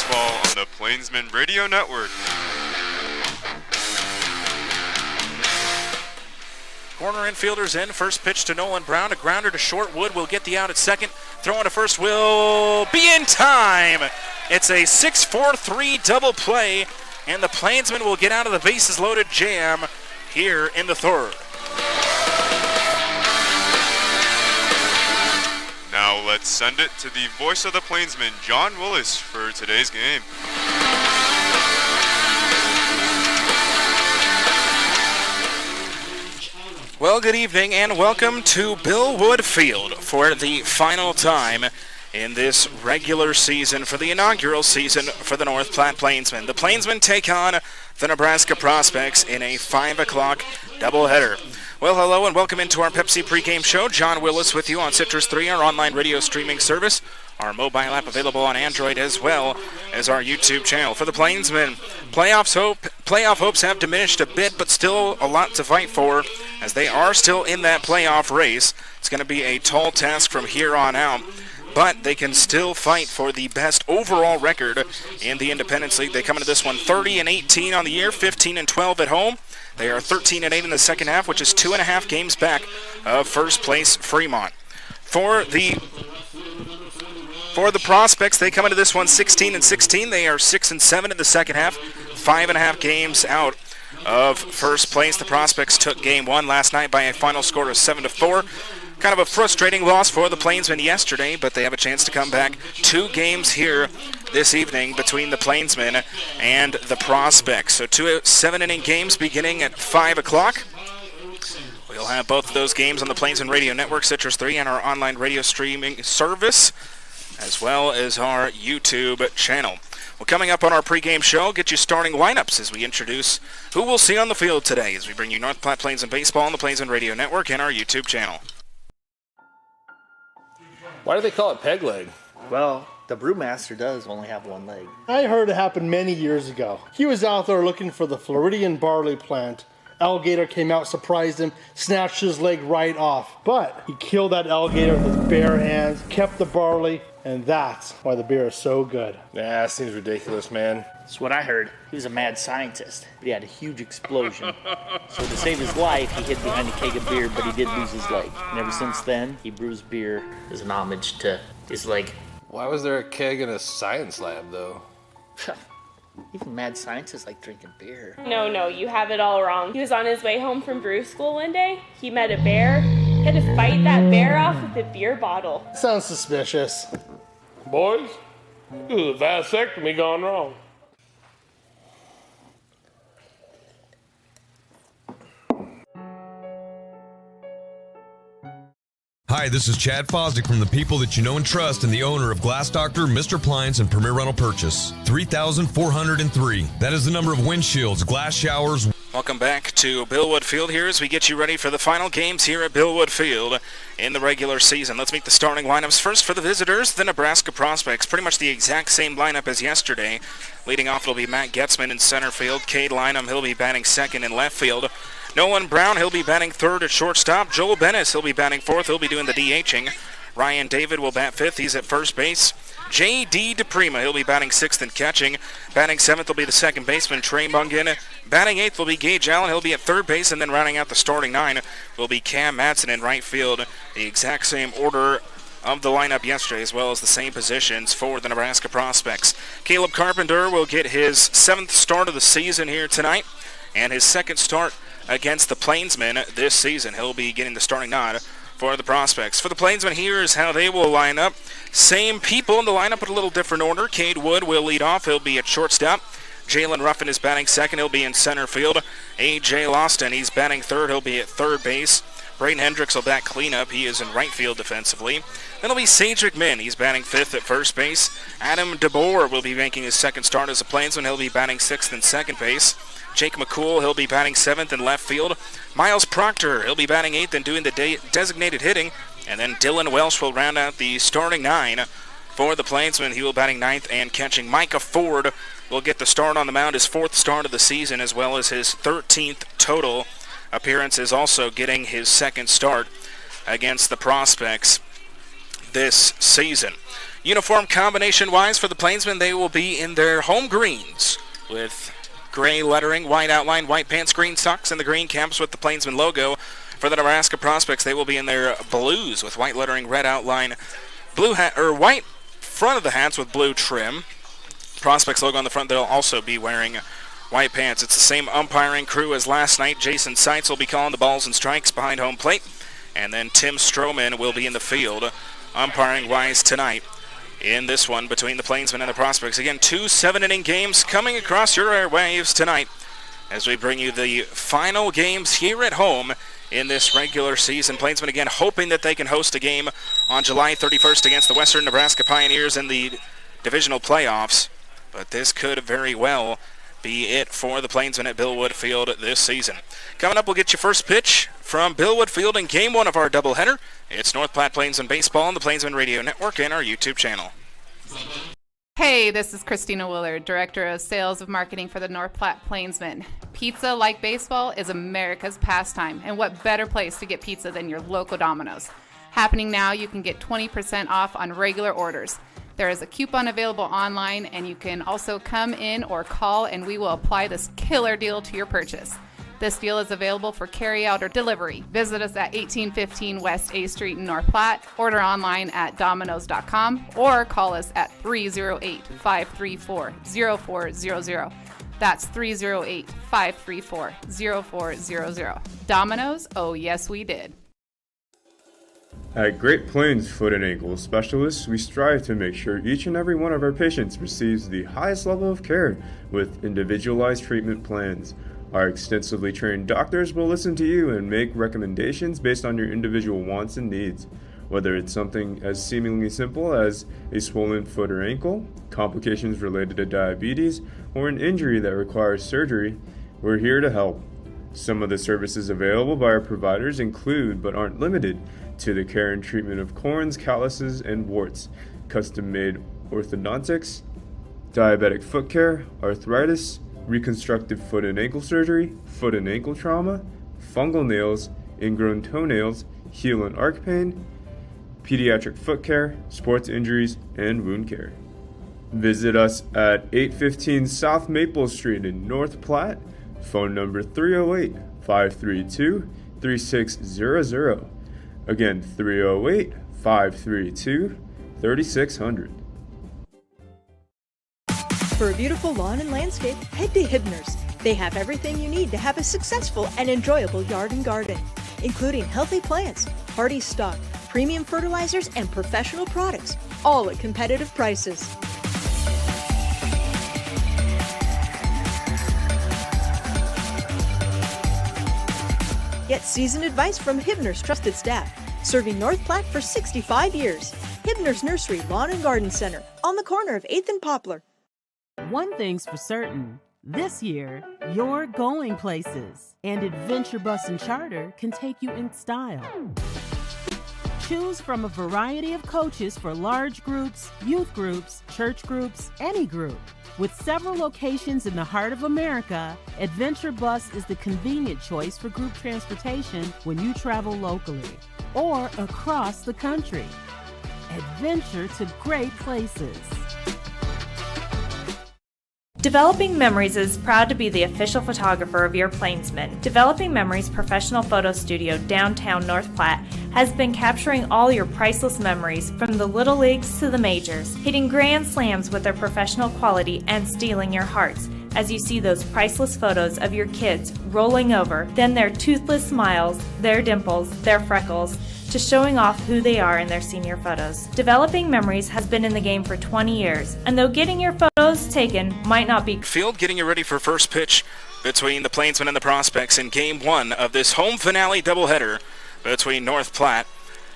Baseball on the Plainsmen Radio Network. Corner infielders in. First pitch to Nolan Brown. A grounder to short. Wood will get the out at second. Throwing to first will be in time. It's a 6-4-3 double play, and the Plainsmen will get out of the bases loaded jam here in the third. Now let's send it to the voice of the Plainsmen, John Willis, for today's game. Well, good evening and welcome to Bill Wood Field for the final time in this regular season for the inaugural season for the North Platte Plainsmen. The Plainsmen take on the Nebraska Prospects in a 5 o'clock doubleheader. Well, hello and welcome into our Pepsi pregame show. John Willis with you on Citrus 3, our online radio streaming service, our mobile app available on Android, as well as our YouTube channel. For the Plainsmen, playoff hopes have diminished a bit, but still a lot to fight for, as they are still in that playoff race. It's going to be a tall task from here on out, but they can still fight for the best overall record in the Independence League. They come into this one 30-18 on the year, 15-12 at home. They are 13-8 in the second half, which is 2.5 games back of first place Fremont. For the Prospects, they come into this one 16-16. They are 6-7 in the second half, 5.5 games out of first place. The Prospects took game one last night by a final score of 7-4. Kind of a frustrating loss for the Plainsmen yesterday, but they have a chance to come back. 2 games here this evening between the Plainsmen and the Prospects. So 2 7-inning games beginning at 5 o'clock. We'll have both of those games on the Plainsmen Radio Network, Citrus 3, and our online radio streaming service, as well as our YouTube channel. Well, coming up on our pregame show, get you starting lineups as we introduce who we'll see on the field today as we bring you North Platte Plainsmen Baseball on the Plainsmen Radio Network and our YouTube channel. Why do they call it peg leg? Well, the brewmaster does only have one leg. I heard it happened many years ago. He was out there looking for the Floridian barley plant. Alligator came out, surprised him, snatched his leg right off. But he killed that alligator with his bare hands, kept the barley, and that's why the beer is so good. Nah, that seems ridiculous, man. That's what I heard. He was a mad scientist, but he had a huge explosion. So to save his life, he hid behind a keg of beer, but he did lose his leg. And ever since then, he brews beer as an homage to his leg. Why was there a keg in a science lab, though? Even mad scientists like drinking beer. No, you have it all wrong. He was on his way home from brew school one day. He met a bear. He had to fight that bear off with a beer bottle. Sounds suspicious. Boys, this is a vasectomy gone wrong. Hi, this is Chad Fosdick from the people that you know and trust and the owner of Glass Doctor, Mr. Appliance, and Premier Rental Purchase. 3,403. That is the number of windshields, glass showers. Welcome back to Bill Wood Field here as we get you ready for the final games here at Bill Wood Field in the regular season. Let's meet the starting lineups. First for the visitors, the Nebraska Prospects. Pretty much the exact same lineup as yesterday. Leading off will be Matt Getzman in center field. Cade Lynham, he'll be batting second in left field. Nolan Brown, he'll be batting third at shortstop. Joel Bennis, he'll be batting fourth. He'll be doing the DHing. Ryan David will bat fifth. He's at first base. J.D. DePrima, he'll be batting sixth and catching. Batting seventh will be the second baseman, Trey Mungan. Batting eighth will be Gage Allen. He'll be at third base, and then rounding out the starting 9 will be Cam Matson in right field. The exact same order of the lineup yesterday, as well as the same positions for the Nebraska Prospects. Caleb Carpenter will get his 7th start of the season here tonight, and his 2nd start against the Plainsmen this season. He'll be getting the starting nod for the Prospects. For the Plainsmen, here is how they will line up. Same people in the lineup, but a little different order. Cade Wood will lead off. He'll be at shortstop. Jalen Ruffin is batting second. He'll be in center field. A.J. Loston, he's batting third. He'll be at third base. Braden Hendricks will bat cleanup. He is in right field defensively. Then it'll be Sage McMinn. He's batting fifth at first base. Adam DeBoer will be making his 2nd start as a Plainsman. He'll be batting sixth and second base. Jake McCool, he'll be batting 7th in left field. Miles Proctor, he'll be batting 8th and doing the designated hitting. And then Dylan Welsh will round out the starting 9 for the Plainsmen. He will batting 9th and catching. Micah Ford will get the start on the mound, his 4th start of the season, as well as his 13th total appearances, also getting his 2nd start against the Prospects this season. Uniform combination-wise for the Plainsmen, they will be in their home greens with gray lettering, white outline, white pants, green socks, and the green caps with the Plainsman logo. For the Nebraska Prospects, they will be in their blues with white lettering, red outline, blue hat or white front of the hats with blue trim. Prospects logo on the front. They'll also be wearing white pants. It's the same umpiring crew as last night. Jason Seitz will be calling the balls and strikes behind home plate, and then Tim Stroman will be in the field umpiring-wise tonight in this one between the Plainsmen and the Prospects. Again, 2 7-inning games coming across your airwaves tonight as we bring you the final games here at home in this regular season. Plainsmen again hoping that they can host a game on July 31st against the Western Nebraska Pioneers in the divisional playoffs, but this could very well be it for the Plainsmen at Bill Wood Field this season. Coming up, we'll get you first pitch from Bill Wood Field in Game 1 of our doubleheader. It's North Platte Plainsmen Baseball on the Plainsmen Radio Network and our YouTube channel. Hey, this is Christina Willard, Director of Sales of Marketing for the North Platte Plainsmen. Pizza, like baseball, is America's pastime, and what better place to get pizza than your local Domino's? Happening now, you can get 20% off on regular orders. There is a coupon available online, and you can also come in or call, and we will apply this killer deal to your purchase. This deal is available for carry-out or delivery. Visit us at 1815 West A Street in North Platte, order online at Domino's.com, or call us at 308-534-0400. That's 308-534-0400. Domino's, oh yes we did. At Great Plains Foot and Ankle Specialists, we strive to make sure each and every one of our patients receives the highest level of care with individualized treatment plans. Our extensively trained doctors will listen to you and make recommendations based on your individual wants and needs. Whether it's something as seemingly simple as a swollen foot or ankle, complications related to diabetes, or an injury that requires surgery, we're here to help. Some of the services available by our providers include, but aren't limited to, the care and treatment of corns, calluses, and warts, custom-made orthodontics, diabetic foot care, arthritis, reconstructive foot and ankle surgery, foot and ankle trauma, fungal nails, ingrown toenails, heel and arc pain, pediatric foot care, sports injuries, and wound care. Visit us at 815 South Maple Street in North Platte. Phone number 308-532-3600. Again, 308-532-3600. For a beautiful lawn and landscape, head to Hibner's. They have everything you need to have a successful and enjoyable yard and garden, including healthy plants, hardy stock, premium fertilizers, and professional products, all at competitive prices. Get seasoned advice from Hibner's trusted staff, serving North Platte for 65 years. Hibner's Nursery Lawn and Garden Center, on the corner of 8th and Poplar. One thing's for certain. This year, you're going places, and Adventure Bus and Charter can take you in style. Choose from a variety of coaches for large groups, youth groups, church groups, any group. With several locations in the heart of America, Adventure Bus is the convenient choice for group transportation when you travel locally or across the country. Adventure to great places. Developing Memories is proud to be the official photographer of your Plainsmen. Developing Memories Professional Photo Studio downtown North Platte has been capturing all your priceless memories from the little leagues to the majors, hitting grand slams with their professional quality and stealing your hearts as you see those priceless photos of your kids rolling over, then their toothless smiles, their dimples, their freckles, to showing off who they are in their senior photos. Developing Memories has been in the game for 20 years, and though getting your photos taken might not be field, getting you ready for first pitch between the Plainsmen and the Prospects in Game 1 of this home finale doubleheader between North Platte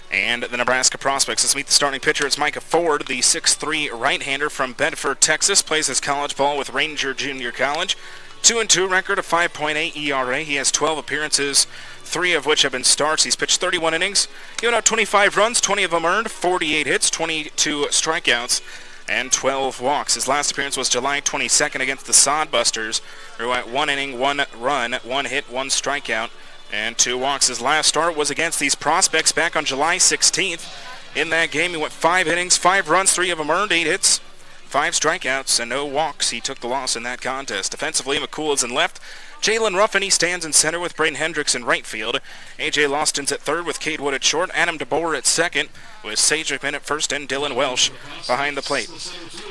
and the Nebraska Prospects. Let's meet the starting pitcher. It's Micah Ford, the 6'3" right-hander from Bedford, Texas. Plays his college ball with Ranger Junior College. 2-2 record, of 5.8 ERA. He has 12 appearances, 3 of which have been starts. He's pitched 31 innings, given out 25 runs, 20 of them earned, 48 hits, 22 strikeouts, and 12 walks. His last appearance was July 22nd against the Sodbusters, who at 1 inning, 1 run, 1 hit, 1 strikeout, and 2 walks. His last start was against these Prospects back on July 16th. in that game. He went 5 innings, 5 runs, 3 of them earned, 8 hits, 5 strikeouts, and no walks. He took the loss in that contest. Defensively, McCool is in left. Jalen Ruffin, he stands in center with Braden Hendricks in right field. A.J. Loston's at third with Cade Wood at short. Adam DeBoer at second with Sage McMinn at first and Dylan Welsh behind the plate.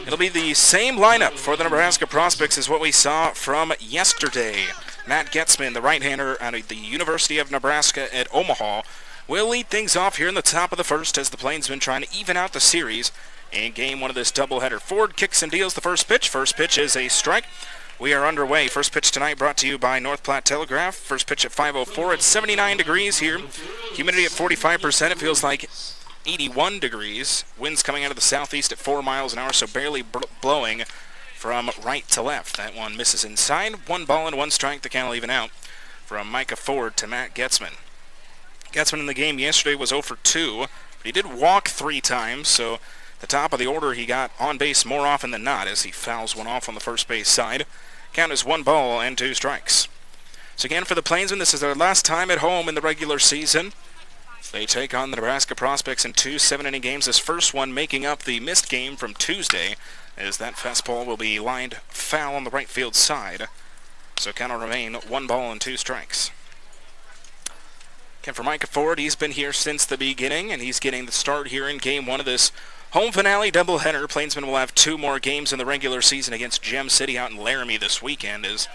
It'll be the same lineup for the Nebraska Prospects as what we saw from yesterday. Matt Getzman, the right-hander out of the University of Nebraska at Omaha, will lead things off here in the top of the first as the Plainsmen trying to even out the series in game 1 of this doubleheader. Ford kicks and deals the first pitch. First pitch is a strike. We are underway. First pitch tonight brought to you by North Platte Telegraph. First pitch at 5:04. It's 79 degrees here. Humidity at 45%. It feels like 81 degrees. Winds coming out of the southeast at 4 miles an hour, so barely blowing from right to left. That one misses inside. 1 ball and 1 strike. The count will even out from Micah Ford to Matt Getzman. Getzman in the game yesterday was 0 for 2, but he did walk 3 times, so the top of the order he got on base more often than not as he fouls one off on the first base side. Count is 1 ball and 2 strikes. So again for the Plainsmen, this is their last time at home in the regular season. They take on the Nebraska Prospects in 2 7-inning games. This first one making up the missed game from Tuesday, as that fastball will be lined foul on the right field side. So count will remain 1 ball and 2 strikes. Again for Micah Ford, he's been here since the beginning, and he's getting the start here in game 1 of this home finale doubleheader. Plainsmen will have 2 more games in the regular season against Gem City out in Laramie this weekend, as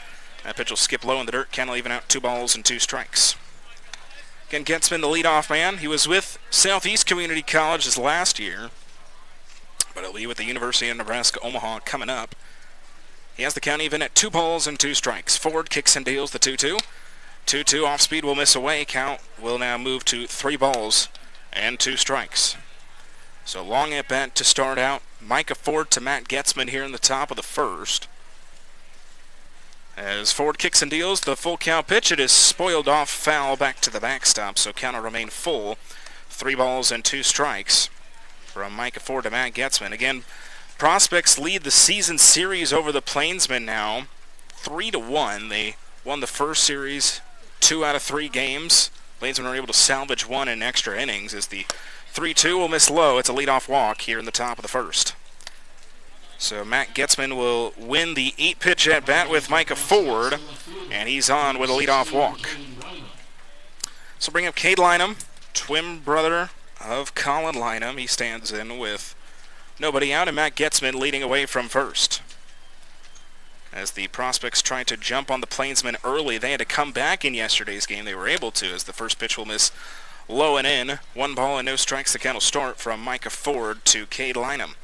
that pitch will skip low in the dirt. Count will even out 2 balls and 2 strikes. Again, Getzman, the leadoff man. He was with Southeast Community College this last year, but he'll be with the University of Nebraska Omaha coming up. He has the count even at 2 balls and 2 strikes. Ford kicks and deals the 2-2. 2-2 off speed will miss away. Count will now move to 3 balls and 2 strikes. So long at bat to start out. Micah Ford to Matt Getzman here in the top of the first. As Ford kicks and deals the full count pitch, it is spoiled off foul back to the backstop, so count will remain full. 3 balls and 2 strikes from Micah Ford to Matt Getzman. Again, Prospects lead the season series over the Plainsmen now 3-1. They won the first series 2 out of 3 games. Plainsmen were able to salvage 1 in extra innings as the 3-2 will miss low. It's a leadoff walk here in the top of the first. So Matt Getzman will win the 8-pitch at-bat with Micah Ford, and he's on with a leadoff walk. So bring up Cade Lynham, twin brother of Colin Lynham. He stands in with nobody out, and Matt Getzman leading away from first. As the Prospects tried to jump on the Plainsmen early, they had to come back in yesterday's game. They were able to, as the first pitch will miss low and in. 1 ball and no strikes. The count will start from Micah Ford to Cade Lynham.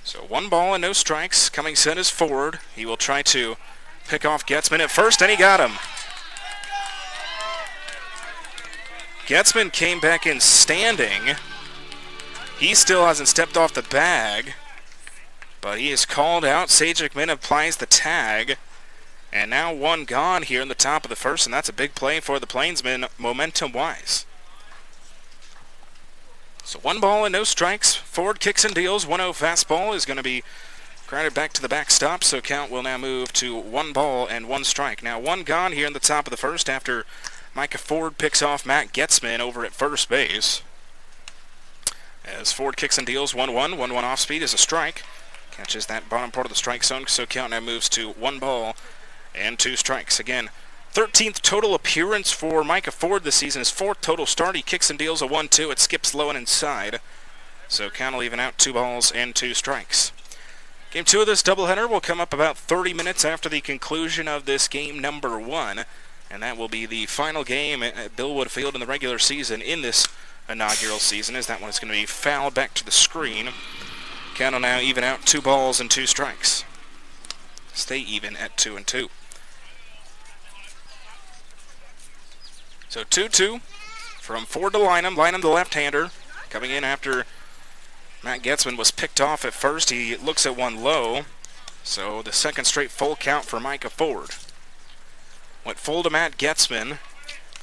So 1 ball and no strikes. Coming set is Ford. He will try to pick off Getzman at first, and he got him. Getzman came back in standing. He still hasn't stepped off the bag, but he is called out. Sage McMinn applies the tag. And now 1 gone here in the top of the first, and that's a big play for the Plainsmen momentum-wise. So 1 ball and no strikes. Ford kicks and deals. 1-0 fastball is going to be grounded back to the backstop, so count will now move to 1 ball and 1 strike. Now 1 gone here in the top of the first after Micah Ford picks off Matt Getzman over at first base. As Ford kicks and deals 1-1. 1-1 off speed is a strike. Catches that bottom part of the strike zone, so count now moves to 1 ball and 2 strikes. Again, 13th total appearance for Micah Ford this season. His 4th total start. He kicks and deals a 1-2. It skips low and inside. So count will even out 2 balls and 2 strikes. Game 2 of this doubleheader will come up about 30 minutes after the conclusion of this game number 1. And that will be the final game at Billwood Field in the regular season in this inaugural season, as that one is going to be fouled back to the screen. Count will now even out 2 balls and 2 strikes. Stay even at 2-2. So 2-2 from Ford to Lynham. Lynham, the left-hander, coming in after Matt Getzman was picked off at first. He looks at 1 low. So the second straight full count for Micah Ford. Went full to Matt Getzman.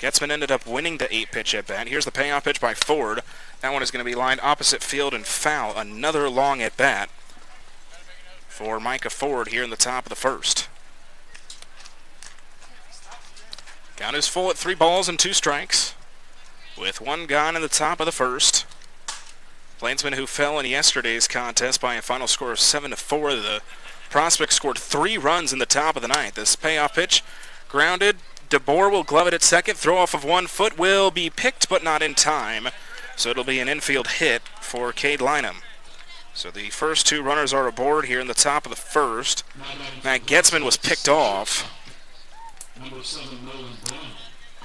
Getzman ended up winning the 8-pitch at-bat. Here's the payoff pitch by Ford. That one is going to be lined opposite field and foul. Another long at-bat for Micah Ford here in the top of the first. Count is full at 3 balls and 2 strikes, with 1 gone in the top of the first. Plainsmen, who fell in yesterday's contest by a final score of 7-4. The Prospects scored 3 runs in the top of the ninth. This payoff pitch grounded. DeBoer will glove it at second. Throw off of 1 foot will be picked, but not in time. So it'll be an infield hit for Cade Lynham. So the first 2 runners are aboard here in the top of the first. Matt Getzman was picked off.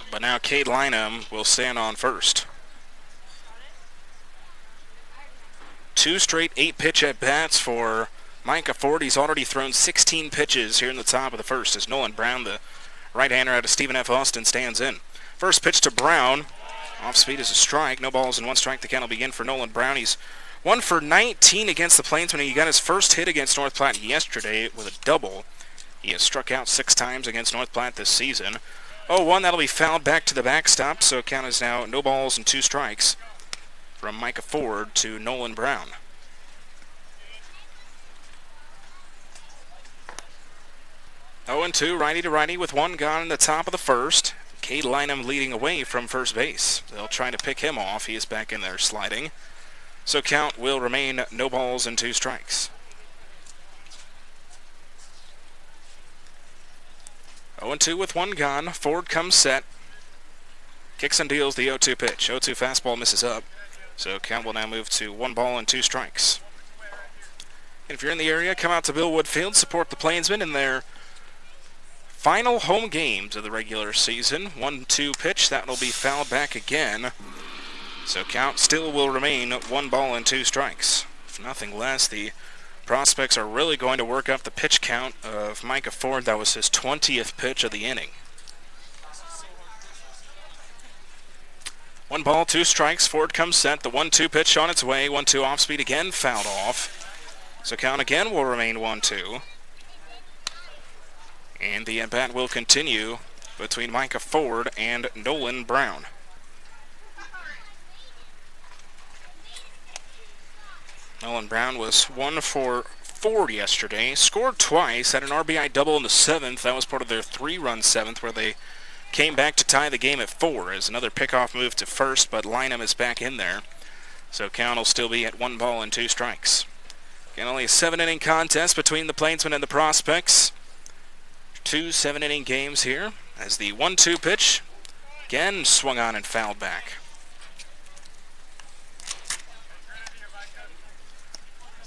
But now Cade Lynham will stand on first. 2 straight 8-pitch at-bats for Micah Ford. He's already thrown 16 pitches here in the top of the first as Nolan Brown, the right-hander out of Stephen F. Austin, stands in. First pitch to Brown. Off-speed is a strike. No balls and 1 strike. The count will begin for Nolan Brown. He's 1 for 19 against the Plainsmen. He got his first hit against North Platte yesterday with a double. He has struck out 6 times against North Platte this season. 0-1, that'll be fouled back to the backstop, so count is now no balls and 2 strikes from Micah Ford to Nolan Brown. Oh, 0-2, righty to righty with 1 gone in the top of the first. Cade Lynham leading away from first base. They'll try to pick him off. He is back in there sliding. So count will remain no balls and 2 strikes. 0-2 with 1 gone. Ford comes set. Kicks and deals the 0-2 pitch. 0-2 fastball misses up. So count will now move to 1 ball and 2 strikes. And if you're in the area, come out to Bill Wood Field. Support the Plainsmen in their final home games of the regular season. 1-2 pitch. That will be fouled back again. So count still will remain 1 ball and 2 strikes. If nothing less, the Prospects are really going to work up the pitch count of Micah Ford. That was his 20th pitch of the inning. 1 ball, 2 strikes. Ford comes set. The 1-2 pitch on its way. 1-2 off speed again, fouled off. So count again will remain 1-2. And the at-bat will continue between Micah Ford and Nolan Brown. Nolan Brown was 1 for 4 yesterday. Scored twice, had an RBI double in the 7th. That was part of their 3-run 7th where they came back to tie the game at 4 as another pickoff move to first, but Lynham is back in there. So count will still be at 1 ball and 2 strikes. And only a 7-inning contest between the Plainsmen and the Prospects. 2 7-inning games here as the 1-2 pitch again swung on and fouled back.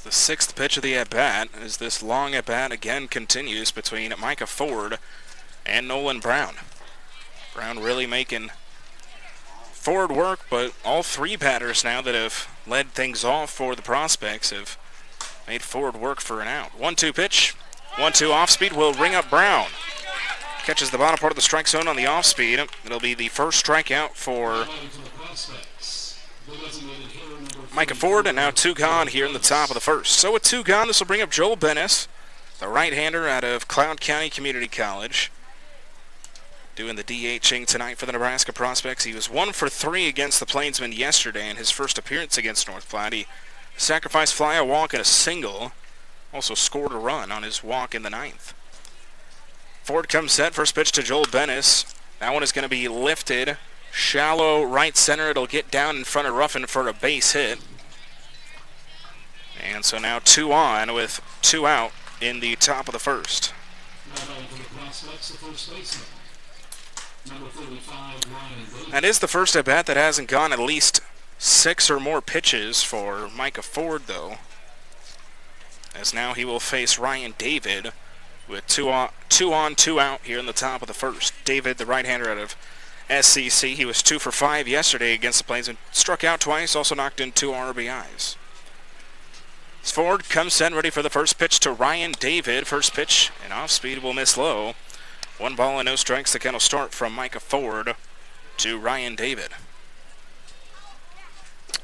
The 6th pitch of the at-bat as this long at-bat again continues between Micah Ford and Nolan Brown. Brown really making Ford work, but all 3 batters now that have led things off for the Prospects have made Ford work for an out. 1-2 pitch. 1-2 off-speed will ring up Brown. Catches the bottom part of the strike zone on the off-speed. It'll be the first strikeout for Micah Ford, and now 2 gone here in the top of the first. So with 2 gone, this will bring up Joel Bennis, the right-hander out of Cloud County Community College, doing the DHing tonight for the Nebraska Prospects. He was 1 for 3 against the Plainsmen yesterday in his first appearance against North Platte. He sacrificed fly, a walk, and a single. Also scored a run on his walk in the 9th. Ford comes set. First pitch to Joel Bennis. That one is going to be lifted. Shallow right center. It'll get down in front of Ruffin for a base hit. And so now 2 on with 2 out in the top of the first. That is the first at-bat that hasn't gone at least 6 or more pitches for Micah Ford, though, as now he will face Ryan David with 2 on, 2 out here in the top of the first. David, the right-hander out of SCC, he was 2 for 5 yesterday against the Plainsmen. Struck out twice, also knocked in 2 RBIs. Ford comes set, ready for the first pitch to Ryan David. First pitch, and off-speed will miss low. 1 ball and no strikes. The count will start from Micah Ford to Ryan David.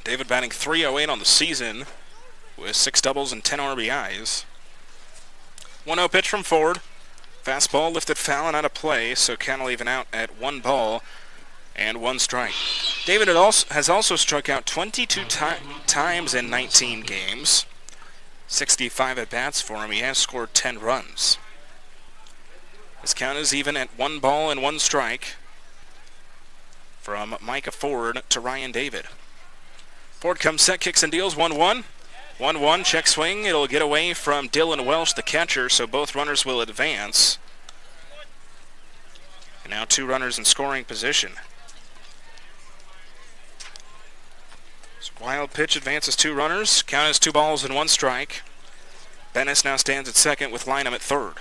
David batting .308 on the season with 6 doubles and 10 RBIs. 1-0 pitch from Ford. Fastball lifted foul and out of play, so count will even out at 1 ball and 1 strike. David has also struck out 22 times in 19 games. 65 at-bats for him. He has scored 10 runs. His count is even at 1 ball and 1 strike. from Micah Ford to Ryan David. Ford comes set, kicks and deals, 1-1. 1-1, check swing. It'll get away from Dylan Welsh, the catcher, so both runners will advance. And now 2 runners in scoring position. So wild pitch advances 2 runners. Count is 2 balls and 1 strike. Bennis now stands at second with Lynham at third.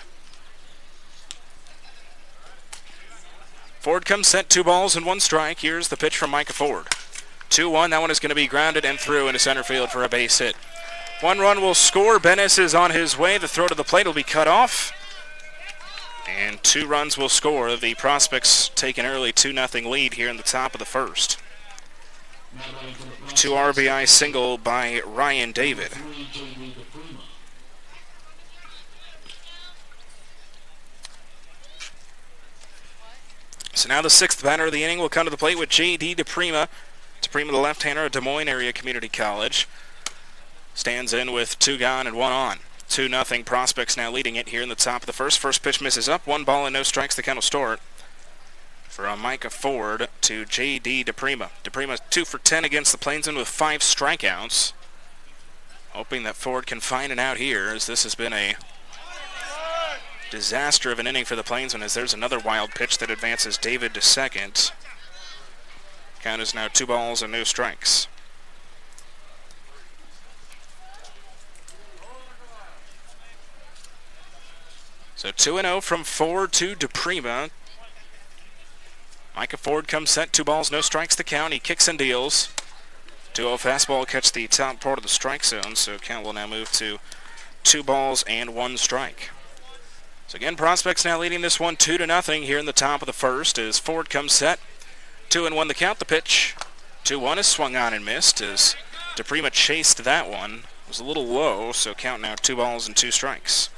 Ford comes set, 2 balls and 1 strike. Here's the pitch from Micah Ford. 2-1, that one is going to be grounded and through into center field for a base hit. 1 run will score. Bennis is on his way. The throw to the plate will be cut off. And 2 runs will score. The Prospects take an early 2-0 lead here in the top of the first. 2 RBI single by Ryan David. So now the 6th batter of the inning will come to the plate with J.D. DePrima. DePrima, the left-hander at Des Moines Area Community College. Stands in with 2 gone and 1 on. 2-0 Prospects now leading it here in the top of the first. First pitch misses up. 1 ball and no strikes. The count will start. From Micah Ford to J.D. DePrima. DePrima 2 for 10 against the Plainsmen with 5 strikeouts. Hoping that Ford can find an out here, as this has been a disaster of an inning for the Plainsmen, as there's another wild pitch that advances David to second. Count is now 2 balls and no strikes. So 2-0 from Ford to DePrima. Micah Ford comes set, 2 balls, no strikes the count. He kicks and deals. 2-0 fastball catch the top part of the strike zone, so count will now move to 2 balls and 1 strike. So again, Prospects now leading this one 2-0 here in the top of the first as Ford comes set. 2-1 the count, the pitch. 2-1 is swung on and missed as DePrima chased that one. It was a little low, so count now 2 balls and 2 strikes.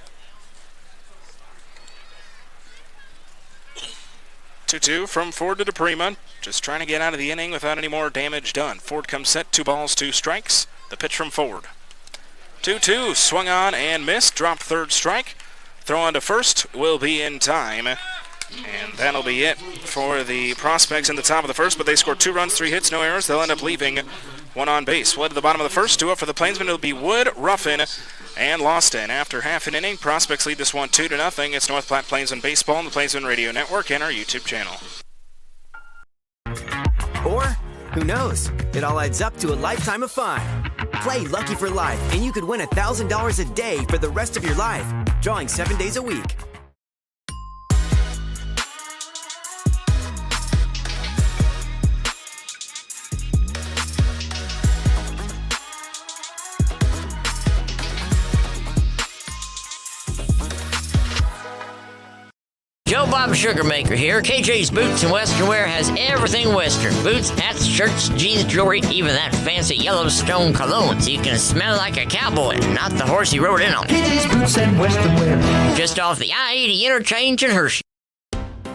2-2 from Ford to DePrima. Just trying to get out of the inning without any more damage done. Ford comes set, 2 balls, 2 strikes. The pitch from Ford. 2-2, swung on and missed, dropped third strike. Throw on to first will be in time. And that'll be it for the Prospects in the top of the first, but they scored 2 runs, 3 hits, no errors. They'll end up leaving 1 on base. Well, to the bottom of the first, 2 up for the Plainsmen. It'll be Wood, Ruffin, and Loston. After half an inning, Prospects lead this one 2-0. It's North Platte Plainsmen Baseball on the Plainsmen Radio Network and our YouTube channel. Or, who knows, it all adds up to a lifetime of fun. Play Lucky for Life, and you could win $1,000 a day for the rest of your life, drawing 7 days a week. Joe Bob Sugarmaker here. KJ's Boots and Western Wear has everything Western. Boots, hats, shirts, jeans, jewelry, even that fancy Yellowstone cologne so you can smell like a cowboy, not the horse you rode in on. KJ's Boots and Western Wear. Just off the I-80 interchange in Hershey.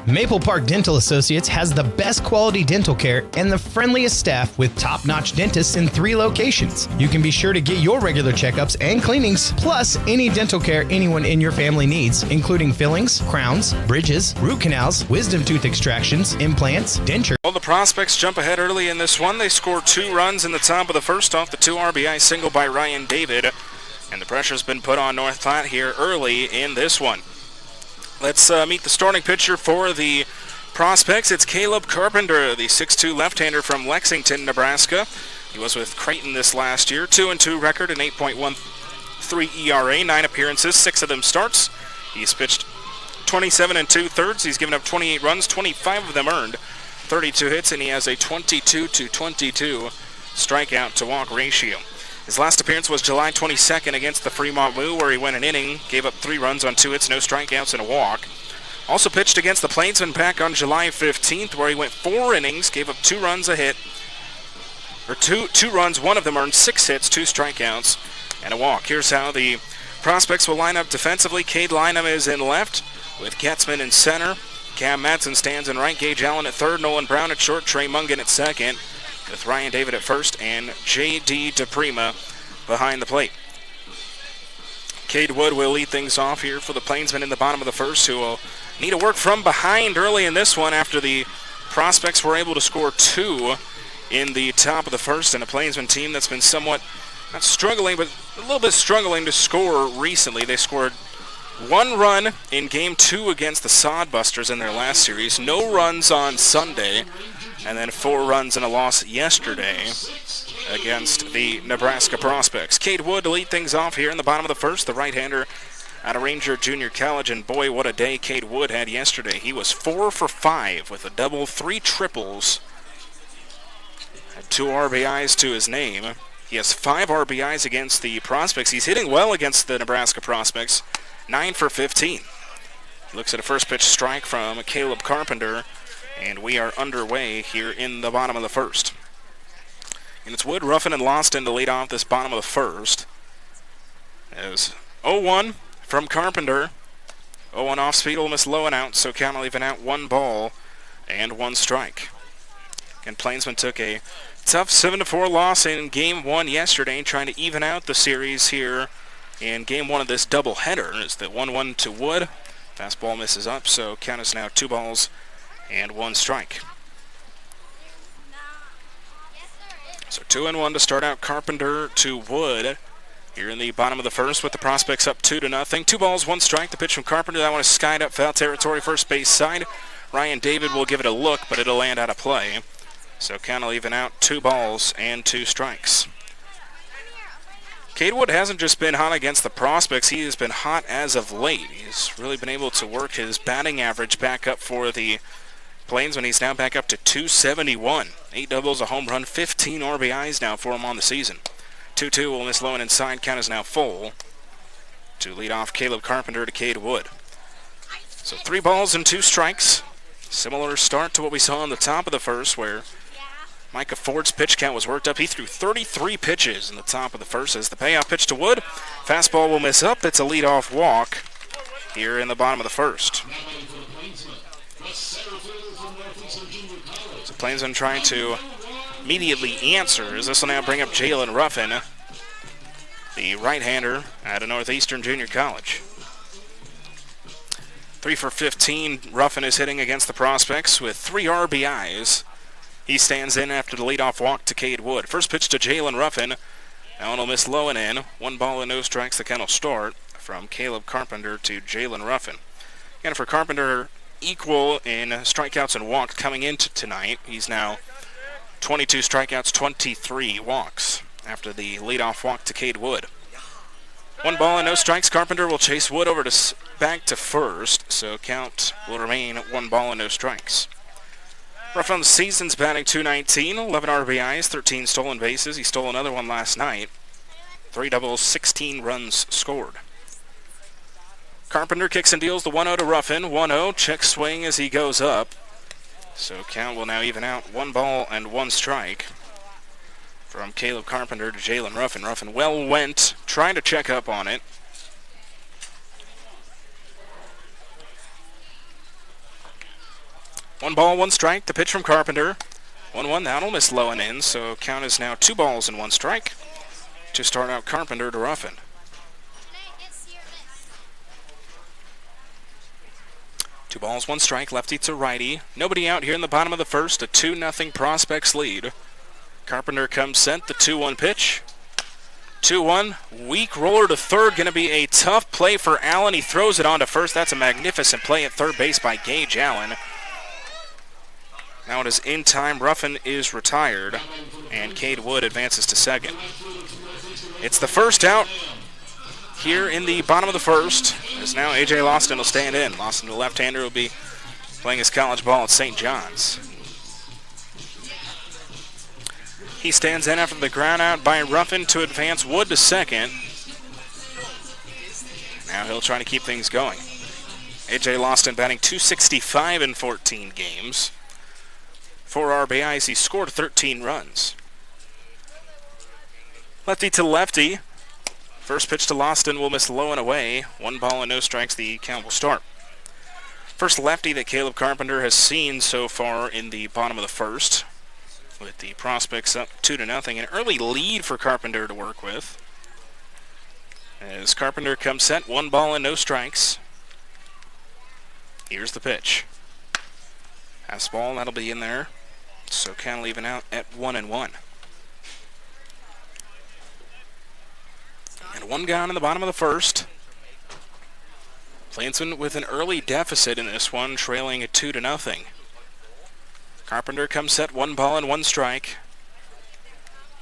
Maple Park Dental Associates has the best quality dental care and the friendliest staff with top-notch dentists in 3 locations. You can be sure to get your regular checkups and cleanings, plus any dental care anyone in your family needs, including fillings, crowns, bridges, root canals, wisdom tooth extractions, implants, denture. Well, the Prospects jump ahead early in this one. They score 2 runs in the top of the first off the 2 RBI single by Ryan David, and the pressure's been put on North Platte here early in this one. Let's meet the starting pitcher for the Prospects. It's Caleb Carpenter, the 6'2 left-hander from Lexington, Nebraska. He was with Creighton this last year. 2-2 record, an 8.13 ERA, 9 appearances, 6 of them starts. He's pitched 27 2/3. He's given up 28 runs, 25 of them earned, 32 hits, and he has a 22-22 strikeout to walk ratio. His last appearance was July 22nd against the Fremont Moo, where he went an inning, gave up 3 runs on 2 hits, no strikeouts, and a walk. Also pitched against the Plainsmen back on July 15th, where he went 4 innings, gave up 2 runs, a hit, or two runs, 1 of them earned, 6 hits, 2 strikeouts, and a walk. Here's how the Prospects will line up defensively. Cade Lynham is in left, with Getzman in center. Cam Madsen stands in right, Gage Allen at third, Nolan Brown at short, Trey Mungan at second, with Ryan David at first and J.D. DePrima behind the plate. Cade Wood will lead things off here for the Plainsmen in the bottom of the first, who will need to work from behind early in this one after the Prospects were able to score 2 in the top of the first, and a Plainsman team that's been somewhat, not struggling, but a little bit struggling to score recently. They scored 1 run in Game 2 against the Sodbusters in their last series, no runs on Sunday, and then 4 runs and a loss yesterday against the Nebraska Prospects. Cade Wood to lead things off here in the bottom of the first, the right-hander out of Ranger Junior College, and boy, what a day Cade Wood had yesterday. He was 4 for 5 with a double, 3 triples, had 2 RBIs to his name. He has 5 RBIs against the Prospects. He's hitting well against the Nebraska Prospects, 9 for 15. He looks at a first pitch strike from Caleb Carpenter, and we are underway here in the bottom of the first. And it's Wood, Ruffin, and Loston to lead off this bottom of the first. As 0-1 from Carpenter. 0-1 off speed will miss low and out, so count will even out 1 ball and 1 strike. And Plainsman took a tough 7-4 loss in Game 1 yesterday, trying to even out the series here in Game 1 of this doubleheader. It's the 1-1 to Wood. Fastball misses up, so count is now 2 balls and 1 strike. So 2-1 to start out. Carpenter to Wood here in the bottom of the first with the Prospects up 2-0. 2 balls, 1 strike. The pitch from Carpenter. That one is skied up foul territory, first base side. Ryan David will give it a look, but it'll land out of play. So count will even out 2 balls and 2 strikes. Cade Wood hasn't just been hot against the Prospects, he has been hot as of late. He's really been able to work his batting average back up for the Plainsmen. He's now back up to 271. 8 doubles, a home run, 15 RBIs now for him on the season. 2-2 will miss low and inside, count is now full. To lead off Caleb Carpenter to Cade Wood. So 3 balls and 2 strikes. Similar start to what we saw on the top of the first, where Micah Ford's pitch count was worked up. He threw 33 pitches in the top of the first as the payoff pitch to Wood. Fastball will miss up. It's a leadoff walk here in the bottom of the first. So Plainsman trying to immediately answer, as this will now bring up Jalen Ruffin, the right-hander out of Northeastern Junior College. 3 for 15, Ruffin is hitting against the Prospects with 3 RBIs. He stands in after the leadoff walk to Cade Wood. First pitch to Jalen Ruffin. That one will miss low and in. 1 ball and no strikes, the count will start from Caleb Carpenter to Jalen Ruffin. Again, for Carpenter, equal in strikeouts and walks coming into tonight. He's now 22 strikeouts, 23 walks after the leadoff walk to Cade Wood. 1 ball and no strikes. Carpenter will chase Wood over to back to first, so count will remain 1 ball and no strikes. Ruffin on the season's batting .219, 11 RBIs, 13 stolen bases. He stole another one last night. 3 doubles, 16 runs scored. Carpenter kicks and deals the 1-0 to Ruffin. 1-0, check swing as he goes up. So count will now even out 1 ball and 1 strike from Caleb Carpenter to Jalen Ruffin. Ruffin well went, trying to check up on it. One ball, 1 strike. The pitch from Carpenter. 1-1, that'll miss low and in, so count is now 2 balls and 1 strike to start out Carpenter to Ruffin. Two balls, 1 strike, lefty to righty. Nobody out here in the bottom of the first, a 2-0 Prospects lead. Carpenter comes sent, the 2-1 pitch. 2-1, weak roller to third, going to be a tough play for Allen. He throws it on to first. That's a magnificent play at third base by Gage Allen. Now it is in time. Ruffin is retired, and Cade Wood advances to second. It's the first out here in the bottom of the first, as now A.J. Loston will stand in. Loston, the left-hander, will be playing his college ball at St. John's. He stands in after the ground out by Ruffin to advance Wood to second. Now he'll try to keep things going. A.J. Loston batting .265 in 14 games. 4 RBIs, he scored 13 runs. Lefty to lefty. First pitch to Loston will miss low and away. 1 ball and no strikes, the count will start. First lefty that Caleb Carpenter has seen so far in the bottom of the first, with the Prospects up 2-0. An early lead for Carpenter to work with. As Carpenter comes set, 1 ball and no strikes. Here's the pitch. Fastball, that'll be in there. So count leaving out at 1-1. And one gone in the bottom of the first. Plainsmen with an early deficit in this one, trailing at 2-0. Carpenter comes set, 1 ball and 1 strike.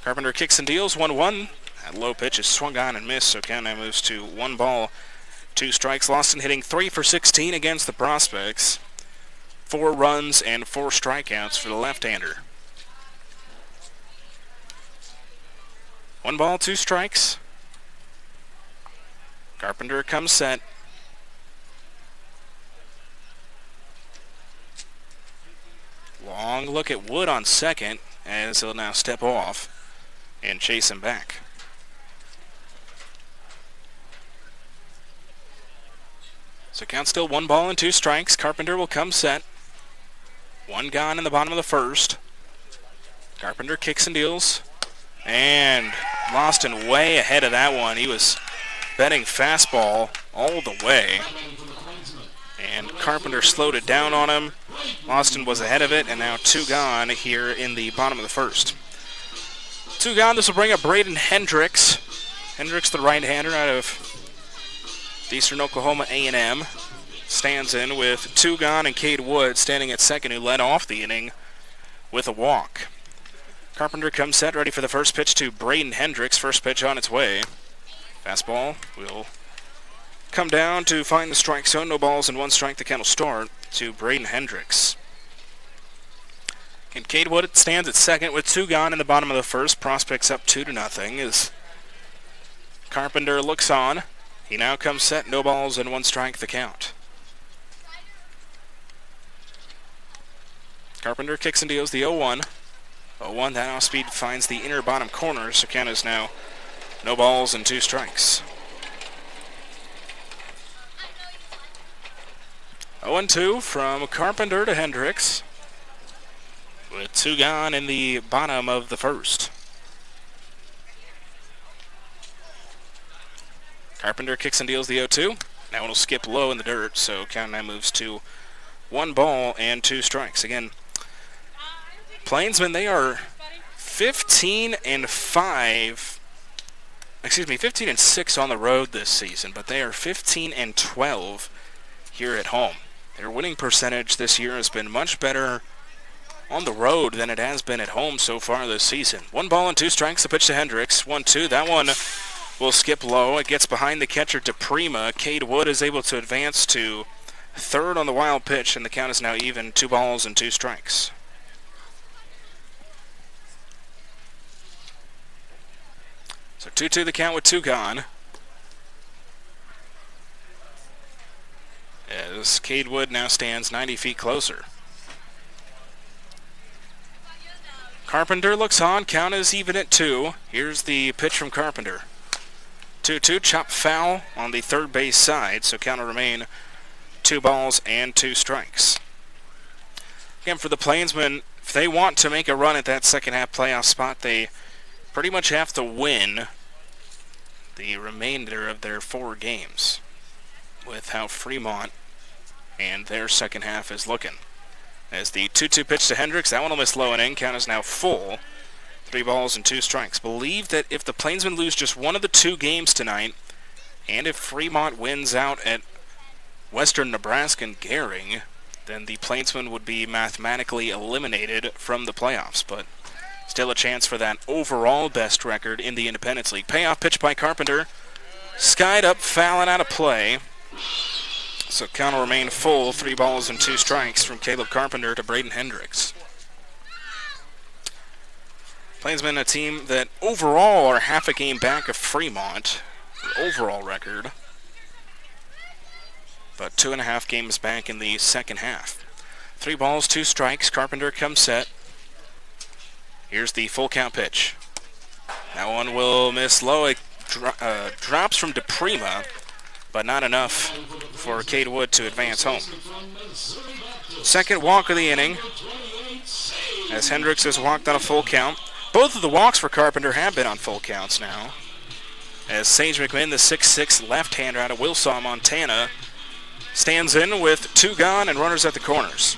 Carpenter kicks and deals, 1-1. That low pitch is swung on and missed, so count now moves to 1 ball, 2 strikes. Lawson hitting 3 for 16 against the Prospects. 4 runs and 4 strikeouts for the left-hander. 1 ball, 2 strikes. Carpenter comes set. Long look at Wood on second as he'll now step off and chase him back. So count still 1 ball and 2 strikes. Carpenter will come set. 1 gone in the bottom of the first. Carpenter kicks and deals. And Lawson way ahead of that one. He was betting fastball all the way. And Carpenter slowed it down on him. Lawson was ahead of it, and now 2 gone here in the bottom of the first. 2 gone, this will bring up Braden Hendricks. Hendricks, the right-hander out of Eastern Oklahoma A&M, stands in with 2 gone, and Cade Wood standing at second, who led off the inning with a walk. Carpenter comes set, ready for the first pitch to Braden Hendricks. First pitch on its way. Fastball will come down to find the strike zone. No balls and 1 strike. The count will start to Braden Hendricks. And Cade Wood stands at second with 2 gone in the bottom of the first. Prospects up 2-0 as Carpenter looks on. He now comes set. No balls and 1 strike. The count. Carpenter kicks and deals the 0-1. 0-1, that off-speed finds the inner bottom corner. So count is now no balls and 2 strikes. 0-2 from Carpenter to Hendricks, with 2 gone in the bottom of the first. Carpenter kicks and deals the 0-2. Now it'll skip low in the dirt, so count now moves to 1 ball and 2 strikes. Again, Plainsmen, they are 15-6 on the road this season, but they are 15-12 here at home. Their winning percentage this year has been much better on the road than it has been at home so far this season. 1 ball and 2 strikes, the pitch to Hendricks. 1-2, that one will skip low. It gets behind the catcher DePrima. Cade Wood is able to advance to third on the wild pitch, and the count is now even. 2 balls and 2 strikes. So 2-2 the count with 2 gone. As Cade Wood now stands 90 feet closer. Carpenter looks on. Count is even at 2. Here's the pitch from Carpenter. 2-2, chop foul on the third base side, so count will remain 2 balls and 2 strikes. Again, for the Plainsmen, if they want to make a run at that second half playoff spot, they pretty much have to win the remainder of their 4 games with how Fremont and their second half is looking. As the 2-2 pitch to Hendricks, that one will miss low and in. Count is now full. 3 balls and 2 strikes. Believe that if the Plainsmen lose just one of the 2 games tonight, and if Fremont wins out at Western Nebraska and Gehring, then the Plainsmen would be mathematically eliminated from the playoffs. But still a chance for that overall best record in the Independence League. Payoff pitch by Carpenter. Skied up, fouling out of play. So count will remain full. 3 balls and 2 strikes from Caleb Carpenter to Braden Hendricks. Plainsmen, a team that overall are half a game back of Fremont, the overall record, but 2.5 games back in the second half. 3 balls, 2 strikes. Carpenter comes set. Here's the full count pitch. That one will miss low. It drops from DePrima, but not enough for Cade Wood to advance home. Second walk of the inning, as Hendricks has walked on a full count. Both of the walks for Carpenter have been on full counts now, as Sage McMinn, the 6'6" left-hander out of Wilsaw, Montana, stands in with 2 gone and runners at the corners.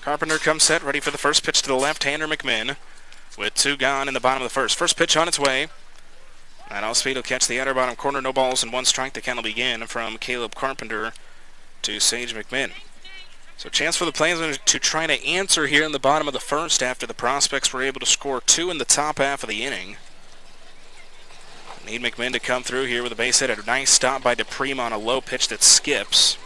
Carpenter comes set, ready for the first pitch to the left-hander McMinn, with 2 gone in the bottom of the first. First pitch on its way. At all speed will catch the outer bottom corner. No balls and 1 strike. The count will begin from Caleb Carpenter to Sage McMinn. So chance for the Plainsmen to try to answer here in the bottom of the first after the Prospects were able to score 2 in the top half of the inning. Need McMinn to come through here with a base hit. A nice stop by DePrima on a low pitch that skips.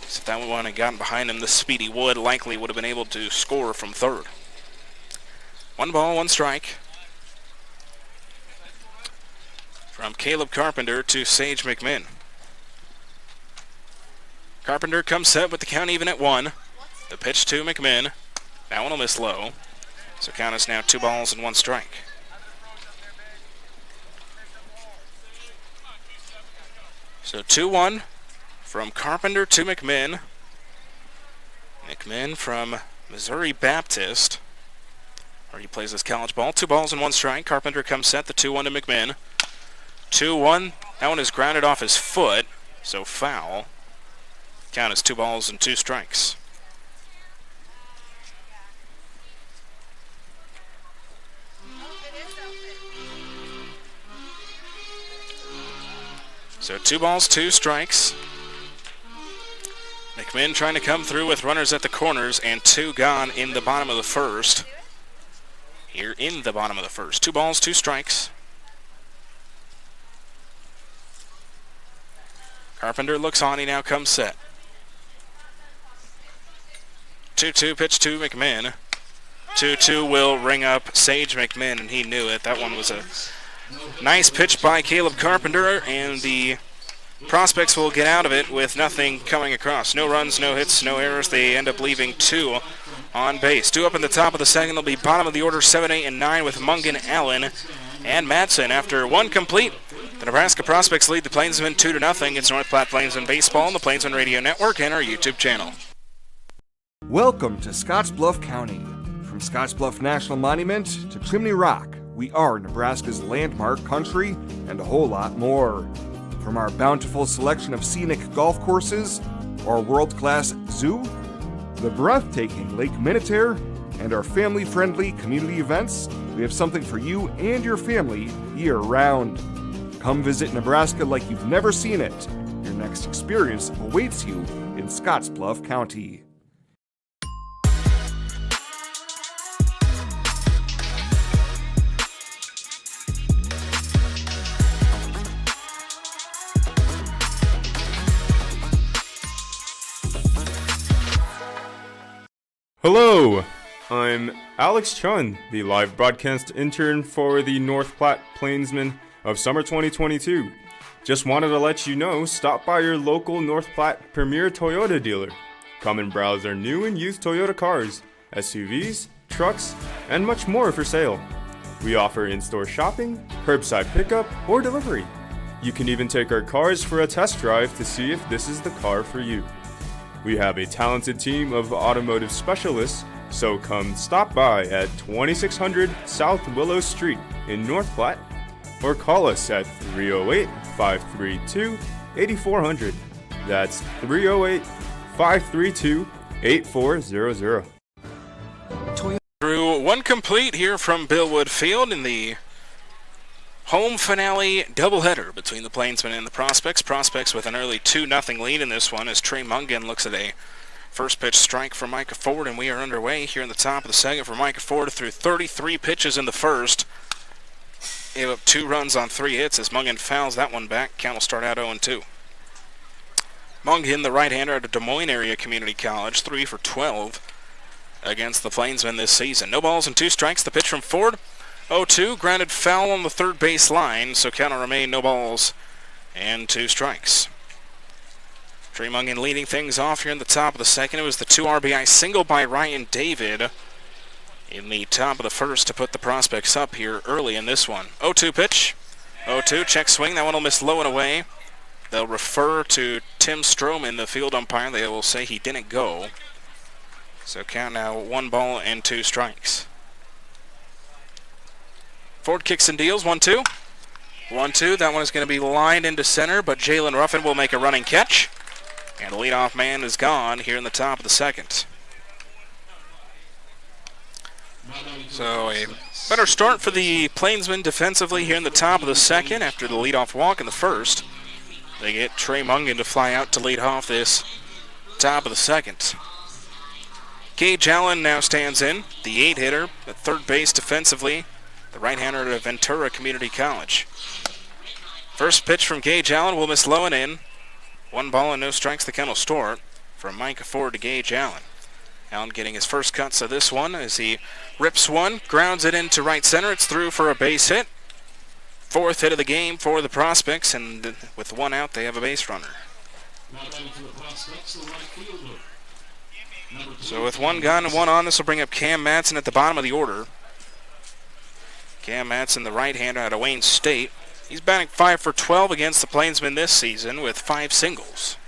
So if that one had gotten behind him, the speedy Wood likely would have been able to score from third. 1 ball, 1 strike. From Caleb Carpenter to Sage McMinn. Carpenter comes set with the count even at 1. The pitch to McMinn. That one will miss low. So count is now 2 balls and 1 strike. So 2-1 from Carpenter to McMinn. McMinn from Missouri Baptist. Or he plays this college ball. 2 balls and 1 strike. Carpenter comes set. The 2-1 to McMinn. 2-1. That one is grounded off his foot. So foul. Count is 2 balls and 2 strikes. So 2 balls, 2 strikes. McMinn trying to come through with runners at the corners and 2 gone in the bottom of the first. Here in the bottom of the first. 2 balls, 2 strikes. Carpenter looks on. He now comes set. 2-2 pitch to McMinn. 2-2 will ring up Sage McMinn, and he knew it. That one was a nice pitch by Caleb Carpenter, and the Prospects will get out of it with nothing coming across. No runs, no hits, no errors. They end up leaving 2 on base. 2 up in the top of the second. They'll be bottom of the order 7, 8, and 9 with Mungan, Allen, and Madsen. After 1 complete, the Nebraska Prospects lead the Plainsmen 2-0. It's North Platte Plainsmen Baseball on the Plainsmen Radio Network and our YouTube channel. Welcome to Scottsbluff County. From Scottsbluff National Monument to Chimney Rock, we are Nebraska's landmark country and a whole lot more. From our bountiful selection of scenic golf courses, our world-class zoo, the breathtaking Lake Minnetonka, and our family-friendly community events, we have something for you and your family year-round. Come visit Nebraska like you've never seen it. Your next experience awaits you in Scottsbluff County. Hello, I'm Alex Chun, the live broadcast intern for the North Platte Plainsmen of summer 2022. Just wanted to let you know, stop by your local North Platte Premier Toyota dealer. Come and browse our new and used Toyota cars, SUVs, trucks, and much more for sale. We offer in-store shopping, curbside pickup, or delivery. You can even take our cars for a test drive to see if this is the car for you. We have a talented team of automotive specialists, so come stop by at 2600 South Willow Street in North Platte, or call us at 308-532-8400. That's 308-532-8400. Through 1 complete here from Billwood Field in the home finale doubleheader between the Plainsmen and the Prospects. Prospects with an early 2-0 lead in this one as Trey Mungan looks at a first pitch strike from Micah Ford, and we are underway here in the top of the second for Micah Ford through 33 pitches in the first. Gave up 2 runs on 3 hits as Mungan fouls that one back. Count will start out 0-2. Mungan, the right-hander at a Des Moines area community college, 3 for 12 against the Plainsmen this season. No balls and 2 strikes. The pitch from Ford. 0-2, grounded foul on the third base line, so count will remain no balls and 2 strikes. Trey Mungan leading things off here in the top of the second. It was the 2 RBI single by Ryan David in the top of the first to put the Prospects up here early in this one. 0-2 pitch. 0-2, check swing. That one will miss low and away. They'll refer to Tim Stroman, the field umpire. They will say he didn't go. So count now 1 ball and 2 strikes. Ford kicks and deals, 1-2. 1-2, that one is going to be lined into center, but Jalen Ruffin will make a running catch. And the leadoff man is gone here in the top of the second. So a better start for the Plainsmen defensively here in the top of the second after the leadoff walk in the first. They get Trey Mungan to fly out to lead off this top of the second. Gage Allen now stands in, the 8-hitter at third base defensively, the right-hander at Ventura Community College. First pitch from Gage Allen will miss low and in. 1 ball and no strikes, the count will start from Micah Ford to Gage Allen. Allen getting his first cuts of this one as he rips one, grounds it into right center. It's through for a base hit. 4th hit of the game for the Prospects, and with 1 out, they have a base runner. So with 1 gone and 1 on, this will bring up Cam Madsen at the bottom of the order. Cam Madsen, the right-hander out of Wayne State. He's batting 5 for 12 against the Plainsmen this season with 5 singles.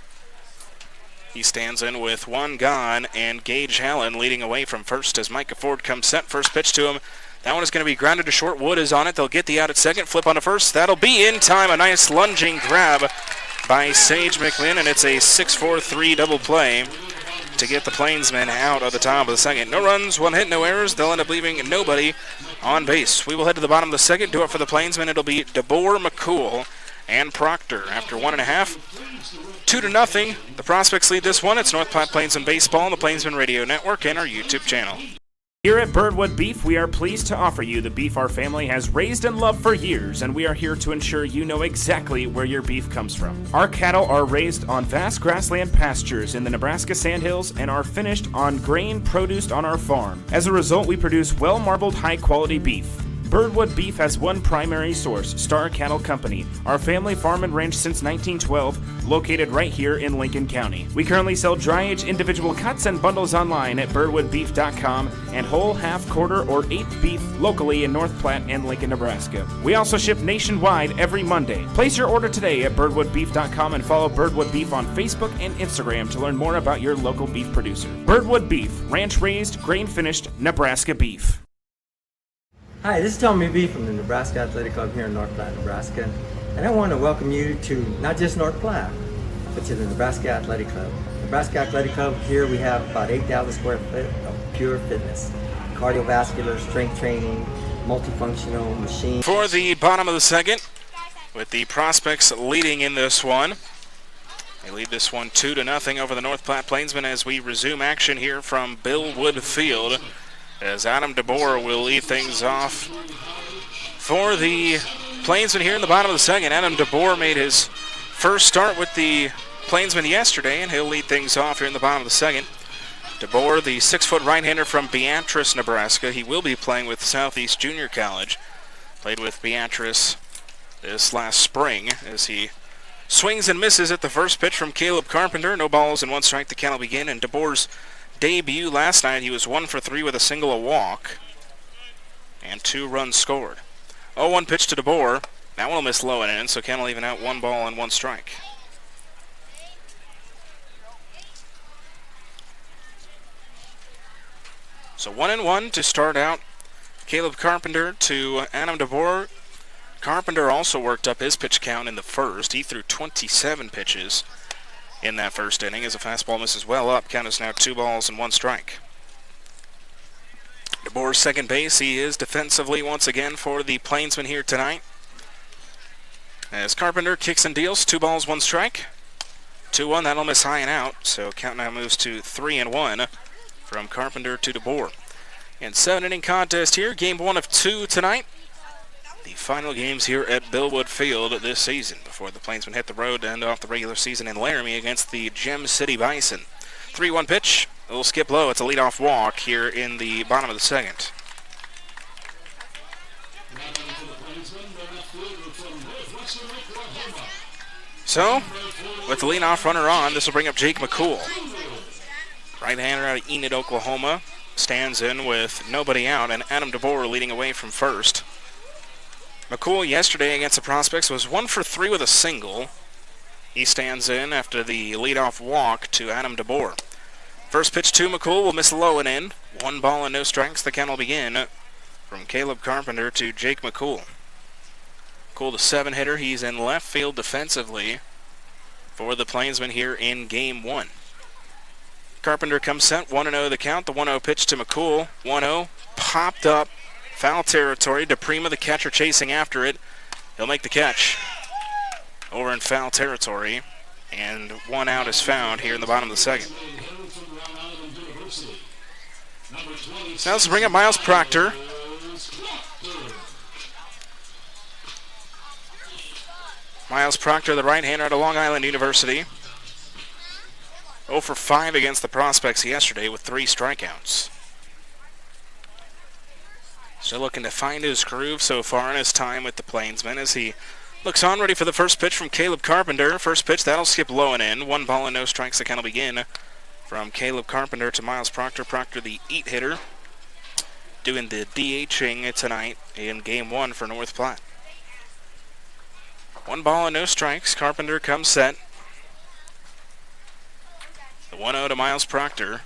He stands in with 1 gone, and Gage Allen leading away from first as Micah Ford comes set. First pitch to him. That one is going to be grounded to short. Wood is on it. They'll get the out at second. Flip on to first. That'll be in time. A nice lunging grab by Sage McLean, and it's a 6-4-3 double play to get the Plainsmen out of the top of the second. No runs, 1 hit, no errors. They'll end up leaving nobody on base. We will head to the bottom of the second. Do it for the Plainsmen. It'll be DeBoer, McCool, and Proctor. After 1.5, 2-0. The Prospects lead this one. It's North Platte Plainsmen Baseball on the Plainsmen Radio Network and our YouTube channel. Here at Birdwood Beef, we are pleased to offer you the beef our family has raised and loved for years, and we are here to ensure you know exactly where your beef comes from. Our cattle are raised on vast grassland pastures in the Nebraska Sandhills and are finished on grain produced on our farm. As a result, we produce well-marbled, high-quality beef. Birdwood Beef has one primary source, Star Cattle Company, our family farm and ranch since 1912, located right here in Lincoln County. We currently sell dry-age individual cuts and bundles online at birdwoodbeef.com and whole, half, quarter, or eighth beef locally in North Platte and Lincoln, Nebraska. We also ship nationwide every Monday. Place your order today at birdwoodbeef.com and follow Birdwood Beef on Facebook and Instagram to learn more about your local beef producer. Birdwood Beef, ranch-raised, grain-finished Nebraska beef. Hi, this is Tommy B from the Nebraska Athletic Club here in North Platte, Nebraska, and I want to welcome you to not just North Platte, but to the Nebraska Athletic Club. Nebraska Athletic Club, here we have about 8,000 square foot of pure fitness, cardiovascular, strength training, multifunctional machines. For the bottom of the second, with the Prospects leading in this one. They lead this one 2-0 over the North Platte Plainsmen as we resume action here from Bill Wood Field, as Adam DeBoer will lead things off for the Plainsmen here in the bottom of the second. Adam DeBoer made his first start with the Plainsmen yesterday, and he'll lead things off here in the bottom of the second. DeBoer, the 6-foot right-hander from Beatrice, Nebraska. He will be playing with Southeast Junior College. Played with Beatrice this last spring as he swings and misses at the first pitch from Caleb Carpenter. No balls and 1 strike. The count will begin, and DeBoer's debut last night, he was 1 for 3 with a single, a walk, and 2 runs scored. 0-1 pitch to DeBoer. That one will miss low and in, so Ken will even out 1 ball and 1 strike. So 1-1 to start out. Caleb Carpenter to Adam DeBoer. Carpenter also worked up his pitch count in the first. He threw 27 pitches in that first inning as a fastball misses well up. Count is now 2 balls and 1 strike. DeBoer's second base. He is defensively once again for the Plainsmen here tonight. As Carpenter kicks and deals, 2 balls, 1 strike. 2-1, that'll miss high and out. So count now moves to 3-1 from Carpenter to DeBoer. And 7-inning contest here, game 1 of 2 tonight. The final games here at Billwood Field this season before the Plainsmen hit the road to end off the regular season in Laramie against the Gem City Bison. 3-1 pitch, a little skip low. It's a leadoff walk here in the bottom of the second. So, with the leadoff runner on, this will bring up Jake McCool. Right-hander out of Enid, Oklahoma, stands in with nobody out, and Adam DeBoer leading away from first. McCool yesterday against the Prospects was 1 for 3 with a single. He stands in after the leadoff walk to Adam DeBoer. First pitch to McCool will miss low and in. 1 ball and no strikes. The count will begin from Caleb Carpenter to Jake McCool. McCool, the 7-hitter. He's in left field defensively for the Plainsmen here in game 1. Carpenter comes set, 1-0 the count. The 1-0 pitch to McCool. 1-0, popped up, foul territory. DePrima, the catcher, chasing after it. He'll make the catch over in foul territory, and 1 out is found here in the bottom of the second. So now let's bring up Miles Proctor. Miles Proctor, the right-hander out of Long Island University. 0 for 5 against the Prospects yesterday with 3 strikeouts. Still looking to find his groove so far in his time with the Plainsmen as he looks on, ready for the first pitch from Caleb Carpenter. First pitch, that'll skip low and in. 1 ball and no strikes. The count will begin from Caleb Carpenter to Miles Proctor. Proctor, the 8-hitter, doing the DHing tonight in Game 1 for North Platte. 1 ball and no strikes. Carpenter comes set. The 1-0 to Miles Proctor.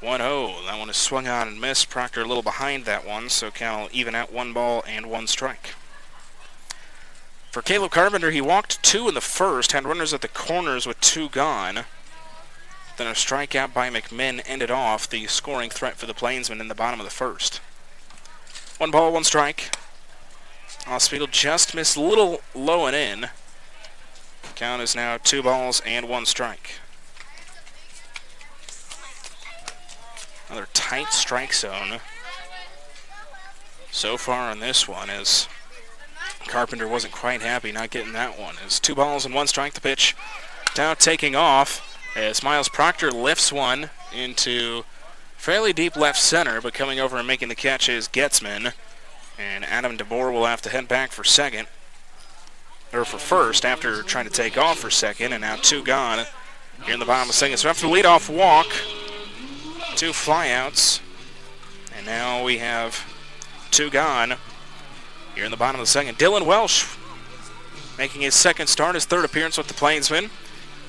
1-0. That one is swung on and missed. Proctor a little behind that one, so count will even out 1 ball and 1 strike. For Caleb Carpenter, he walked 2 in the first, had runners at the corners with 2 gone. Then a strikeout by McMinn ended off the scoring threat for the Plainsmen in the bottom of the first. 1 ball, 1 strike. Ospiedel just missed a little low and in. Count is now 2 balls and 1 strike. Another tight strike zone so far on this one, as Carpenter wasn't quite happy not getting that one. It's 2 balls and 1 strike. The pitch now taking off as Miles Proctor lifts one into fairly deep left center, but coming over and making the catch is Getzman. And Adam DeBoer will have to head back for second, or for first, after trying to take off for second, and now 2 gone here in the bottom of the second. So after the leadoff walk, 2 flyouts, and now we have 2 gone here in the bottom of the second. Dylan Welsh making his second start, his 3rd appearance with the Plainsmen.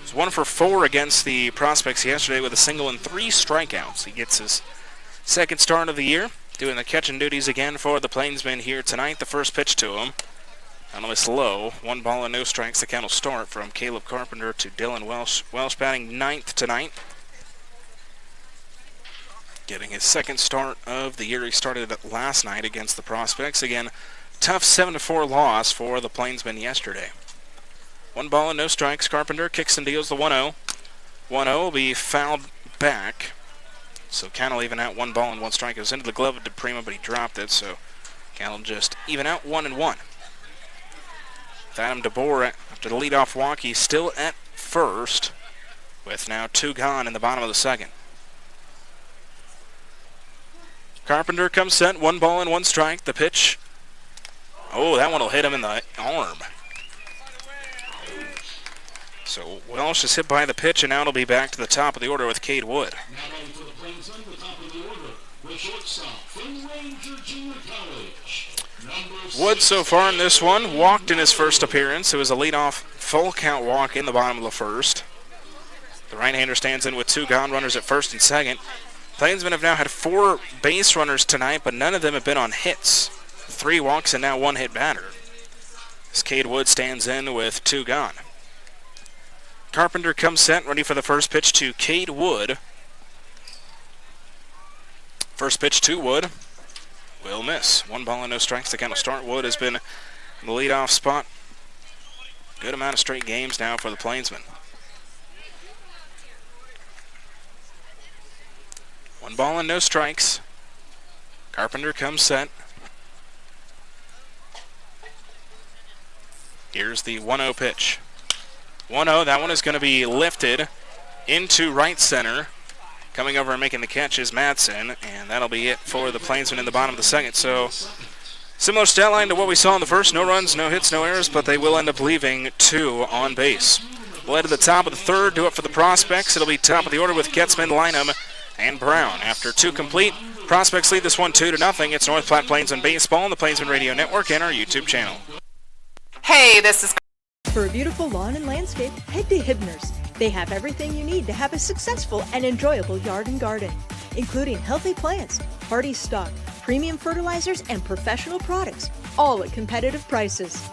He's 1 for 4 against the Prospects yesterday with a single and 3 strikeouts. He gets his second start of the year, doing the catching duties again for the Plainsmen here tonight. The first pitch to him, almost low. 1 ball and no strikes. The count will start from Caleb Carpenter to Dylan Welsh. Welsh batting 9th tonight, getting his second start of the year. He started last night against the Prospects. Again, tough 7-4 loss for the Plainsmen yesterday. 1 ball and no strikes. Carpenter kicks and deals the 1-0. 1-0 will be fouled back. So count will even out 1 ball and 1 strike. It was into the glove of DePrima, but he dropped it. So count will just even out 1-1. With Adam DeBoer, after the leadoff walk, he's still at first, with now 2 gone in the bottom of the second. Carpenter comes set, 1 ball and 1 strike. The pitch. Oh, that one will hit him in the arm. So Welsh is hit by the pitch, and now it'll be back to the top of the order with Cade Wood. Wood so far in this one walked in his first appearance. It was a leadoff full count walk in the bottom of the first. The right-hander stands in with 2 gone runners at first and second. Plainsmen have now had 4 base runners tonight, but none of them have been on hits. 3 walks and now 1 hit batter. As Cade Wood stands in with 2 gone. Carpenter comes set, ready for the first pitch to Cade Wood. First pitch to Wood will miss. 1 ball and no strikes. The count will start. Wood has been in the leadoff spot. Good amount of straight games now for the Plainsmen. 1 ball and no strikes. Carpenter comes set. Here's the 1-0 pitch. 1-0, that one is going to be lifted into right center. Coming over and making the catch is Madsen, and that'll be it for the Plainsmen in the bottom of the second. So, similar stat line to what we saw in the first. No runs, no hits, no errors, but they will end up leaving 2 on base. We'll head to the top of the third, do it for the Prospects. It'll be top of the order with Getzman, Lynham, and Brown. After 2 complete, Prospects lead this one 2-0. It's North Platte Plainsmen Baseball on the Plainsmen Radio Network and our YouTube channel. Hey, this is... For a beautiful lawn and landscape, head to Hibner's. They have everything you need to have a successful and enjoyable yard and garden, including healthy plants, hardy stock, premium fertilizers, and professional products, all at competitive prices.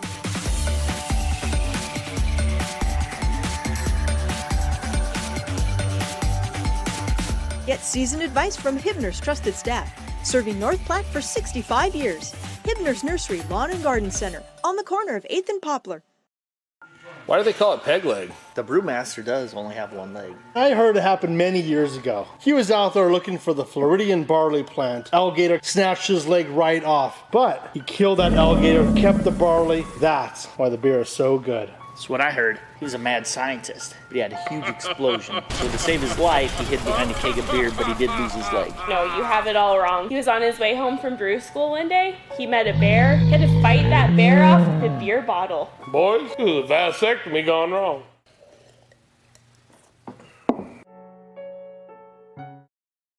Get seasoned advice from Hibner's trusted staff, serving North Platte for 65 years. Hibner's Nursery Lawn and Garden Center, on the corner of 8th and Poplar. Why do they call it peg leg? The brewmaster does only have one leg. I heard it happened many years ago. He was out there looking for the Floridian barley plant. Alligator snatched his leg right off, but he killed that alligator, kept the barley. That's why the beer is so good. That's what I heard. He was a mad scientist, but he had a huge explosion. So to save his life, he hid behind a keg of beer, but he did lose his leg. No, you have it all wrong. He was on his way home from brew school one day. He met a bear. He had to fight that bear off with a beer bottle. Boys, this is a vasectomy gone wrong.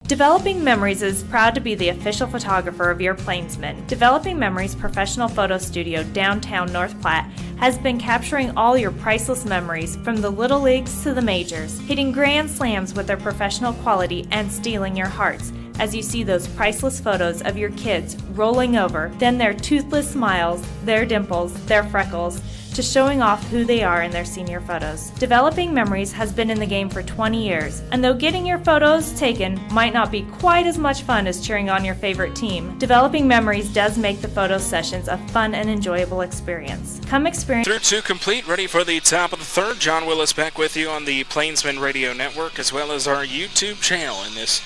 Developing Memories is proud to be the official photographer of your Plainsmen. Developing Memories professional photo studio downtown North Platte has been capturing all your priceless memories from the little leagues to the majors, hitting grand slams with their professional quality and stealing your hearts as you see those priceless photos of your kids rolling over, then their toothless smiles, their dimples, their freckles, to showing off who they are in their senior photos. Developing Memories has been in the game for 20 years, and though getting your photos taken might not be quite as much fun as cheering on your favorite team, Developing Memories does make the photo sessions a fun and enjoyable experience. Come experience. Third two complete, ready for the top of the third. John Willis back with you on the Plainsmen Radio Network, as well as our YouTube channel in this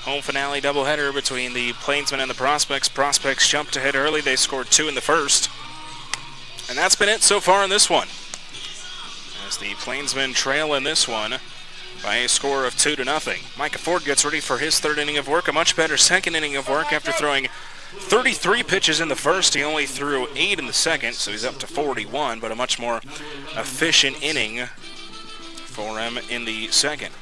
home finale doubleheader between the Plainsmen and the Prospects. Prospects jumped ahead early. They scored 2 in the first. And that's been it so far in this one, as the Plainsmen trail in this one by a score of 2-0. Micah Ford gets ready for his third inning of work, a much better second inning of work after throwing 33 pitches in the first. He only threw 8 in the second, so he's up to 41, but a much more efficient inning for him in the second.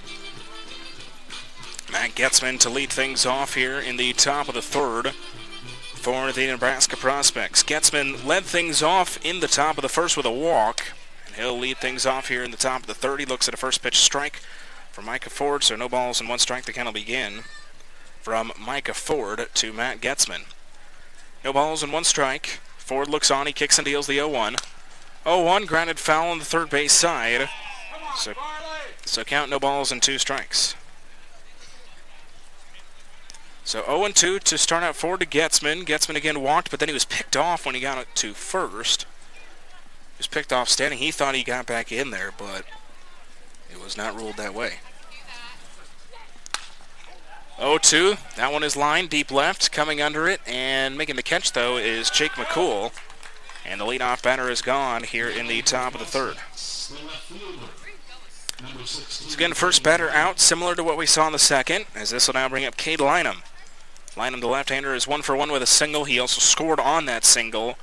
Matt Getzman to lead things off here in the top of the third for the Nebraska Prospects. Getzman led things off in the top of the first with a walk, and he'll lead things off here in the top of the third. He looks at a first pitch strike from Micah Ford, so no balls and 1 strike. The count will begin from Micah Ford to Matt Getzman. No balls and 1 strike. Ford looks on, he kicks and deals the 0-1. 0-1, grounded foul on the third base side. So count no balls and 2 strikes. So 0-2 to start out Ford to Getzman. Getzman again walked, but then he was picked off when he got to first. He was picked off standing. He thought he got back in there, but it was not ruled that way. 0-2, that one is lined deep left, coming under it, and making the catch, though, is Jake McCool. And the leadoff batter is gone here in the top of the third. So again, first batter out, similar to what we saw in the second, as this will now bring up Cade Lynham. Lynham, the left-hander, is 1 for 1 with a single. He also scored on that single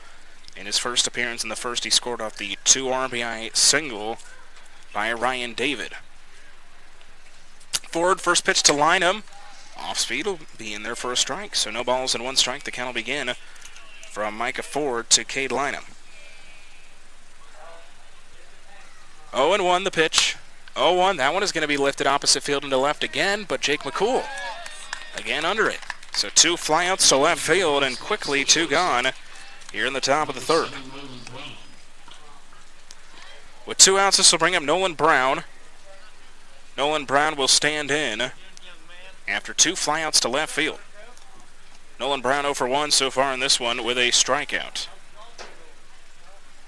in his first appearance. In the first, he scored off the 2 RBI single by Ryan David. Ford, first pitch to Lynham. Off speed will be in there for a strike. So no balls and 1 strike. The count will begin from Micah Ford to Cade Lynham. 0-1 the pitch. 0-1, that one is going to be lifted opposite field into left again, but Jake McCool again under it. So 2 flyouts to left field and quickly 2 gone here in the top of the third. With 2 outs, this will bring up Nolan Brown. Nolan Brown will stand in after 2 flyouts to left field. Nolan Brown 0 for 1 so far in this one with a strikeout.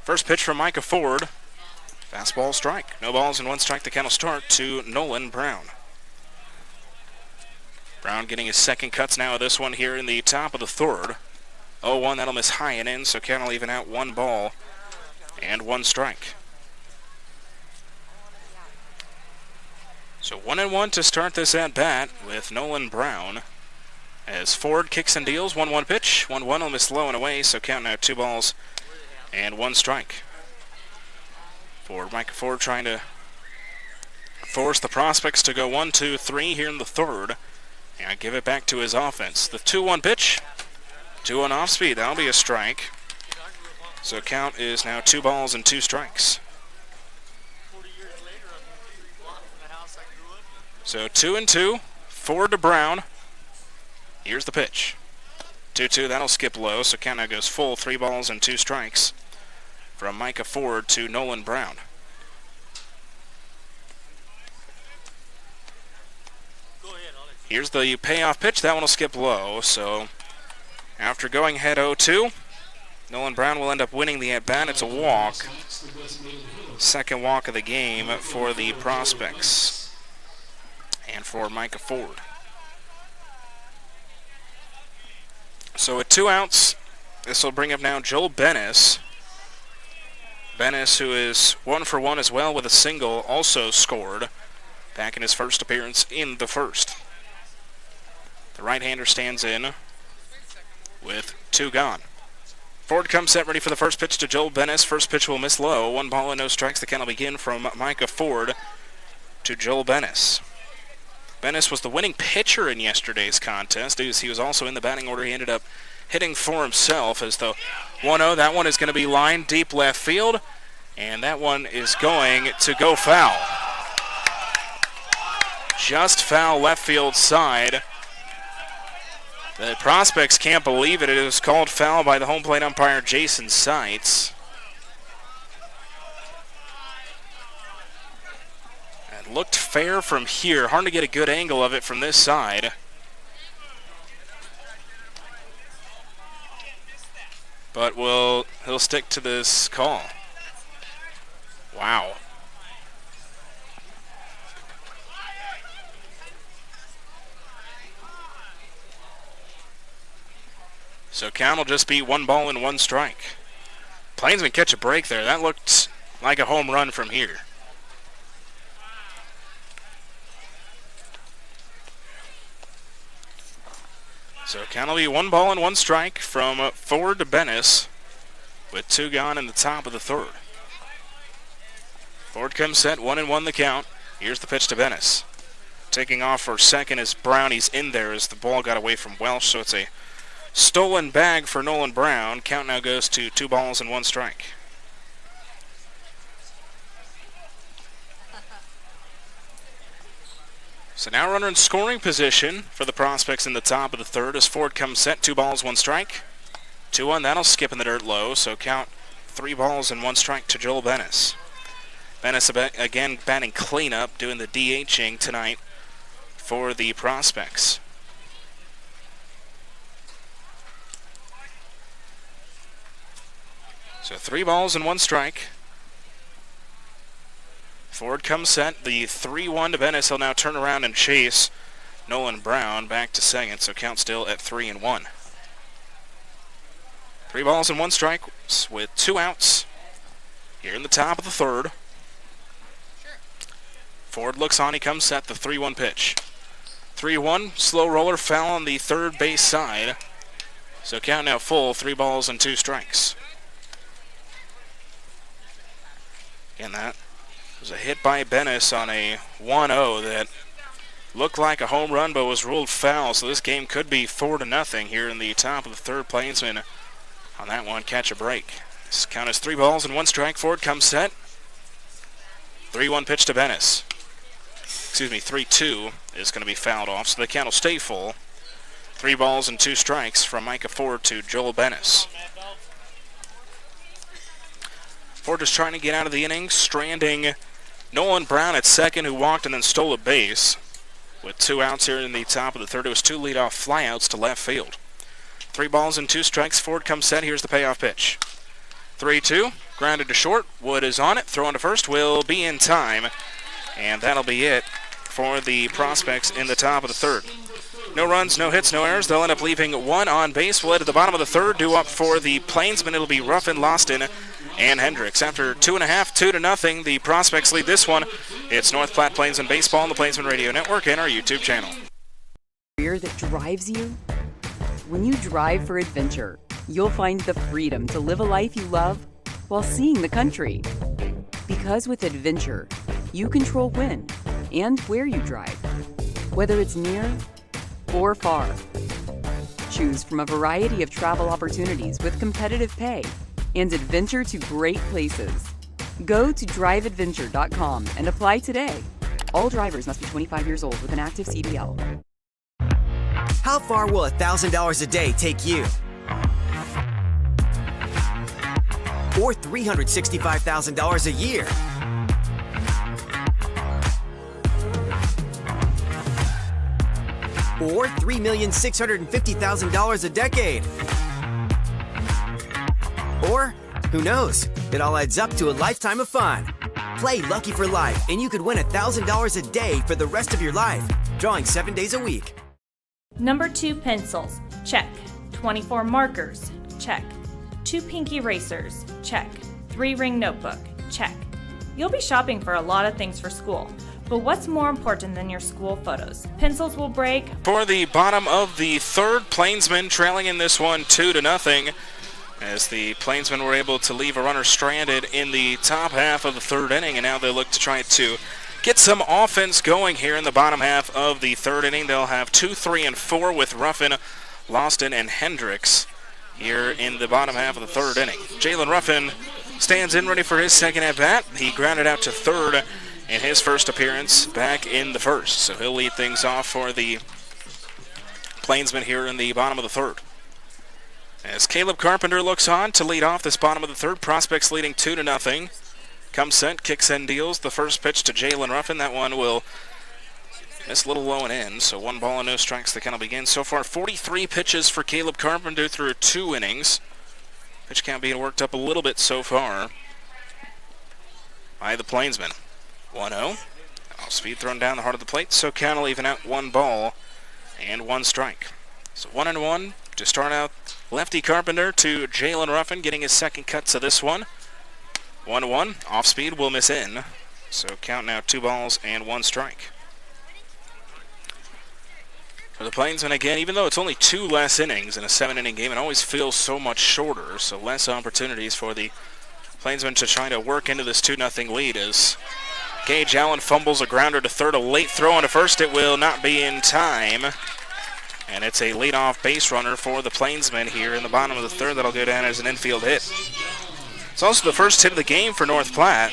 First pitch from Micah Ford. Fastball strike. No balls and 1 strike. The count will start to Nolan Brown. Brown getting his second cuts now of this one here in the top of the third. 0-1, that'll miss high and in, so count will even out 1 ball and 1 strike. So 1-1 to start this at-bat with Nolan Brown. As Ford kicks and deals, 1-1 pitch. 1-1 will miss low and away, so count now 2 balls and 1 strike. For Micah Ford trying to force the Prospects to go 1-2-3 here in the third. And give it back to his offense. The 2-1 pitch. 2-1 off speed. That'll be a strike. So count is now 2 balls and 2 strikes. So 2-2. Ford to Brown. Here's the pitch. 2-2. That'll skip low. So count now goes full. 3 balls and 2 strikes from Micah Ford to Nolan Brown. Here's the payoff pitch. That one will skip low. So after going ahead 0-2, Nolan Brown will end up winning the at-bat. It's a walk. Second walk of the game for the Prospects and for Micah Ford. So with 2 outs, this will bring up now Joel Bennis. Bennis, who is 1 for 1 as well with a single, also scored back in his first appearance in the first. The right-hander stands in with 2 gone. Ford comes set, ready for the first pitch to Joel Bennis. First pitch will miss low. 1 ball and no strikes. The count will begin from Micah Ford to Joel Bennis. Bennis was the winning pitcher in yesterday's contest. He was also in the batting order. He ended up hitting for himself as the 1-0. That one is going to be lined deep left field, and that one is going to go foul. Just foul left field side. The Prospects can't believe it. It was called foul by the home plate umpire, Jason Seitz. It looked fair from here. Hard to get a good angle of it from this side. But he'll stick to this call. Wow. So count will just be 1 ball and 1 strike. Plainsmen catch a break there. That looked like a home run from here. So count will be 1 ball and 1 strike from Ford to Bennis with 2 gone in the top of the third. Ford comes set, 1-1 the count. Here's the pitch to Bennis. Taking off for second as Brownie's in there as the ball got away from Welsh, so it's a stolen bag for Nolan Brown. Count now goes to 2 balls and 1 strike. So now runner in scoring position for the Prospects in the top of the third as Ford comes set. 2 balls, 1 strike. 2-1, that'll skip in the dirt low, so count 3 balls and 1 strike to Joel Bennis. Bennis again batting cleanup, doing the DHing tonight for the Prospects. So 3 balls and 1 strike. Ford comes set. The 3-1 to Bennis. He'll now turn around and chase Nolan Brown back to second. So count still at 3-1. 3 balls and 1 strike with 2 outs here in the top of the third. Ford looks on. He comes set. The 3-1 pitch. 3-1. Slow roller foul on the third base side. So count now full. 3 balls and 2 strikes. And that was a hit by Bennis on a 1-0 that looked like a home run but was ruled foul. So this game could be 4-0 here in the top of the third. Plainsmen on that one catch a break. This count is 3 balls and 1 strike. Ford comes set. 3-1 pitch to Bennis. 3-2 is going to be fouled off, so the count will stay full. 3 balls and 2 strikes from Micah Ford to Joel Bennis. Ford is trying to get out of the inning, stranding Nolan Brown at second, who walked and then stole a base. With 2 outs here in the top of the third, it was 2 leadoff flyouts to left field. 3 balls and 2 strikes. Ford comes set. Here's the payoff pitch. 3-2, grounded to short. Wood is on it. Throw on to first will be in time. And that'll be it for the Prospects in the top of the third. No runs, no hits, no errors. They'll end up leaving 1 on base. We'll head to the bottom of the third. Due up for the Plainsmen. It'll be Ruffin, Loston, and Hendricks. After 2.5, 2-0, the Prospects lead this one. It's North Platte Plainsmen Baseball on the Plainsmen Radio Network and our YouTube channel. Career that drives you? When you drive for adventure, you'll find the freedom to live a life you love while seeing the country. Because with adventure, you control when and where you drive, whether it's near or far. Choose from a variety of travel opportunities with competitive pay and adventure to great places. Go to driveadventure.com and apply today. All drivers must be 25 years old with an active CDL. How far will $1,000 a day take you? Or $365,000 a year? or $3,650,000 a decade. Or, who knows? It all adds up to a lifetime of fun. Play Lucky for Life, and you could win $1,000 a day for the rest of your life, drawing 7 days a week. Number 2 pencils, check. 24 markers, check. 2 pink erasers, check. 3 ring notebook, check. You'll be shopping for a lot of things for school, but what's more important than your school photos? Pencils will break. For the bottom of the third, Plainsmen trailing in this one 2-0, as the Plainsmen were able to leave a runner stranded in the top half of the third inning, and now they look to try to get some offense going here in the bottom half of the third inning. They'll have 2, 3, and 4 with Ruffin, Loston, and Hendricks here in the bottom half of the third inning. Jalen Ruffin stands in ready for his second at-bat. He grounded out to third in his first appearance back in the first, so he'll lead things off for the Plainsmen here in the bottom of the third. As Caleb Carpenter looks on to lead off this bottom of the third, Prospects leading 2-0. Comes sent, kicks and deals. The first pitch to Jalen Ruffin. That one will miss a little low and in, so 1 ball and no strikes. The count will begin. So far, 43 pitches for Caleb Carpenter through 2 innings. Pitch count being worked up a little bit so far by the Plainsmen. 1-0. Off speed thrown down the heart of the plate, so count will even out 1 ball and 1 strike. So 1-1 to start out. Lefty Carpenter to Jalen Ruffin, getting his second cut to this one. 1-1. Off speed will miss in. So count now 2 balls and 1 strike. For the Plainsmen again, even though it's only 2 less innings in a 7-inning game, it always feels so much shorter. So less opportunities for the Plainsmen to try to work into this 2-0 lead as Gage Allen fumbles a grounder to third. A late throw into first. It will not be in time. And it's a leadoff base runner for the Plainsmen here in the bottom of the third. That'll go down as an infield hit. It's also the first hit of the game for North Platte.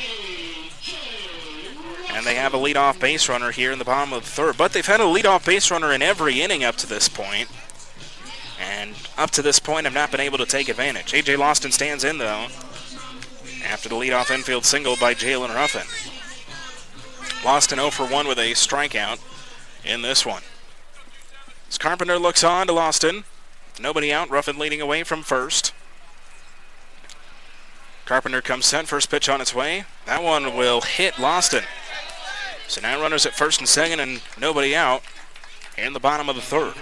And they have a leadoff base runner here in the bottom of the third. But they've had a leadoff base runner in every inning up to this point. And up to this point have not been able to take advantage. A.J. Loston stands in, though, after the leadoff infield single by Jalen Ruffin. Loston 0 for 1 with a strikeout in this one. As Carpenter looks on to Loston. Nobody out. Ruffin leading away from first. Carpenter comes sent. First pitch on its way. That one will hit Loston. So now runners at first and second and nobody out in the bottom of the third.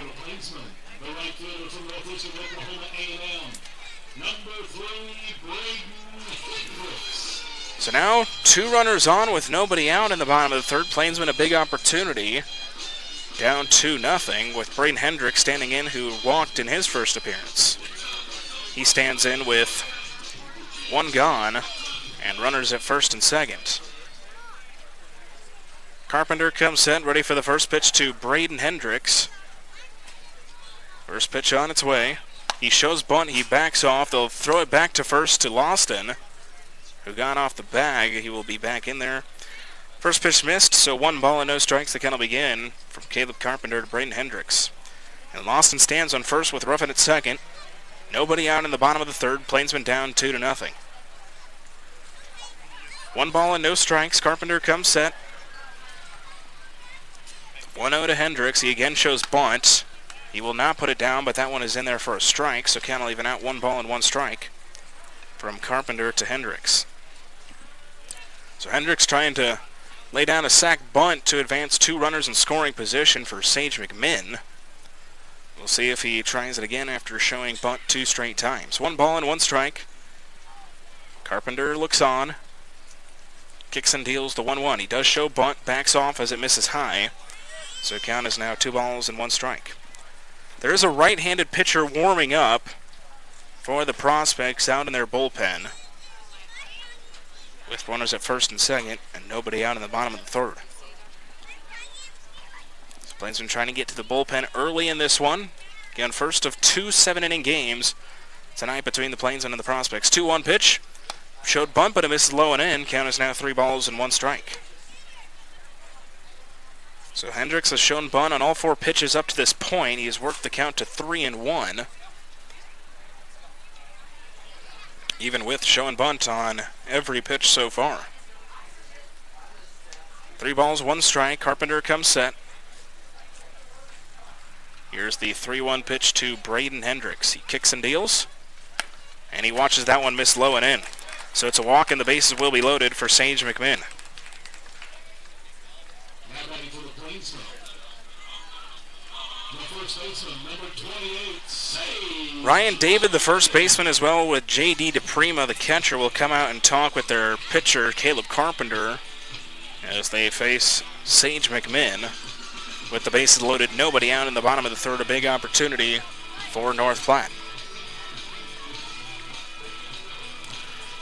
So now 2 runners on with nobody out in the bottom of the third. Plainsmen a big opportunity. Down 2-0 with Braden Hendricks standing in, who walked in his first appearance. He stands in with 1 gone and runners at first and second. Carpenter comes set, ready for the first pitch to Braden Hendricks. First pitch on its way. He shows bunt, he backs off. They'll throw it back to first to Loston, who got off the bag. He will be back in there. First pitch missed, so 1 ball and no strikes. The count will begin from Caleb Carpenter to Braden Hendricks. And Loston stands on first with Ruffin at second. Nobody out in the bottom of the third. Plainsmen down 2-0. 1 ball and no strikes. Carpenter comes set. 1-0 to Hendricks. He again shows bunt. He will not put it down, but that one is in there for a strike, so count will even out 1 ball and 1 strike from Carpenter to Hendricks. So Hendricks trying to lay down a sac bunt to advance 2 runners in scoring position for Sage McMinn. We'll see if he tries it again after showing bunt 2 straight times. 1 ball and 1 strike. Carpenter looks on. Kicks and deals the 1-1. He does show bunt, backs off as it misses high. So count is now 2 balls and 1 strike. There is a right-handed pitcher warming up for the Prospects out in their bullpen, with runners at first and second and nobody out in the bottom of the third. So Plainsmen trying to get to the bullpen early in this one. Again, first of 2 7-inning games tonight between the Plainsmen and the Prospects. 2-1 pitch. Showed bunt, but it misses low and in. Count is now 3 balls and 1 strike. So Hendricks has shown bunt on all 4 pitches up to this point. He has worked the count to 3-1. Even with showing bunt on every pitch so far. 3 balls, 1 strike. Carpenter comes set. Here's the 3-1 pitch to Braden Hendricks. He kicks and deals, and he watches that one miss low and in. So it's a walk, and the bases will be loaded for Sage McMinn. Ryan David, the first baseman, as well with J.D. DePrima, the catcher, will come out and talk with their pitcher, Caleb Carpenter, as they face Sage McMinn. With the bases loaded, nobody out in the bottom of the third, a big opportunity for North Platte.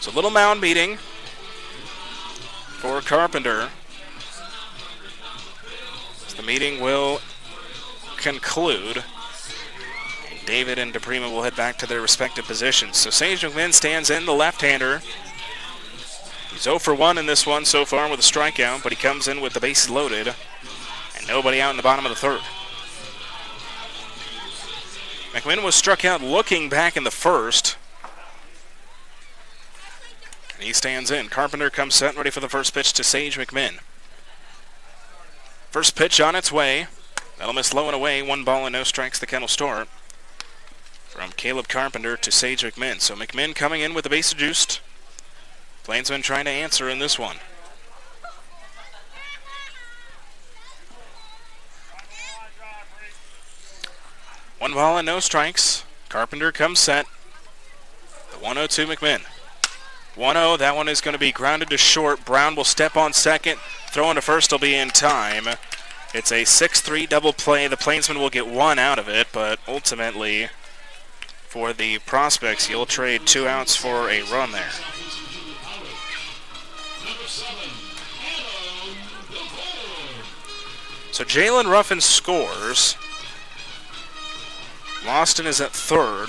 So little mound meeting for Carpenter. The meeting will conclude. And David and DePrima will head back to their respective positions. So Sage McMinn stands in, the left-hander. He's 0 for 1 in this one so far with a strikeout, but he comes in with the bases loaded and nobody out in the bottom of the third. McMinn was struck out looking back in the first. And he stands in. Carpenter comes set, ready for the first pitch to Sage McMinn. First pitch on its way. That'll miss low and away. 1 ball and no strikes, the Kennel start. From Caleb Carpenter to Sage McMinn. So McMinn coming in with the bases juiced. Plainsmen trying to answer in this one. One ball and no strikes. Carpenter comes set. The 1-0 McMinn. 1-0, that one is going to be grounded to short. Brown will step on second. Throwing to first will be in time. It's a 6-3 double play. The Plainsmen will get 1 out of it, but ultimately for the Prospects, you'll trade 2 outs for a run there. So Jalen Ruffin scores. Loston is at third,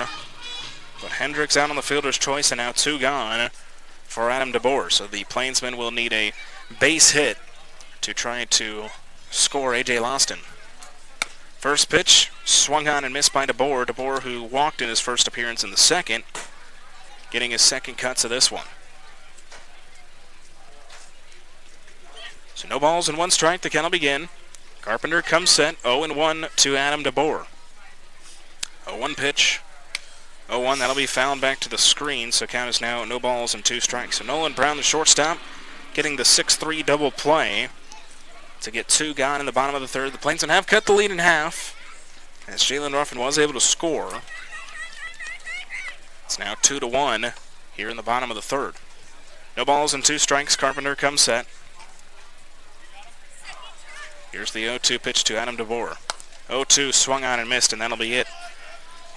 but Hendricks out on the fielder's choice, and now 2 gone for Adam DeBoer. So the Plainsmen will need a base hit to try to score A.J. Loston. First pitch, swung on and missed by DeBoer. DeBoer, who walked in his first appearance in the second, getting his second cuts of this one. So no balls and 1 strike, the count will begin. Carpenter comes set, 0-1 to Adam DeBoer. 0-1 pitch, 0-1, that'll be fouled back to the screen, so count is now no balls and 2 strikes. So Nolan Brown, the shortstop, getting the 6-3 double play to get 2 gone in the bottom of the third. The Plainsmen have cut the lead in half, as Jalen Ruffin was able to score. It's now 2-1 here in the bottom of the third. No balls and 2 strikes, Carpenter comes set. Here's the 0-2 pitch to Adam DeBoer. 0-2 swung on and missed, and that'll be it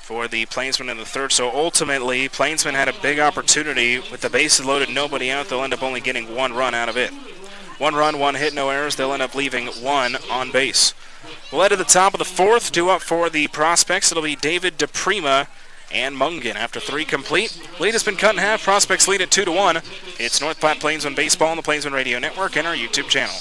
for the Plainsmen in the third. So ultimately, Plainsmen had a big opportunity with the bases loaded, nobody out. They'll end up only getting 1 run out of it. 1 run, 1 hit, no errors. They'll end up leaving 1 on base. We'll head to the top of the fourth. Due up for the Prospects, it'll be David DePrima and Mungan. After 3 complete, lead has been cut in half. Prospects lead at 2-1. It's North Platte Plainsmen Baseball on the Plainsmen Radio Network and our YouTube channel.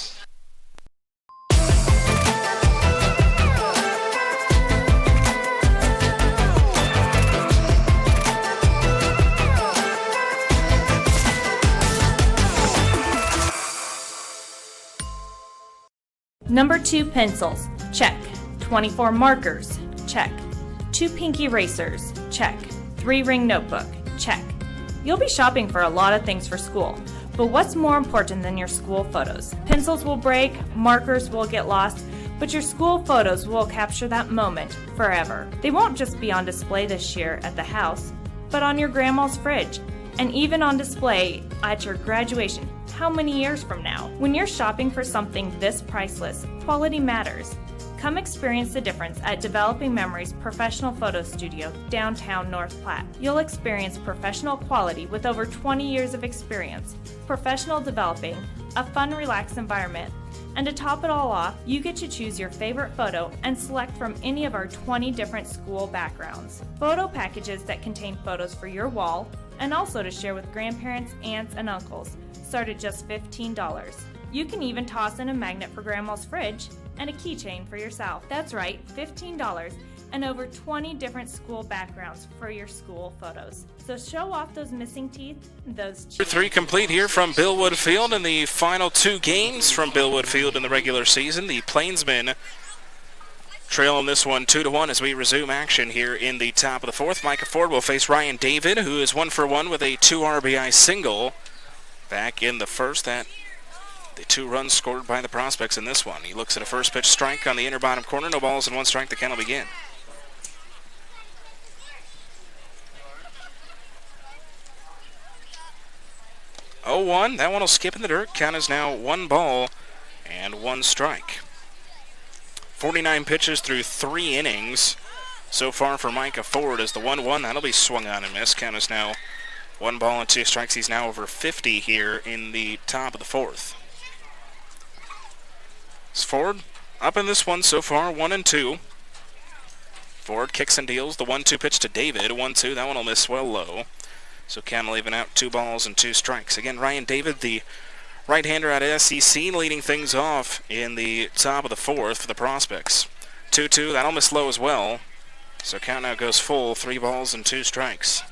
Number 2 pencils, check. 24 markers, check. 2 pink erasers, check. 3 ring notebook, check. You'll be shopping for a lot of things for school, but what's more important than your school photos? Pencils will break, markers will get lost, but your school photos will capture that moment forever. They won't just be on display this year at the house, but on your grandma's fridge, and even on display at your graduation. How many years from now? When you're shopping for something this priceless, quality matters. Come experience the difference at Developing Memories Professional Photo Studio, downtown North Platte. You'll experience professional quality with over 20 years of experience, professional developing, a fun, relaxed environment, and to top it all off, you get to choose your favorite photo and select from any of our 20 different school backgrounds. Photo packages that contain photos for your wall, and also to share with grandparents, aunts, and uncles. Start at just $15. You can even toss in a magnet for grandma's fridge and a keychain for yourself. That's right, $15 and over 20 different school backgrounds for your school photos. So show off those missing teeth, those cheeks. 3 complete here from Billwood Field in the final 2 games from Billwood Field in the regular season. The Plainsmen Trail in this one 2-1 as we resume action here in the top of the fourth. Micah Ford will face Ryan David, who is 1 for 1 with a 2 RBI single back in the first. That the 2 runs scored by the Prospects in this one. He looks at a first pitch strike on the inner bottom corner. No balls and 1 strike. The count will begin. Oh, 1. That one will skip in the dirt. Count is now 1 ball and 1 strike. 49 pitches through 3 innings so far for Micah Ford as the 1-1. That'll be swung on and missed. Count is now 1 ball and 2 strikes. He's now over 50 here in the top of the fourth. It's Ford up in this one so far, 1-2. Ford kicks and deals the 1-2 pitch to David, 1-2. That one will miss well low. So Count will even out 2 balls and 2 strikes. Again, Ryan David, the right-hander out of SEC, leading things off in the top of the fourth for the Prospects. 2-2, that'll miss low as well. So count now goes full, 3 balls and 2 strikes.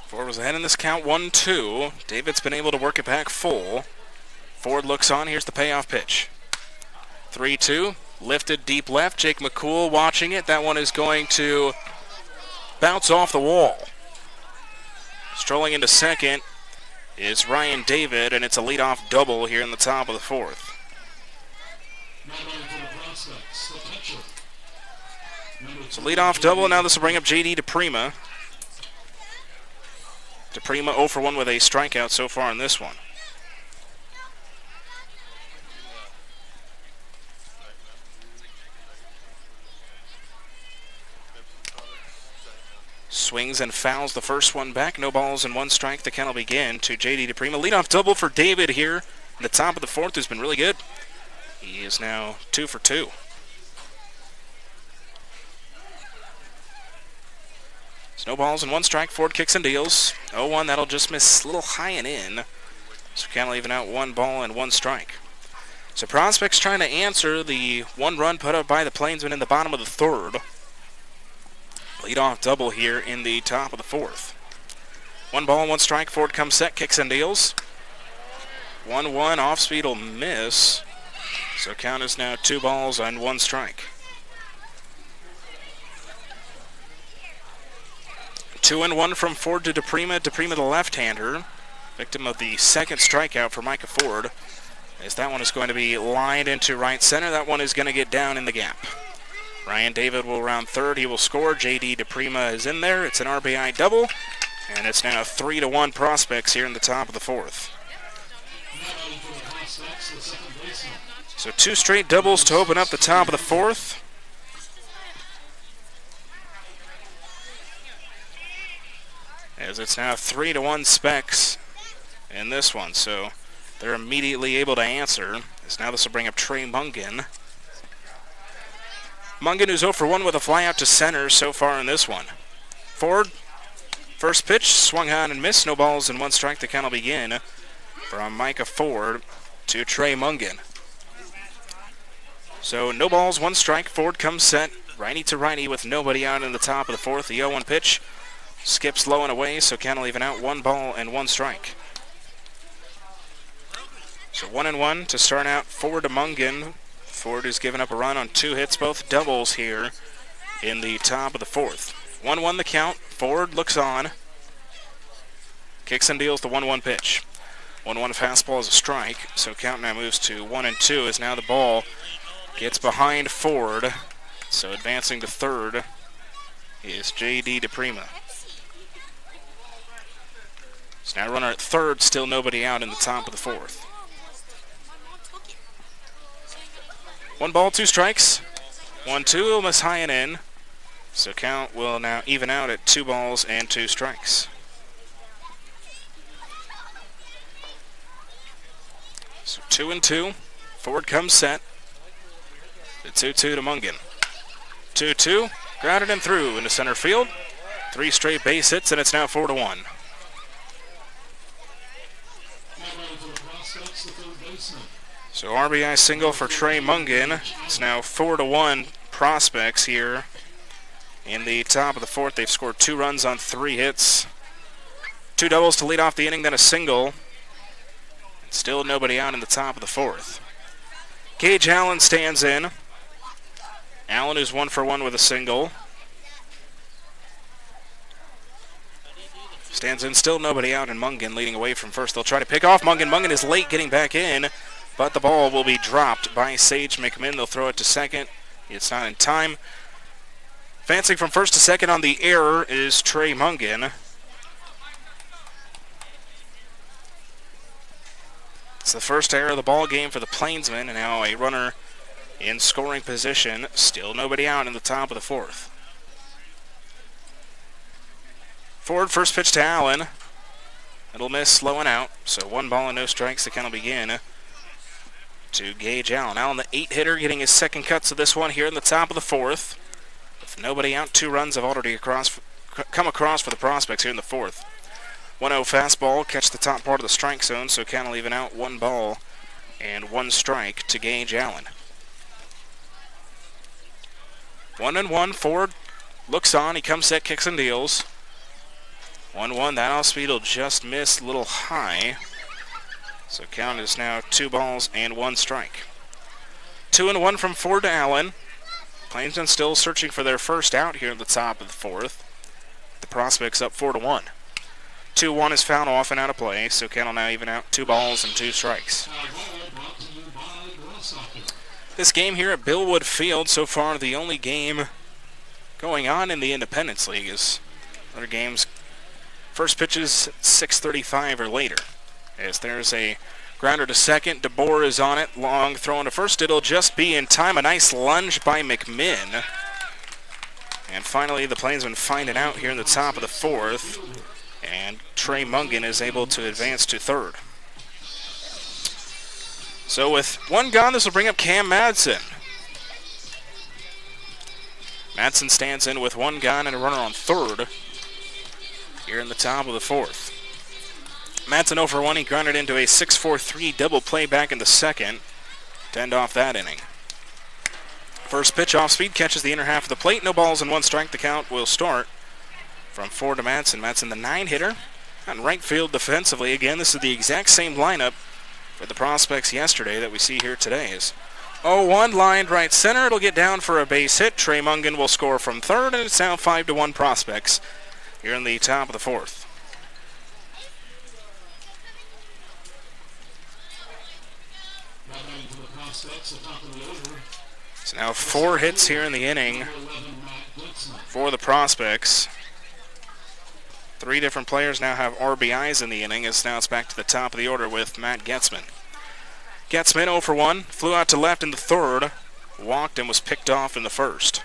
Ford was ahead in this count, 1-2. David's been able to work it back full. Ford looks on, here's the payoff pitch. 3-2, lifted deep left. Jake McCool watching it. That one is going to bounce off the wall. Strolling into second is Ryan David, and it's a leadoff double here in the top of the fourth. So leadoff double, now this will bring up J.D. DePrima. DePrima 0 for 1 with a strikeout so far in this one. Swings and fouls the first one back. No balls and 1 strike. The count will begin to J.D. DePrima. Leadoff double for David here in the top of the fourth, who's been really good. He is now 2 for 2. It's no balls and 1 strike. Ford kicks and deals. 0-1. That'll just miss a little high and in. So count will even out 1 ball and 1 strike. So Prospects trying to answer the 1 run put up by the Plainsmen in the bottom of the third. Leadoff double here in the top of the fourth. 1 ball and 1 strike. Ford comes set, kicks and deals. 1-1, off speed will miss. So count is now 2 balls and 1 strike. 2-1 from Ford to DePrima. DePrima the left-hander, victim of the second strikeout for Micah Ford. As that one is going to be lined into right center. That one is going to get down in the gap. Ryan David will round third. He will score. J.D. DePrima is in there. It's an RBI double. And it's now 3-1 Prospects here in the top of the fourth. So 2 straight doubles to open up the top of the fourth. As it's now 3-1 Specs in this one. So they're immediately able to answer. As now this will bring up Trey Mungan. Mungan, who's 0 for 1 with a fly out to center so far in this one. Ford, first pitch, swung on and missed. No balls and 1 strike. The count will begin from Micah Ford to Trey Mungan. So no balls, 1 strike. Ford comes set, righty to righty with nobody out in the top of the fourth. The 0-1 pitch skips low and away, so count will even out 1 ball and 1 strike. So 1-1 to start out Ford to Mungan. Ford has given up a run on 2 hits, both doubles here in the top of the fourth. 1-1 the count. Ford looks on. Kicks and deals the 1-1 pitch. 1-1 fastball is a strike, so count now moves to 1-2 as now the ball gets behind Ford. So advancing to third is J.D. DePrima. So now runner at third, still nobody out in the top of the fourth. 1 ball, 2 strikes. 1-2, almost high and in. So count will now even out at 2 balls and 2 strikes. So 2-2. Ford comes set. The 2-2 to Mungan. 2-2, grounded and through into center field. 3 straight base hits, and it's now 4-1. So RBI single for Trey Mungan. It's now 4-1 Prospects here in the top of the fourth. They've scored 2 runs on 3 hits. 2 doubles to lead off the inning, then a single. Still nobody out in the top of the fourth. Gage Allen stands in. Allen is 1 for 1 with a single. Stands in, still nobody out, and Mungan leading away from first. They'll try to pick off Mungan. Mungan is late getting back in, but the ball will be dropped by Sage McMinn. They'll throw it to second. It's not in time. Advancing from first to second on the error is Trey Mungan. It's the first error of the ball game for the Plainsmen, and now a runner in scoring position. Still nobody out in the top of the fourth. Forward, first pitch to Allen. It'll miss, slow and out. So 1 ball and no strikes. The count will begin to Gage Allen. Allen, the 8-hitter, getting his second cuts of this one here in the top of the fourth. With nobody out, 2 runs have already come across for the Prospects here in the fourth. 1-0 fastball, catch the top part of the strike zone, so count will even out 1 ball and 1 strike to Gage Allen. 1-1, Ford looks on, he comes set, kicks and deals. 1-1, that off-speed will just miss a little high. So count is now 2 balls and 1 strike. 2-1 from Ford to Allen. Plainsmen still searching for their first out here at the top of the fourth. The Prospects up 4-1. 2-1 is fouled off and out of play, so count will now even out 2 balls and 2 strikes. This game here at Billwood Field, so far the only game going on in the Independence League, is other games. First pitches 6:35 or later. As there's a grounder to second, DeBoer is on it, long throw to first. It'll just be in time. A nice lunge by McMinn. And finally, the Plainsmen find it out here in the top of the fourth. And Trey Mungan is able to advance to third. So with 1 gone, this will bring up Cam Madsen. Madsen stands in with 1 gone and a runner on third here in the top of the fourth. Madsen 0 for 1. He grounded into a 6-4-3 double play back in the second to end off that inning. First pitch off speed, catches the inner half of the plate. No balls and 1 strike. The count will start from Ford to Madsen. Madsen, the 9-hitter, on right field defensively. Again, this is the exact same lineup for the Prospects yesterday that we see here today. Is 0-1 lined right center. It'll get down for a base hit. Trey Mungan will score from third, and it's now 5-1 Prospects here in the top of the fourth. So now 4 hits here in the inning for the Prospects. 3 different players now have RBIs in the inning, as now it's back to the top of the order with Matt Getzman. Getzman 0 for 1, flew out to left in the third, walked and was picked off in the first.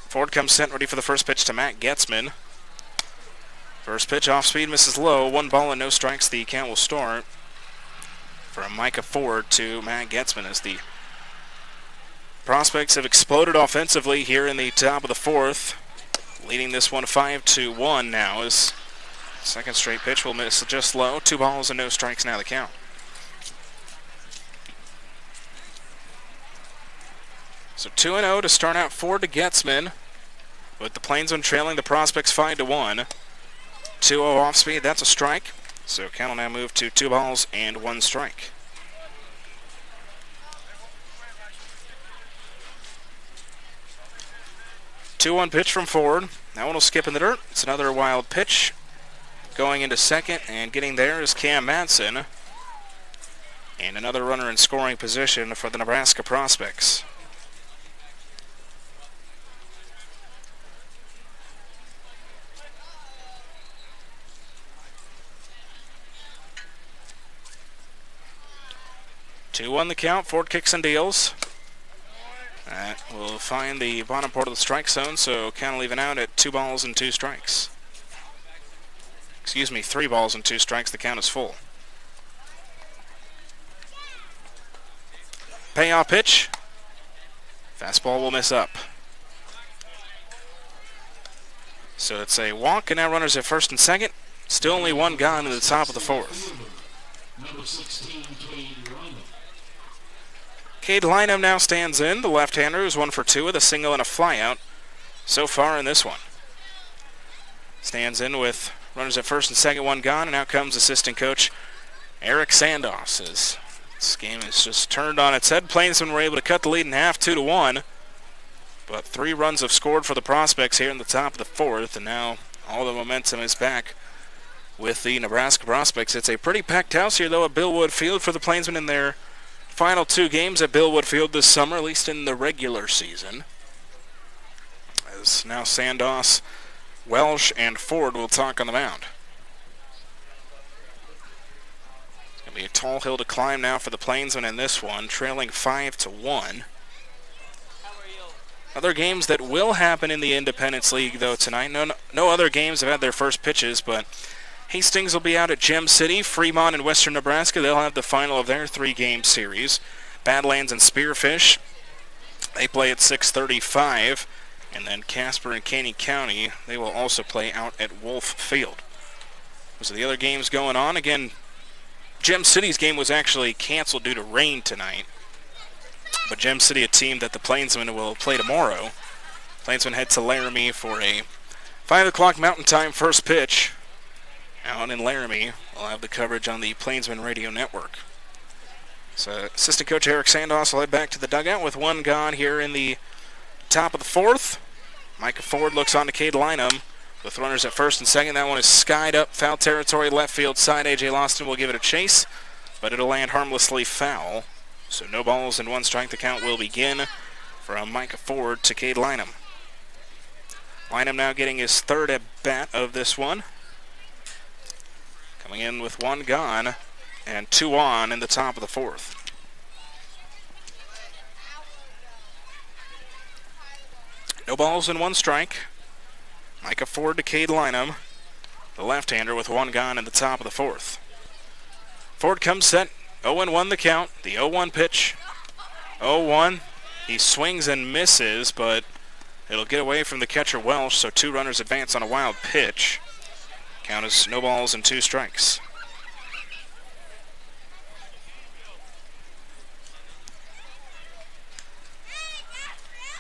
Ford comes set, ready for the first pitch to Matt Getzman. First pitch off speed, misses low. 1 ball and no strikes. The count will start from Micah Ford to Matt Getzman as the Prospects have exploded offensively here in the top of the fourth. Leading this one 5-1 now as second straight pitch will miss just low. 2 balls and no strikes now the count. So 2-0 to start out Ford to Getzman, with the Plainsmen trailing the Prospects 5-1. 2-0 off speed, that's a strike. So count will now move to 2 balls and 1 strike. Two-one pitch from Ford. That one will skip in the dirt. It's another wild pitch. Going into second and getting there is Cam Madsen. And another runner in scoring position for the Nebraska Prospects. Two-one the count. Ford kicks and deals. That will find the bottom part of the strike zone, so count will even out at 2 balls and 2 strikes. Excuse me, 3 balls and 2 strikes. The count is full. Payoff pitch. Fastball will miss up. So it's a walk, and now runners at first and second. Still only 1 gone in the top of the fourth. Cade Lynham now stands in. The left-hander is 1 for 2 with a single and a flyout so far in this one. Stands in with runners at first and second, 1 gone, and out comes assistant coach Eric Sandoff says this game is just turned on its head. Plainsmen were able to cut the lead in half 2-1. But 3 runs have scored for the Prospects here in the top of the 4th, and now all the momentum is back with the Nebraska Prospects. It's a pretty packed house here, though, at Bill Wood Field for the Plainsmen in their final 2 games at Bill Wood Field this summer, at least in the regular season. As now Sandos, Welsh, and Ford will talk on the mound. It's going to be a tall hill to climb now for the Plainsmen in this one, trailing 5-1. Other games that will happen in the Independence League, though, tonight. No other games have had their first pitches, but Hastings will be out at Gem City. Fremont and Western Nebraska, they'll have the final of their 3-game series. Badlands and Spearfish, they play at 6:35. And then Casper and Caney County, they will also play out at Wolf Field. Those are the other games going on. Again, Gem City's game was actually canceled due to rain tonight. But Gem City, a team that the Plainsmen will play tomorrow. Plainsmen head to Laramie for a 5 o'clock Mountain Time first pitch. Out in Laramie, we'll have the coverage on the Plainsmen Radio Network. So assistant coach Eric Sandos will head back to the dugout with 1 gone here in the top of the 4th. Micah Ford looks on to Cade Lynham with runners at first and second. That one is skied up, foul territory, left field side. A.J. Loston will give it a chase, but it'll land harmlessly foul. So no balls and 1 strike. The count will begin from Micah Ford to Cade Lynham. Lynham now getting his 3rd at bat of this one. Coming in with 1 gone and 2 on in the top of the 4th. No balls and 1 strike. Micah Ford to Cade Lynham, the left-hander, with 1 gone in the top of the 4th. Ford comes set. 0-1 the count. The 0-1 pitch. 0-1. He swings and misses, but it'll get away from the catcher Welsh, so 2 runners advance on a wild pitch. Count is no balls and 2 strikes.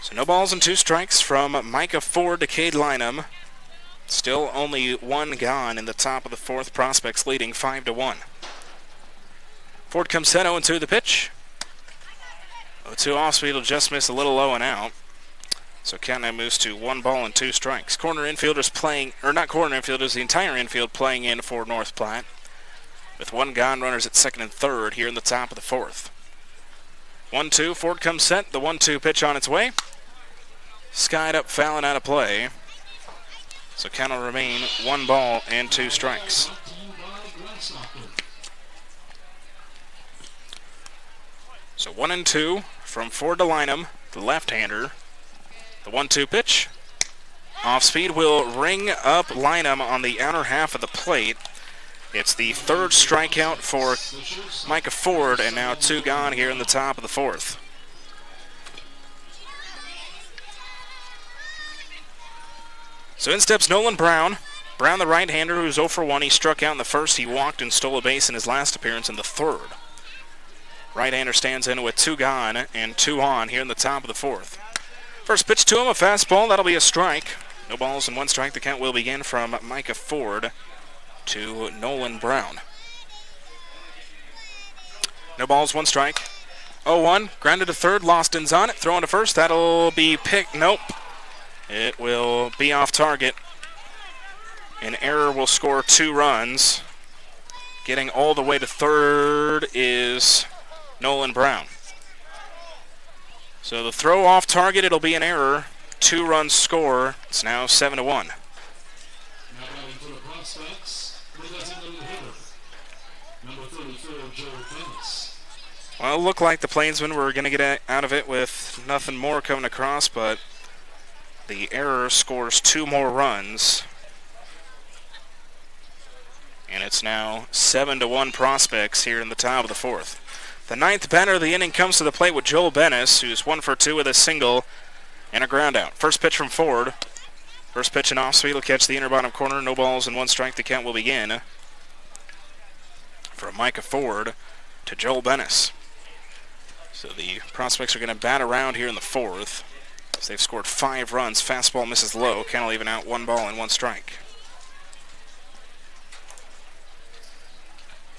So no balls and 2 strikes from Micah Ford to Cade Lynham. Still only 1 gone in the top of the 4th. Prospects leading 5-1. Ford comes set, 0-2 the pitch. 0-2 off speed will just miss a little low and out. So count now moves to 1 ball and 2 strikes. Corner infielders playing, or not corner infielders, the entire infield playing in for North Platte. With 1 gone, runners at 2nd and 3rd here in the top of the 4th. 1-2, Ford comes set, the 1-2 pitch on its way. Skied up, foul and out of play. So count will remain 1 ball and 2 strikes. So 1-2 from Ford to Lynham, the left-hander. The 1-2 pitch. Off speed will ring up Lynham on the outer half of the plate. It's the 3rd strikeout for Micah Ford, and now 2 gone here in the top of the 4th. So in steps Nolan Brown. Brown, the right-hander, who's 0 for 1. He struck out in the 1st. He walked and stole a base in his last appearance in the 3rd. Right-hander stands in with 2 gone and 2 on here in the top of the 4th. First pitch to him, a fastball. That'll be a strike. No balls and 1 strike. The count will begin from Micah Ford to Nolan Brown. No balls, 1 strike. 0-1, grounded to 3rd. Loston's on it. Throwing to 1st. That'll be picked. Nope. It will be off target. An error will score 2 runs. Getting all the way to 3rd is Nolan Brown. So the throw off target, it'll be an error. 2 runs score. It's now 7-1. Well, it looked like the Plainsmen were going to get out of it with nothing more coming across, but the error scores 2 more runs. And it's now 7-1 Prospects here in the top of the 4th. The 9th batter of the inning comes to the plate with Joel Bennis, who's 1 for 2 with a single and a ground out. First pitch from Ford. First pitch and off speed will catch the inner bottom corner. No balls and 1 strike. The count will begin from Micah Ford to Joel Bennis. So the Prospects are going to bat around here in the 4th. As they've scored 5 runs. Fastball misses low. Count will even out 1 ball and 1 strike.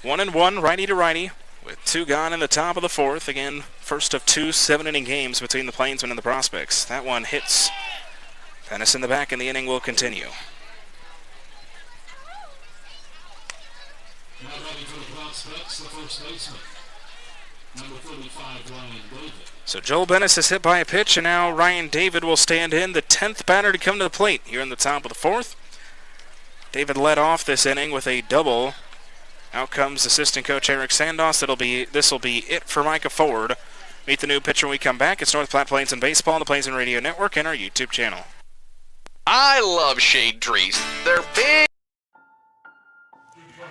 1-1, righty to righty, with 2 gone in the top of the 4th. Again, first of 2 7-inning games between the Plainsmen and the Prospects. That one hits Bennis in the back, and the inning will continue. Now ready for the Prospects, the first baseman, number 35, Ryan David. So Joel Bennis is hit by a pitch, and now Ryan David will stand in, the 10th batter to come to the plate here in the top of the 4th. David led off this inning with a double. Out comes assistant coach Eric Sandos. This will be it for Micah Ford. Meet the new pitcher when we come back. It's North Platte Plainsmen Baseball on the Plainsmen Radio Network and our YouTube channel. I love shade trees. They're big.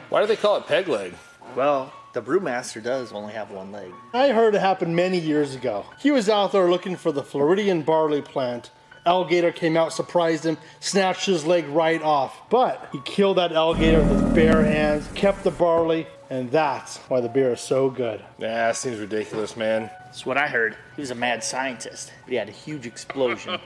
Why do they call it peg leg? Well, the brewmaster does only have one leg. I heard it happened many years ago. He was out there looking for the Floridian barley plant. Alligator came out, surprised him, snatched his leg right off. But he killed that alligator with his bare hands, kept the barley, and that's why the beer is so good. Nah, that seems ridiculous, man. That's what I heard. He was a mad scientist, but he had a huge explosion.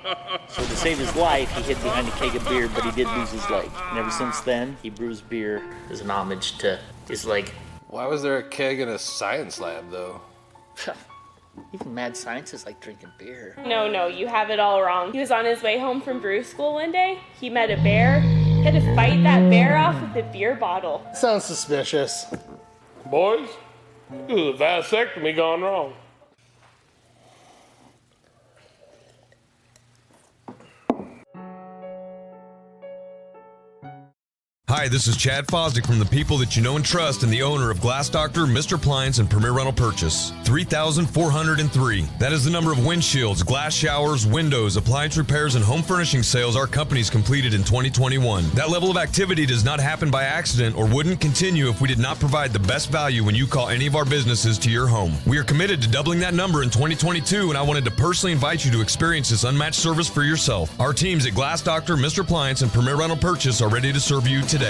So to save his life, he hid behind a keg of beer, but he did lose his leg. And ever since then, he brews beer as an homage to his leg. Why was there a keg in a science lab, though? Even mad scientists like drinking beer. No, you have it all wrong. He was on his way home from brew school one day. He met a bear. He had to fight that bear off with a beer bottle. Sounds suspicious. Boys, this is a vasectomy gone wrong. Hi, this is Chad Fosdick from the people that you know and trust and the owner of Glass Doctor, Mr. Plines, and Premier Rental Purchase. 3,403. That is the number of windshields, glass showers, windows, appliance repairs, and home furnishing sales our company's completed in 2021. That level of activity does not happen by accident or wouldn't continue if we did not provide the best value when you call any of our businesses to your home. We are committed to doubling that number in 2022, and I wanted to personally invite you to experience this unmatched service for yourself. Our teams at Glass Doctor, Mr. Plines, and Premier Rental Purchase are ready to serve you today.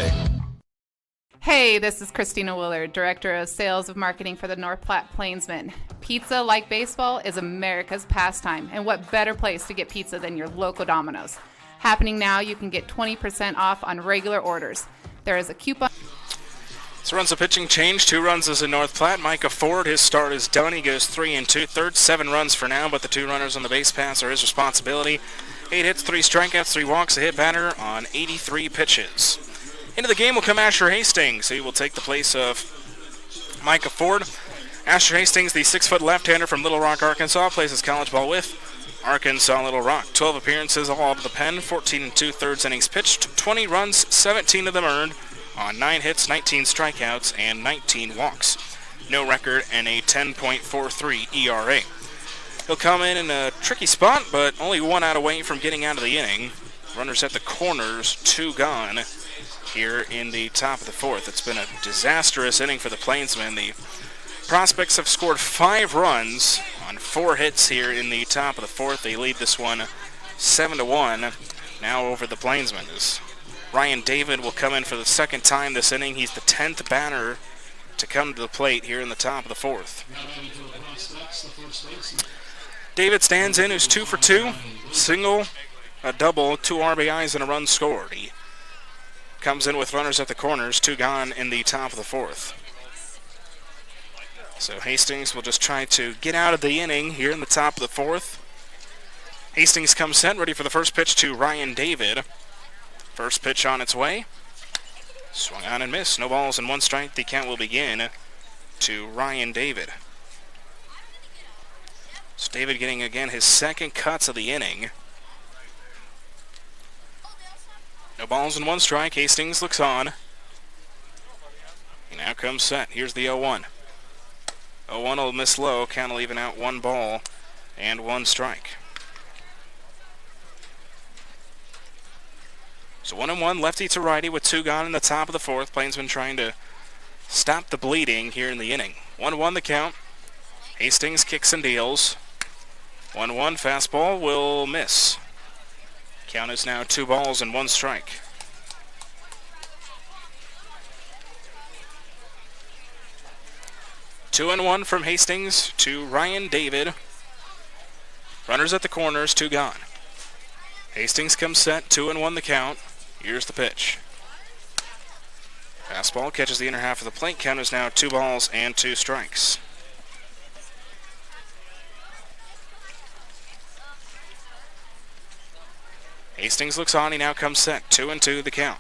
Hey, this is Christina Willard, Director of Sales of Marketing for the North Platte Plainsmen. Pizza, like baseball, is America's pastime, and what better place to get pizza than your local Domino's. Happening now, you can get 20% off on regular orders. There is a coupon. So runs a pitching change. 2 runs is in North Platte. Micah Ford, his start is done. He goes 3 2/3, 7 runs for now, but the 2 runners on the base paths are his responsibility. 8 hits, 3 strikeouts, 3 walks, a hit batter on 83 pitches. Into the game will come Asher Hastings. He will take the place of Micah Ford. Asher Hastings, the 6-foot left-hander from Little Rock, Arkansas, plays his college ball with Arkansas Little Rock. 12 appearances all to the pen, 14 2/3 innings pitched, 20 runs, 17 of them earned on 9 hits, 19 strikeouts, and 19 walks. No record and a 10.43 ERA. He'll come in a tricky spot, but only 1 out away from getting out of the inning. Runners at the corners, 2 gone here in the top of the 4th. It's been a disastrous inning for the Plainsmen. The Prospects have scored 5 runs on 4 hits here in the top of the 4th. They lead this one 7-1 now over the Plainsmen. As Ryan David will come in for the 2nd time this inning. He's the 10th batter to come to the plate here in the top of the 4th. David stands in, who's 2 for 2. Single, a double, 2 RBIs, and a run scored. He comes in with runners at the corners, 2 gone in the top of the 4th. So Hastings will just try to get out of the inning here in the top of the 4th. Hastings comes set, ready for the first pitch to Ryan David. First pitch on its way. Swung on and missed. No balls and 1 strike. The count will begin to Ryan David. So David getting again his 2nd cuts of the inning. No balls and 1 strike. Hastings looks on. He now comes set. Here's the 0-1. 0-1 will miss low. Count will even out 1 ball and 1 strike. So 1-1, lefty to righty with 2 gone in the top of the 4th. Plainsmen trying to stop the bleeding here in the inning. 1-1 the count. Hastings kicks and deals. 1-1 fastball will miss. Count is now 2 balls and 1 strike. Two and 1 from Hastings to Ryan David. Runners at the corners, 2 gone. Hastings comes set, 2-1 the count. Here's the pitch. Fastball catches the inner half of the plate. Count is now 2 balls and 2 strikes. Hastings looks on. He now comes set. 2-2 the count.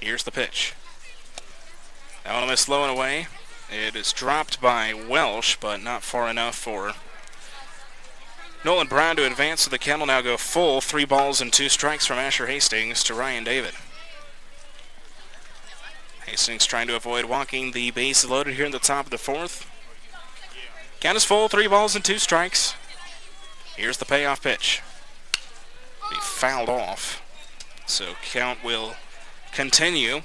Here's the pitch. That one missed low and away. It is dropped by Welsh, but not far enough for Nolan Brown to advance. So the count will now go full. 3 balls and 2 strikes from Asher Hastings to Ryan David. Hastings trying to avoid walking. The base is loaded here in the top of the 4th. Count is full. 3 balls and 2 strikes. Here's the payoff pitch. Be fouled off. So count will continue,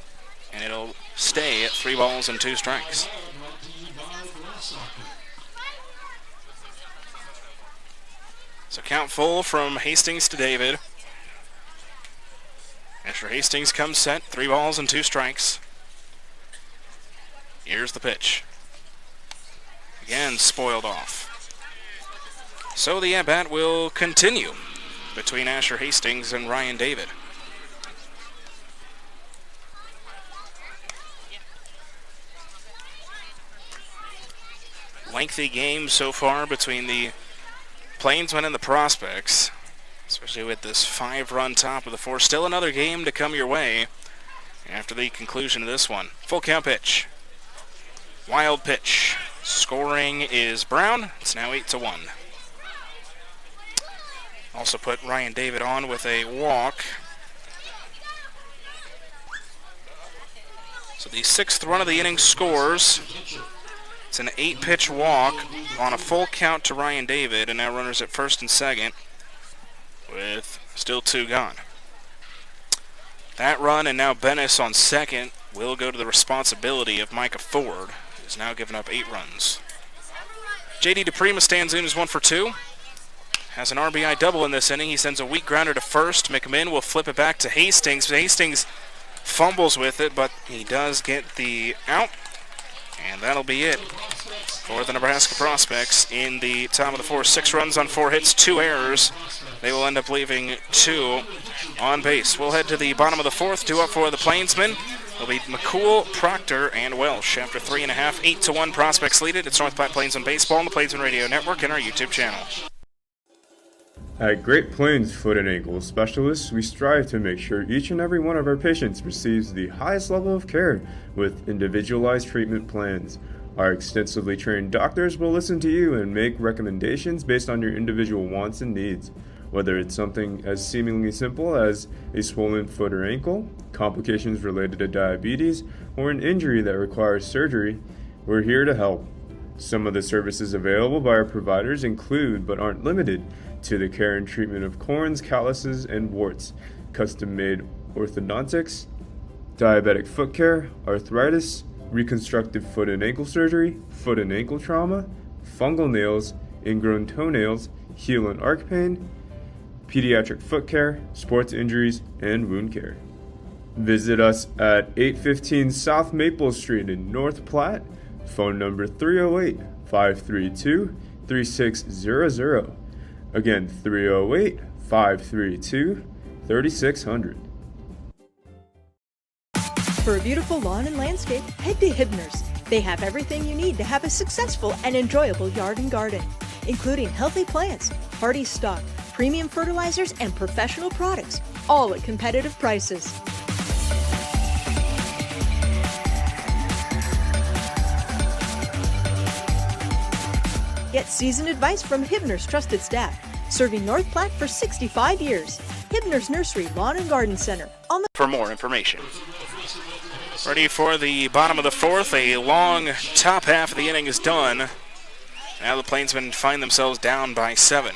and it'll stay at 3 balls and 2 strikes. So count full from Hastings to David. Asher Hastings comes set. 3 balls and 2 strikes. Here's the pitch. Again, spoiled off. So the at-bat will continue between Asher Hastings and Ryan David. Lengthy game so far between the Plainsmen and the Prospects, especially with this 5-run top of the 4th. Still another game to come your way after the conclusion of this one. Full count pitch. Wild pitch. Scoring is Brown. It's now 8-1. Also put Ryan David on with a walk. So the 6th run of the inning scores. It's an 8-pitch walk on a full count to Ryan David, and now runners at 1st and 2nd with still 2 gone. That run and now Bennis on 2nd will go to the responsibility of Micah Ford, who's now given up 8 runs. J.D. DePrima stands in as 1 for 2. Has an RBI double in this inning. He sends a weak grounder to 1st. McMinn will flip it back to Hastings. Hastings fumbles with it, but he does get the out. And that'll be it for the Nebraska Prospects in the top of the 4th. 6 runs on 4 hits, 2 errors. They will end up leaving 2 on base. We'll head to the bottom of the 4th. 2 up for the Plainsmen. It'll be McCool, Proctor, and Welsh. After 3.5, 8-1 Prospects lead it. It's North Platte Plainsmen Baseball on the Plainsmen Radio Network and our YouTube channel. At Great Plains Foot and Ankle Specialists, we strive to make sure each and every one of our patients receives the highest level of care with individualized treatment plans. Our extensively trained doctors will listen to you and make recommendations based on your individual wants and needs. Whether it's something as seemingly simple as a swollen foot or ankle, complications related to diabetes, or an injury that requires surgery, we're here to help. Some of the services available by our providers include, but aren't limited to, the care and treatment of corns, calluses, and warts, custom-made orthodontics, diabetic foot care, arthritis, reconstructive foot and ankle surgery, foot and ankle trauma, fungal nails, ingrown toenails, heel and arc pain, pediatric foot care, sports injuries, and wound care. Visit us at 815 South Maple Street in North Platte. Phone number 308-532-3600. Again, 308-532-3600. For a beautiful lawn and landscape, head to Hibner's. They have everything you need to have a successful and enjoyable yard and garden, including healthy plants, hardy stock, premium fertilizers, and professional products, all at competitive prices. Get seasoned advice from Hibner's trusted staff, serving North Platte for 65 years. Hibner's Nursery Lawn and Garden Center. For more information. Ready for the bottom of the 4th. A long top half of the inning is done. Now the Plainsmen find themselves down by 7.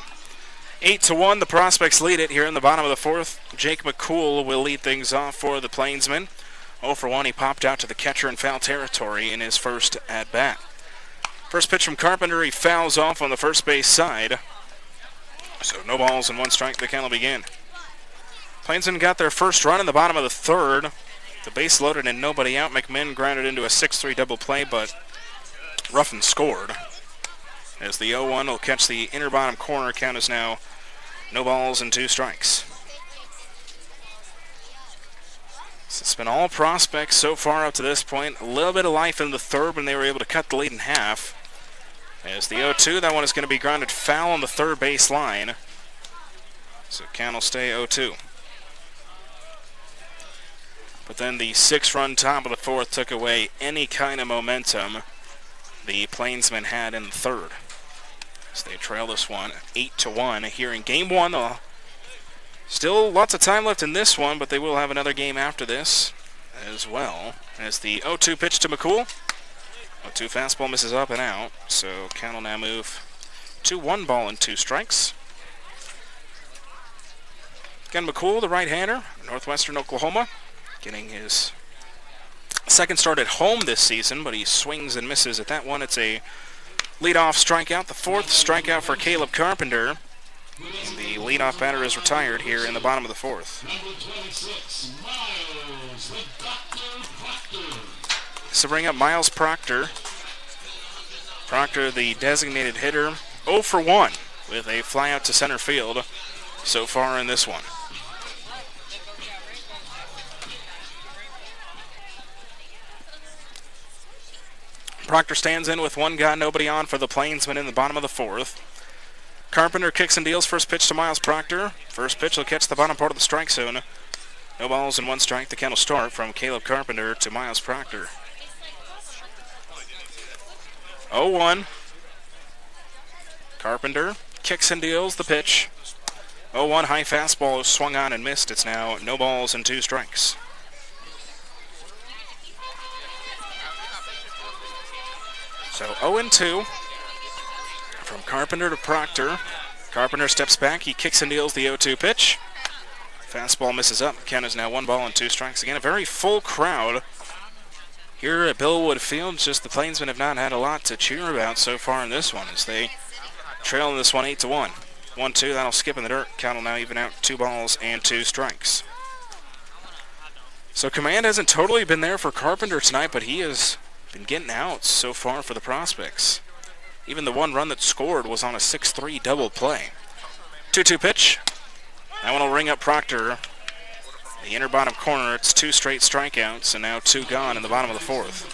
8-1, the Prospects lead it here in the bottom of the 4th. Jake McCool will lead things off for the Plainsmen. 0 for 1, he popped out to the catcher in foul territory in his first at-bat. First pitch from Carpenter, he fouls off on the first base side. So no balls and 1 strike, the count will begin. Plainsmen got their first run in the bottom of the 3rd. The base loaded and nobody out. McMinn grounded into a 6-3 double play, but Ruffin scored. As the 0-1 will catch the inner bottom corner, count is now no balls and 2 strikes. It's been all Prospects so far up to this point. A little bit of life in the third when they were able to cut the lead in half. As the 0-2, that one is going to be grounded foul on the third base line. So count will stay 0-2. But then the 6-run top of the fourth took away any kind of momentum the Plainsmen had in the third. So they trail this one 8-1 here in game one. Still lots of time left in this one, but they will have another game after this as well. As the 0-2 pitch to McCool. 0-2 fastball misses up and out. So count will now move to 1 ball and 2 strikes. Again, McCool, the right-hander, Northwestern Oklahoma, getting his second start at home this season, but he swings and misses at that one. It's a leadoff strikeout, the 4th strikeout for Caleb Carpenter. And the leadoff batter is retired here in the bottom of the 4th. So bring up Miles Proctor. Proctor, the designated hitter, 0 for 1 with a fly out to center field so far in this one. Proctor stands in with 1 guy, nobody on for the Plainsmen in the bottom of the 4th. Carpenter kicks and deals. First pitch to Miles Proctor. First pitch will catch the bottom part of the strike zone. No balls and 1 strike. The count will start from Caleb Carpenter to Miles Proctor. 0-1. Carpenter kicks and deals the pitch. 0-1 high fastball swung on and missed. It's now no balls and 2 strikes. So 0-2 from Carpenter to Proctor. Carpenter steps back. He kicks and deals the 0-2 pitch. Fastball misses up. Count is now 1 ball and 2 strikes. Again, a very full crowd here at Billwood Field. Just the Plainsmen have not had a lot to cheer about so far in this one as they trail in this one 8-1. 1-2, that'll skip in the dirt. Count will now even out 2 balls and 2 strikes. So command hasn't totally been there for Carpenter tonight, but he has been getting outs so far for the Prospects. Even the 1 run that scored was on a 6-3 double play. 2-2 pitch. That one will ring up Proctor. The inner bottom corner, it's 2 straight strikeouts, and now 2 gone in the bottom of the 4th.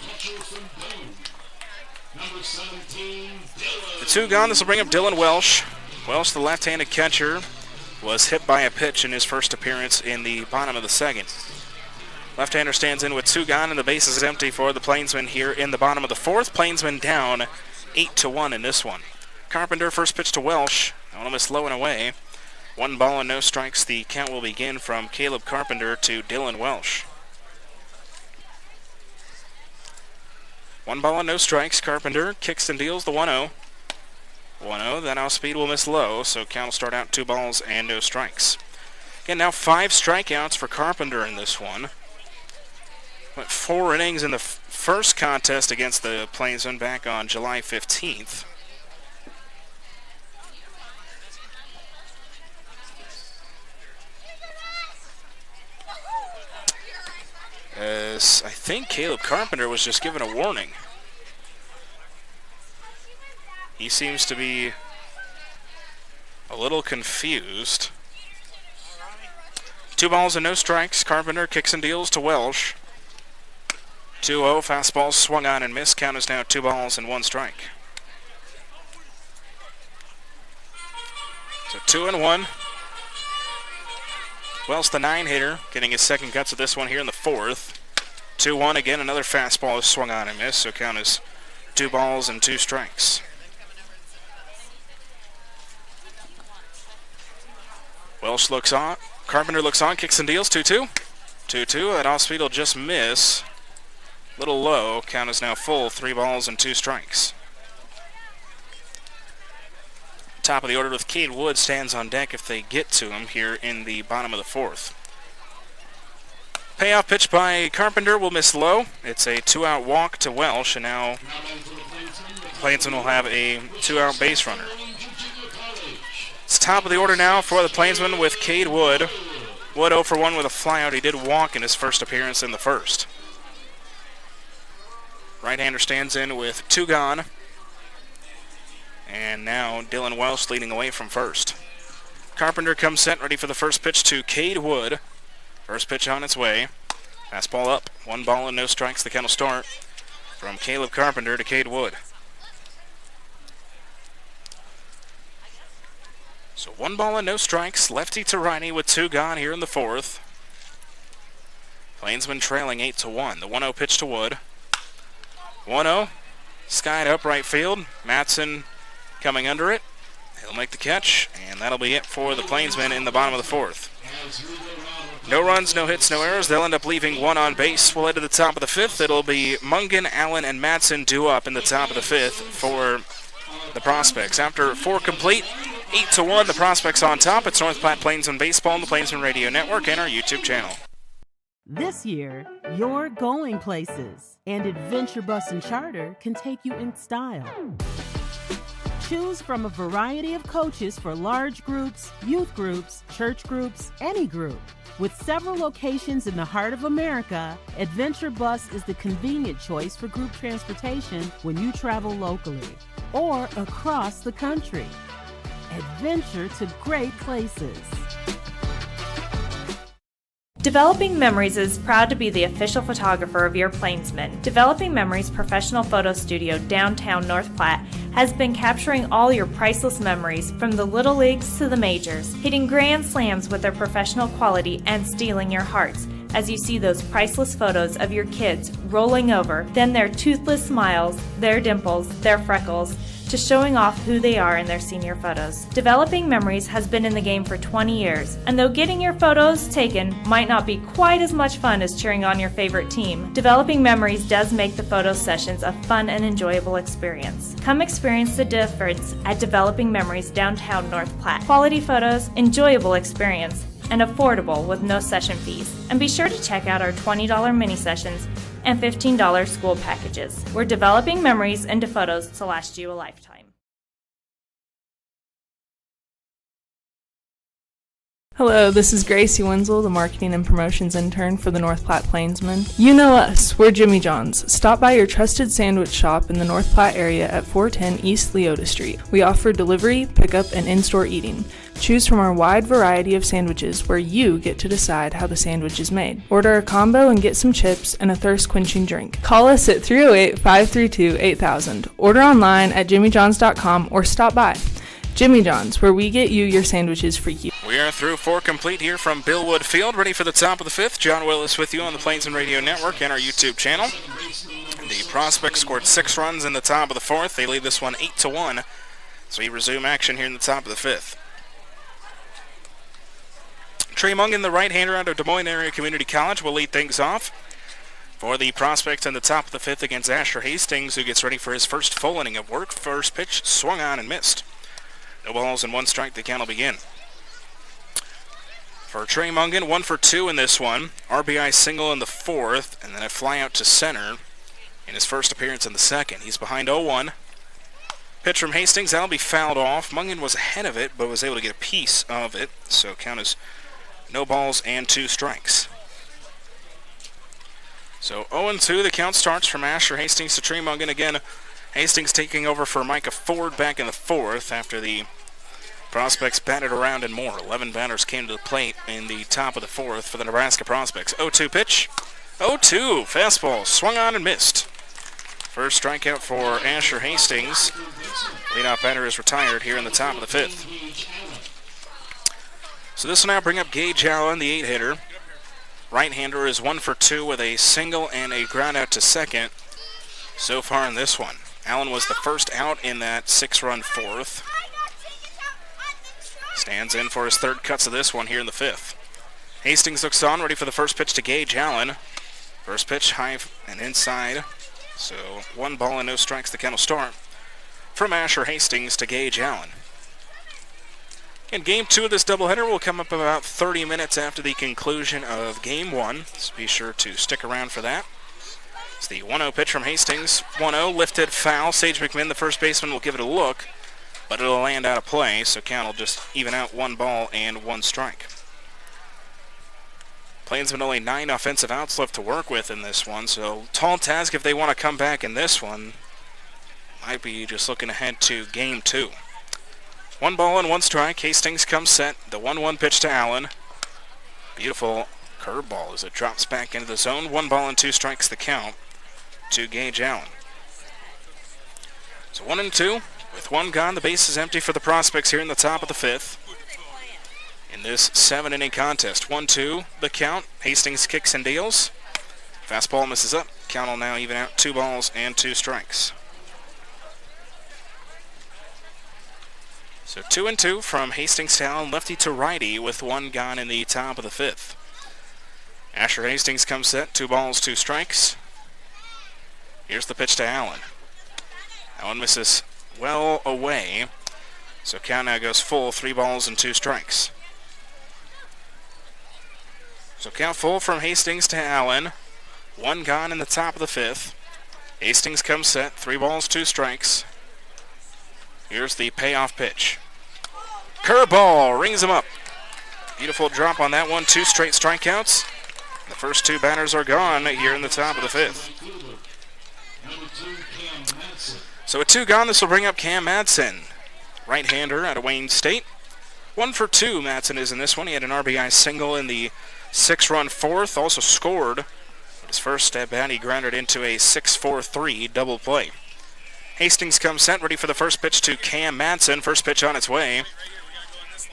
The 2 gone, this will bring up Dylan Welsh. Welsh, the left-handed catcher, was hit by a pitch in his first appearance in the bottom of the 2nd. Left-hander stands in with 2 gone, and the base is empty for the Plainsmen here in the bottom of the 4th. Plainsmen down 8-1 in this one. Carpenter, first pitch to Welsh. Almost low and away. 1 ball and no strikes. The count will begin from Caleb Carpenter to Dylan Welsh. 1 ball and no strikes. Carpenter kicks and deals the 1-0. 1-0, then off-speed will miss low, so count will start out 2 balls and no strikes. Again, now 5 strikeouts for Carpenter in this one. Went 4 innings in the first contest against the Plainsmen back on July 15th. As I think Caleb Carpenter was just given a warning. He seems to be a little confused. 2 balls and no strikes. Carpenter kicks and deals to Welsh. 2-0, fastball swung on and missed. Count is now 2 balls and 1 strike. So 2-1. Welsh, the 9-hitter, getting his second cuts of this one here in the 4th. 2-1 again, another fastball is swung on and missed, so count is 2 balls and 2 strikes. Welsh looks on. Carpenter looks on, kicks and deals, 2-2. 2-2, that off-speed will just miss. Little low, count is now full, 3 balls and 2 strikes. Top of the order with Cade Wood stands on deck if they get to him here in the bottom of the 4th. Payoff pitch by Carpenter will miss low. It's a 2-out walk to Welsh, and now Plainsmen will have a 2-out base runner. It's top of the order now for the Plainsmen with Cade Wood. Wood 0 for 1 with a flyout. He did walk in his first appearance in the first. Right-hander stands in with 2 gone. And now Dylan Welsh leading away from first. Carpenter comes set, ready for the first pitch to Cade Wood. First pitch on its way. Fastball up. 1 ball and no strikes. The count will start from Caleb Carpenter to Cade Wood. So 1 ball and no strikes. Lefty to righty with 2 gone here in the 4th. Plainsmen trailing 8-1. The 1-0 pitch to Wood. 1-0. Skied up right field. Matson coming under it. He'll make the catch, and that'll be it for the Plainsmen in the bottom of the 4th. No runs, no hits, no errors. They'll end up leaving 1 on base. We'll head to the top of the 5th. It'll be Mungan, Allen, and Matson due up in the top of the 5th for the Prospects. After 4 complete, 8-1, the Prospects on top. It's North Platte Plainsmen Baseball on the Plainsmen Radio Network and our YouTube channel. This year, you're going places, and Adventure Bus and Charter can take you in style. Choose from a variety of coaches for large groups, youth groups, church groups, any group. With several locations in the heart of America, Adventure Bus is the convenient choice for group transportation when you travel locally or across the country. Adventure to great places. Developing Memories is proud to be the official photographer of your Plainsmen. Developing Memories professional photo studio downtown North Platte has been capturing all your priceless memories from the little leagues to the majors, hitting grand slams with their professional quality and stealing your hearts as you see those priceless photos of your kids rolling over, then their toothless smiles, their dimples, their freckles, to showing off who they are in their senior photos. Developing Memories has been in the game for 20 years, and though getting your photos taken might not be quite as much fun as cheering on your favorite team, Developing Memories does make the photo sessions a fun and enjoyable experience. Come experience the difference at Developing Memories downtown North Platte. Quality photos, enjoyable experience, and affordable with no session fees. And be sure to check out our $20 mini sessions and $15 school packages. We're developing memories into photos to last you a lifetime. Hello, this is Gracie Wenzel, the Marketing and Promotions Intern for the North Platte Plainsmen. You know us, we're Jimmy John's. Stop by your trusted sandwich shop in the North Platte area at 410 East Leota Street. We offer delivery, pickup, and in-store eating. Choose from our wide variety of sandwiches where you get to decide how the sandwich is made. Order a combo and get some chips and a thirst-quenching drink. Call us at 308-532-8000. Order online at jimmyjohns.com or stop by. Jimmy John's, where we get you your sandwiches for you. We are through 4 complete here from Billwood Field, ready for the top of the 5th. John Willis with you on the Plainsmen Radio Network and our YouTube channel. The Prospects scored 6 runs in the top of the 4th. They lead this one 8-1. So we resume action here in the top of the 5th. Trey Mungan, the right-hander out of Des Moines Area Community College, will lead things off for the Prospects in the top of the 5th against Asher Hastings, who gets ready for his first full inning of work. First pitch swung on and missed. No balls and 1 strike. The count will begin. For Trey Mungan, 1 for 2 in this one. RBI single in the 4th, and then a fly out to center in his first appearance in the 2nd. He's behind 0-1. Pitch from Hastings, that'll be fouled off. Mungan was ahead of it, but was able to get a piece of it, so count is no balls and 2 strikes. So 0-2, the count starts from Asher Hastings to Trey Mungan. Again, Hastings taking over for Micah Ford back in the 4th after the Prospects batted around and more. 11 batters came to the plate in the top of the 4th for the Nebraska Prospects. 0-2 pitch. 0-2, fastball, swung on and missed. First strikeout for Asher Hastings. Leadoff batter is retired here in the top of the 5th. So this will now bring up Gage Allen, the 8-hitter. Right-hander is 1 for 2 with a single and a ground out to second so far in this one. Allen was the first out in that 6-run 4th. Stands in for his 3rd cuts of this one here in the 5th. Hastings looks on, ready for the first pitch to Gage Allen. First pitch high and inside. So 1 ball and no strikes. The count will start from Asher Hastings to Gage Allen. And game 2 of this doubleheader will come up about 30 minutes after the conclusion of game 1. So be sure to stick around for that. It's the 1-0 pitch from Hastings. 1-0 lifted foul. Sage McMinn, the first baseman, will give it a look, but it'll land out of play, so count will just even out 1 ball and 1 strike. Plainsmen only 9 offensive outs left to work with in this one, so tall task if they want to come back in this one. Might be just looking ahead to game 2. 1 ball and 1 strike. Hastings comes set. The 1-1 pitch to Allen. Beautiful Curveball as it drops back into the zone. 1 ball and 2 strikes the count to Gage Allen. So 1-2 with 1 gone. The base is empty for the Prospects here in the top of the 5th. In this 7-inning contest, 1-2 the count. Hastings kicks and deals. Fastball misses up. Count will now even out. 2 balls and 2 strikes. So 2-2 from Hastings to Allen, lefty to righty with 1 gone in the top of the 5th. Asher Hastings comes set. 2 balls, 2 strikes. Here's the pitch to Allen. Allen misses well away. So count now goes full. 3 balls and 2 strikes. So count full from Hastings to Allen. 1 gone in the top of the 5th. Hastings comes set. 3 balls, 2 strikes. Here's the payoff pitch. Curveball rings him up. Beautiful drop on that one. 2 straight strikeouts. The first 2 batters are gone here in the top of the 5th. So with 2 gone, this will bring up Cam Madsen. Right-hander out of Wayne State. 1 for 2 Madsen is in this one. He had an RBI single in the 6-run 4th. Also scored. His first at bat, he grounded into a 6-4-3 double play. Hastings comes set, ready for the first pitch to Cam Madsen. First pitch on its way.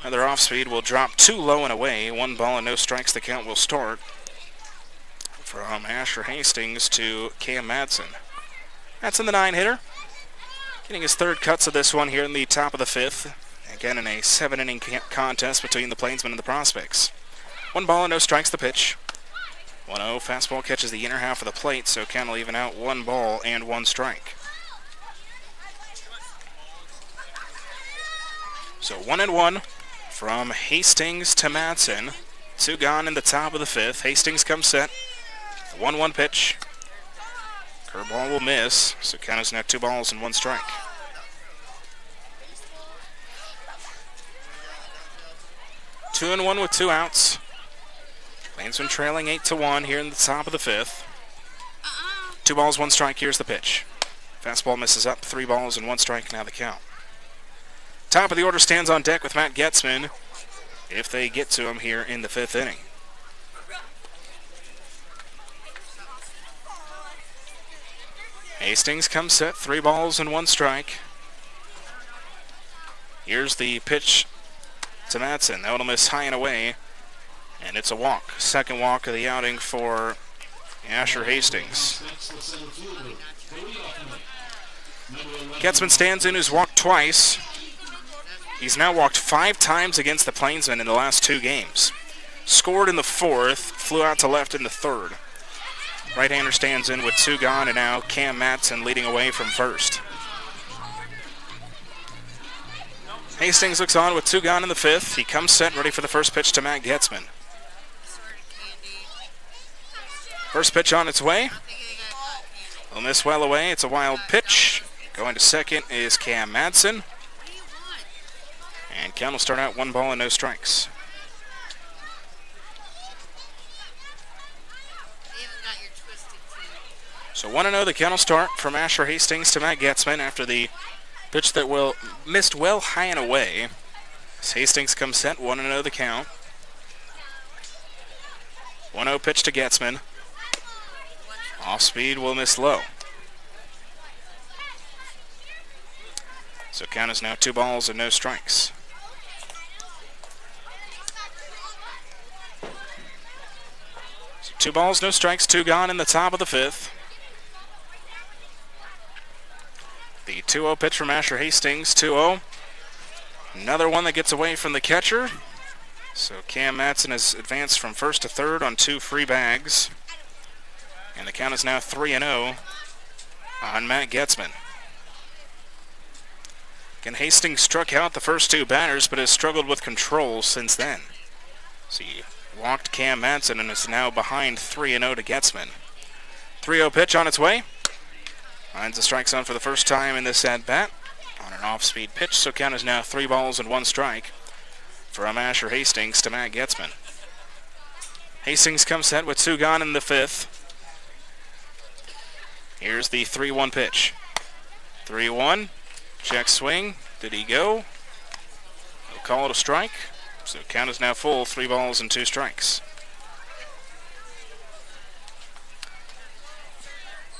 Another off-speed will drop too low and away. 1 ball and no strikes. The count will start from Asher Hastings to Cam Madsen. Madsen, the 9-hitter. Getting his 3rd cuts of this one here in the top of the 5th. Again in a 7-inning contest between the Plainsmen and the Prospects. 1 ball and no strikes the pitch. 1-0. Fastball catches the inner half of the plate, so count will even out. 1 ball and 1 strike. So 1-1 from Hastings to Madsen. 2 gone in the top of the 5th. Hastings comes set. 1-1 pitch. Curveball will miss, so count is now 2 balls and 1 strike. Two and 1 with 2 outs. Plainsmen trailing 8-1 here in the top of the 5th. 2 balls, 1 strike. Here's the pitch. Fastball misses up. 3 balls and 1 strike. Now the count. Top of the order stands on deck with Matt Getzman if they get to him here in the 5th inning. Hastings comes set. 3 balls and 1 strike. Here's the pitch to Madsen. That will miss high and away. And it's a walk. 2nd walk of the outing for Asher Hastings. Getzman stands in, who's walked twice. He's now walked 5 times against the Plainsmen in the last 2 games. Scored in the 4th, flew out to left in the 3rd. Right-hander stands in with 2 gone, and now Cam Madsen leading away from first. Hastings looks on with 2 gone in the 5th. He comes set, ready for the first pitch to Matt Getzman. First pitch on its way. Will miss well away. It's a wild pitch. Going to second is Cam Madsen. And count will start out 1 ball and no strikes. So 1-0 the count will start from Asher Hastings to Matt Getzman after the pitch that will missed well high and away. As Hastings comes set, 1-0 the count. 1-0 pitch to Getzman. Off speed will miss low. So count is now 2 balls and no strikes. So 2 balls, no strikes, 2 gone in the top of the 5th. The 2-0 pitch from Asher Hastings, 2-0. Another one that gets away from the catcher. So Cam Madsen has advanced from first to third on 2 free bags. And the count is now 3-0 on Matt Getzman. Again, Hastings struck out the first 2 batters, but has struggled with control since then. So he walked Cam Madsen and is now behind 3-0 to Getzman. 3-0 pitch on its way. Finds the strike zone for the first time in this at-bat on an off-speed pitch, so count is now 3 balls and 1 strike from Asher Hastings to Matt Getzman. Hastings comes set with 2 gone in the 5th. Here's the 3-1 pitch. 3-1, check swing, did he go? He'll call it a strike, so count is now full, 3 balls and 2 strikes.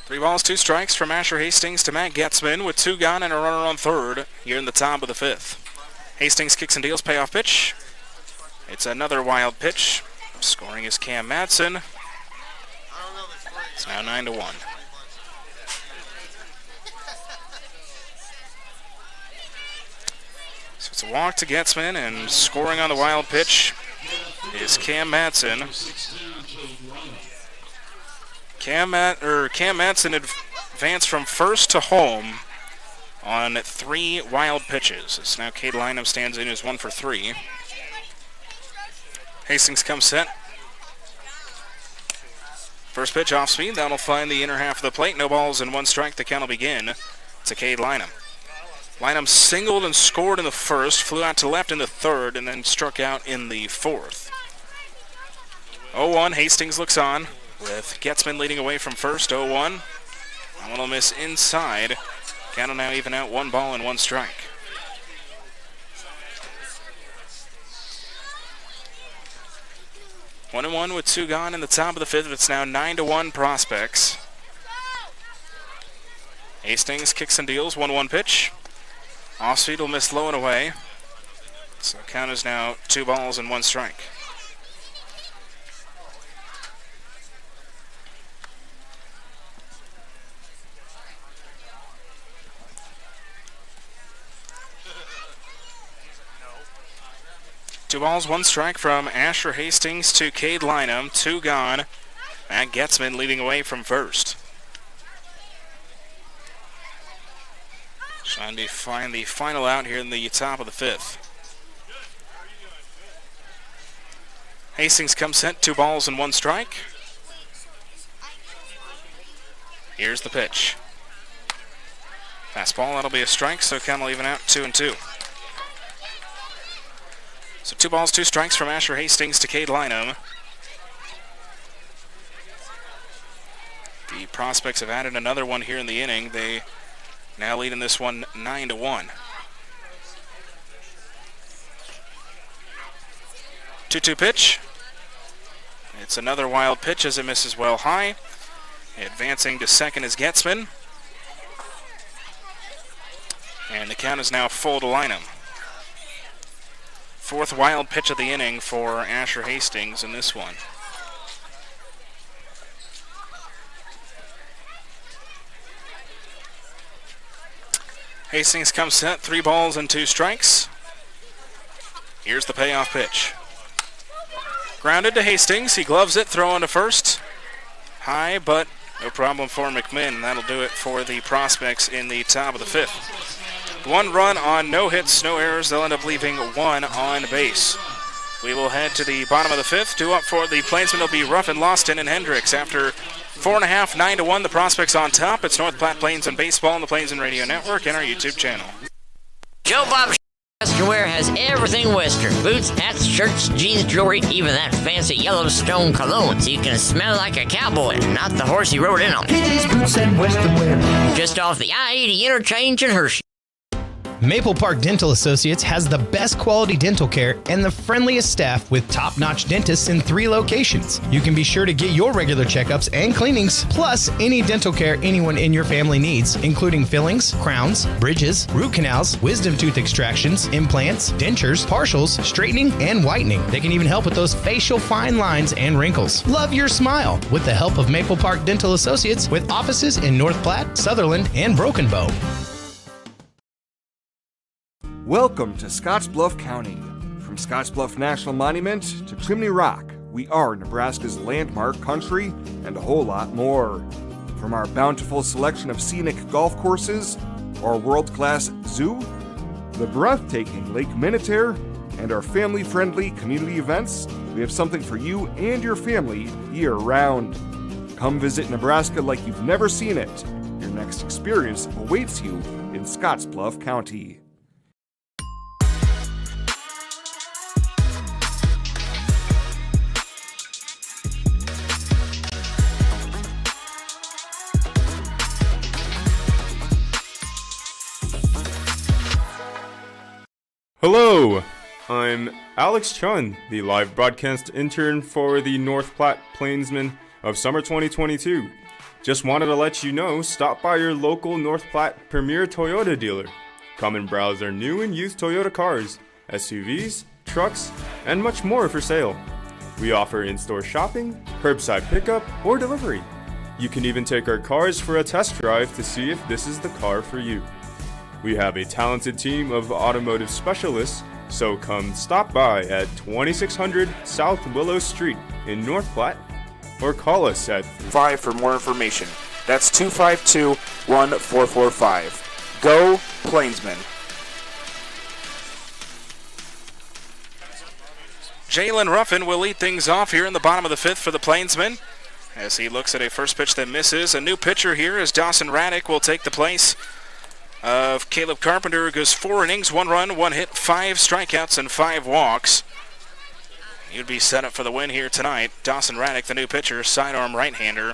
3 balls, 2 strikes from Asher Hastings to Matt Getzman with 2 gone and a runner on third here in the top of the 5th. Hastings kicks and deals, payoff pitch. It's another wild pitch. Scoring is Cam Madsen. It's now 9-1. So it's a walk to Getzman, and scoring on the wild pitch is Cam Madsen. Cam Madsen advanced from first to home on 3 wild pitches. It's now Cade Lynham stands in as 1 for 3. Hastings comes set. First pitch off speed. That'll find the inner half of the plate. No balls and 1 strike. The count will begin to Cade Lynham. Lynham singled and scored in the first, flew out to left in the third, and then struck out in the fourth. 0-1. Hastings looks on with Getzman leading away from first. 0-1. That one will miss inside. Count now even out, 1 ball and 1 strike. One and 1 with 2 gone in the top of the 5th. It's now 9-1 Prospects. Hastings kicks and deals, 1-1 pitch. Off speed will miss low and away. So count is now 2 balls and 1 strike. Two balls, 1 strike from Asher Hastings to Cade Lynham. 2 gone. Matt Getzman leading away from first. Trying to find the final out here in the top of the 5th. Hastings comes set, 2 balls and 1 strike. Here's the pitch. Fastball, that'll be a strike, so count will even out 2-2. So 2 balls, 2 strikes from Asher Hastings to Cade Lynham. The Prospects have added another one here in the inning. They now lead in this one 9-1. 2-2 pitch. It's another wild pitch as it misses well high. Advancing to second is Getzman. And the count is now full to Lynham. 4th wild pitch of the inning for Asher Hastings in this one. Hastings comes set, 3 balls and 2 strikes. Here's the payoff pitch. Grounded to Hastings, he gloves it, throwing to first. High, but no problem for McMinn. That'll do it for the Prospects in the top of the 5th. 1 run on no hits, no errors. They'll end up leaving 1 on base. We will head to the bottom of the 5th. 2 up for the Plainsmen will be Ruffin, Lawston, and Hendricks. After 4.5, 9-1, the Prospects on top. It's North Platte Plainsmen Baseball on the Plainsmen Radio Network and our YouTube channel. Joe Bob Western Wear has everything Western. Boots, hats, shirts, jeans, jewelry, even that fancy Yellowstone cologne, so you can smell like a cowboy and not the horse he rode in on. Kitty's Boots and Western Wear. Just off the I-80 interchange in Hershey. Maple Park Dental Associates has the best quality dental care and the friendliest staff with top-notch dentists in 3 locations. You can be sure to get your regular checkups and cleanings, plus any dental care anyone in your family needs, including fillings, crowns, bridges, root canals, wisdom tooth extractions, implants, dentures, partials, straightening, and whitening. They can even help with those facial fine lines and wrinkles. Love your smile with the help of Maple Park Dental Associates with offices in North Platte, Sutherland, and Broken Bow. Welcome to Scottsbluff County. From Scottsbluff National Monument to Chimney Rock, we are Nebraska's landmark country and a whole lot more. From our bountiful selection of scenic golf courses, our world-class zoo, the breathtaking Lake Minnetonka, and our family-friendly community events, we have something for you and your family year-round. Come visit Nebraska like you've never seen it. Your next experience awaits you in Scottsbluff County. Hello, I'm Alex Chun, the live broadcast intern for the North Platte Plainsmen of summer 2022. Just wanted to let you know, stop by your local North Platte Premier Toyota dealer. Come and browse our new and used Toyota cars, SUVs, trucks, and much more for sale. We offer in-store shopping, curbside pickup, or delivery. You can even take our cars for a test drive to see if this is the car for you. We have a talented team of automotive specialists, so come stop by at 2600 South Willow Street in North Platte, or call us at 5 for more information. That's 252-1445. Go Plainsmen. Jalen Ruffin will lead things off here in the bottom of the 5th for the Plainsmen as he looks at a first pitch that misses. A new pitcher here is Dawson Raddick will take the place of Caleb Carpenter, who goes 4 innings, 1 run, 1 hit, 5 strikeouts, and 5 walks. He'd be set up for the win here tonight. Dawson Raddick, the new pitcher, sidearm right-hander.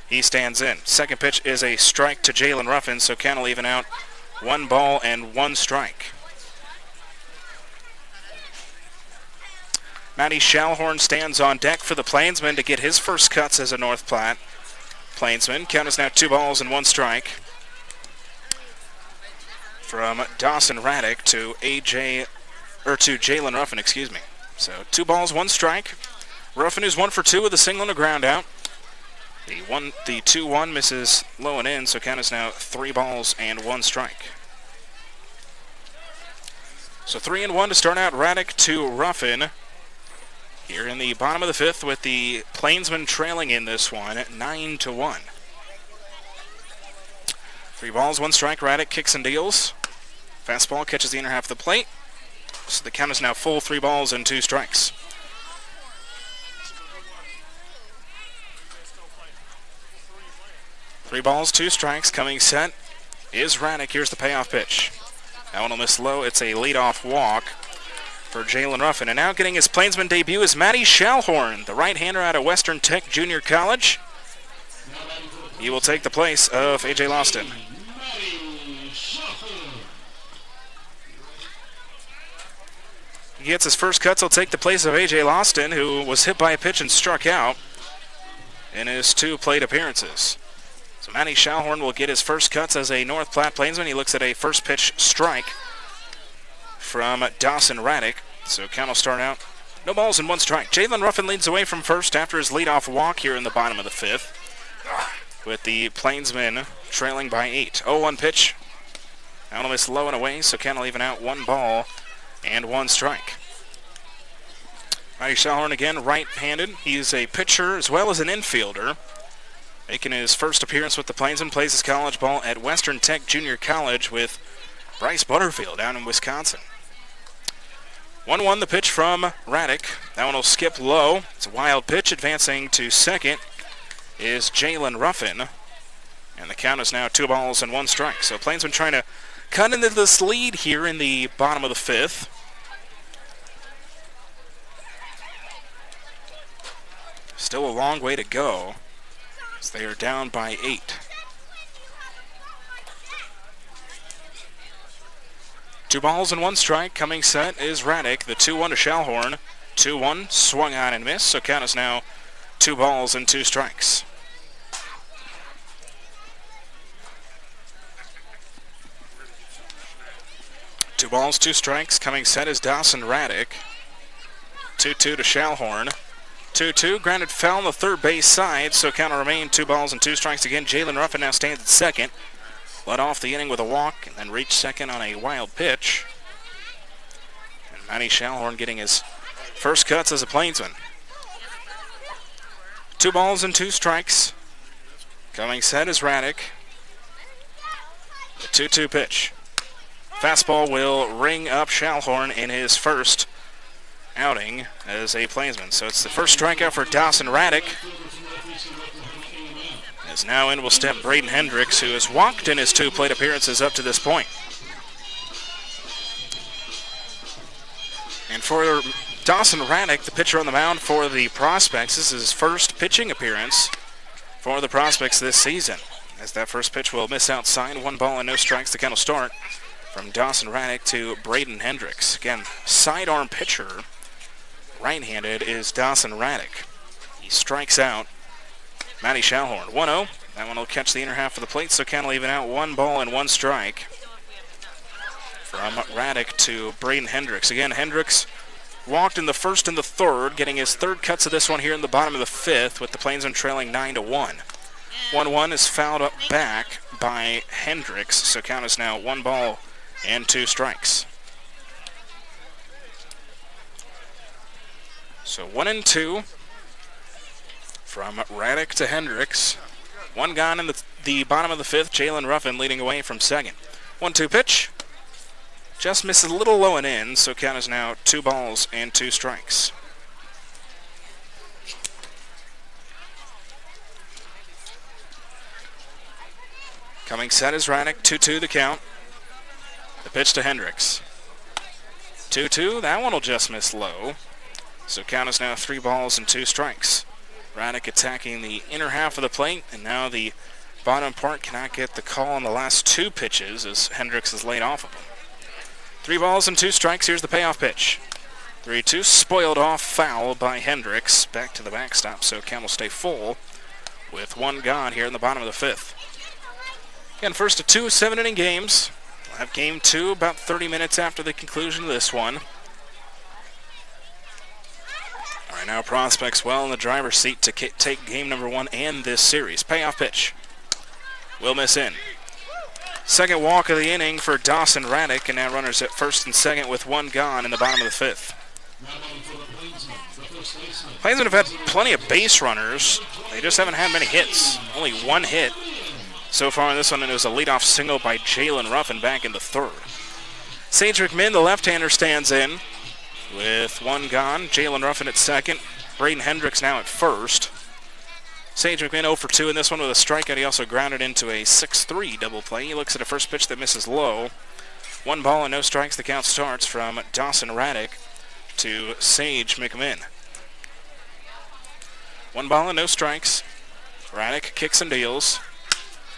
He stands in. Second pitch is a strike to Jalen Ruffin, so count will even out 1 ball and 1 strike. Matty Schallhorn stands on deck for the Plainsmen to get his first cuts as a North Platte Plainsman. Count is now 2 balls and 1 strike. From Dawson Raddick to Jalen Ruffin, excuse me. So 2 balls, 1 strike. Ruffin is 1 for 2 with a single and a ground out. The 2-1 misses low and in, so count is now 3 balls and 1 strike. So 3-1 to start out Raddick to Ruffin. Here in the bottom of the 5th with the Plainsmen trailing in this one at 9-1. 3 balls, 1 strike. Raddick kicks and deals. Fastball catches the inner half of the plate. So the count is now full, 3 balls and 2 strikes. Three balls, 2 strikes. Coming set is Raddick. Here's the payoff pitch. That one will miss low. It's a leadoff walk for Jalen Ruffin. And now getting his Plainsman debut is Matty Schallhorn, the right-hander out of Western Tech Junior College. He will take the place of A.J. Loston. He gets his first cuts. He'll take the place of A.J. Loston, who was hit by a pitch and struck out in his 2 plate appearances. So Matty Schallhorn will get his first cuts as a North Platte Plainsman. He looks at a first pitch strike from Dawson Raddick. So count will start out. No balls and 1 strike. Jalen Ruffin leads away from first after his leadoff walk here in the bottom of the 5th, with the Plainsmen trailing by 8. 0-1 pitch. Now miss low and away, so count will even out 1 ball and 1 strike. Matty Schallhorn again, right-handed. He's a pitcher as well as an infielder. Making his first appearance with the Plainsmen, plays his college ball at Western Tech Junior College with Bryce Butterfield down in Wisconsin. 1-1 the pitch from Raddick. That one will skip low. It's a wild pitch. Advancing to second is Jalen Ruffin. And the count is now 2 balls and 1 strike. So Plainsmen trying to cut into this lead here in the bottom of the 5th. Still a long way to go, as they are down by 8. 2 balls and 1 strike. Coming set is Raddick. The 2-1 to Schallhorn. 2-1, swung on and missed, so count is now 2 balls and 2 strikes. Two balls, 2 strikes. Coming set is Dawson Raddick. 2-2 to Schallhorn. 2-2, grounded foul on the third base side, so count will remain 2 balls and 2 strikes again. Jalen Ruffin now stands at second. Led off the inning with a walk and then reached second on a wild pitch. And Matty Schallhorn getting his first cuts as a Plainsman. 2 balls and 2 strikes. Coming set is Raddick. The 2-2 pitch. Fastball will ring up Schallhorn in his first outing as a Plainsman. So it's the first strikeout for Dawson Raddick. As now in will step Braden Hendricks, who has walked in his 2 plate appearances up to this point. And for Dawson Raddick, the pitcher on the mound for the Prospects, this is his first pitching appearance for the Prospects this season. As that first pitch will miss outside, 1 ball and no strikes. The count will start from Dawson Raddick to Braden Hendricks. Again, sidearm pitcher. Right-handed is Dawson Raddick. He strikes out Matty Schallhorn. 1-0, That one will catch the inner half of the plate, so Ken will even out 1 ball and 1 strike. From Raddick to Braden Hendricks. Again, Hendricks walked in the first and the third, getting his third cuts of this one here in the bottom of the 5th, with the Plainsmen trailing 9-1. 1-1 is fouled up back by Hendricks, so count is now 1 ball and 2 strikes. So 1-2 from Raddick to Hendricks. 1 gone in the bottom of the 5th. Jalen Ruffin leading away from second. 1-2 pitch. Just misses a little low and in, so count is now 2 balls and 2 strikes. Coming set is Raddick. 2-2 the count. The pitch to Hendricks. 2-2. That one will just miss low. So count is now 3 balls and 2 strikes. Raddick attacking the inner half of the plate, and now the bottom part cannot get the call on the last 2 pitches as Hendricks is laid off of him. 3 balls and 2 strikes. Here's the payoff pitch. 3-2, spoiled off foul by Hendricks. Back to the backstop, so count will stay full with 1 gone here in the bottom of the 5th. Again, first of 2 7-inning games. We'll have game 2 about 30 minutes after the conclusion of this one. All right, now Prospects well in the driver's seat to take game number 1 and this series. Payoff pitch. Will miss in. Second walk of the inning for Dawson Raddick, and now runners at first and second with 1 gone in the bottom of the 5th. Plainsmen have had plenty of base runners. They just haven't had many hits. Only 1 hit so far in this one, and it was a leadoff single by Jalen Ruffin back in the 3rd. Sage McMinn, the left-hander, stands in with 1 gone. Jalen Ruffin at second. Braden Hendricks now at first. Sage McMinn 0 for 2 in this one with a strikeout. He also grounded into a 6-3 double play. He looks at a first pitch that misses low. 1 ball and no strikes. The count starts from Dawson Raddick to Sage McMinn. 1 ball and no strikes. Raddick kicks and deals.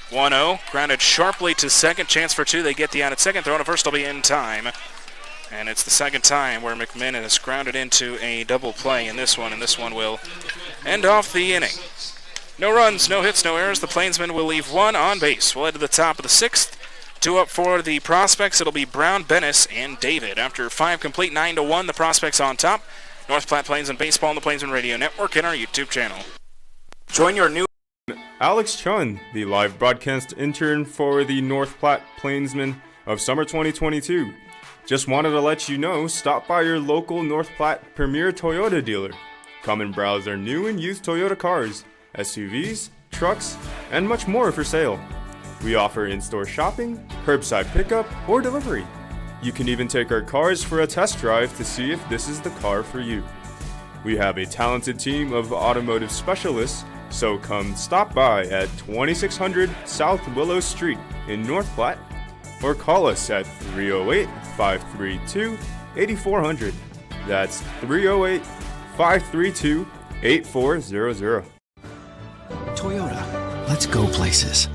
1-0, grounded sharply to second. Chance for 2. They get the out at second. Throw to first will be in time. And it's the second time where McMinn has grounded into a double play in this one, and this one will end off the inning. No runs, no hits, no errors. The Plainsmen will leave 1 on base. We'll head to the top of the 6th. 2 up for the Prospects. It'll be Brown, Bennis, and David. After 5 complete, 9-1, the Prospects on top. North Platte Plainsmen Baseball on the Plainsmen Radio Network and our YouTube channel. Join your new Alex Chun, the live broadcast intern for the North Platte Plainsmen of summer 2022. Just wanted to let you know, stop by your local North Platte Premier Toyota dealer. Come and browse our new and used Toyota cars, SUVs, trucks, and much more for sale. We offer in-store shopping, curbside pickup, or delivery. You can even take our cars for a test drive to see if this is the car for you. We have a talented team of automotive specialists, so come stop by at 2600 South Willow Street in North Platte, or call us at 308-532-8400. That's 308-532-8400. Toyota, let's go places.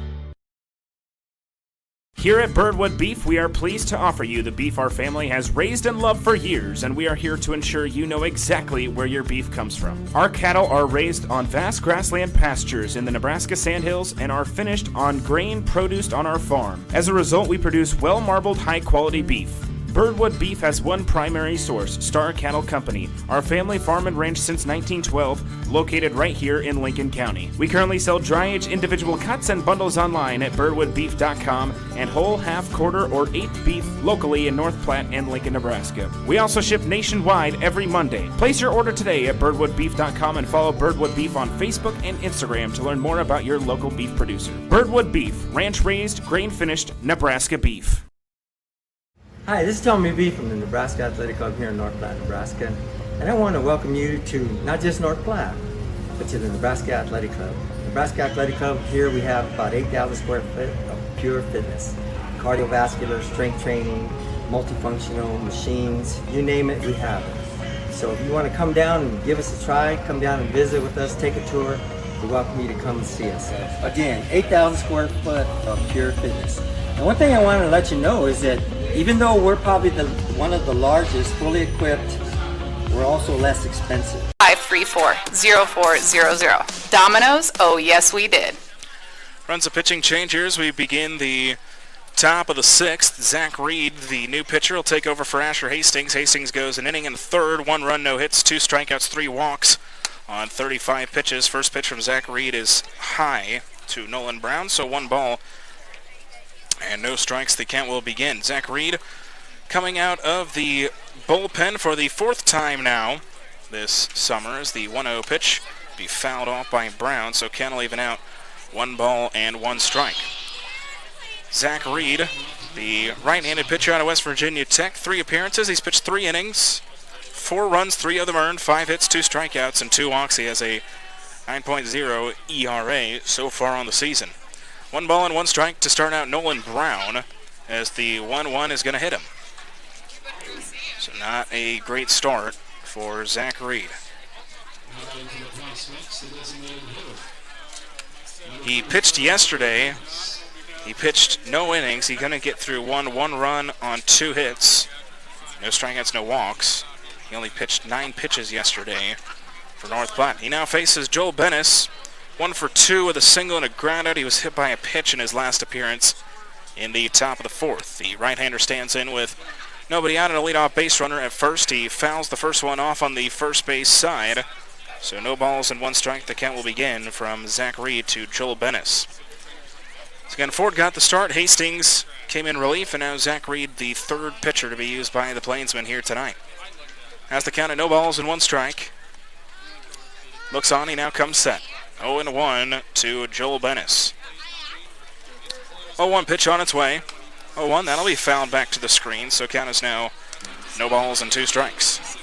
Here at Birdwood Beef, we are pleased to offer you the beef our family has raised and loved for years, and we are here to ensure you know exactly where your beef comes from. Our cattle are raised on vast grassland pastures in the Nebraska Sandhills and are finished on grain produced on our farm. As a result, we produce well-marbled, high-quality beef. Birdwood Beef has one primary source, Star Cattle Company, our family farm and ranch since 1912, located right here in Lincoln County. We currently sell dry-age individual cuts and bundles online at birdwoodbeef.com and whole, half, quarter, or eighth beef locally in North Platte and Lincoln, Nebraska. We also ship nationwide every Monday. Place your order today at birdwoodbeef.com and follow Birdwood Beef on Facebook and Instagram to learn more about your local beef producer. Birdwood Beef, ranch-raised, grain-finished Nebraska beef. Hi, this is Tommy B from the Nebraska Athletic Club here in North Platte, Nebraska. And I want to welcome you to not just North Platte, but to the Nebraska Athletic Club. Nebraska Athletic Club, here we have about 8,000 square foot of pure fitness. Cardiovascular, strength training, multifunctional machines, you name it, we have it. So if you want to come down and give us a try, come down and visit with us, take a tour, we welcome you to come and see us. Again, 8,000 square foot of pure fitness. And one thing I wanted to let you know is that even though we're probably one of the largest, fully equipped, we're also less expensive. 534-0400. Domino's? Oh, yes, we did. Runs a pitching change here as we begin the top of the 6th. Zach Reed, the new pitcher, will take over for Asher Hastings. Hastings goes an inning and a third. 1 run, no hits, 2 strikeouts, 3 walks on 35 pitches. First pitch from Zach Reed is high to Nolan Brown, so 1 ball and no strikes. The count will begin. Zach Reed coming out of the bullpen for the 4th time now this summer as the 1-0 pitch be fouled off by Brown, so count will even out. 1 ball and 1 strike. Zach Reed, the right-handed pitcher out of West Virginia Tech, 3 appearances. He's pitched 3 innings, 4 runs, 3 of them earned, 5 hits, 2 strikeouts, and 2 walks. He has a 9.0 ERA so far on the season. 1 ball and 1 strike to start out Nolan Brown as the 1-1 is going to hit him. So not a great start for Zach Reed. He pitched yesterday. He pitched no innings. He's going to get through one run on 2 hits. No strikeouts, no walks. He only pitched 9 pitches yesterday for North Platte. He now faces Joel Bennis. 1 for 2 with a single and a groundout. He was hit by a pitch in his last appearance in the top of the 4th. The right-hander stands in with nobody out and a leadoff base runner at first. He fouls the first one off on the first base side. So no balls and 1 strike. The count will begin from Zach Reed to Joel Bennis. So again, Ford got the start. Hastings came in relief, and now Zach Reed, the 3rd pitcher to be used by the Plainsmen here tonight. Has the count at no balls and 1 strike. Looks on, he now comes set. 0-1 to Joel Bennis. 0-1 pitch on its way. 0-1, that'll be fouled back to the screen, so count is now no balls and 2 strikes.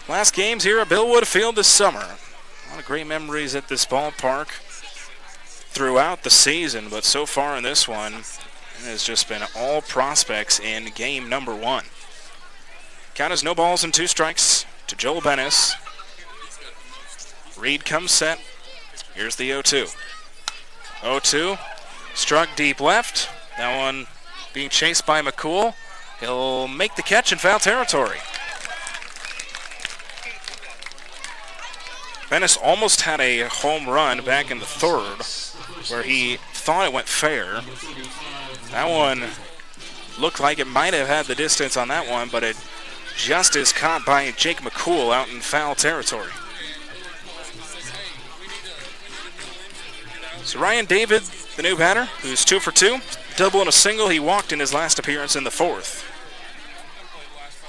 Last games here at Billwood Field this summer. A lot of great memories at this ballpark throughout the season, but so far in this one, it has just been all prospects in game number 1. Count is no balls and 2 strikes to Joel Bennis. Reed comes set. Here's the 0-2. 0-2, struck deep left. That one being chased by McCool. He'll make the catch in foul territory. Bennis almost had a home run back in the 3rd where he thought it went fair. That one looked like it might have had the distance on that one, but it just is caught by Jake McCool out in foul territory. So Ryan David, the new batter, who's 2 for 2, double and a single. He walked in his last appearance in the 4th.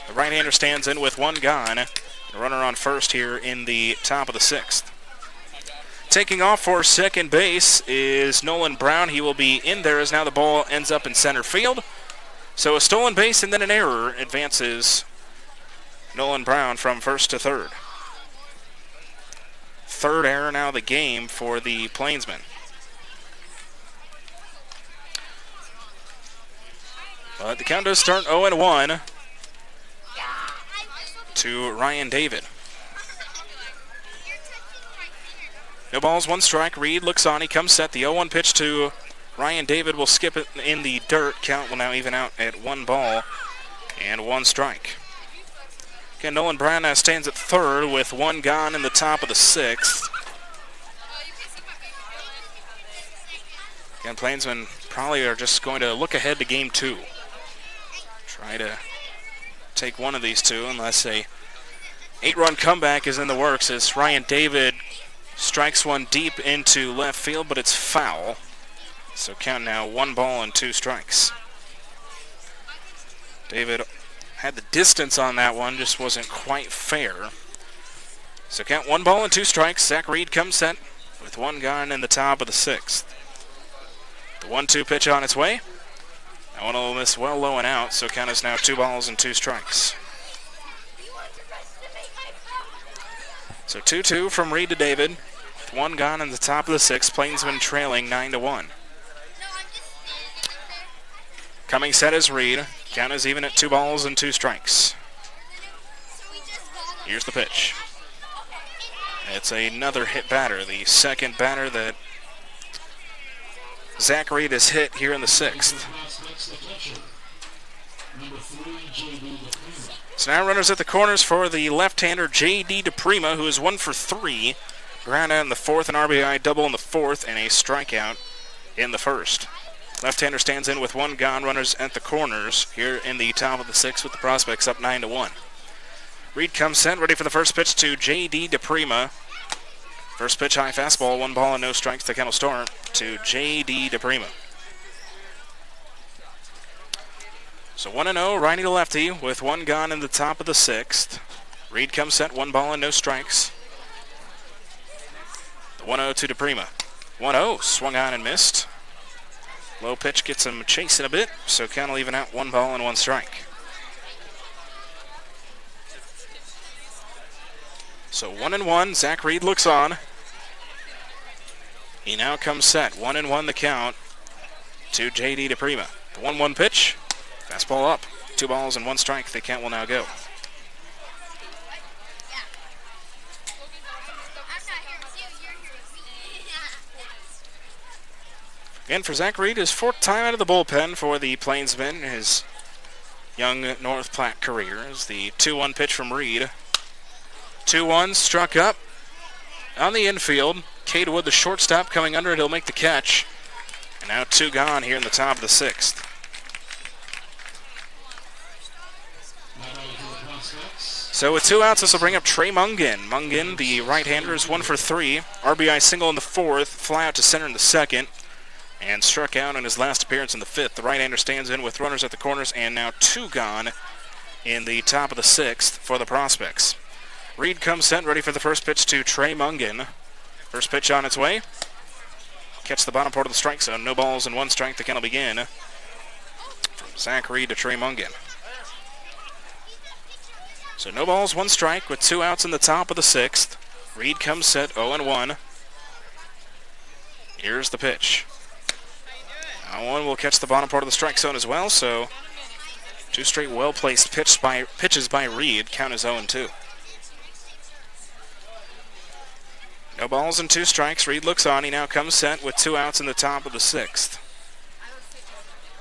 The right-hander stands in with 1 gone. The runner on first here in the top of the 6th. Taking off for second base is Nolan Brown. He will be in there as now the ball ends up in center field. So a stolen base and then an error advances Nolan Brown from first to 3rd. 3rd error now of the game for the Plainsmen. But the count does start 0-1 to Ryan David. No balls, 1 strike. Reed looks on. He comes set. The 0-1 pitch to Ryan David will skip it in the dirt. Count will now even out at 1 ball and 1 strike. Again, Nolan Brown now stands at 3rd with 1 gone in the top of the 6th. Again, Plainsmen probably are just going to look ahead to game 2. Try to take one of these 2 unless a 8-run comeback is in the works as Ryan David strikes one deep into left field, but it's foul. So count now 1 ball and 2 strikes. David had the distance on that one, just wasn't quite fair. So count 1 ball and 2 strikes. Zach Reed comes set with 1 gone in the top of the 6th. The 1-2 pitch on its way. That one will miss well low and out, so count is now 2 balls and 2 strikes. So 2-2 from Reed to David, with 1 gone in the top of the 6th. Plainsmen trailing 9-1. Coming set is Reed. Count is even at 2 balls and 2 strikes. Here's the pitch. It's another hit batter, the 2nd batter that Zach Reed has hit here in the 6th. So now runners at the corners for the left-hander J.D. DePrima, who is 1 for 3. Ground out in the 4th, an RBI double in the 4th, and a strikeout in the first. Left-hander stands in with one gone, runners at the corners here in the top of the sixth with the Prospects up 9-1. Reed comes set, ready for the first pitch to J.D. DePrima. First pitch, high fastball, 1 ball and no strikes, the count will start to J.D. DePrima. So 1-0, righty to lefty with one gone in the top of the sixth. Reed comes set, 1 ball and no strikes. The 1-0 to DePrima. 1-0, swung on and missed. Low pitch gets him chasing a bit, so count will even out, 1 ball and 1 strike. So 1-1, Zach Reed looks on. He now comes set, 1-1 the count to J.D. DePrima. The 1-1 pitch, fastball up, 2 balls and 1 strike, the count will now go. Again for Zach Reed, his 4th time out of the bullpen for the Plainsmen, his young North Platte career. Is the 2-1 pitch from Reed. 2-1 struck up on the infield. Cade Wood, the shortstop, coming under it. He'll make the catch. And now 2 gone here in the top of the 6th. So with 2 outs, this will bring up Trey Mungen. Mungen, the right-hander, is 1 for 3. RBI single in the 4th, fly out to center in the 2nd, and struck out in his last appearance in the 5th. The right-hander stands in with runners at the corners, and now 2 gone in the top of the 6th for the Prospects. Reed comes set, ready for the first pitch to Trey Mungen. First pitch on its way. Catch the bottom part of the strike zone. No balls and 1 strike. The count will begin. From Zach Reed to Trey Mungen. So no balls, 1 strike with 2 outs in the top of the 6th. Reed comes set, 0-1. Here's the pitch. That one will catch the bottom part of the strike zone as well, so 2 straight well-placed pitches by Reed. Count is 0-2. No balls and 2 strikes. Reed looks on. He now comes set with 2 outs in the top of the 6th.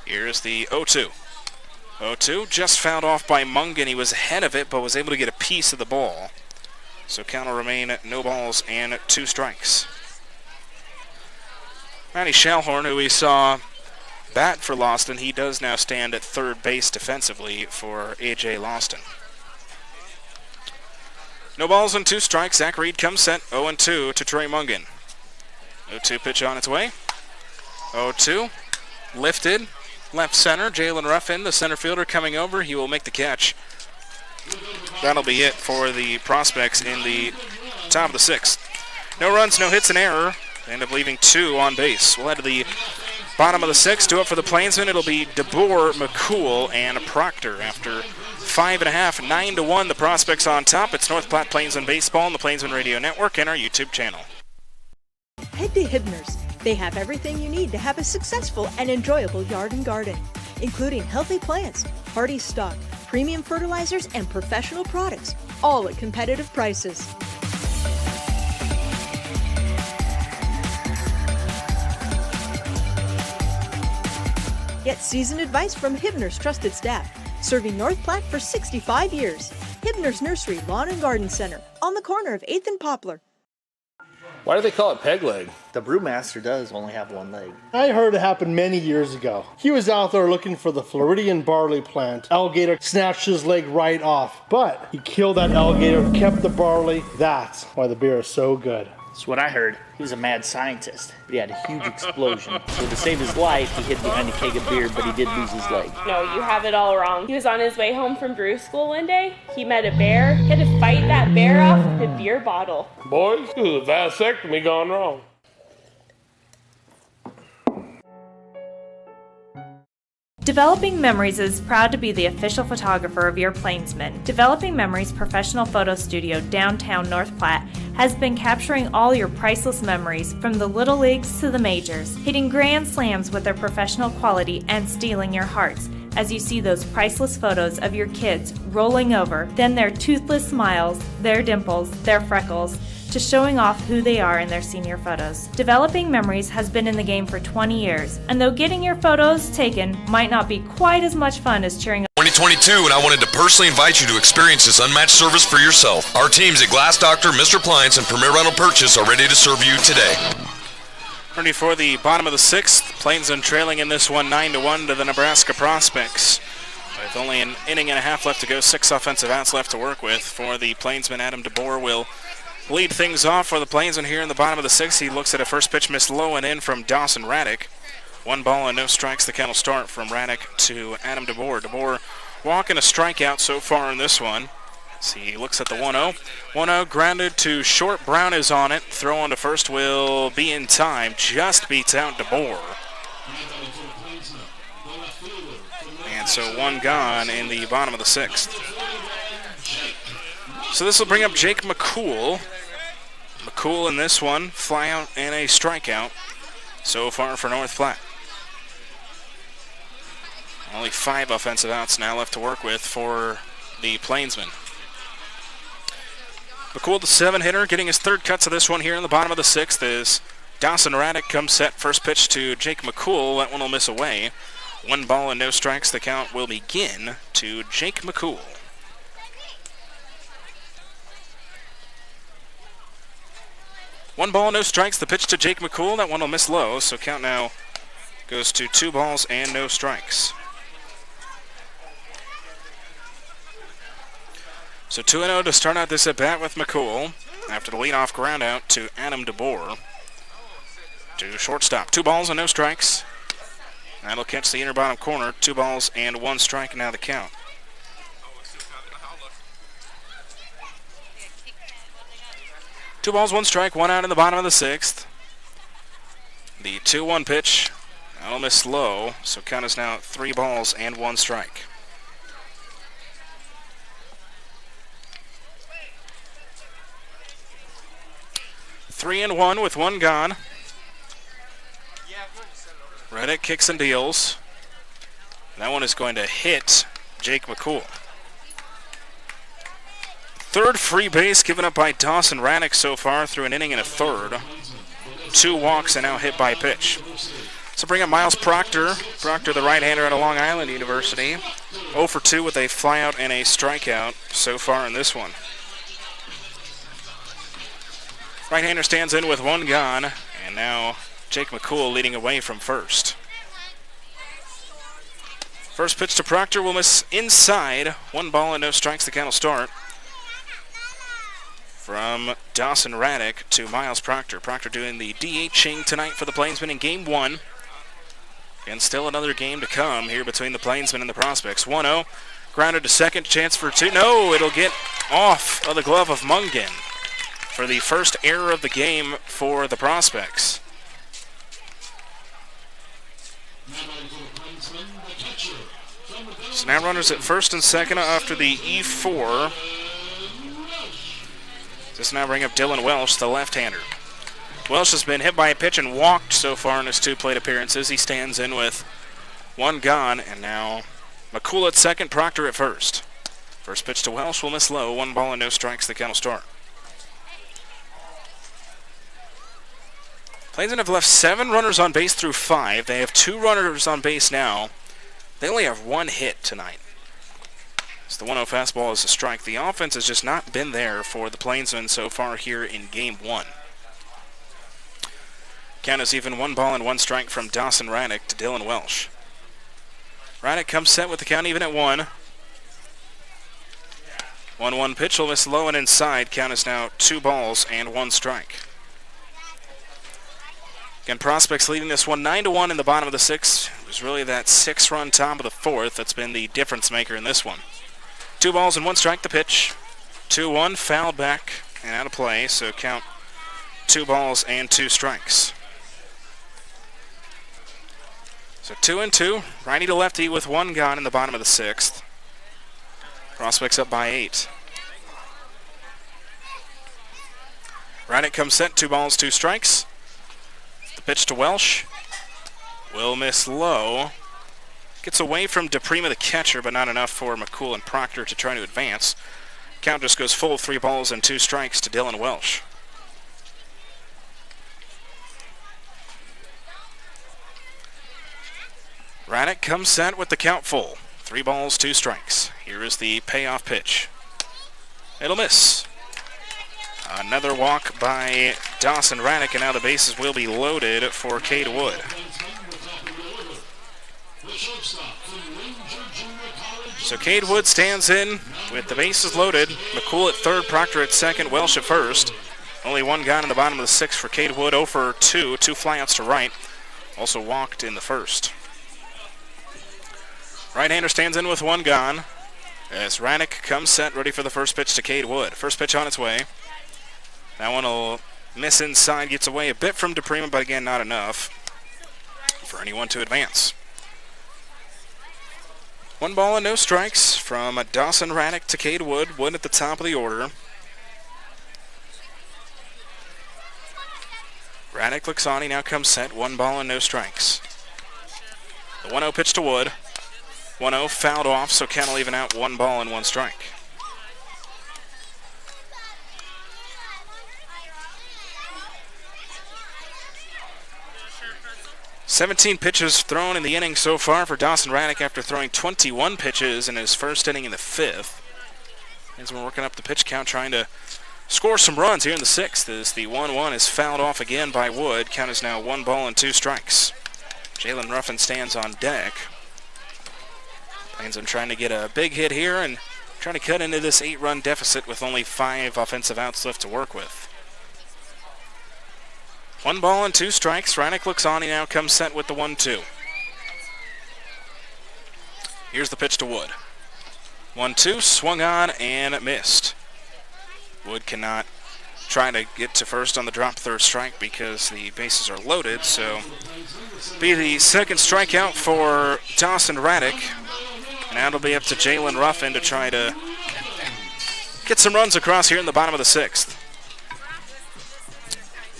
Here's the 0-2. 0-2, just fouled off by Mungen. He was ahead of it, but was able to get a piece of the ball. So count will remain no balls and 2 strikes. Matty Schallhorn, who we saw bat for Lawston, he does now stand at 3rd base defensively for A.J. Lawston. No balls and 2 strikes. Zach Reed comes set, 0-2 to Trey Mungen. 0-2 pitch on its way. 0-2, lifted. Left center, Jalen Ruffin, the center fielder, coming over. He will make the catch. That'll be it for the Prospects in the top of the 6th. No runs, no hits, and error. They end up leaving 2 on base. We'll head to the bottom of the 6th. 2 up for the Plainsmen. It'll be DeBoer, McCool, and Proctor. After 5.5, 9-1, the Prospects on top. It's North Platte Plainsmen Baseball on the Plainsmen Radio Network and our YouTube channel. Head to Hibner's. They have everything you need to have a successful and enjoyable yard and garden, including healthy plants, hardy stock, premium fertilizers, and professional products, all at competitive prices. Get seasoned advice from Hibner's trusted staff, serving North Platte for 65 years. Hibner's Nursery Lawn and Garden Center, on the corner of 8th and Poplar. Why do they call it peg leg? The brewmaster does only have 1 leg. I heard it happened many years ago. He was out there looking for the Floridian barley plant. Alligator snatched his leg right off, but he killed that alligator, kept the barley. That's why the beer is so good. That's what I heard. He was a mad scientist, but he had a huge explosion. So to save his life, he hid behind a keg of beer, but he did lose his leg. No, you have it all wrong. He was on his way home from brew school one day. He met a bear. He had to fight that bear off with a beer bottle. Boys, this is a vasectomy gone wrong. Developing Memories is proud to be the official photographer of your Plainsmen. Developing Memories professional photo studio downtown North Platte has been capturing all your priceless memories from the little leagues to the majors, hitting grand slams with their professional quality and stealing your hearts as you see those priceless photos of your kids rolling over, then their toothless smiles, their dimples, their freckles, to showing off who they are in their senior photos. Developing Memories has been in the game for 20 years, and though getting your photos taken might not be quite as much fun as cheering 2022, and I wanted to personally invite you to experience this unmatched service for yourself. Our teams at Glass Doctor, Mr. Appliance, and Premier Rental Purchase are ready to serve you today. Ready for the bottom of the 6th. Plainsmen trailing in this one 9-1 to the Nebraska Prospects. With only an inning and a half left to go, 6 offensive outs left to work with for the Plainsmen. Adam DeBoer will lead things off for the Plainsmen here in the bottom of the 6th. He looks at a first pitch missed low and in from Dawson Raddick. 1 ball and no strikes. The count will start from Raddick to Adam DeBoer. DeBoer walking a strikeout so far in this one. So he looks at the 1-0. 1-0 grounded to short. Brown is on it. Throw on to first will be in time. Just beats out DeBoer. And so 1 gone in the bottom of the 6th. So this will bring up Jake McCool. McCool in this one, fly out and a strikeout so far for North Platte. Only 5 offensive outs now left to work with for the Plainsmen. McCool, the 7-hitter, getting his 3rd cuts of this one here in the bottom of the 6th as Dawson Raddick comes set. First pitch to Jake McCool. That one will miss away. 1 ball and no strikes. The count will begin to Jake McCool. One ball, no strikes. The pitch to Jake McCool. That one will miss low, so count now goes to 2 balls and no strikes. So 2-0 to start out this at-bat with McCool after the leadoff ground out to Adam DeBoer. To shortstop. 2 balls and no strikes. That'll catch the inner bottom corner. 2 balls and 1 strike, now the count. Two balls, 1 strike, 1 out in the bottom of the 6th. The 2-1 pitch. That'll miss low, so count is now 3 balls and 1 strike. Three and 1 with 1 gone. Raddick kicks and deals. That one is going to hit Jake McCool. 3rd free base given up by Dawson Raddick so far through an inning and a 3rd. 2 walks and now hit by pitch. So bring up Miles Proctor. Proctor, the right-hander out of Long Island University. 0 for 2 with a flyout and a strikeout so far in this one. Right-hander stands in with 1 gone, and now Jake McCool leading away from first. First pitch to Proctor will miss inside. 1 ball and no strikes. The count will start. From Dawson Raddick to Miles Proctor. Proctor doing the DHing tonight for the Plainsmen in Game 1. And still another game to come here between the Plainsmen and the Prospects. 1-0. Grounded to second. Chance for 2. No, it'll get off of the glove of Mungen for the first error of the game for the Prospects. So now runners at first and second after the E4. This now bring up Dylan Welsh, the left-hander. Welsh has been hit by a pitch and walked so far in his 2 plate appearances. He stands in with 1 gone, and now McCool at second, Proctor at first. First pitch to Welsh will miss low. 1 ball and no strikes. The count will start. Plainsmen have left 7 runners on base through 5. They have 2 runners on base now. They only have 1 hit tonight. So the 1-0 fastball is a strike. The offense has just not been there for the Plainsmen so far here in Game 1. Count is even 1 ball and 1 strike from Dawson Raddick to Dylan Welsh. Raddick comes set with the count even at 1. 1-1 pitch will miss low and inside. Count is now 2 balls and 1 strike. Again, Prospects leading this one 9-1 in the bottom of the 6th. It was really that 6-run top of the 4th that's been the difference maker in this one. 2 balls and 1 strike, the pitch. 2-1, foul back and out of play, so count 2 balls and 2 strikes. So 2-2, righty to lefty with 1 gone in the bottom of the 6th. Prospects up by 8. Raddick comes set, 2 balls, 2 strikes. The pitch to Welsh will miss low. Gets away from DePrima, the catcher, but not enough for McCool and Proctor to try to advance. Count just goes full, 3 balls and 2 strikes to Dylan Welsh. Raddick comes set with the count full. 3 balls, 2 strikes. Here is the payoff pitch. It'll miss. Another walk by Dawson Raddick, and now the bases will be loaded for Cade Wood. So Cade Wood stands in with the bases loaded. McCool at third, Proctor at second, Welsh at first. Only one gone in the bottom of the sixth for Cade Wood, 0 for 2, 2 flyouts to right. Also walked in the first. Right-hander stands in with one gone as Raddick comes set, ready for the first pitch to Cade Wood. First pitch on its way. That one will miss inside, gets away a bit from DePrima, but again, not enough for anyone to advance. 1 ball and no strikes from Dawson Raddick to Cade Wood. Wood at the top of the order. Raddick looks on, he now comes set. 1 ball and no strikes. The 1-0 pitch to Wood. 1-0 fouled off, so count will even out. 1 ball and 1 strike. "17 pitches thrown in the inning so far for Dawson Raddick after throwing 21 pitches in his first inning in the 5th. As we're working up the pitch count, trying to score some runs here in the 6th as the 1-1 is fouled off again by Wood. Count is now 1 ball and 2 strikes. Jalen Ruffin stands on deck. Plainsmen trying to get a big hit here and trying to cut into this 8-run deficit with only 5 offensive outs left to work with. 1 ball and 2 strikes. Raddick looks on. He now comes set with the 1-2. Here's the pitch to Wood. 1-2, swung on and missed. Wood cannot try to get to first on the drop third strike because the bases are loaded, so be the second strikeout for Dawson Raddick. Now it'll be up to Jalen Ruffin to try to get some runs across here in the bottom of the 6th.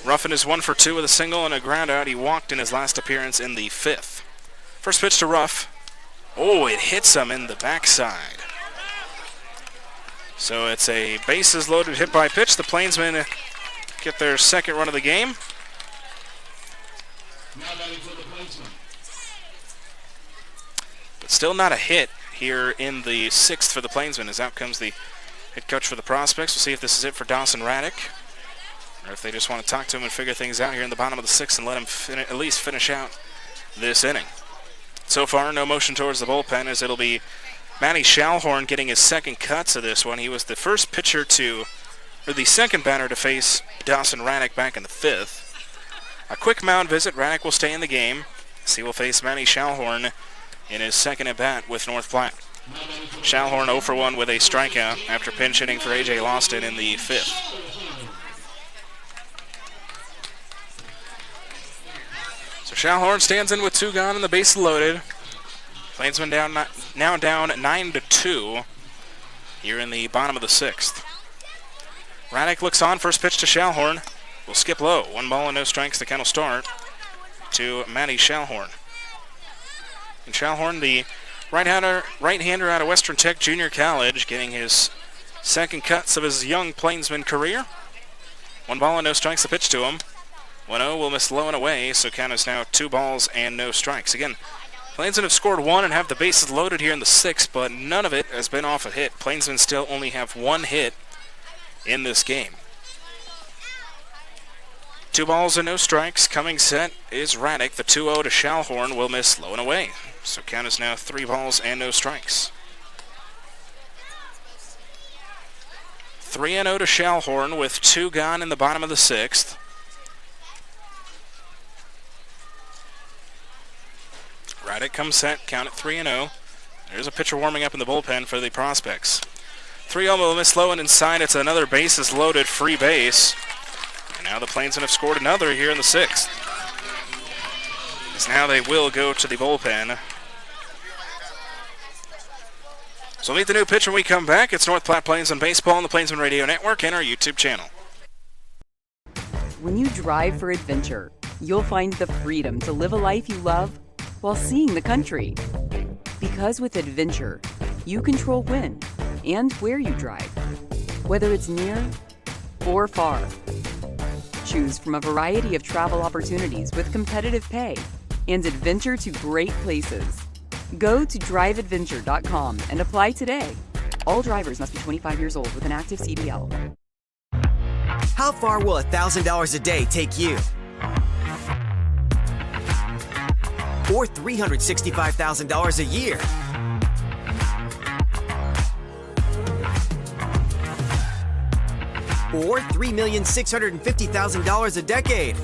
Ruffin is 1 for 2 with a single and a ground out. He walked in his last appearance in the 5th. First pitch to Ruff. Oh, it hits him in the backside. So it's a bases loaded hit by pitch. The Plainsmen get their second run of the game. But still not a hit here in the 6th for the Plainsmen, as out comes the head coach for the Prospects. We'll see if this is it for Dawson Raddick, or if they just want to talk to him and figure things out here in the bottom of the 6th and let him at least finish out this inning. So far, no motion towards the bullpen, as it'll be Matty Schallhorn getting his second cuts of this one. He was the first pitcher or the second batter to face Dawson Raddick back in the 5th. A quick mound visit. Raddick will stay in the game. He will face Matty Schallhorn in his second at-bat with North Platte. Schallhorn 0 for 1 with a strikeout after pinch hitting for A.J. Loston in the 5th. So Schallhorn stands in with 2 gone and the bases loaded. Plainsmen now down 9-2 here in the bottom of the 6th. Raddick looks on. First pitch to Schallhorn. Will skip low. 1 ball and no strikes. The count will start to Matty Schallhorn. And Schallhorn, the right-hander out of Western Tech Junior College, getting his second cuts of his young Plainsman career. 1 ball and no strikes. The pitch to him. 1-0 will miss low and away, so count is now 2 balls and no strikes. Again, Plainsmen have scored 1 and have the bases loaded here in the 6th, but none of it has been off a hit. Plainsmen still only have 1 hit in this game. 2 balls and no strikes. Coming set is Raddick. The 2-0 to Schallhorn will miss low and away. So count is now 3 balls and no strikes. 3-0 to Schallhorn with 2 gone in the bottom of the 6th. Raddick comes set, count at 3-0. There's a pitcher warming up in the bullpen for the Prospects. 3-0 will miss low and inside. It's another bases loaded free base. And now the Plainsmen have scored another here in the 6th. As now they will go to the bullpen. So we'll meet the new pitch when we come back. It's North Platte Plainsmen Baseball on the Plainsmen Radio Network and our YouTube channel. When you drive for adventure, you'll find the freedom to live a life you love while seeing the country. Because with adventure, you control when and where you drive, whether it's near or far. Choose from a variety of travel opportunities with competitive pay and adventure to great places. Go to driveadventure.com and apply today. All drivers must be 25 years old with an active CDL. How far will $1,000 a day take you? Or $365,000 a year? Or $3,650,000 a decade?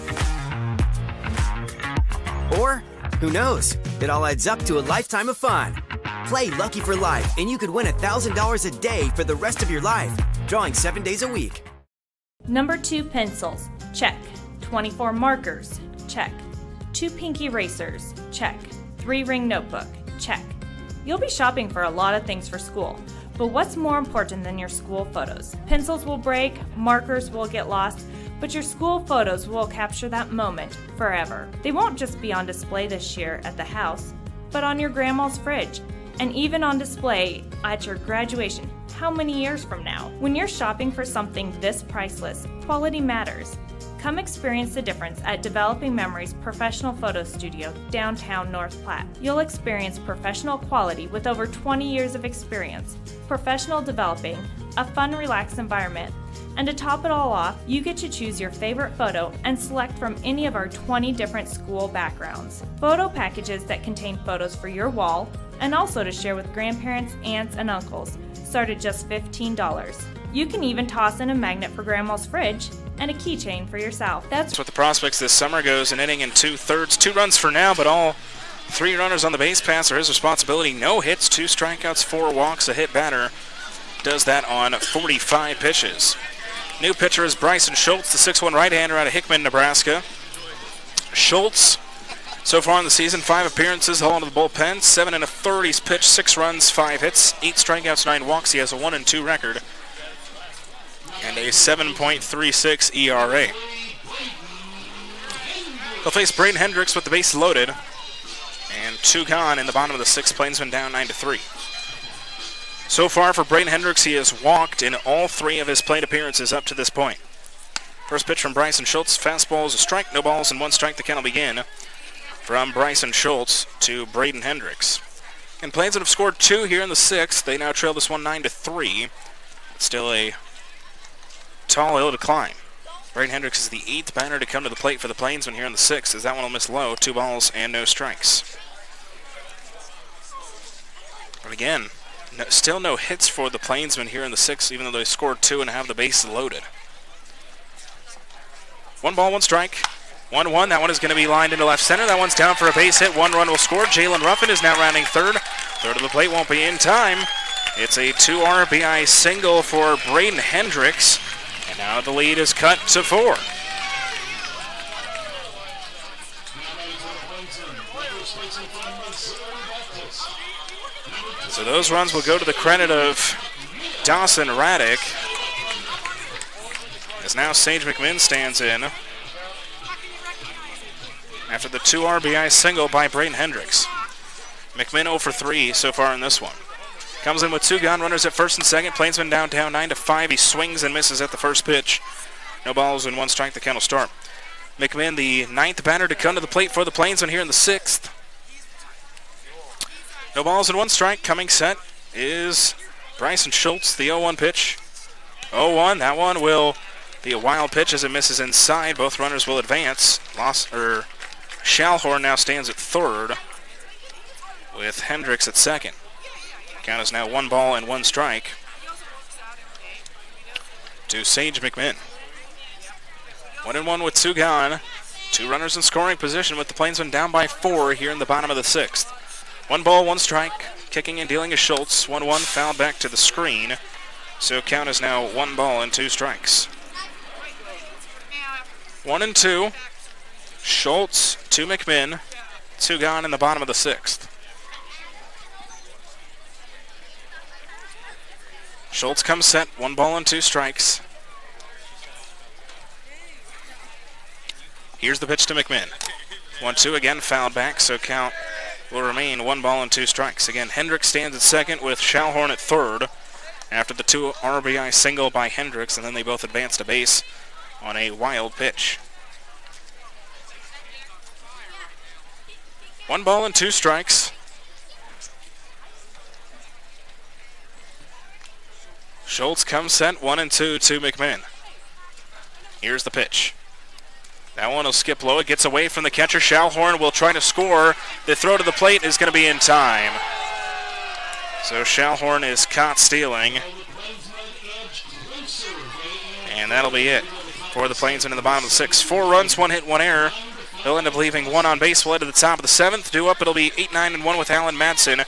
Or, who knows? It all adds up to a lifetime of fun. Play Lucky for Life, and you could win $1,000 a day for the rest of your life, drawing 7 days a week. Number 2 pencils, check. 24 markers, check. 2 pink erasers, check. 3 ring notebook, check. You'll be shopping for a lot of things for school, but what's more important than your school photos? Pencils will break, markers will get lost, but your school photos will capture that moment forever. They won't just be on display this year at the house, but on your grandma's fridge, and even on display at your graduation. How many years from now? When you're shopping for something this priceless, quality matters. Come experience the difference at Developing Memories Professional Photo Studio, downtown North Platte. You'll experience professional quality with over 20 years of experience, professional developing, a fun, relaxed environment, and to top it all off, you get to choose your favorite photo and select from any of our 20 different school backgrounds. Photo packages that contain photos for your wall, and also to share with grandparents, aunts, and uncles, start at just $15. You can even toss in a magnet for grandma's fridge and a keychain for yourself. That's what the Prospects this summer goes, an inning and 2/3. 2 runs for now, but all 3 runners on the base paths are his responsibility. No hits, 2 strikeouts, 4 walks, a hit batter. Does that on 45 pitches. New pitcher is Bryson Schultz, the 6'1 right-hander out of Hickman, Nebraska. Schultz, so far in the season, 5 appearances, all into the bullpen, 7 1/3. He's pitched 6 runs, 5 hits, 8 strikeouts, 9 walks. He has a 1-2 record and a 7.36 ERA. He'll face Braden Hendricks with the base loaded and 2 gone in the bottom of the 6th. Plainsmen down 9-3. So far for Braden Hendricks, he has walked in all 3 of his plate appearances up to this point. First pitch from Bryson Schultz. Fastball is a strike, no balls, and 1 strike. The count will begin from Bryson Schultz to Braden Hendricks. And Plainsmen have scored 2 here in the 6th. They now trail this one 9-3. It's still a tall hill to climb. Braden Hendricks is the 8th batter to come to the plate for the Plainsmen here in the 6th, as that one will miss low. 2 balls and no strikes. But again, still no hits for the Plainsmen here in the 6th, even though they scored 2 and have the base loaded. 1 ball, 1 strike. 1-1. That one is going to be lined into left center. That one's down for a base hit. 1 run will score. Jalen Ruffin is now rounding third. Third of the plate won't be in time. It's a 2 RBI single for Braden Hendricks. And now the lead is cut to 4. So those runs will go to the credit of Dawson Raddick, as now Sage McMinn stands in after the 2 RBI single by Braden Hendricks. McMinn 0 for 3 so far in this one. Comes in with 2 gone, runners at first and second. Plainsmen down 9-5. He swings and misses at the first pitch. No balls and 1 strike. The count will start. McMinn, the 9th batter to come to the plate for the Plainsmen here in the 6th. No balls and 1 strike. Coming set is Bryson Schultz, the 0-1 pitch. 0-1. That one will be a wild pitch as it misses inside. Both runners will advance. Schalhorn now stands at third with Hendricks at second. Count is now 1 ball and 1 strike to Sage McMinn. 1-1 with 2 gone. 2 runners in scoring position with the Plainsmen down by 4 here in the bottom of the 6th. 1 ball, 1 strike. Kicking and dealing is Schultz. 1-1 fouled back to the screen. So count is now 1 ball and 2 strikes. 1-2. Schultz to McMinn. 2 gone in the bottom of the 6th. Schultz comes set, 1 ball and 2 strikes. Here's the pitch to McMinn. 1-2 again, fouled back, so count will remain 1 ball and 2 strikes. Again, Hendricks stands at second with Schalhorn at third after the 2 RBI single by Hendricks, and then they both advance to base on a wild pitch. 1 ball and 2 strikes. Schultz comes set, 1-2 to McMinn. Here's the pitch. That one will skip low. It gets away from the catcher. Schallhorn will try to score. The throw to the plate is going to be in time. So Schallhorn is caught stealing. And that'll be it for the Plainsmen in the bottom of the 6th. 4 runs, 1 hit, 1 error. They'll end up leaving 1 on base. We'll head to the top of the 7th. Due up, it'll be 8-9-1 with Alan Madsen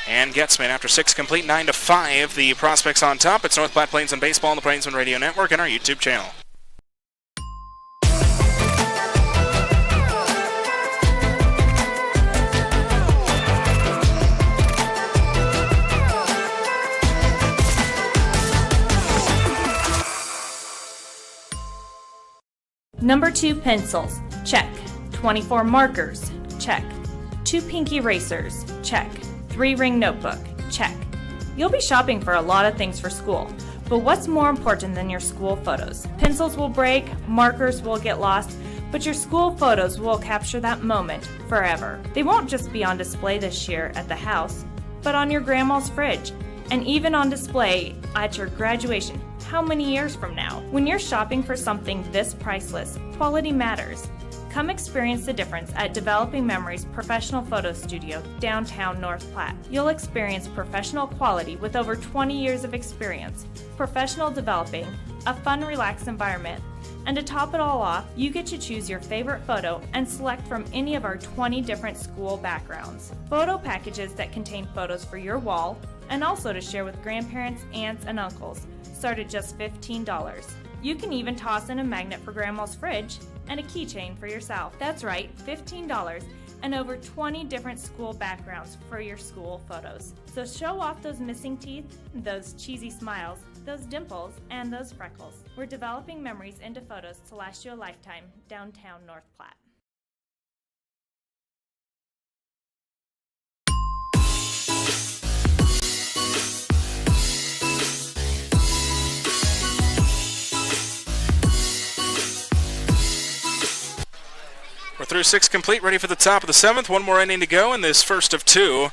and Getzman. After 6 complete, 9-5. The Prospects on top. It's North Platte Plainsmen Baseball on the Plainsmen Radio Network and our YouTube channel. Number 2 pencils, check. 24 markers, check. 2 pink erasers, check. 3 ring notebook, check. You'll be shopping for a lot of things for school, but what's more important than your school photos? Pencils will break, markers will get lost, but your school photos will capture that moment forever. They won't just be on display this year at the house, but on your grandma's fridge, and even on display at your graduation. How many years from now? When you're shopping for something this priceless, quality matters. Come experience the difference at Developing Memories Professional Photo Studio, downtown North Platte. You'll experience professional quality with over 20 years of experience, professional developing, a fun, relaxed environment, and to top it all off, you get to choose your favorite photo and select from any of our 20 different school backgrounds. Photo packages that contain photos for your wall, and also to share with grandparents, aunts, and uncles. Start at just $15. You can even toss in a magnet for grandma's fridge and a keychain for yourself. That's right, $15 and over 20 different school backgrounds for your school photos. So show off those missing teeth, those cheesy smiles, those dimples, and those freckles. We're developing memories into photos to last you a lifetime, downtown North Platte. We're through 6 complete, ready for the top of the 7th. 1 more inning to go in this first of 2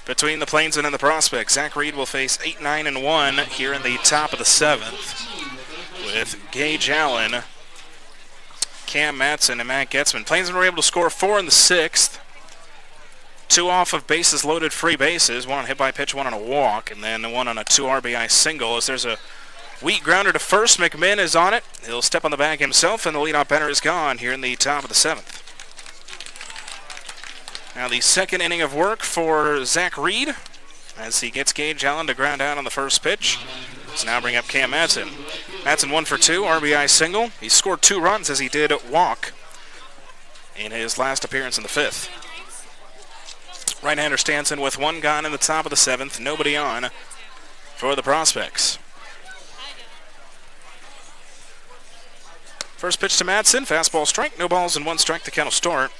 between the Plainsmen and the Prospects. Zach Reed will face 8-9-1 here in the top of the 7th with Gage Allen, Cam Madsen, and Matt Getzman. Plainsmen were able to score 4 in the 6th. 2 off of bases loaded, free bases. 1 on hit by pitch, 1 on a walk, and then 1 on a 2 RBI single. As there's a weak grounder to first, McMinn is on it. He'll step on the bag himself, and the leadoff batter is gone here in the top of the 7th. Now the second inning of work for Zach Reed as he gets Gage Allen to ground out on the first pitch. So now bring up Cam Madsen. Madsen 1 for 2, RBI single. He scored 2 runs as he did walk in his last appearance in the 5th. Right-hander stands in with 1 gone in the top of the 7th. Nobody on for the Prospects. First pitch to Madsen, fastball strike, no balls and 1 strike, the count will start.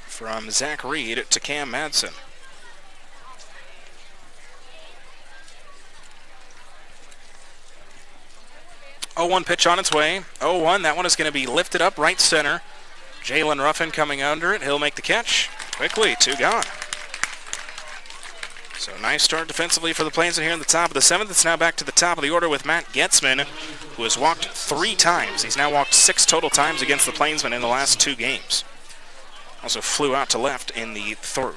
From Zach Reed to Cam Madsen. Oh, 1 pitch on its way. 0-1, that one is going to be lifted up right center. Jalen Ruffin coming under it. He'll make the catch. Quickly, 2 gone. So nice start defensively for the Plainsmen here in the top of the 7th. It's now back to the top of the order with Matt Getzman, who has walked 3 times. He's now walked 6 total times against the Plainsmen in the last 2 games. Also flew out to left in the 3rd.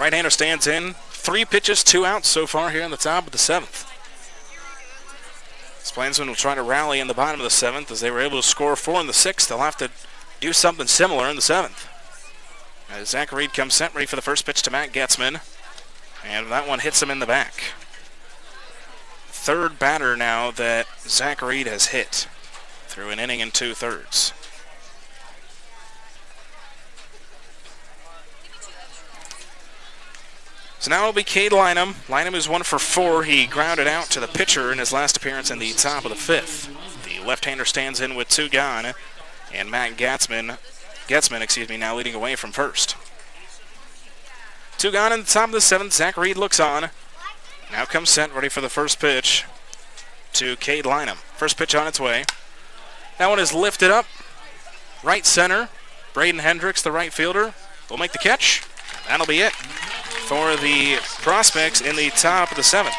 Right-hander stands in. 3 pitches, 2 outs so far here in the top of the 7th. This Plainsmen will try to rally in the bottom of the 7th as they were able to score 4 in the 6th. They'll have to do something similar in the 7th. As Zach Reed comes set, ready for the first pitch to Matt Getzman. And that one hits him in the back. 3rd batter now that Zach Reed has hit through an inning and 2/3. So now it'll be Cade Lynham. Lynham is 1 for 4. He grounded out to the pitcher in his last appearance in the top of the 5th. The left-hander stands in with 2 gone, and Matt Getzman, now leading away from first. 2 gone in the top of the 7th. Zach Reed looks on. Now comes set, ready for the first pitch to Cade Lynham. First pitch on its way. That one is lifted up. Right center. Braden Hendricks, the right fielder, will make the catch. That'll be it for the Prospects in the top of the 7th.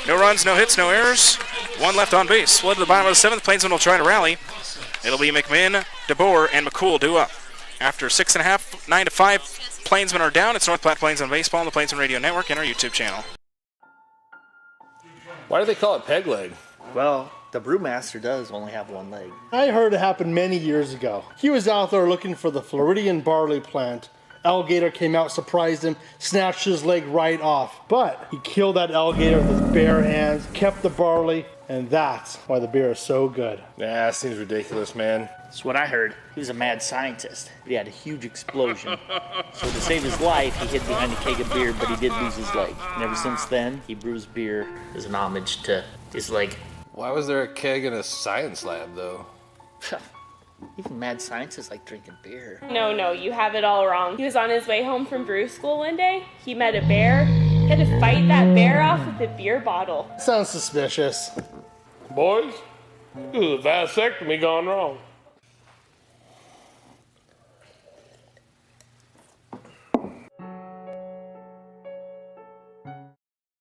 No runs, no hits, no errors. One left on base. Split to the bottom of the seventh. Plainsmen will try to rally. It'll be McMinn, DeBoer, and McCool due up. After 6.5, 9-5, Plainsmen are down. It's North Platte Plainsmen Baseball on the Plainsmen Radio Network and our YouTube channel. Why do they call it peg leg? Well, the brewmaster does only have one leg. I heard it happened many years ago. He was out there looking for the Floridian barley plant. Alligator came out, surprised him, snatched his leg right off. But he killed that alligator with his bare hands, kept the barley, and that's why the beer is so good. Nah, that seems ridiculous, man. That's what I heard. He was a mad scientist, but he had a huge explosion. So to save his life, he hid behind a keg of beer, but he did lose his leg. And ever since then, he brews beer as an homage to his leg. Why was there a keg in a science lab, though? Even mad scientists like drinking beer. No, you have it all wrong. He was on his way home from brew school one day. He met a bear. He had to fight that bear off with a beer bottle. Sounds suspicious. Boys, this is a vasectomy gone wrong.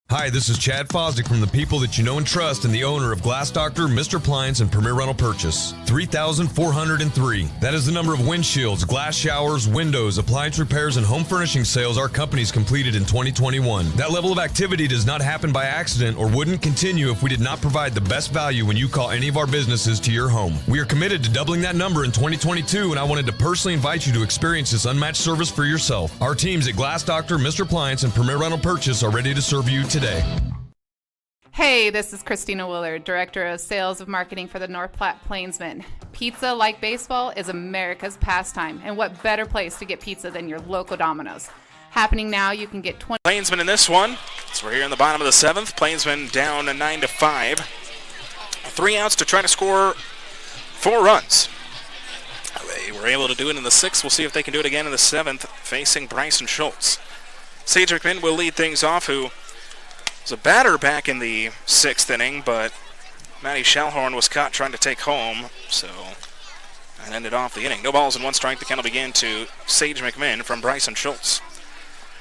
Hi, this is Chad Fosdick from the people that you know and trust and the owner of Glass Doctor, Mr. Plines, and Premier Rental Purchase. 3,403. That is the number of windshields, glass showers, windows, appliance repairs, and home furnishing sales our company's completed in 2021. That level of activity does not happen by accident or wouldn't continue if we did not provide the best value when you call any of our businesses to your home. We are committed to doubling that number in 2022, and I wanted to personally invite you to experience this unmatched service for yourself. Our teams at Glass Doctor, Mr. Plines, and Premier Rental Purchase are ready to serve you today. Hey, this is Christina Willard, Director of Sales of Marketing for the North Platte Plainsmen. Pizza, like baseball, is America's pastime, and what better place to get pizza than your local Domino's. Happening now, you can get 20... Plainsmen in this one. So we're here in the bottom of the seventh. Plainsmen down 9-5. 3 outs to try to score 4 runs. They were able to do it in the sixth. We'll see if they can do it again in the seventh, facing Bryson Schultz. Sage McMinn will lead things off, who was a batter back in the sixth inning, but Matty Schallhorn was caught trying to take home, so that ended off the inning. No balls and 1 strike. The count will begin to Sage McMinn from Bryson Schultz.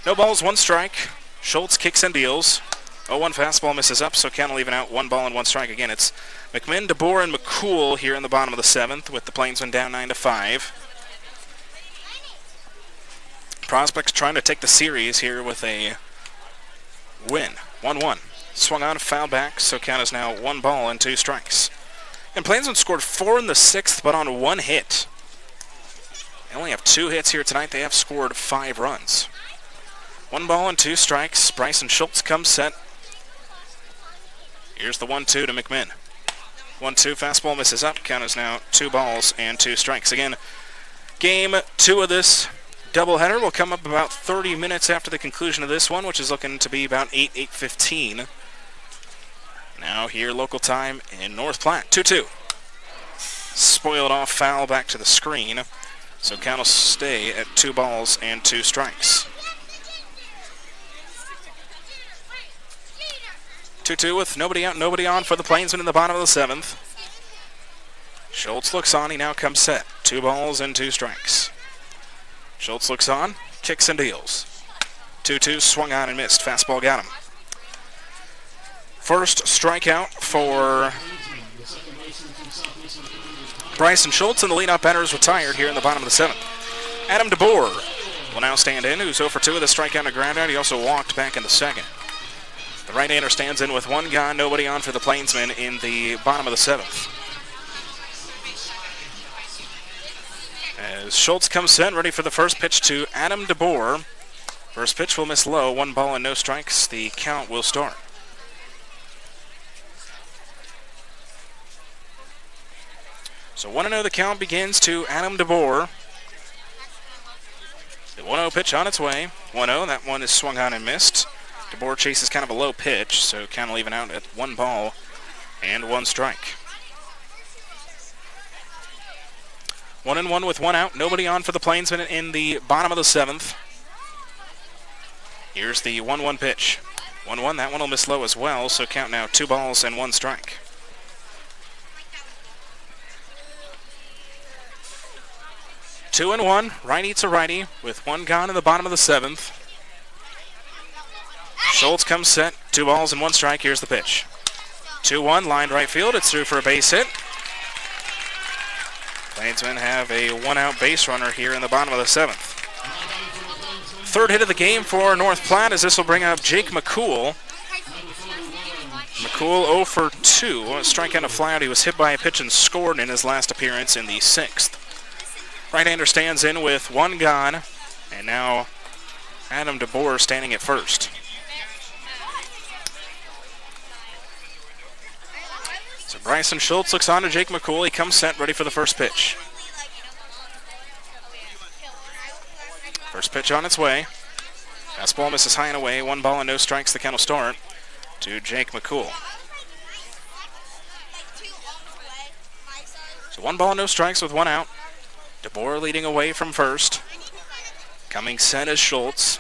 No balls, 1 strike. Schultz kicks and deals. 0-1 fastball misses up, so count will even out. 1 ball and 1 strike. Again, it's McMinn, DeBoer, and McCool here in the bottom of the seventh, with the Plainsmen down 9-5. Prospects trying to take the series here with a win. 1-1. Swung on, foul back, so count is now 1 ball and 2 strikes. And Plainsmen scored 4 in the sixth, but on 1 hit. They only have 2 hits here tonight. They have scored 5 runs. 1 ball and 2 strikes. Bryson Schultz comes set. Here's the 1-2 to McMinn. 1-2, fastball misses up. Count is now 2 balls and 2 strikes. Again, game 2 of this doubleheader will come up about 30 minutes after the conclusion of this one, which is looking to be about 8:15. Now here, local time in North Platte. 2-2. Spoiled off, foul back to the screen. So count will stay at 2 balls and 2 strikes. 2-2 with nobody out, nobody on for the Plainsmen in the bottom of the seventh. Schultz looks on. He now comes set. 2 balls and 2 strikes. Schultz looks on, kicks and deals. 2-2, swung on and missed. Fastball got him. First strikeout for Bryson Schultz, and the leadoff batter is retired here in the bottom of the seventh. Adam DeBoer will now stand in, who's 0-for-2 with a strikeout and a groundout. He also walked back in the second. The right-hander stands in with 1 gone, nobody on for the Plainsmen in the bottom of the seventh. As Schultz comes set, ready for the first pitch to Adam DeBoer. First pitch will miss low, 1 ball and no strikes. The count will start. So 1-0 the count begins to Adam DeBoer. The 1-0 pitch on its way. 1-0, that one is swung on and missed. DeBoer chases kind of a low pitch, so count will even out at 1 ball and 1 strike. 1-1 with 1 out. Nobody on for the Plainsmen in the bottom of the seventh. Here's the 1-1 pitch. 1-1, that one will miss low as well, so count now 2 balls and 1 strike. Two and one, righty to righty, with 1 gone in the bottom of the seventh. Schultz comes set, 2 balls and 1 strike. Here's the pitch. 2-1, lined right field. It's through for a base hit. Plainsmen have a one-out base runner here in the bottom of the 7th. Third hit of the game for North Platte as this will bring up Jake McCool. McCool 0 for 2. Strikeout and a flyout. He was hit by a pitch and scored in his last appearance in the 6th. Right-hander stands in with one gone. And now Adam DeBoer standing at first. So Bryson Schultz looks on to Jake McCool. He comes set, ready for the first pitch. First pitch on its way. Fastball misses high and away. 1 ball and no strikes. The count will start to Jake McCool. So 1 ball, no strikes with 1 out. DeBoer leading away from first. Coming set is Schultz.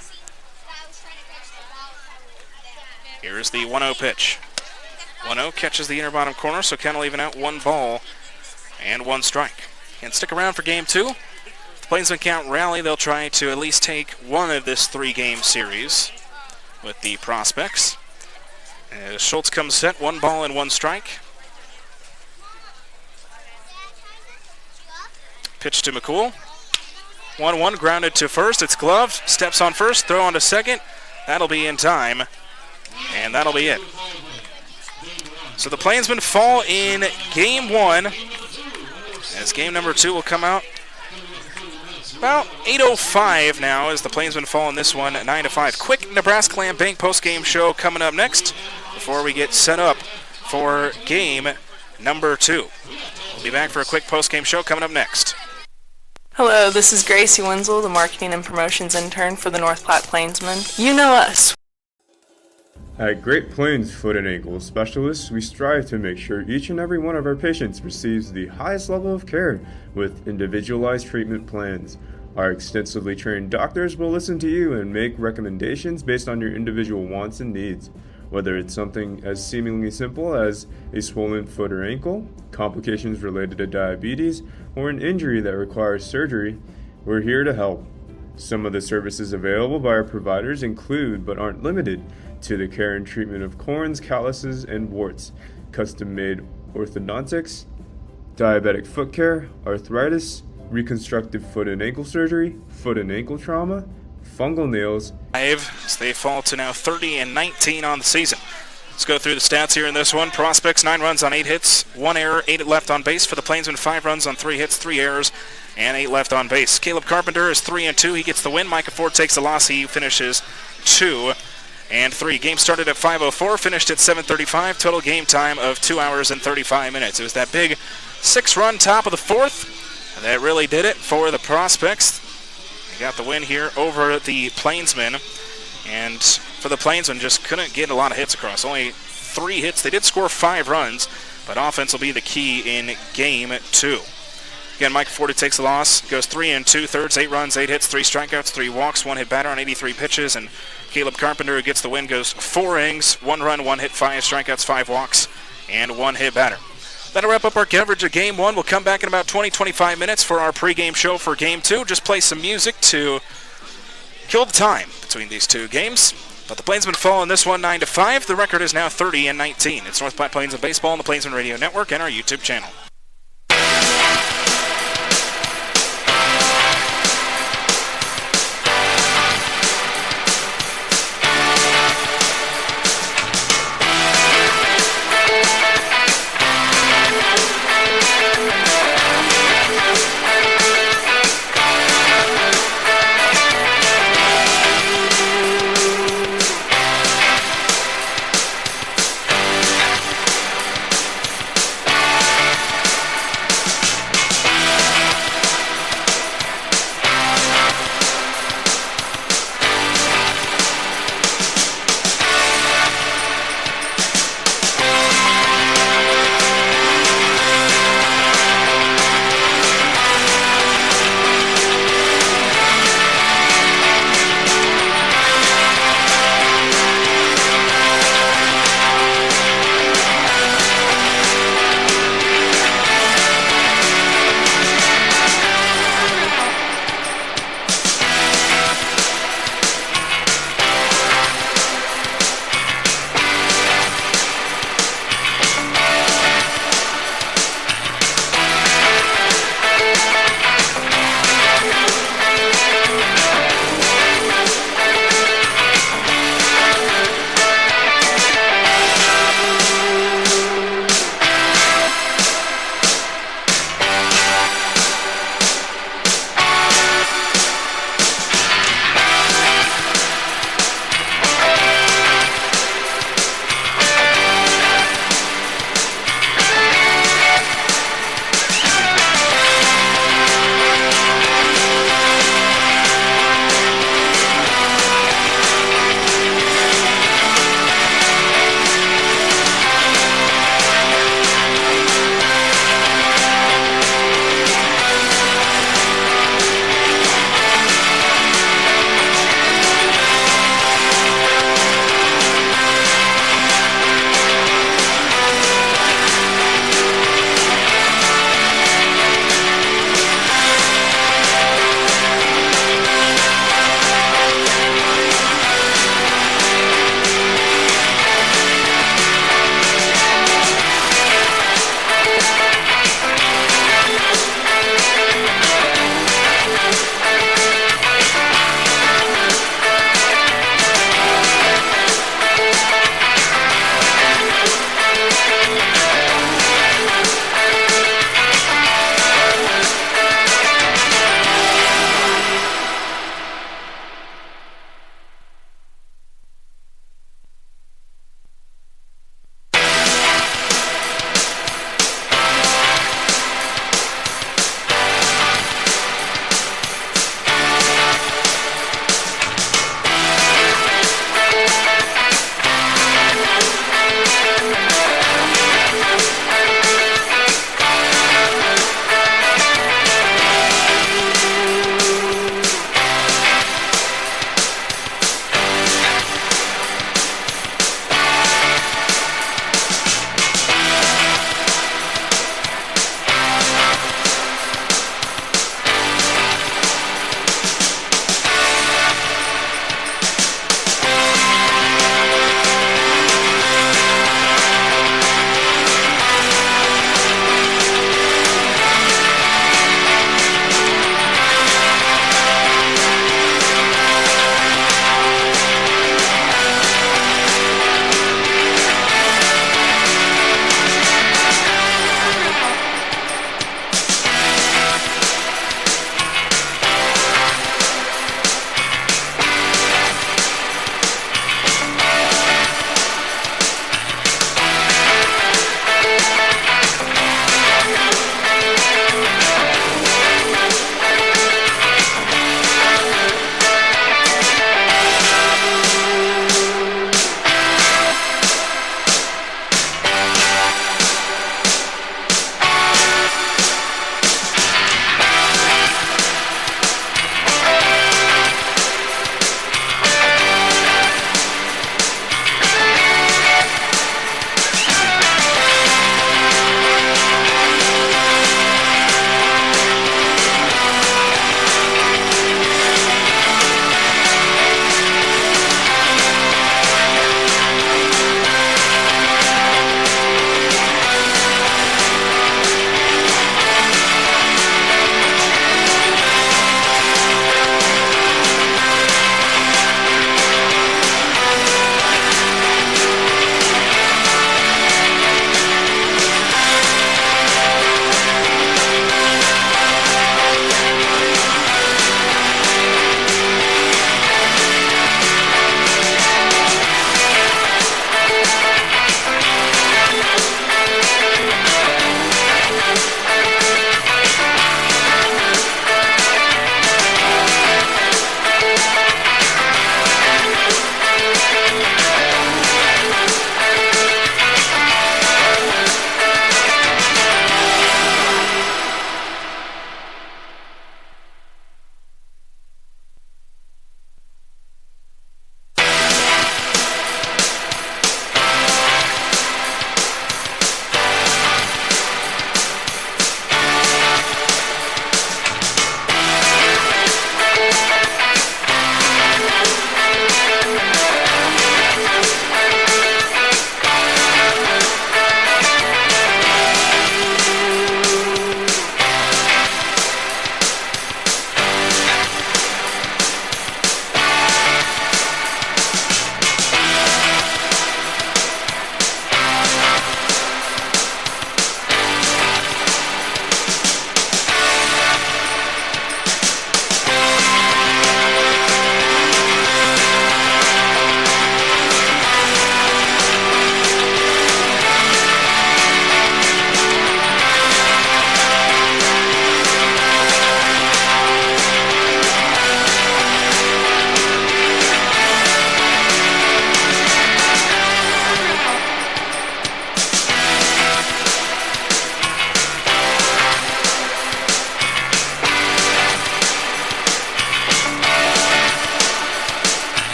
Here's the 1-0 pitch. 1-0 catches the inner bottom corner, so Ken will even out 1 ball and 1 strike. And stick around for game 2. If the Plainsmen can't rally, they'll try to at least take one of this 3-game series with the Prospects. As Schultz comes set, 1 ball and 1 strike. Pitch to McCool. 1-1 grounded to first. It's gloved. Steps on first. Throw on to second. That'll be in time. And that'll be it. So the Plainsmen fall in game 1. As game number 2 will come out about 8:05 now as the Plainsmen fall in this one 9-5. Quick Nebraska Land Bank post-game show coming up next before we get set up for game number 2. We'll be back for a quick post-game show coming up next. Hello, this is Gracie Wenzel, the marketing and promotions intern for the North Platte Plainsmen. You know us. At Great Plains Foot and Ankle Specialists, we strive to make sure each and every one of our patients receives the highest level of care with individualized treatment plans. Our extensively trained doctors will listen to you and make recommendations based on your individual wants and needs. Whether it's something as seemingly simple as a swollen foot or ankle, complications related to diabetes, or an injury that requires surgery, we're here to help. Some of the services available by our providers include, but aren't limited to, the care and treatment of corns, calluses, and warts, custom-made orthodontics, diabetic foot care, arthritis, reconstructive foot and ankle surgery, foot and ankle trauma, fungal nails. As they fall to now 30-19 on the season. Let's go through the stats here in this one. Prospects 9 runs on 8 hits, 1 error, 8 left on base. For the Plainsmen, 5 runs on 3 hits, 3 errors, and 8 left on base. Caleb Carpenter is 3-2. He gets the win. Micah Ford takes the loss. He finishes 2-3. Game started at 5:04, finished at 7:35. Total game time of 2 hours and 35 minutes. It was that big 6-run top of the 4th that really did it for the Prospects. They got the win here over the Plainsmen. And for the Plainsmen, just couldn't get a lot of hits across. Only 3 hits. They did score 5 runs, but offense will be the key in game 2. Again, Mike Ford takes the loss. Goes 3 2/3, 8 runs, 8 hits, 3 strikeouts, 3 walks, 1 hit batter on 83 pitches. And Caleb Carpenter, who gets the win, goes 4 innings, 1 run, 1 hit, 5 strikeouts, 5 walks, and 1 hit batter. That'll wrap up our coverage of Game 1. We'll come back in about 20-25 minutes for our pregame show for Game 2. Just play some music to kill the time between these 2 games. But the Plainsmen fall in this one 9-5. The record is now 30-19. It's North Platte Plainsmen Baseball on the Plainsmen Radio Network and our YouTube channel.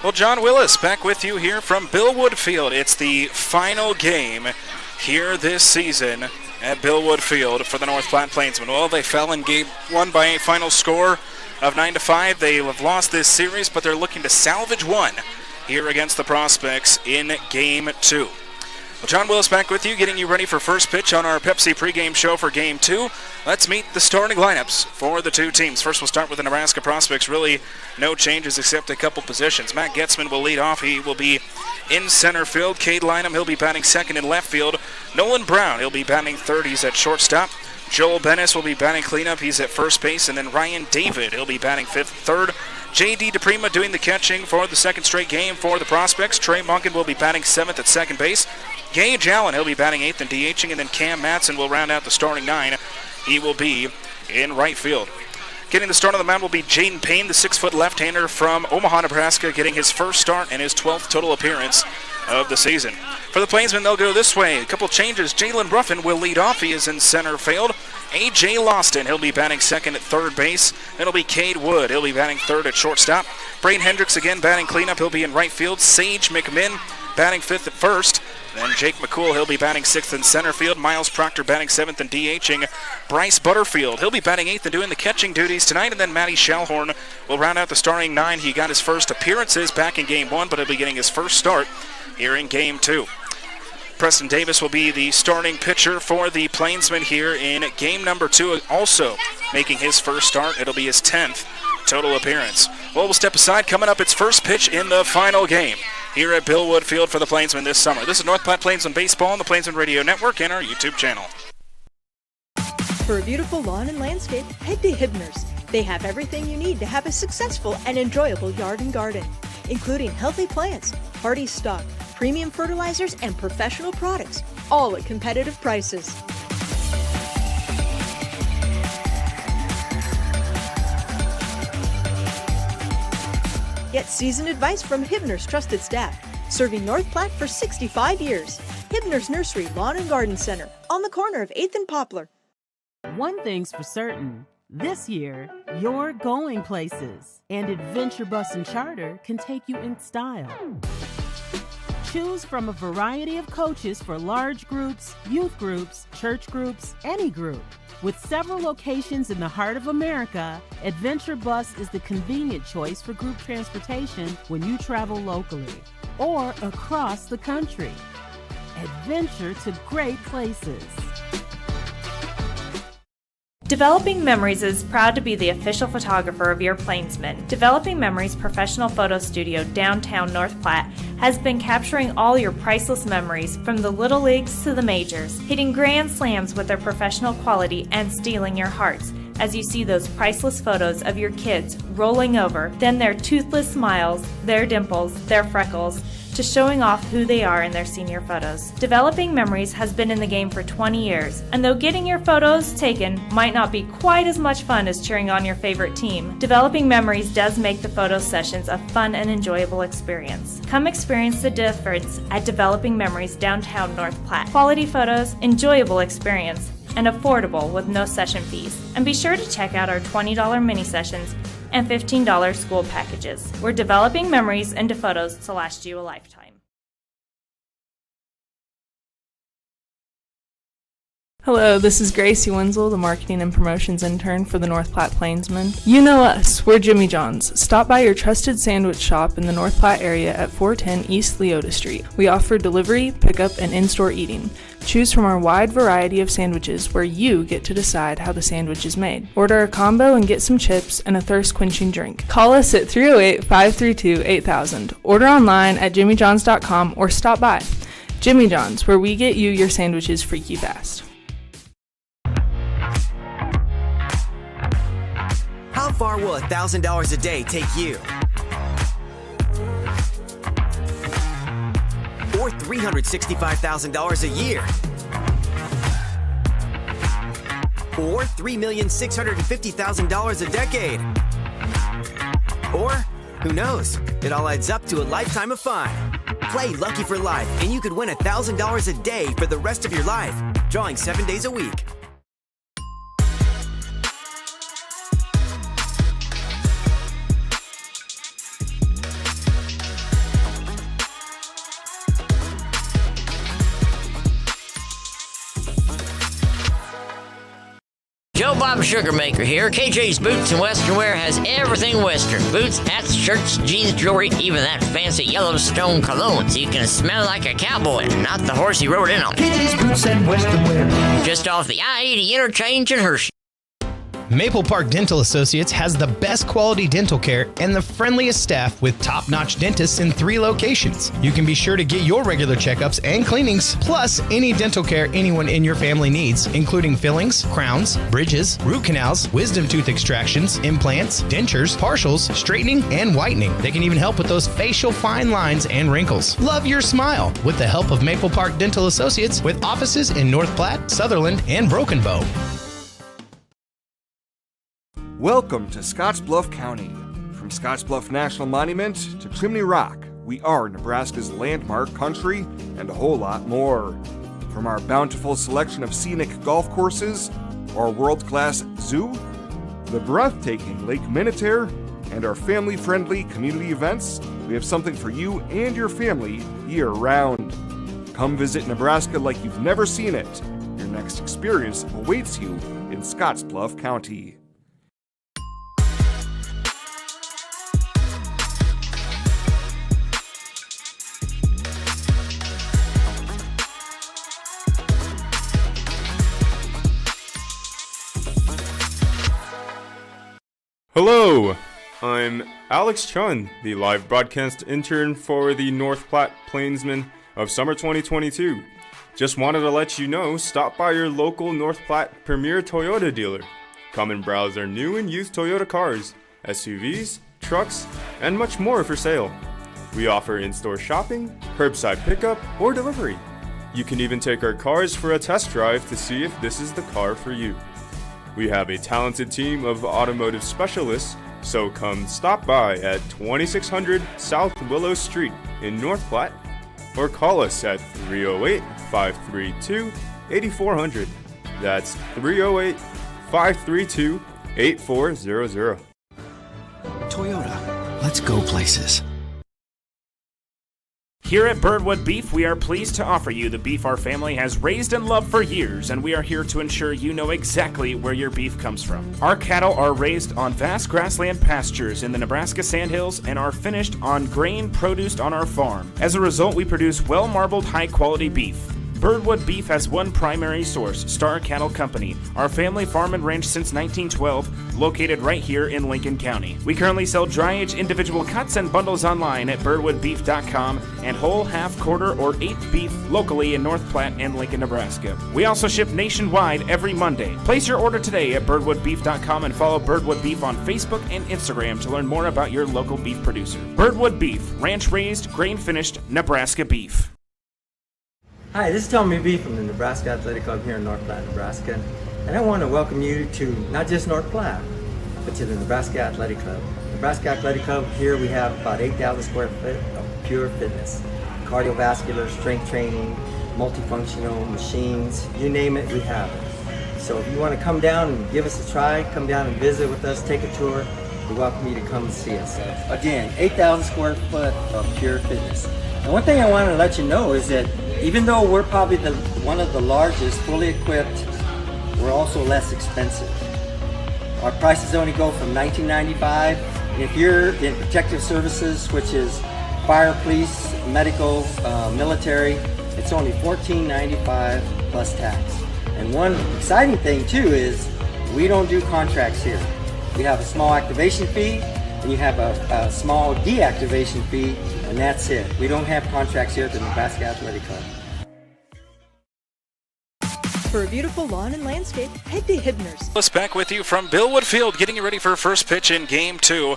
Well, John Willis back with you here from Billwood Field. It's the final game here this season at Billwood Field for the North Platte Plainsmen. Well, they fell in game 1 by a final score of 9-5. They have lost this series, but they're looking to salvage one here against the Prospects in game 2. Well, John Willis back with you, getting you ready for first pitch on our Pepsi pregame show for Game 2. Let's meet the starting lineups for the two teams. First, we'll start with the Nebraska Prospects. Really no changes except a couple positions. Matt Getzman will lead off. He will be in center field. Cade Lynham, he'll be batting second in left field. Nolan Brown, he'll be batting third. He's at shortstop. Joel Bennis will be batting cleanup. He's at first base. And then Ryan David, he'll be batting fifth, third. J.D. DePrima doing the catching for the second straight game for the Prospects. Trey Monken will be batting seventh at second base. Gage Allen, he'll be batting eighth and DHing, and then Cam Matson will round out the starting 9. He will be in right field. Getting the start on the mound will be Jaden Payne, the 6-foot left-hander from Omaha, Nebraska, getting his first start and his 12th total appearance of the season. For the Plainsmen, they'll go this way. A couple changes. Jalen Ruffin will lead off. He is in center field. A.J. Loston, he'll be batting second at third base. Then it'll be Cade Wood. He'll be batting third at shortstop. Braden Hendricks again batting cleanup. He'll be in right field. Sage McMinn batting fifth at first. Then Jake McCool, he'll be batting sixth in center field. Miles Proctor batting seventh and DHing. Bryce Butterfield, he'll be batting eighth and doing the catching duties tonight. And then Matty Schallhorn will round out the starting 9. He got his first appearances back in game 1, but he'll be getting his first start here in game 2. Preston Davis will be the starting pitcher for the Plainsmen here in game number 2, also making his first start. It'll be his 10th total appearance. Well, we'll step aside. Coming up, it's first pitch in the final game here at Billwood Field for the Plainsmen this summer. This is North Platte Plainsmen Baseball on the Plainsmen Radio Network and our YouTube channel. For a beautiful lawn and landscape, head to Hibner's. They have everything you need to have a successful and enjoyable yard and garden, including healthy plants, hardy stock, premium fertilizers, and professional products, all at competitive prices. Get seasoned advice from Hibner's trusted staff, serving North Platte for 65 years. Hibner's Nursery Lawn and Garden Center, on the corner of 8th and Poplar. One thing's for certain. This year, you're going places, and Adventure Bus and Charter can take you in style. Choose from a variety of coaches for large groups, youth groups, church groups, any group. With several locations in the heart of America, Adventure Bus is the convenient choice for group transportation when you travel locally or across the country. Adventure to great places. Developing Memories is proud to be the official photographer of your Plainsmen. Developing Memories professional photo studio downtown North Platte has been capturing all your priceless memories from the little leagues to the majors, hitting grand slams with their professional quality and stealing your hearts as you see those priceless photos of your kids rolling over, then their toothless smiles, their dimples, their freckles, to showing off who they are in their senior photos. Developing Memories has been in the game for 20 years, and though getting your photos taken might not be quite as much fun as cheering on your favorite team, Developing Memories does make the photo sessions a fun and enjoyable experience. Come experience the difference at Developing Memories downtown North Platte. Quality photos, enjoyable experience, and affordable with no session fees. And be sure to check out our $20 mini sessions and $15 school packages. We're developing memories into photos to last you a lifetime. Hello, this is Gracie Wenzel, the Marketing and Promotions Intern for the North Platte Plainsmen. You know us, we're Jimmy John's. Stop by your trusted sandwich shop in the North Platte area at 410 East Leota Street. We offer delivery, pickup, and in-store eating. Choose from our wide variety of sandwiches where you get to decide how the sandwich is made. Order a combo and get some chips and a thirst-quenching drink. Call us at 308-532-8000. Order online at jimmyjohns.com or stop by. Jimmy John's, where we get you your sandwiches freaky fast. How far will $1,000 a day take you? Or $365,000 a year? Or $3,650,000 a decade? Or, who knows? It all adds up to a lifetime of fun. Play Lucky for Life, and you could win $1,000 a day for the rest of your life, drawing 7 days a week. Bob Sugarmaker here. KJ's Boots and Western Wear has everything Western. Boots, hats, shirts, jeans, jewelry, even that fancy Yellowstone cologne, so you can smell like a cowboy and not the horse he rode in on. KJ's Boots and Western Wear. Just off the I-80 interchange in Hershey. Maple Park Dental Associates has the best quality dental care and the friendliest staff with top-notch dentists in 3 locations. You can be sure to get your regular checkups and cleanings, plus any dental care anyone in your family needs, including fillings, crowns, bridges, root canals, wisdom tooth extractions, implants, dentures, partials, straightening, and whitening. They can even help with those facial fine lines and wrinkles. Love your smile with the help of Maple Park Dental Associates with offices in North Platte, Sutherland, and Broken Bow. Welcome to Scottsbluff County. From Scottsbluff National Monument to Chimney Rock, we are Nebraska's landmark country and a whole lot more. From our bountiful selection of scenic golf courses, our world-class zoo, the breathtaking Lake Minnetonka, and our family-friendly community events, we have something for you and your family year-round. Come visit Nebraska like you've never seen it. Your next experience awaits you in Scottsbluff County. Hello, I'm Alex Chun, the live broadcast intern for the North Platte Plainsmen of summer 2022. Just wanted to let you know, stop by your local North Platte Premier Toyota dealer. Come and browse our new and used Toyota cars, SUVs, trucks, and much more for sale. We offer in-store shopping, curbside pickup, or delivery. You can even take our cars for a test drive to see if this is the car for you. We have a talented team of automotive specialists, so come stop by at 2600 South Willow Street in North Platte, or call us at 308-532-8400. That's 308-532-8400. Toyota, let's go places. Here at Birdwood Beef, we are pleased to offer you the beef our family has raised and loved for years, and we are here to ensure you know exactly where your beef comes from. Our cattle are raised on vast grassland pastures in the Nebraska Sandhills and are finished on grain produced on our farm. As a result, we produce well-marbled, high-quality beef. Birdwood Beef has one primary source, Star Cattle Company, our family farm and ranch since 1912, located right here in Lincoln County. We currently sell dry-age individual cuts and bundles online at birdwoodbeef.com and whole, half, quarter, or eighth beef locally in North Platte and Lincoln, Nebraska. We also ship nationwide every Monday. Place your order today at birdwoodbeef.com and follow Birdwood Beef on Facebook and Instagram to learn more about your local beef producer. Birdwood Beef, ranch-raised, grain-finished Nebraska beef. Hi, this is Tommy B from the Nebraska Athletic Club here in North Platte, Nebraska. And I want to welcome you to not just North Platte, but to the Nebraska Athletic Club. Nebraska Athletic Club, here we have about 8,000 square foot of pure fitness. Cardiovascular, strength training, multifunctional machines, you name it, we have it. So if you want to come down and give us a try, come down and visit with us, take a tour, we welcome you to come and see us. Again, 8,000 square foot of pure fitness. And one thing I want to let you know is that even though we're probably one of the largest fully equipped, we're also less expensive. Our prices only go from $19.95, and if you're in protective services, which is fire, police, medical, military, it's only $14.95 plus tax. And one exciting thing too is we don't do contracts here. We have a small activation fee, and you have a small deactivation fee, and that's it. We don't have contracts here at the Nebraska Athletic Club. For a beautiful lawn and landscape, head to Hibner's. Let's back with you from Billwood Field, getting you ready for first pitch in Game 2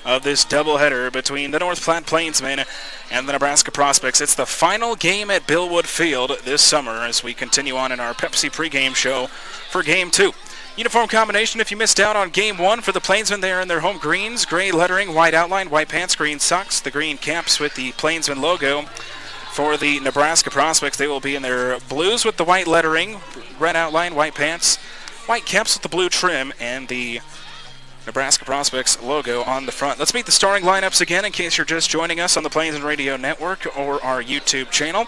of this doubleheader between the North Platte Plainsmen and the Nebraska Prospects. It's the final game at Billwood Field this summer as we continue on in our Pepsi pregame show for Game 2. Uniform combination if you missed out on Game 1 for the Plainsmen. They are in their home greens, gray lettering, white outline, white pants, green socks, the green caps with the Plainsmen logo. For the Nebraska Prospects, they will be in their blues with the white lettering, red outline, white pants, white caps with the blue trim, and the Nebraska Prospects logo on the front. Let's meet the starting lineups again in case you're just joining us on the Plainsmen Radio Network or our YouTube channel.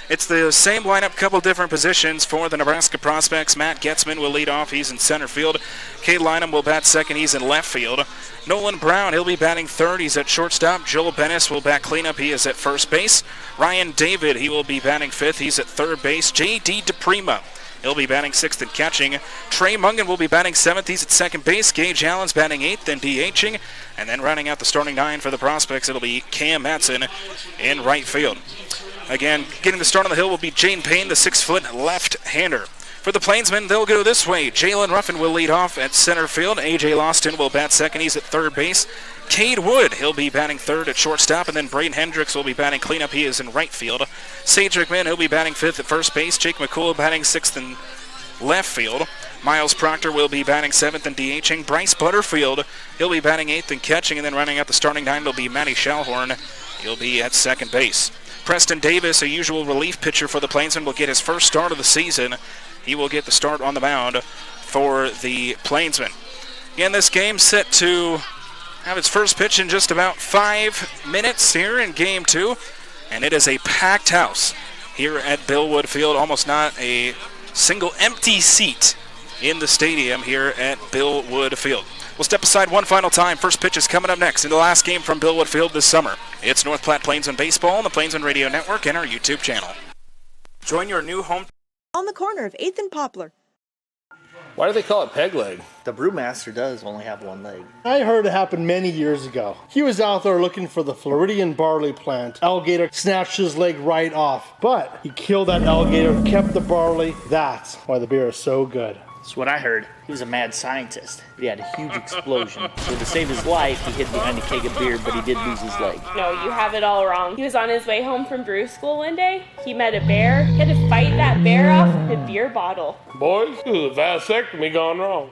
It's the same lineup, couple different positions for the Nebraska Prospects. Matt Getzman will lead off. He's in center field. Cade Lynham will bat second. He's in left field. Nolan Brown, he'll be batting third. He's at shortstop. Joel Bennis will bat cleanup. He is at first base. Ryan David, he will be batting fifth. He's at third base. J.D. DePrima, he'll be batting sixth and catching. Trey Mungan will be batting seventh. He's at second base. Gage Allen's batting eighth and DHing. And then rounding out the starting nine for the Prospects, it'll be Cam Matson in right field. Again, getting the start on the hill will be Jane Payne, the 6-foot left-hander. For the Plainsmen, they'll go this way. Jalen Ruffin will lead off at center field. A.J. Loston will bat second. He's at third base. Cade Wood, he'll be batting third at shortstop. And then Braden Hendricks will be batting cleanup. He is in right field. Sage McMahon, he'll be batting fifth at first base. Jake McCool batting sixth in left field. Miles Proctor will be batting seventh and DHing. Bryce Butterfield, he'll be batting eighth and catching. And then running out the starting nine will be Matty Schallhorn. He'll be at second base. Preston Davis, a usual relief pitcher for the Plainsmen, will get his first start of the season. He will get the start on the mound for the Plainsmen. Again, this game set to have its first pitch in just about 5 minutes here in Game 2. And it is a packed house here at Bill Wood Field. Almost not a single empty seat in the stadium here at Bill Wood Field. We'll step aside one final time. First pitch is coming up next in the last game from Bill Wood Field this summer. It's North Platte Plainsmen Baseball on the Plainsmen Radio Network and our YouTube channel. Join your new home On the corner of 8th and Poplar. Why do they call it peg leg? The brewmaster does only have one leg. I heard it happen many years ago. He was out there looking for the Floridian barley plant. Alligator snatched his leg right off, but he killed that alligator, kept the barley. That's why the beer is so good. That's what I heard. He was a mad scientist. He had a huge explosion. So to save his life, he hid behind a keg of beer, but he did lose his leg. No, you have it all wrong. He was on his way home from brew school one day. He met a bear. He had to fight that bear off with a beer bottle. Boys, this is a vasectomy gone wrong.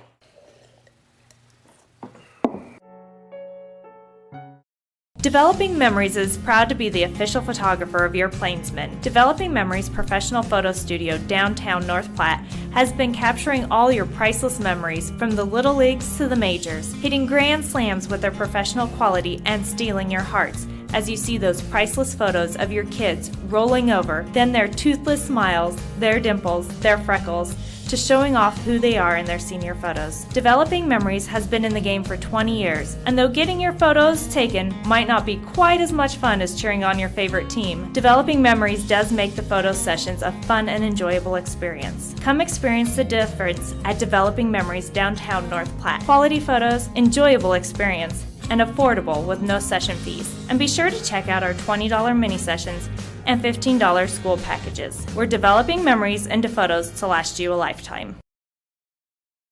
Developing Memories is proud to be the official photographer of your Plainsmen. Developing Memories professional photo studio downtown North Platte has been capturing all your priceless memories from the little leagues to the majors, hitting grand slams with their professional quality and stealing your hearts as you see those priceless photos of your kids rolling over, then their toothless smiles, their dimples, their freckles, to showing off who they are in their senior photos. Developing Memories has been in the game for 20 years, and though getting your photos taken might not be quite as much fun as cheering on your favorite team, Developing Memories does make the photo sessions a fun and enjoyable experience. Come experience the difference at Developing Memories downtown North Platte. Quality photos, enjoyable experience, and affordable with no session fees. And be sure to check out our $20 mini sessions and $15 school packages. We're developing memories into photos to last you a lifetime.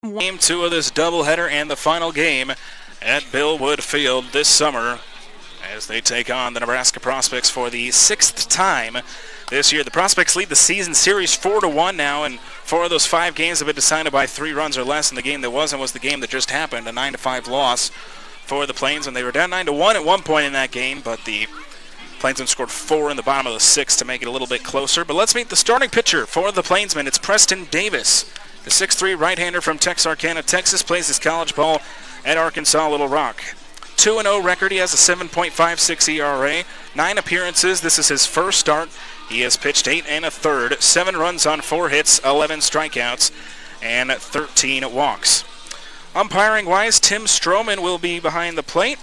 Game 2 of this doubleheader and the final game at Bill Wood Field this summer as they take on the Nebraska Prospects for the 6th time this year. The Prospects lead the season series 4-1 now, and 4 of those 5 games have been decided by 3 runs or less, and the game that wasn't was the game that just happened, a 9-5 loss for the Plains, and they were down 9-1 at one point in that game, but the Plainsmen scored 4 in the bottom of the 6th to make it a little bit closer. But let's meet the starting pitcher for the Plainsmen. It's Preston Davis, the 6'3" right-hander from Texarkana, Texas, plays his college ball at Arkansas Little Rock. 2-0 record. He has a 7.56 ERA, 9 appearances. This is his first start. He has pitched 8 1/3, 7 runs on 4 hits, 11 strikeouts, and 13 walks. Umpiring-wise, Tim Stroman will be behind the plate.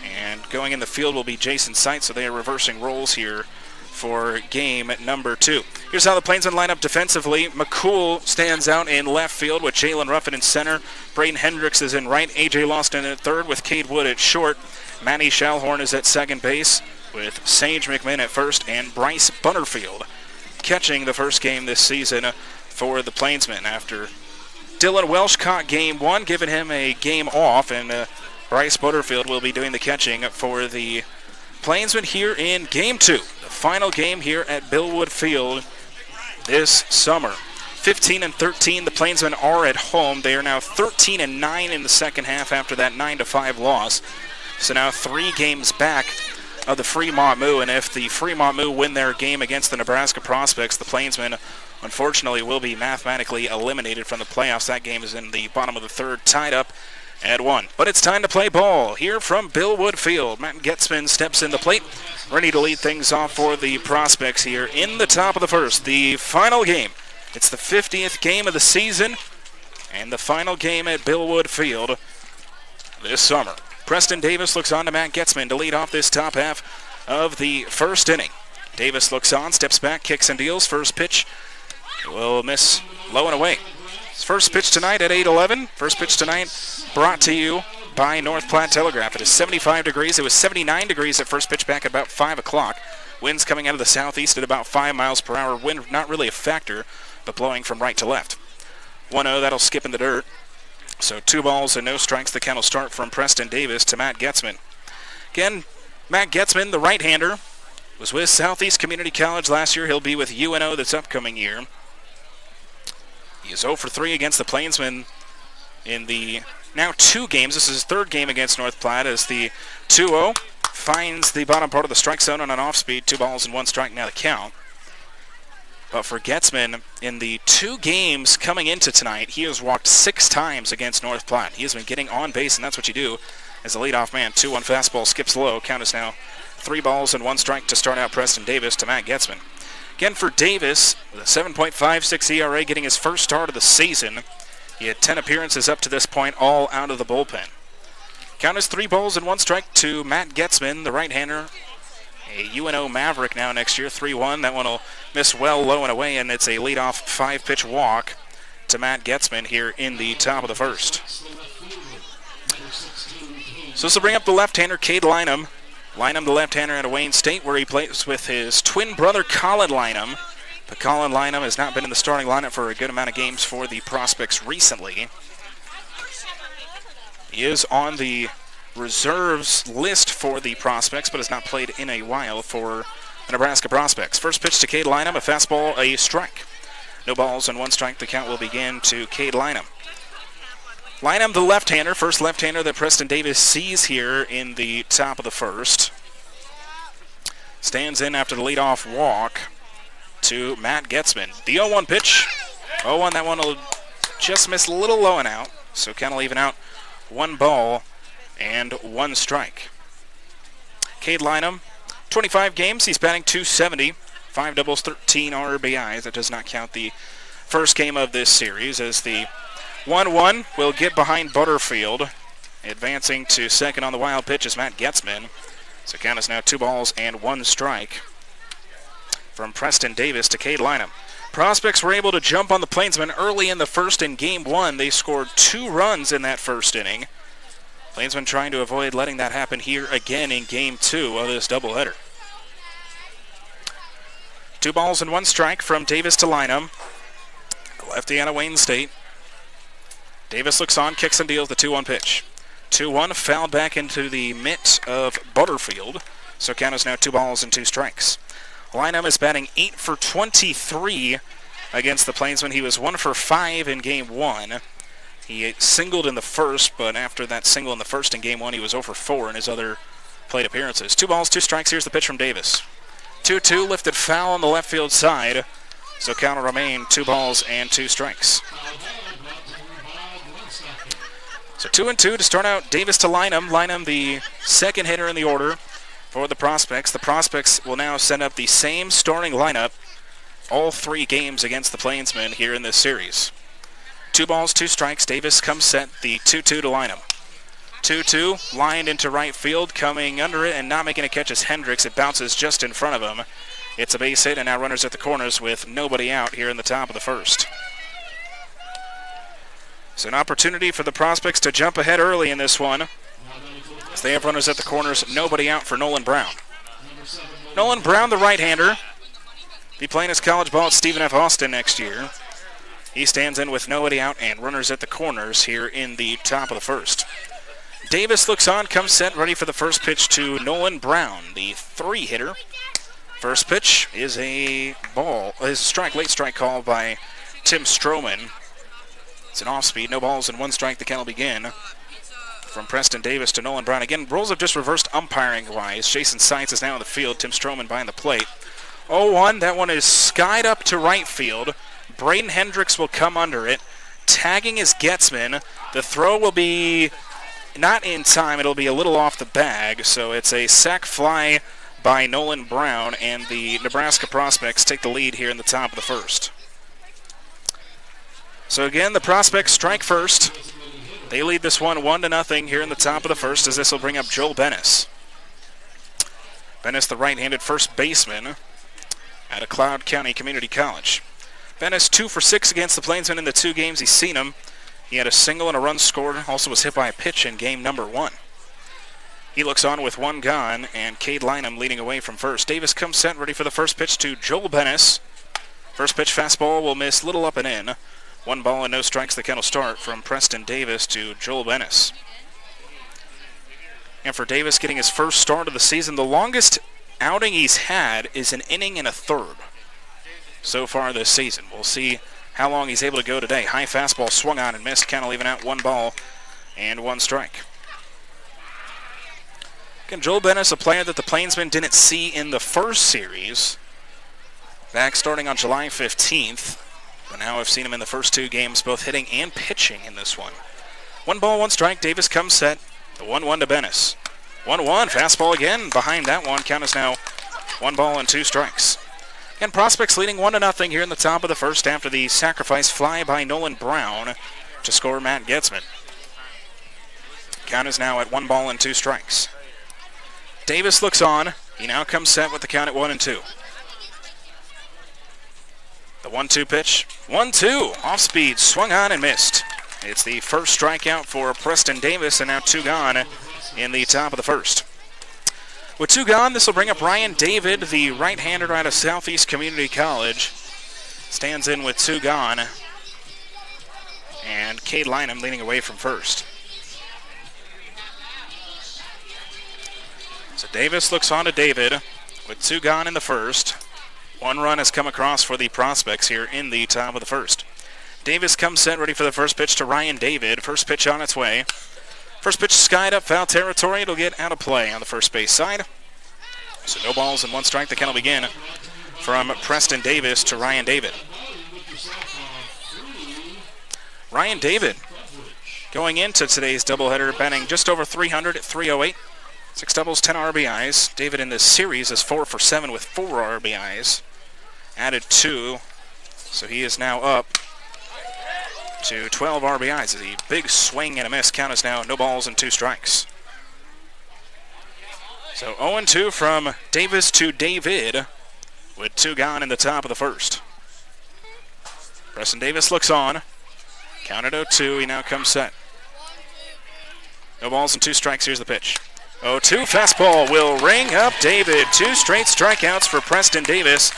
And going in the field will be Jason Seitz, so they are reversing roles here for game number 2. Here's how the Plainsmen line up defensively. McCool stands out in left field with Jalen Ruffin in center. Braden Hendricks is in right. A.J. Loston at third with Cade Wood at short. Matty Schallhorn is at second base with Sage McMahon at first, and Bryce Butterfield catching the first game this season for the Plainsmen after Dylan Welsh caught game 1, giving him a game off, and Bryce Butterfield will be doing the catching for the Plainsmen here in Game 2, the final game here at Bill Wood Field this summer. 15-13, the Plainsmen are at home. They are now 13-9 in the second half after that 9-5 loss. So now 3 games back of the Fremont Moo, and if the Fremont Moo win their game against the Nebraska Prospects, the Plainsmen unfortunately will be mathematically eliminated from the playoffs. That game is in the bottom of the 3rd, tied up at 1. But it's time to play ball here from Billwood Field. Matt Getzman steps in the plate, ready to lead things off for the Prospects here in the top of the first. The final game. It's the 50th game of the season and the final game at Billwood Field this summer. Preston Davis looks on to Matt Getzman to lead off this top half of the first inning. Davis looks on, steps back, kicks and deals. First pitch will miss low and away. His first pitch tonight at 8:11. First pitch tonight brought to you by North Platte Telegraph. It is 75 degrees. It was 79 degrees at first pitch back at about 5 o'clock. Winds coming out of the southeast at about 5 miles per hour. Wind not really a factor, but blowing from right to left. 1-0, that'll skip in the dirt. So 2 balls and no strikes. The count will start from Preston Davis to Matt Getzman. Again, Matt Getzman, the right-hander, was with Southeast Community College last year. He'll be with UNO this upcoming year. He is 0 for 3 against the Plainsmen in the now 2 games. This is his 3rd game against North Platte as the 2-0 finds the bottom part of the strike zone on an off-speed. 2 balls and 1 strike now the count. But for Getzman, in the 2 games coming into tonight, he has walked 6 times against North Platte. He has been getting on base, and that's what you do as the leadoff man. 2-1 fastball skips low. Count is now 3 balls and 1 strike to start out Preston Davis to Matt Getzman. Again for Davis, with a 7.56 ERA, getting his first start of the season. He had 10 appearances up to this point, all out of the bullpen. Count is 3 balls and 1 strike to Matt Getzman, the right-hander. A UNO Maverick now next year, 3-1. That one will miss well low and away, and it's a leadoff 5-pitch walk to Matt Getzman here in the top of the first. So this will bring up the left-hander, Cade Lynham. Lynham, the left-hander out of Wayne State, where he plays with his twin brother, Colin Lynham. But Colin Lynham has not been in the starting lineup for a good amount of games for the Prospects recently. He is on the reserves list for the Prospects, but has not played in a while for the Nebraska Prospects. First pitch to Cade Lynham, a fastball, a strike. No balls and 1 strike. The count will begin to Cade Lynham. Lynham, the left-hander, first left-hander that Preston Davis sees here in the top of the first. Stands in after the leadoff walk to Matt Getzman. The 0-1 pitch. 0-1, that one will just miss a little low and out. So count will even out 1 ball and 1 strike. Cade Lynham, 25 games. He's batting .270. 5 doubles, 13 RBIs. That does not count the first game of this series as the 1-1 will get behind Butterfield. Advancing to second on the wild pitch is Matt Getzman. So count is now 2 balls and 1 strike from Preston Davis to Cade Lynham. Prospects were able to jump on the Plainsmen early in the first in Game 1. They scored 2 runs in that first inning. Plainsmen trying to avoid letting that happen here again in Game 2 of this doubleheader. 2 balls and 1 strike from Davis to Lynham. Lefty out of Wayne State. Davis looks on, kicks and deals the 2-1 pitch. 2-1 fouled back into the mitt of Butterfield. So count is now 2 balls and 2 strikes. Lynham is batting 8 for 23 against the Plainsmen. He was 1 for 5 in Game 1. He singled in the first, but after that single in the first in Game 1, he was 0 for 4 in his other plate appearances. 2 balls, 2 strikes. Here's the pitch from Davis. 2-2, lifted foul on the left field side. So count will remain 2 balls and 2 strikes. So 2-2 to start out Davis to Lynham. Lynham, the second hitter in the order for the Prospects. The Prospects will now send up the same starting lineup all 3 games against the Plainsmen here in this series. 2 balls, 2 strikes. Davis comes set, the 2-2 to Lynham. 2-2, lined into right field, coming under it and not making a catch is Hendricks. It bounces just in front of him. It's a base hit, and now runners at the corners with nobody out here in the top of the first. So an opportunity for the Prospects to jump ahead early in this one. As they have runners at the corners, nobody out for Nolan Brown. Nolan Brown, the right-hander, be playing his college ball at Stephen F. Austin next year. He stands in with nobody out and runners at the corners here in the top of the first. Davis looks on, comes set, ready for the first pitch to Nolan Brown, the 3-hitter. First pitch is a ball, is a strike, late strike call by Tim Stroman. It's an off-speed, no balls and 1 strike. The count will begin from Preston Davis to Nolan Brown. Again, roles have just reversed umpiring-wise. Jason Seitz is now in the field. Tim Stroman behind the plate. 0-1, that one is skied up to right field. Braden Hendricks will come under it. Tagging is Getzman. The throw will be not in time. It'll be a little off the bag, so it's a sac fly by Nolan Brown, and the Nebraska Prospects take the lead here in the top of the first. So again, the Prospects strike first. They lead this one 1-0 here in the top of the first, as this will bring up Joel Bennis. Bennis, the right-handed first baseman out of Cloud County Community College. Bennis 2 for 6 against the Plainsmen in the 2 games he's seen them. He had a single and a run scored, also was hit by a pitch in game number 1. He looks on with 1 gone, and Cade Lynham leading away from first. Davis comes set, ready for the first pitch to Joel Bennis. First pitch fastball will miss, little up and in. 1 ball and no strikes, the count will start from Preston Davis to Joel Bennis. And for Davis, getting his first start of the season, the longest outing he's had is an inning and a third so far this season. We'll see how long he's able to go today. High fastball swung on and missed, count leaving out 1 ball and 1 strike. Again, Joel Bennis, a player that the Plainsmen didn't see in the first series, back starting on July 15th. But now I've seen him in the first 2 games, both hitting and pitching in this one. 1 ball, 1 strike. Davis comes set. The 1-1 to Bennis. 1-1, fastball again. Behind that one, count is now 1 ball and 2 strikes. And Prospects leading 1-0 here in the top of the first after the sacrifice fly by Nolan Brown to score Matt Getzman. Count is now at 1 ball and 2 strikes. Davis looks on. He now comes set with the count at 1-2. The 1-2 pitch. 1-2. Off speed. Swung on and missed. It's the first strikeout for Preston Davis, and now 2 gone in the top of the first. With 2 gone, this will bring up Ryan David, the right-hander out of Southeast Community College. Stands in with 2 gone. And Cade Lynham leading away from first. So Davis looks on to David with 2 gone in the first. 1 run has come across for the Prospects here in the top of the first. Davis comes set, ready for the first pitch to Ryan David. First pitch on its way. First pitch skied up, foul territory. It'll get out of play on the first base side. So no balls and 1 strike. The count will begin from Preston Davis to Ryan David. Ryan David going into today's doubleheader, batting just over 300 at 308. 6 doubles, 10 RBIs. David in this series is 4 for 7 with 4 RBIs. Added 2, so he is now up to 12 RBIs. A big swing and a miss. Count is now no balls and 2 strikes. So 0-2 from Davis to David with 2 gone in the top of the first. Preston Davis looks on. Count at 0-2. He now comes set. No balls and 2 strikes. Here's the pitch. 0-2 fastball will ring up David. 2 straight strikeouts for Preston Davis.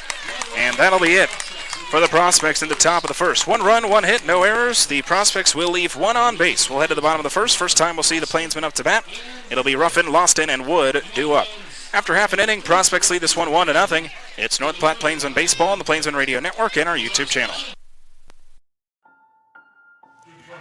And that'll be it for the Prospects in the top of the first. 1 run, 1 hit, no errors. The Prospects will leave 1 on base. We'll head to the bottom of the first. First time we'll see the Plainsmen up to bat. It'll be Ruffin, Loston, and Wood due up. After half an inning, Prospects lead this one 1-0. It's North Platte Plainsmen Baseball on the Plainsmen Radio Network and our YouTube channel.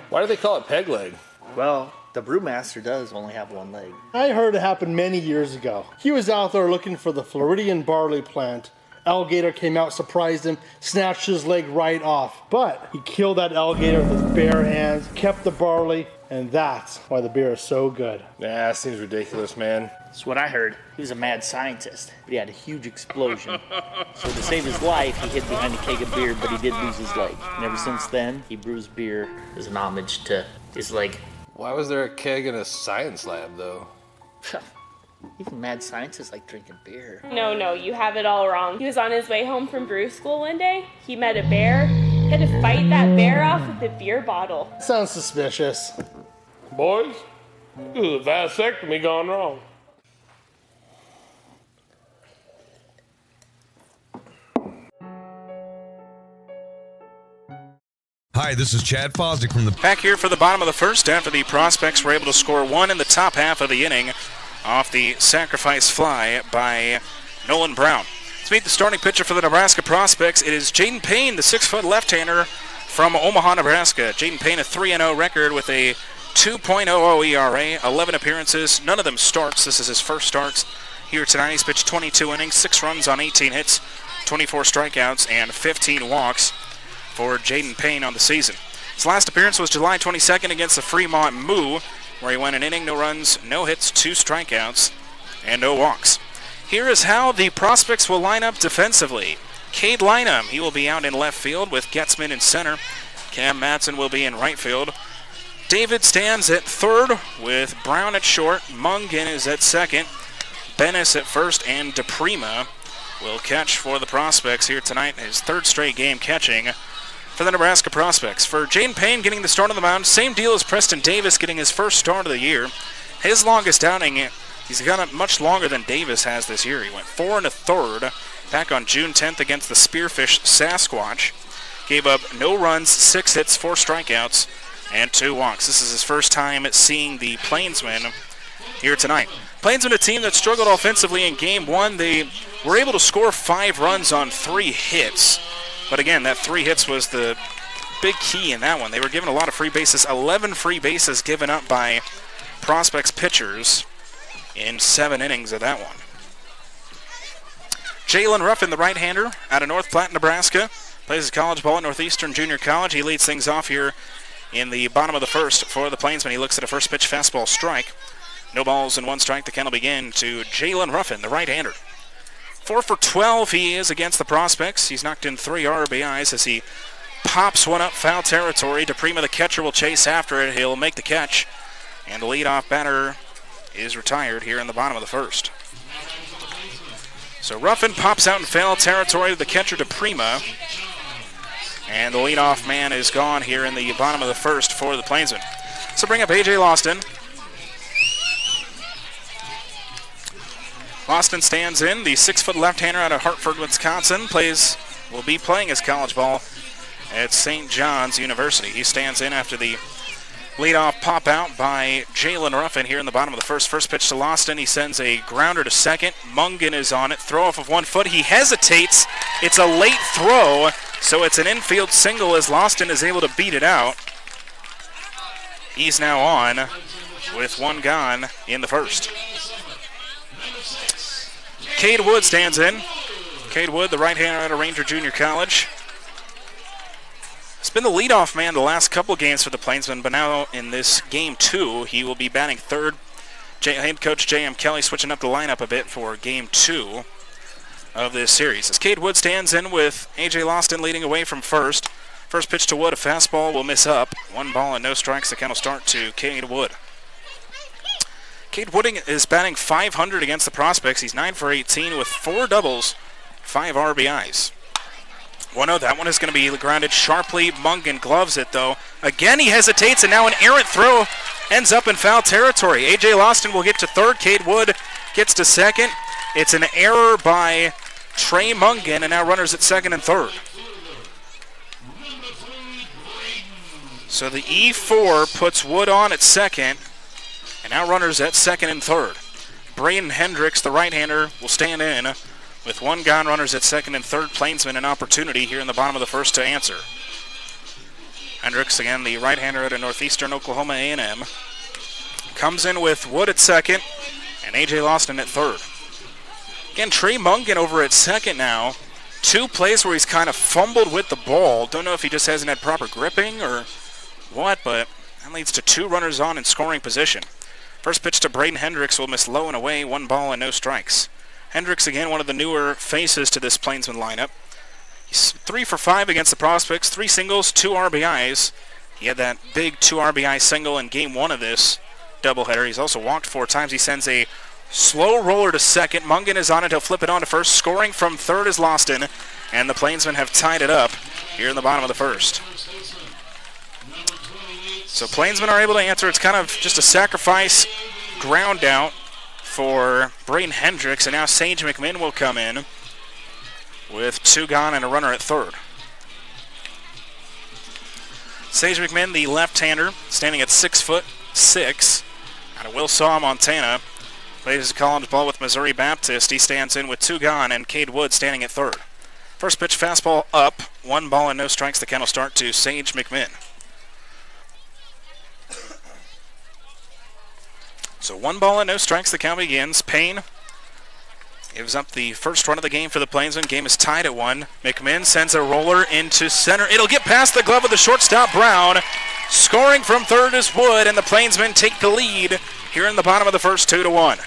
Why do they call it peg leg? Well, the brewmaster does only have 1 leg. I heard it happened many years ago. He was out there looking for the Floridian barley plant. Alligator came out, surprised him, snatched his leg right off. But he killed that alligator with his bare hands, kept the barley, and that's why the beer is so good. Nah, that seems ridiculous, man. That's what I heard. He was a mad scientist, but he had a huge explosion. So to save his life, he hid behind a keg of beer, but he did lose his leg. And ever since then, he brews beer as an homage to his leg. Why was there a keg in a science lab, though? Even mad scientists like drinking beer. No, you have it all wrong. He was on his way home from brew school one day. He met a bear. He had to fight that bear off with a beer bottle. Sounds suspicious. Boys, this is a vasectomy gone wrong. Hi, this is Chad Fosdick from the... Back here for the bottom of the first after the Prospects were able to score 1 in the top half of the inning off the sacrifice fly by Nolan Brown. Let's meet the starting pitcher for the Nebraska Prospects. It is Jaden Payne, the 6-foot left-hander from Omaha, Nebraska. Jaden Payne, a 3-0 record with a 2.00 ERA, 11 appearances, none of them starts. This is his first starts here tonight. He's pitched 22 innings, 6 runs on 18 hits, 24 strikeouts, and 15 walks for Jaden Payne on the season. His last appearance was July 22nd against the Fremont Moo. where he went an inning, no runs, no hits, 2 strikeouts, and no walks. Here is how the Prospects will line up defensively. Cade Lynham, he will be out in left field with Getzman in center. Cam Madsen will be in right field. David stands at third with Brown at short. Mungan is at second. Bennis at first, and DePrima will catch for the Prospects here tonight. His 3rd straight game catching for the Nebraska Prospects. For Jaden Payne getting the start on the mound, same deal as Preston Davis getting his first start of the year. His longest outing, he's got it much longer than Davis has this year. He went 4 1/3 back on June 10th against the Spearfish Sasquatch. Gave up no runs, 6 hits, 4 strikeouts, and 2 walks. This is his first time seeing the Plainsmen here tonight. Plainsmen, a team that struggled offensively in Game 1. They were able to score 5 runs on 3 hits. But again, that 3 hits was the big key in that one. They were given a lot of free bases, 11 free bases given up by Prospects pitchers in 7 innings of that one. Jalen Ruffin, the right-hander, out of North Platte, Nebraska. Plays his college ball at Northeastern Junior College. He leads things off here in the bottom of the first for the Plainsmen. He looks at a first pitch fastball strike. No balls and 1 strike. The count will begin to Jalen Ruffin, the right-hander. 4 for 12 he is against the Prospects. He's knocked in 3 RBIs as he pops one up foul territory. DePrima, the catcher, will chase after it. He'll make the catch. And the leadoff batter is retired here in the bottom of the first. So Ruffin pops out in foul territory to the catcher DePrima. And the leadoff man is gone here in the bottom of the first for the Plainsmen. So bring up A.J. Loston. Loston stands in, the 6-foot left-hander out of Hartford, Wisconsin. Will be playing his college ball at St. John's University. He stands in after the leadoff pop out by Jalen Ruffin here in the bottom of the first. First pitch to Loston. He sends a grounder to second. Mungan is on it. Throw off of 1 foot. He hesitates. It's a late throw, so it's an infield single as Loston is able to beat it out. He's now on with 1 gone in the first. Cade Wood stands in. Cade Wood, the right-hander out of Ranger Junior College. He's been the leadoff man the last couple games for the Plainsmen, but now in this Game 2, he will be batting third. Head coach J.M. Kelly switching up the lineup a bit for Game 2 of this series. As Cade Wood stands in with A.J. Loston leading away from first. First pitch to Wood, a fastball will miss up. 1 ball and no strikes. The count will start to Cade Wood. Cade Wooding is batting .500 against the Prospects. He's 9 for 18 with 4 doubles, 5 RBIs. 1-0, that one is going to be grounded sharply. Mungan gloves it, though. Again, he hesitates, and now an errant throw ends up in foul territory. A.J. Loston will get to third. Cade Wood gets to second. It's an error by Trey Mungan, and now runners at second and third. So the E4 puts Wood on at second, and now runners at second and third. Braden Hendricks, the right-hander, will stand in with 1 gone, runners at second and third. Plainsmen an opportunity here in the bottom of the first to answer. Hendricks, again, the right-hander out of Northeastern Oklahoma A&M, comes in with Wood at second and A.J. Loston at third. Again, Trey Mungan over at second now. 2 plays where he's kind of fumbled with the ball. Don't know if he just hasn't had proper gripping or what, but that leads to 2 runners on in scoring position. First pitch to Braden Hendricks will miss low and away, 1 ball and no strikes. Hendricks, again, one of the newer faces to this Plainsman lineup. He's 3 for 5 against the Prospects, 3 singles, 2 RBIs. He had that big 2 RBI single in Game 1 of this doubleheader. He's also walked 4 times. He sends a slow roller to second. Mungan is on it. He'll flip it on to first. Scoring from third is Loston, and the Plainsmen have tied it up here in the bottom of the first. So Plainsmen are able to answer. It's kind of just a sacrifice ground out for Braden Hendricks, and now Sage McMinn will come in with 2 gone and a runner at third. Sage McMinn, the left-hander, standing at 6'6", out of Wilsaw, Montana. Plays his college ball with Missouri Baptist. He stands in with 2 gone, and Cade Wood standing at third. First pitch fastball up, 1 ball and no strikes. The count will start to Sage McMinn. So 1 ball and no strikes, the count begins. Payne gives up the first run of the game for the Plainsmen. Game is tied at 1. McMinn sends a roller into center. It'll get past the glove of the shortstop, Brown. Scoring from third is Wood, and the Plainsmen take the lead here in the bottom of the first, 2-1.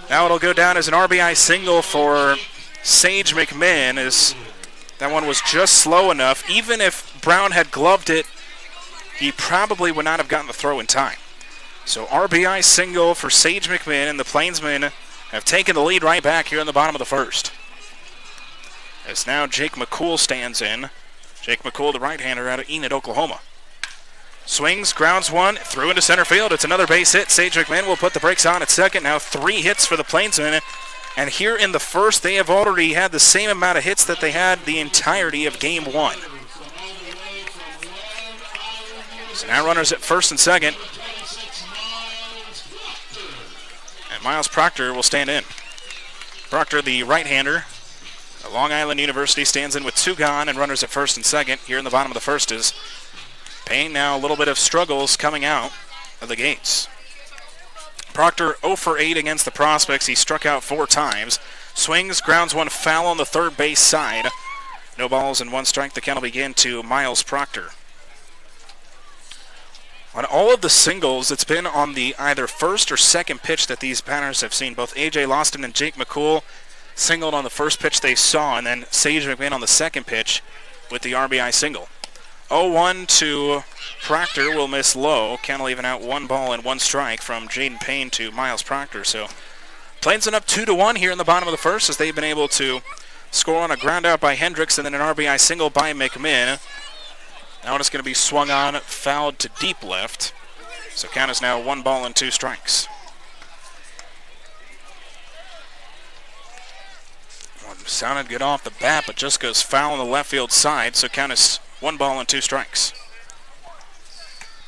Now it'll go down as an RBI single for Sage McMinn, as that one was just slow enough. Even if Brown had gloved it, he probably would not have gotten the throw in time. So RBI single for Sage McMinn, and the Plainsmen have taken the lead right back here in the bottom of the first. As now Jake McCool stands in. Jake McCool, the right-hander out of Enid, Oklahoma. Swings, grounds one, through into center field. It's another base hit. Sage McMinn will put the brakes on at second. Now 3 hits for the Plainsmen. And here in the first, they have already had the same amount of hits that they had the entirety of game 1. So now runners at first and second. And Miles Proctor will stand in. Proctor, the right-hander, at Long Island University, stands in with 2 gone and runners at first and second. Here in the bottom of the first is Payne. Now a little bit of struggles coming out of the gates. Proctor 0 for 8 against the Prospects. He struck out 4 times. Swings, grounds one foul on the third base side. No balls and 1 strike. The count will begin to Miles Proctor. On all of the singles, it's been on the either first or second pitch that these batters have seen. Both A.J. Loston and Jake McCool singled on the first pitch they saw, and then Sage McMinn on the second pitch with the RBI single. 0-1 to Proctor will miss low. Count will even out 1 ball and 1 strike from Jaden Payne to Miles Proctor. So Plainsmen up 2-1 here in the bottom of the first, as they've been able to score on a ground out by Hendricks and then an RBI single by McMinn. Now it's going to be swung on, fouled to deep left. So count is now 1 ball and 2 strikes. One sounded good off the bat, but just goes foul on the left field side. So count is 1 ball and 2 strikes.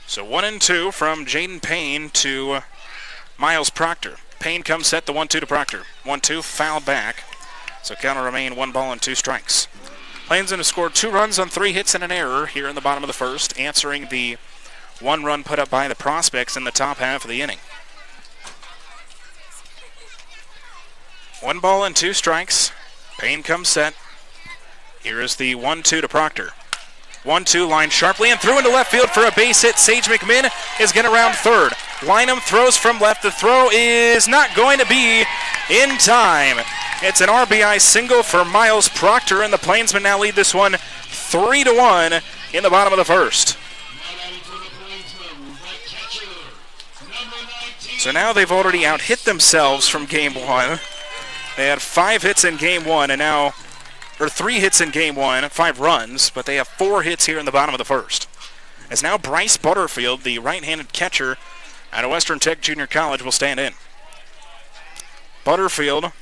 So 1-2 from Jaden Payne to Miles Proctor. Payne comes set, the 1-2 to Proctor. 1-2, foul back. So count will remain 1 ball and 2 strikes. Plainsmen have scored 2 runs on 3 hits and an error here in the bottom of the first, answering the 1 run put up by the Prospects in the top half of the inning. 1 ball and 2 strikes. Payne comes set. Here is the 1-2 to Proctor. 1-2 line sharply and through into left field for a base hit. Sage McMinn is going to round third. Lynham throws from left. The throw is not going to be in time. It's an RBI single for Miles Proctor, and the Plainsmen now lead this one 3-1 in the bottom of the first. So now they've already out-hit themselves from game 1. They had 5 hits in game 1, and now, or 3 hits in game 1, 5 runs, but they have 4 hits here in the bottom of the first. As now Bryce Butterfield, the right-handed catcher out of Western Tech Junior College, will stand in. Butterfield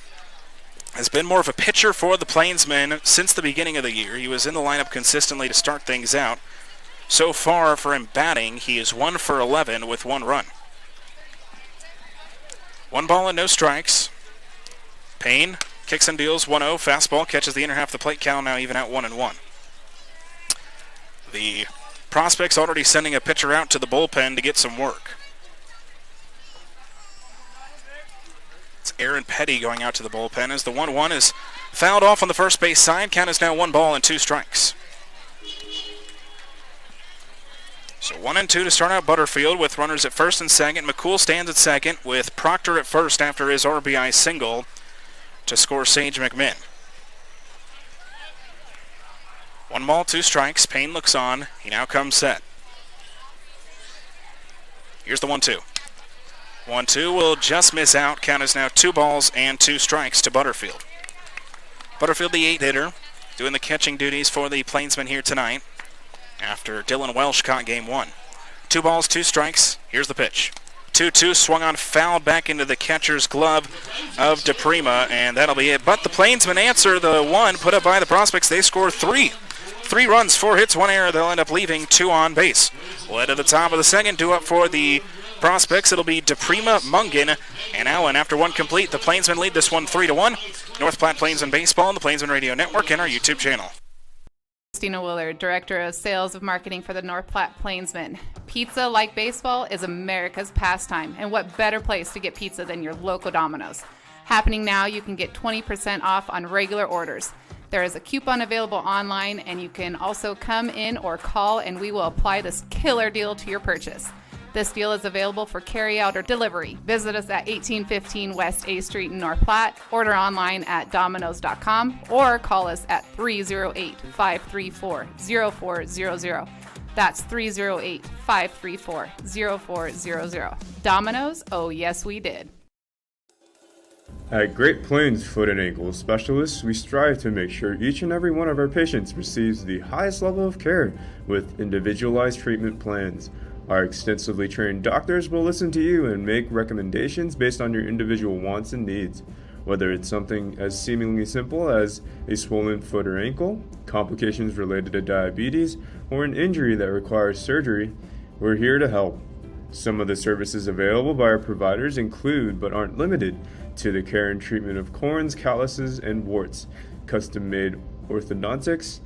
has been more of a pitcher for the Plainsmen since the beginning of the year. He was in the lineup consistently to start things out. So far for him batting, he is 1 for 11 with 1 run. 1 ball and no strikes. Payne kicks and deals 1-0. Fastball catches the inner half of the plate. Count now even out 1-1. The Prospects already sending a pitcher out to the bullpen to get some work. It's Aaron Petty going out to the bullpen as the 1-1 is fouled off on the first base side. Count is now 1 ball and 2 strikes. So 1-2 to start out Butterfield with runners at first and second. McCool stands at second with Proctor at first after his RBI single to score Sage McMinn. 1 ball, 2 strikes. Payne looks on. He now comes set. Here's the 1-2. 1-2 will just miss out. Count is now 2 balls and 2 strikes to Butterfield. Butterfield, the 8-hitter, doing the catching duties for the Plainsmen here tonight after Dylan Welsh caught game 1. 2 balls, 2 strikes. Here's the pitch. 2-2 swung on, fouled back into the catcher's glove of DePrima, and that'll be it. But the Plainsmen answer the 1 put up by the Prospects. They score 3. 3 runs, 4 hits, 1 error. They'll end up leaving 2 on base. Led to the top of the second, due up for the Prospects. It'll be DePrima, Mungan, and Allen. After 1 complete, the Plainsmen lead this one 3-1. North Platte Plainsmen Baseball and the Plainsmen Radio Network and our YouTube channel. Christina Willard, Director of Sales of Marketing for the North Platte Plainsmen. Pizza, like baseball, is America's pastime, and what better place to get pizza than your local Domino's. Happening now, you can get 20% off on regular orders. There is a coupon available online, and you can also come in or call, and we will apply this killer deal to your purchase. This deal is available for carry-out or delivery. Visit us at 1815 West A Street in North Platte, order online at Domino's.com, or call us at 308-534-0400. That's 308-534-0400. Domino's, oh yes we did. At Great Plains Foot and Ankle Specialists, we strive to make sure each and every one of our patients receives the highest level of care with individualized treatment plans. Our extensively trained doctors will listen to you and make recommendations based on your individual wants and needs. Whether it's something as seemingly simple as a swollen foot or ankle, complications related to diabetes, or an injury that requires surgery, we're here to help. Some of the services available by our providers include, but aren't limited to, the care and treatment of corns, calluses, and warts, custom-made orthodontics,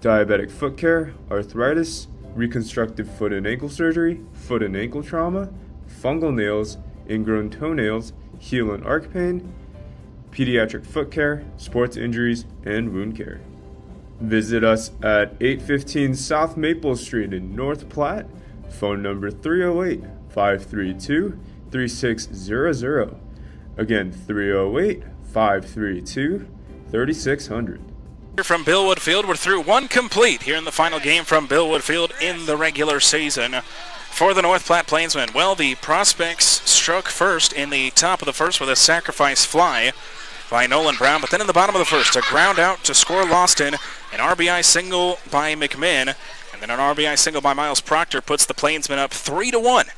diabetic foot care, arthritis, reconstructive foot and ankle surgery, foot and ankle trauma, fungal nails, ingrown toenails, heel and arc pain, pediatric foot care, sports injuries, and wound care. Visit us at 815 South Maple Street in North Platte. Phone number 308-532-3600. Again, 308-532-3600. From Billwood Field, we're through one complete here in the final game from Billwood Field in the regular season for the North Platte Plainsmen. Well, the Prospects struck first in the top of the first with a sacrifice fly by Nolan Brown, but then in the bottom of the first, a ground out to score Lawston, an RBI single by McMinn, and then an RBI single by Miles Proctor puts the Plainsmen up 3-1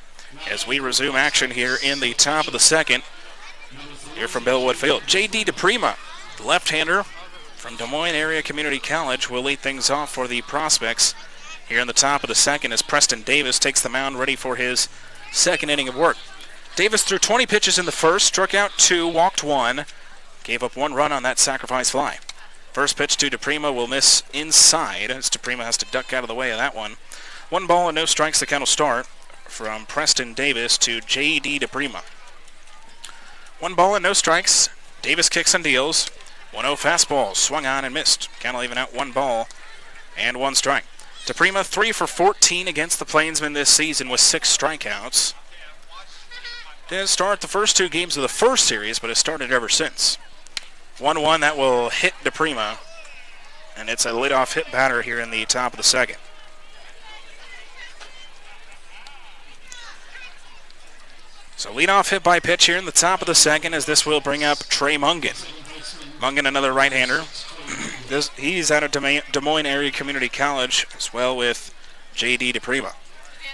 as we resume action here in the top of the second here from Billwood Field. J.D. DePrima, the left-hander from Des Moines Area Community College, will lead things off for the Prospects here in the top of the second as Preston Davis takes the mound ready for his second inning of work. Davis threw 20 pitches in the first, struck out 2, walked 1, gave up 1 run on that sacrifice fly. First pitch to DePrima will miss inside as DePrima has to duck out of the way of that one. 1 ball and no strikes, the count will start from Preston Davis to J.D. DePrima. 1 ball and no strikes. Davis kicks and deals. 1-0 fastball, swung on and missed. Count will even out 1 ball and 1 strike. DePrima 3 for 14 against the Plainsmen this season with 6 strikeouts. Didn't start the first 2 games of the first series, but has started ever since. 1-1, that will hit DePrima, and it's a leadoff hit batter here in the top of the second. So leadoff hit by pitch here in the top of the second as this will bring up Trey Mungan. Mungan, another right-hander. He's out of Des Moines Area Community College as well with J.D. DePrima.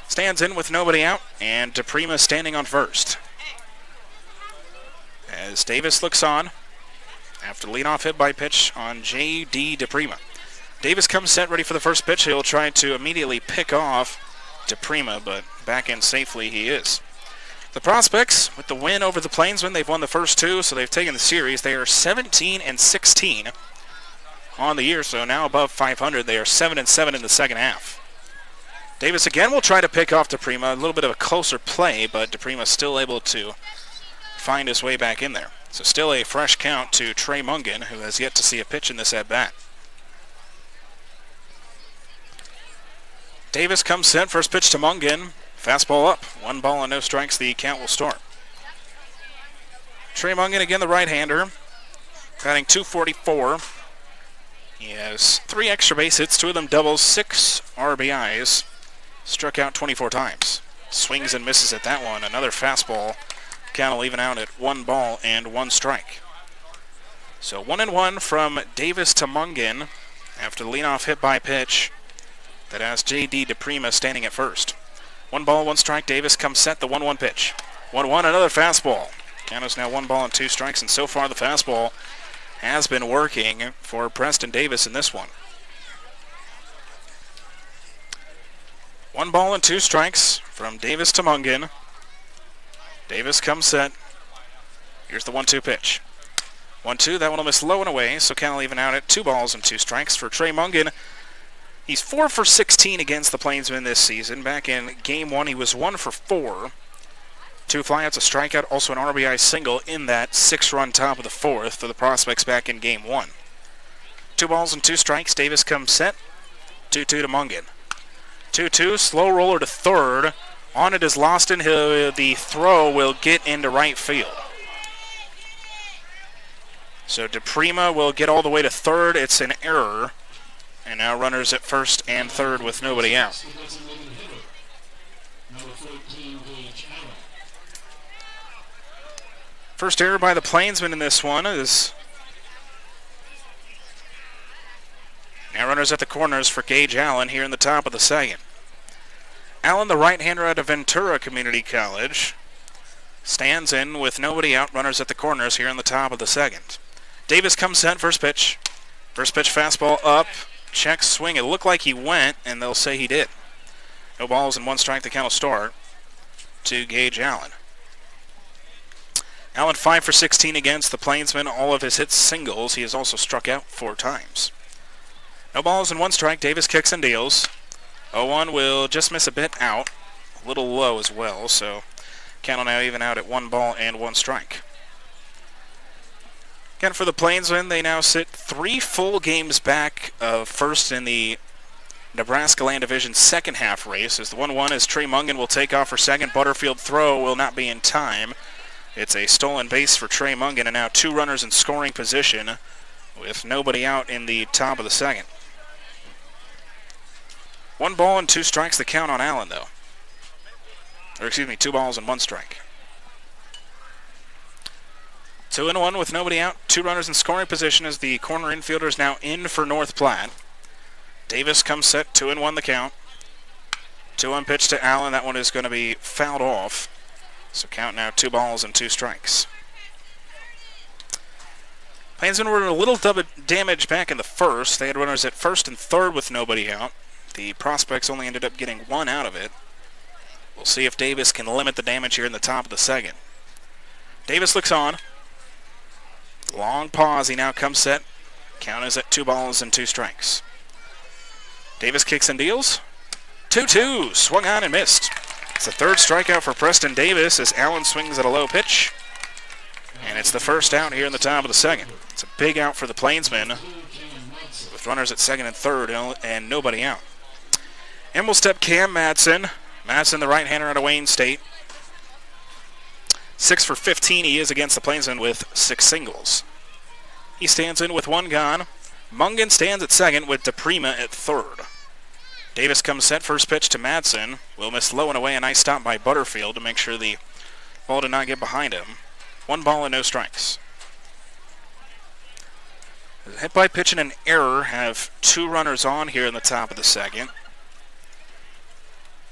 Stands in with nobody out, and DePrima standing on first. As Davis looks on after leadoff hit by pitch on J.D. DePrima. Davis comes set ready for the first pitch. He'll try to immediately pick off DePrima, but back in safely he is. The Prospects, with the win over the Plainsmen, they've won the first 2, so they've taken the series. They are 17-16 on the year, so now above 500. They are 7-7 in the second half. Davis again will try to pick off DePrima. A little bit of a closer play, but DePrima still able to find his way back in there. So still a fresh count to Trey Mungan, who has yet to see a pitch in this at-bat. Davis comes set, first pitch to Mungan. Fastball up, 1 ball and no strikes, the count will start. Trey Mungan again, the right-hander, batting .244. He has 3 extra base hits, 2 of them doubles, 6 RBIs, struck out 24 times. Swings and misses at that one, another fastball. Count will even out at 1 ball and 1 strike. So 1-1 from Davis to Mungan after the leadoff hit by pitch that has J.D. DePrima standing at first. 1 ball, 1 strike. Davis comes set, the 1-1 pitch. 1-1, another fastball. Count is now 1 ball and 2 strikes, and so far the fastball has been working for Preston Davis in this one. 1 ball and 2 strikes from Davis to Mungan. Davis comes set. Here's the 1-2 pitch. 1-2, that one will miss low and away, so count will even out at 2 balls and 2 strikes for Trey Mungan. He's 4 for 16 against the Plainsmen this season. Back in Game 1, he was 1 for 4. 2 flyouts, a strikeout, also an RBI single in that 6-run top of the 4th for the Prospects back in Game 1. 2 balls and 2 strikes. Davis comes set. 2-2 to Mungan. 2-2, slow roller to third. On it is Loston. The throw will get into right field. So DePrima will get all the way to third. It's an error. And now runners at first and third with nobody out. First error by the Plainsmen in this one is... Now runners at the corners for Gage Allen here in the top of the second. Allen, the right-hander out of Ventura Community College, stands in with nobody out. Runners at the corners here in the top of the second. Davis comes set, first pitch. First pitch fastball up, check swing. It looked like he went, and they'll say he did. No balls and 1 strike, the count will start to Gage Allen. Allen 5 for 16 against the Plainsmen. All of his hits singles. He has also struck out 4 times. No balls and 1 strike. Davis kicks and deals. 0-1 will just miss a bit out. A little low as well, so count will now even out at 1 ball and 1 strike. Again, for the Plainsmen, they now sit 3 full games back of first in the Nebraska Land Division second half race. As the 1-1 as Trey Mungan will take off for second. Butterfield throw will not be in time. It's a stolen base for Trey Mungan, and now 2 runners in scoring position with nobody out in the top of the second. 1 ball and 2 strikes, the count on Allen, though. Or excuse me, 2 balls and 1 strike. 2-1 with nobody out. 2 runners in scoring position as the corner infielder is now in for North Platte. Davis comes set, 2-1 the count. 2-1 pitch to Allen. That one is going to be fouled off. So count now 2 balls and 2 strikes. Plainsmen were a little damage back in the first. They had runners at first and third with nobody out. The Prospects only ended up getting 1 out of it. We'll see if Davis can limit the damage here in the top of the second. Davis looks on. Long pause. He now comes set. Count is at 2 balls and 2 strikes. Davis kicks and deals. 2-2. Swung on and missed. It's the 3rd strikeout for Preston Davis as Allen swings at a low pitch. And it's the first out here in the top of the second. It's a big out for the Plainsmen with runners at second and third and nobody out. And we'll step Cam Madsen. Madsen, the right-hander out of Wayne State. 6 for 15 he is against the Plainsmen with 6 singles. He stands in with 1 gone. Mungan stands at second with DePrima at third. Davis comes set, first pitch to Madsen. Will miss low and away. A nice stop by Butterfield to make sure the ball did not get behind him. 1 ball and no strikes. Hit by pitch and an error. Have 2 runners on here in the top of the second.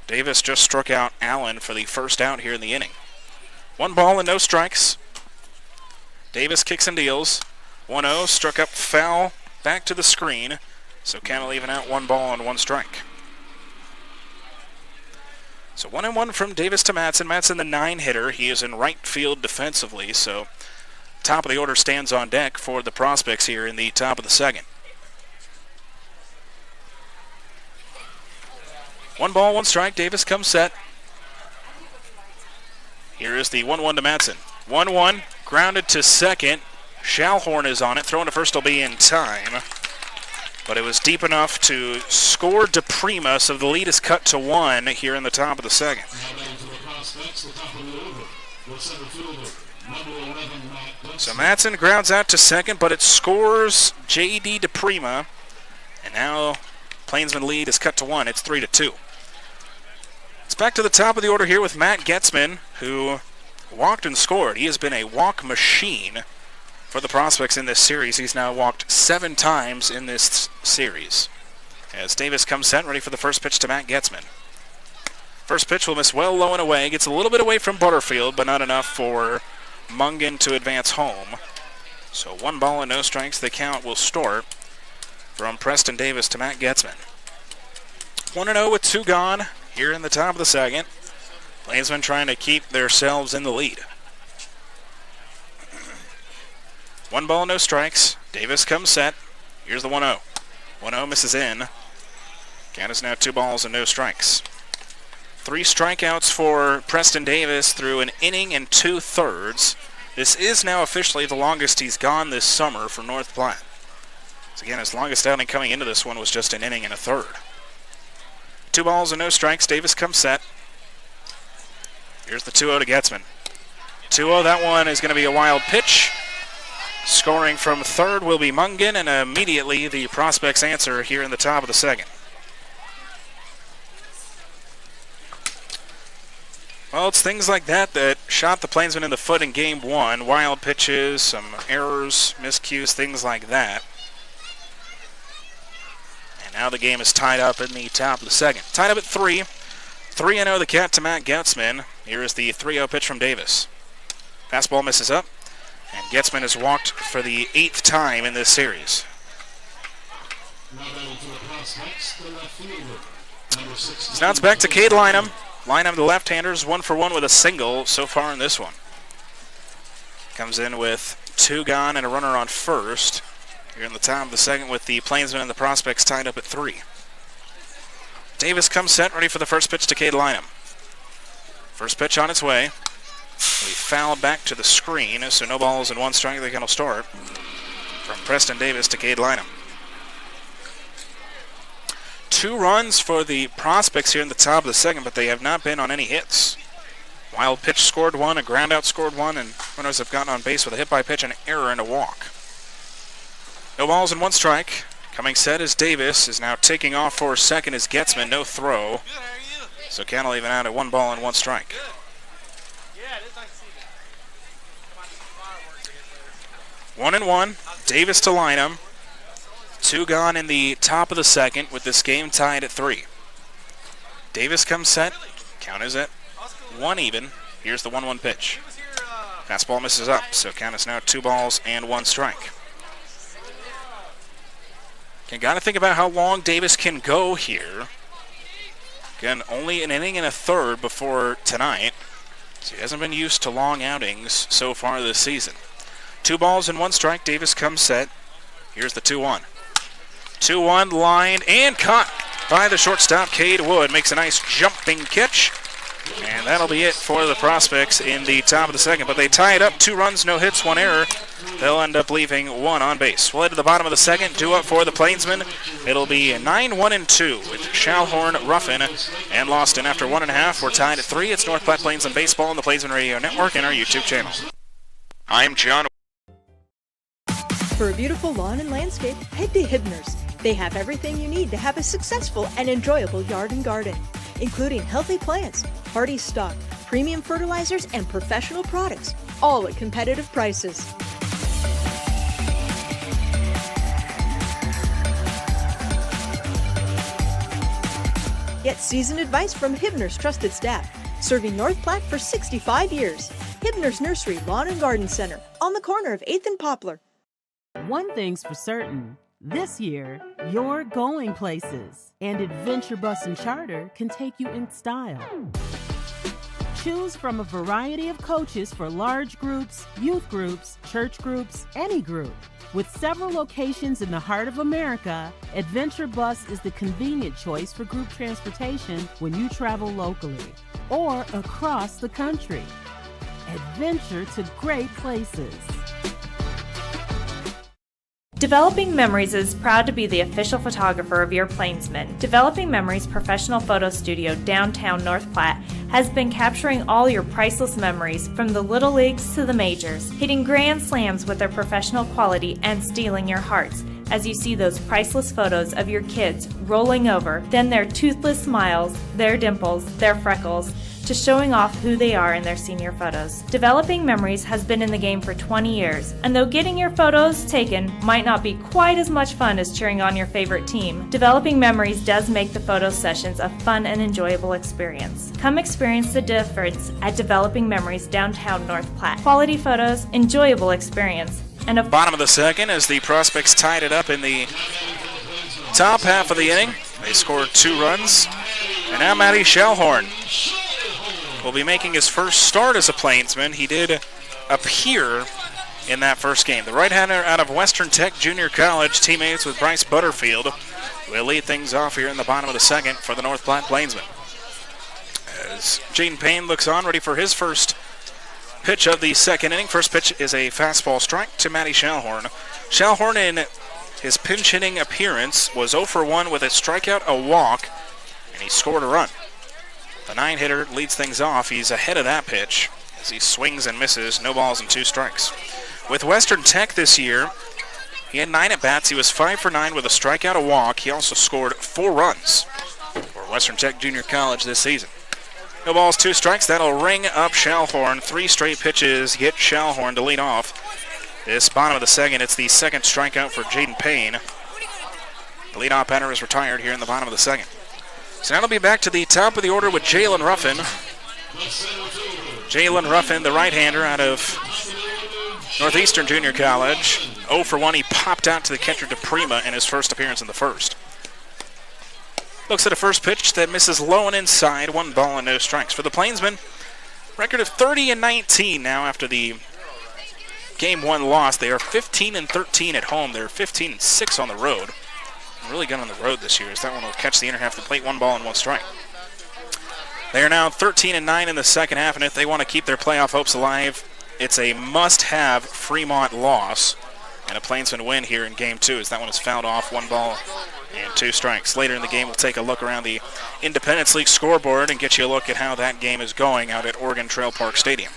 Davis just struck out Allen for the first out here in the inning. 1 ball and no strikes. Davis kicks and deals. 1-0, struck up foul, back to the screen. So count will even out 1 ball and 1 strike. So 1-1 from Davis to Madsen. Madsen, the 9-hitter. He is in right field defensively, so top of the order stands on deck for the Prospects here in the top of the second. 1 ball, 1 strike. Davis comes set. Here is the 1-1 to Madsen. 1-1, grounded to second. Schalhorn is on it. Throwing to first will be in time. But it was deep enough to score DePrima, so the lead is cut to 1 here in the top of the second. So Madsen grounds out to second, but it scores J.D. DePrima. And now Plainsman lead is cut to 1. It's 3-2. It's back to the top of the order here with Matt Getzman, who walked and scored. He has been a walk machine for the Prospects in this series. He's now walked 7 times in this series. As Davis comes set, ready for the first pitch to Matt Getzman. First pitch will miss well low and away. Gets a little bit away from Butterfield, but not enough for Mungan to advance home. So 1 ball and no strikes. The count will start from Preston Davis to Matt Getzman. 1-0 with 2 gone here in the top of the second. Plainsmen trying to keep themselves in the lead. 1 ball, no strikes. Davis comes set. Here's the 1-0. 1-0 misses in. Count is now 2 balls and no strikes. 3 strikeouts for Preston Davis through an inning and 2/3. This is now officially the longest he's gone this summer for North Platte. So again, his longest outing coming into this one was just an inning and a third. 2 balls and no strikes. Davis comes set. Here's the 2-0 to Getzman. 2-0, that one is going to be a wild pitch. Scoring from third will be Mungan, and immediately the Prospects answer here in the top of the second. Well, it's things like that that shot the Plainsmen in the foot in Game 1. Wild pitches, some errors, miscues, things like that. And now the game is tied up in the top of the second. Tied up at 3. 3-0 the Cat to Matt Getzman. Here is the 3-0 pitch from Davis. Fastball misses up, and Getzman has walked for the 8th time in this series. So now it's back to Cade Lynham. Lynham, the left-handers, 1 for 1 with a single so far in this one. Comes in with 2 gone and a runner on first. Here in the top of the second with the Plainsmen and the Prospects tied up at 3. Davis comes set, ready for the first pitch to Cade Lynham. First pitch on its way. We fouled back to the screen, so no balls and 1 strike. The count will start from Preston Davis to Cade Lynham. 2 runs for the Prospects here in the top of the second, but they have not been on any hits. Wild pitch scored 1, a ground out scored 1, and runners have gotten on base with a hit by pitch, an error, and a walk. No balls and 1 strike. Coming set is Davis, is now taking off for second is Getzman, no throw. So count will even out at 1 ball and 1 strike. 1-1, Davis to Lynham. 2 gone in the top of the second with this game tied at 3. Davis comes set. Count is at 1 even. Here's the 1-1 pitch. Fastball misses up, so count is now 2 balls and 1 strike. You got to think about how long Davis can go here. Again, only an inning and a third before tonight. So he hasn't been used to long outings so far this season. 2 balls and 1 strike. Davis comes set. Here's the 2-1. 2-1 lined and caught by the shortstop. Cade Wood makes a nice jumping catch. And that'll be it for the Prospects in the top of the second. But they tie it up. 2 runs, no hits, 1 error. They'll end up leaving 1 on base. We'll head to the bottom of the second. 2 up for the Plainsmen. It'll be 9-1-2 with Shalhorn, Ruffin, and Lawston. After 1.5, we're tied at 3. It's North Platte Plainsmen Baseball on the Plainsmen Radio Network and our YouTube channel. I'm John. For a beautiful lawn and landscape, head to Hibner's. They have everything you need to have a successful and enjoyable yard and garden, including healthy plants, hardy stock, premium fertilizers, and professional products, all at competitive prices. Get seasoned advice from Hibner's trusted staff, serving North Platte for 65 years. Hibner's Nursery Lawn and Garden Center, on the corner of 8th and Poplar. One thing's for certain. This year, you're going places, and Adventure Bus and Charter can take you in style. Choose from a variety of coaches for large groups, youth groups, church groups, any group. With several locations in the heart of America, Adventure Bus is the convenient choice for group transportation when you travel locally or across the country. Adventure to great places. Developing Memories is proud to be the official photographer of your Plainsmen. Developing Memories professional photo studio downtown North Platte has been capturing all your priceless memories from the little leagues to the majors, hitting grand slams with their professional quality and stealing your hearts as you see those priceless photos of your kids rolling over, then their toothless smiles, their dimples, their freckles, to showing off who they are in their senior photos. Developing Memories has been in the game for 20 years, and though getting your photos taken might not be quite as much fun as cheering on your favorite team, Developing Memories does make the photo sessions a fun and enjoyable experience. Come experience the difference at Developing Memories downtown North Platte. Quality photos, enjoyable experience, and a bottom of the second as the Prospects tied it up in the top half of the inning. They scored 2 runs, and now Matty Shalhorn will be making his first start as a Plainsman. He did appear in that first game. The right-hander out of Western Tech Junior College, teammates with Bryce Butterfield, will lead things off here in the bottom of the second for the North Platte Plainsmen. As Jaden Payne looks on, ready for his first pitch of the second inning. First pitch is a fastball strike to Matty Shalhorn. Shalhorn in his pinch hitting appearance was 0 for 1 with a strikeout, a walk, and he scored a run. The 9-hitter leads things off. He's ahead of that pitch as he swings and misses. No balls and 2 strikes. With Western Tech this year, he had 9 at-bats. He was 5 for 9 with a strikeout, a walk. He also scored 4 runs for Western Tech Junior College this season. No balls, 2 strikes. That'll ring up Shellhorn. 3 straight pitches get Shellhorn to lead off. This bottom of the second, it's the second strikeout for Jaden Payne. The leadoff batter is retired here in the bottom of the second. So now it'll be back to the top of the order with Jalen Ruffin. Jalen Ruffin, the right-hander out of Northeastern Junior College. 0 for 1, he popped out to the catcher DePrima in his first appearance in the first. Looks at a first pitch that misses low and inside. 1 ball and no strikes. For the Plainsmen, record of 30-19 now after the Game 1 loss. They are 15-13 at home. They're 15-6 on the road. Really good on the road this year, as that one will catch the inner half of the plate. 1 ball and 1 strike. They are now 13-9 in the second half, and if they want to keep their playoff hopes alive, it's a must-have Fremont loss and a Plainsman win here in Game 2, as that one is fouled off. 1 ball and 2 strikes. Later in the game, we'll take a look around the Independence League scoreboard and get you a look at how that game is going out at Oregon Trail Park Stadium.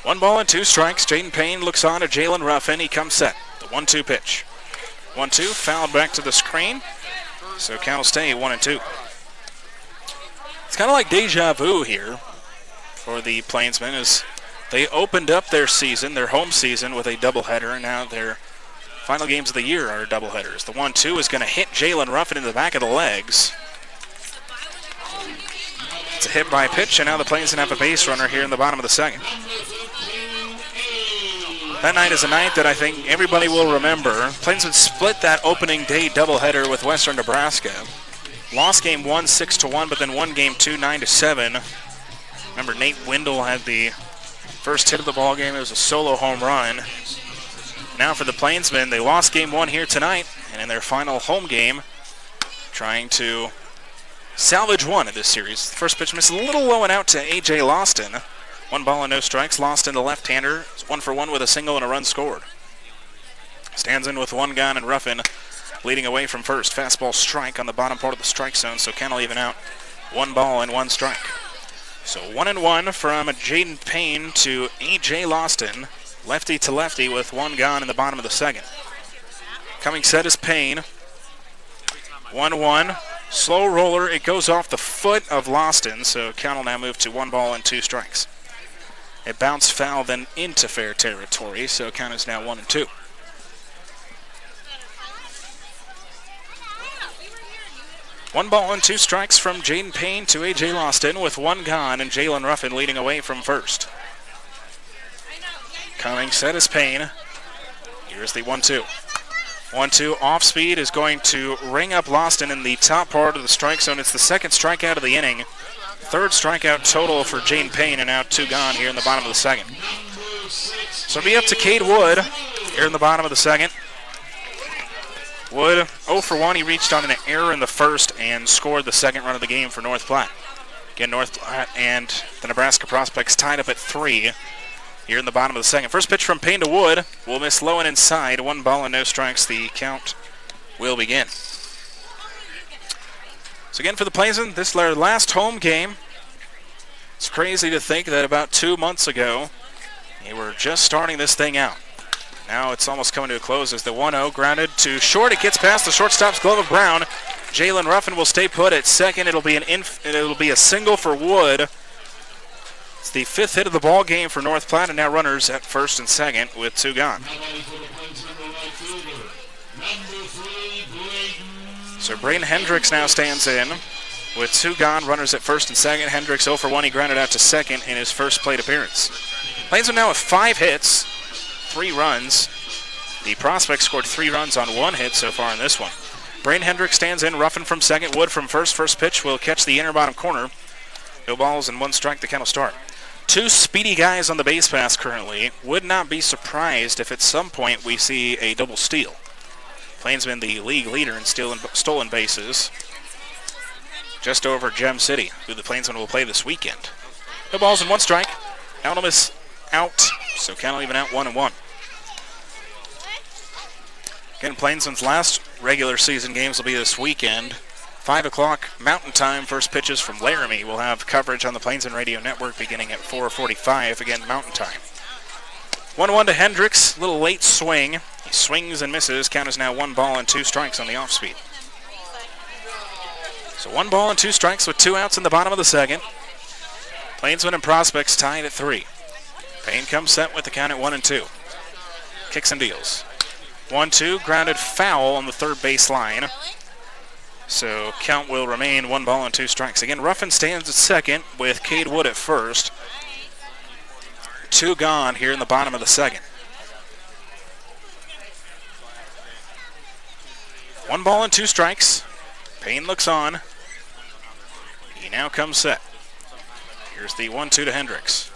1 ball and 2 strikes. Jaden Payne looks on at Jalen Ruffin. He comes set. The 1-2 pitch. 1-2, fouled back to the screen. So count will stay 1-2. It's kind of like deja vu here for the Plainsmen, as they opened up their season, their home season, with a doubleheader, and now their final games of the year are doubleheaders. The 1-2 is going to hit Jalen Ruffin in the back of the legs. It's a hit by pitch, and now the Plainsmen have a base runner here in the bottom of the second. That night is a night that I think everybody will remember. Plainsmen split that opening day doubleheader with Western Nebraska. Lost game 1 6-1, but then won game 2 9-7. Remember, Nate Wendell had the first hit of the ball game. It was a solo home run. Now for the Plainsmen, they lost game 1 here tonight, and in their final home game, trying to salvage one of this series. The first pitch missed a little low and out to A.J. Loston. 1 ball and no strikes. Loston, the left-hander, is 1 for 1 with a single and a run scored. Stands in with 1 gone, and Ruffin leading away from first. Fastball strike on the bottom part of the strike zone, so Kennel even out. 1 ball and 1 strike. So 1-1 from Jaden Payne to A.J. Loston. Lefty to lefty with 1 gone in the bottom of the second. Coming set is Payne. 1-1. Slow roller. It goes off the foot of Loston, so count will now move to 1 ball and 2 strikes. It bounced foul then into fair territory, so count is now 1-2. One ball and 2 strikes from Jaden Payne to A.J. Loston with 1 gone, and Jalen Ruffin leading away from first. Coming set is Payne. Here's the 1-2. 1-2 off speed is going to ring up Loston in the top part of the strike zone. It's the second strikeout of the inning. 3rd strikeout total for Jaden Payne, and now 2 gone here in the bottom of the second. So it'll be up to Cade Wood here in the bottom of the second. Wood 0 for 1. He reached on an error in the first and scored the second run of the game for North Platte. Again, North Platte and the Nebraska Prospects tied up at 3 here in the bottom of the second. First pitch from Payne to Wood will miss low and inside. 1 ball and no strikes. The count will begin. So again, for the Plainsmen, this is their last home game. It's crazy to think that about 2 months ago, they were just starting this thing out. Now it's almost coming to a close as the 1-0 grounded to short. It gets past the shortstop's glove of Brown. Jalen Ruffin will stay put at second. It'll be a single for Wood. It's the 5th hit of the ball game for North Platte, and now runners at first and second with 2 gone. So Braden Hendricks now stands in with 2 gone, runners at first and second. Hendricks 0 for 1. He grounded out to second in his first plate appearance. Plainsmen now with 5 hits, 3 runs. The Prospects scored 3 runs on 1 hit so far in this one. Braden Hendricks stands in, Ruffin from second, Wood from first. First pitch will catch the inner bottom corner. No balls and 1 strike, the count will start. 2 speedy guys on the base pass currently. Would not be surprised if at some point we see a double steal. Plainsmen the league leader in stolen bases. Just over Gem City, who the Plainsmen will play this weekend. No balls and 1 strike. Alnum out, so count will even out 1-1. Again, Plainsman's last regular season games will be this weekend. 5 o'clock Mountain Time. First pitches from Laramie. We'll have coverage on the Plainsman Radio Network beginning at 4:45, again Mountain Time. 1-1 to Hendricks. Little late swing. He swings and misses. Count is now 1 ball and 2 strikes on the off speed. So 1 ball and 2 strikes with 2 outs in the bottom of the second. Plainsmen and Prospects tied at 3. Payne comes set with the count at 1-2. Kicks and deals. 1-2, grounded foul on the third base line. So count will remain 1 ball and 2 strikes. Again, Ruffin stands at second with Cade Wood at first. 2 gone here in the bottom of the second. 1 ball and 2 strikes. Payne looks on. He now comes set. Here's the 1-2 to Hendricks.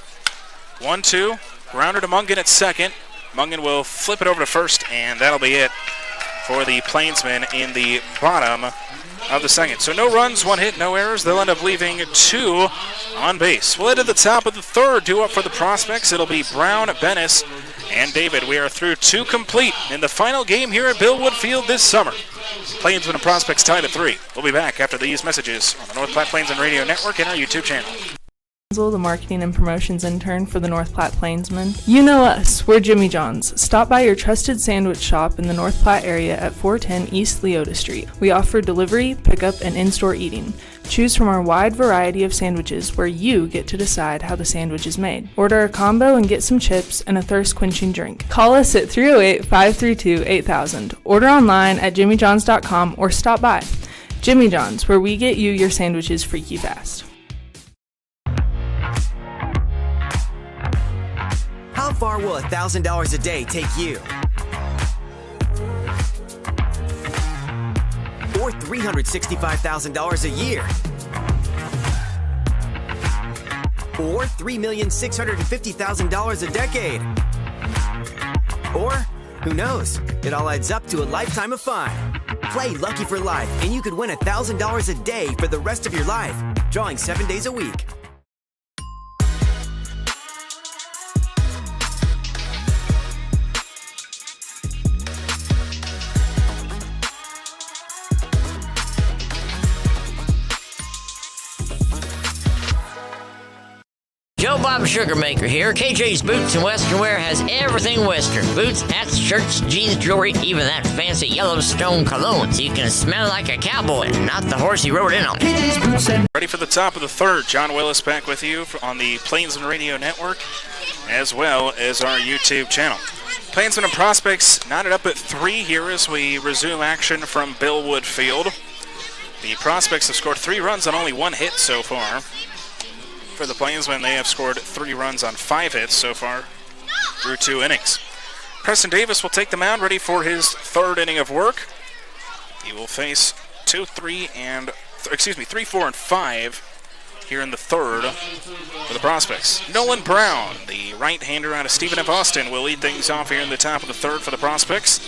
1-2, grounded to Mungan at second. Mungan will flip it over to first, and that'll be it for the Plainsmen in the bottom of the second. So no runs, 1 hit, no errors. They'll end up leaving 2 on base. We'll head to the top of the third. 2 up for the Prospects. It'll be Brown, Bennis, and David. We are through 2 complete in the final game here at Billwood Field this summer. Plainsmen and Prospects tied at 3. We'll be back after these messages on the North Platte Plainsmen Radio Network and our YouTube channel. The marketing and promotions intern for the North Platte Plainsmen. You know us, we're Jimmy John's. Stop by your trusted sandwich shop in the North Platte area at 410 East Leota Street. We offer delivery, pickup, and in-store eating. Choose from our wide variety of sandwiches where you get to decide how the sandwich is made. Order a combo and get some chips and a thirst-quenching drink. Call us at 308-532-8000. Order online at jimmyjohns.com or stop by. Jimmy John's, where we get you your sandwiches freaky fast. How far will $1,000 a day take you? Or $365,000 a year? Or $3,650,000 a decade? Or, who knows? It all adds up to a lifetime of fun. Play Lucky for Life, and you could win $1,000 a day for the rest of your life, drawing 7 days a week. Joe Bob Sugar Maker here. KJ's Boots and Western Wear has everything Western. Boots, hats, shirts, jeans, jewelry, even that fancy Yellowstone cologne, so you can smell like a cowboy and not the horse he rode in on. Ready for the top of the third. John Willis back with you on the Plainsman Radio Network, as well as our YouTube channel. Plainsman and Prospects knotted up at 3 here as we resume action from Billwood Field. The Prospects have scored 3 runs on only 1 hit so far. For the Plainsmen, they have scored 3 runs on 5 hits so far through 2 innings. Preston Davis will take the mound, ready for his 3rd inning of work. He will face 3, 4, and 5 here in the 3rd for the Prospects. Nolan Brown, the right-hander out of Stephen F. Austin, will lead things off here in the top of the 3rd for the Prospects.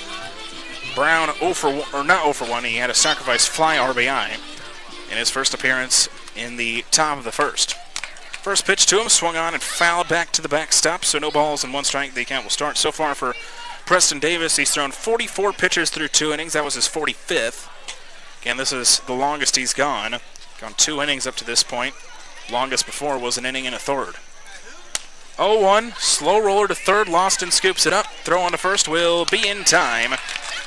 Brown 0 for 1, or not 0 for 1, he had a sacrifice fly RBI in his first appearance in the top of the 1st. First pitch to him, swung on and fouled back to the backstop, so no balls and 1 strike. The count will start. So far for Preston Davis, he's thrown 44 pitches through 2 innings. That was his 45th. Again, this is the longest he's gone. Gone 2 innings up to this point. Longest before was an inning and a 3rd. 0-1, slow roller to 3rd. Loston scoops it up. Throw on to first will be in time.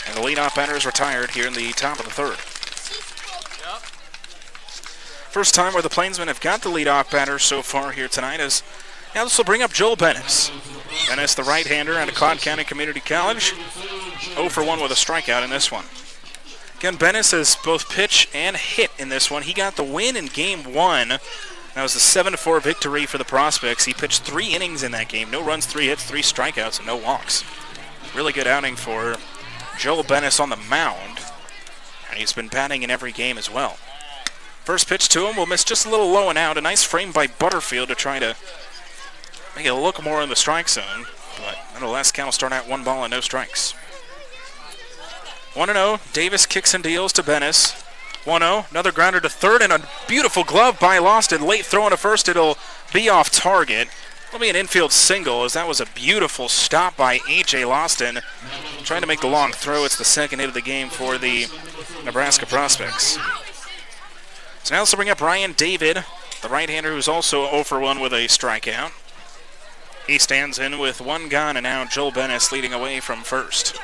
And the leadoff batter is retired here in the top of the 3rd. First time where the Plainsmen have got the leadoff batter so far here tonight is now this will bring up Joel Bennis. Bennis, the right-hander out of Claude County Community College. 0 for 1 with a strikeout in this one. Again, Bennis has both pitch and hit in this one. He got the win in Game 1. That was a 7-4 victory for the Prospects. He pitched 3 innings in that game. No runs, 3 hits, 3 strikeouts, and no walks. Really good outing for Joel Bennis on the mound. And he's been batting in every game as well. First pitch to him will miss just a little low and out. A nice frame by Butterfield to try to make it look more in the strike zone. But nonetheless, count will start out 1 ball and no strikes. 1-0. Davis kicks and deals to Bennis. 1-0. Another grounder to 3rd and a beautiful glove by Loston. Late throw into first. It'll be off target. Will be an infield single, as that was a beautiful stop by A.J. Loston. Trying to make the long throw. It's the second hit of the game for the Nebraska Prospects. So now let's bring up Ryan David, the right-hander who's also 0 for 1 with a strikeout. He stands in with 1 gone, and now Joel Bennis leading away from first.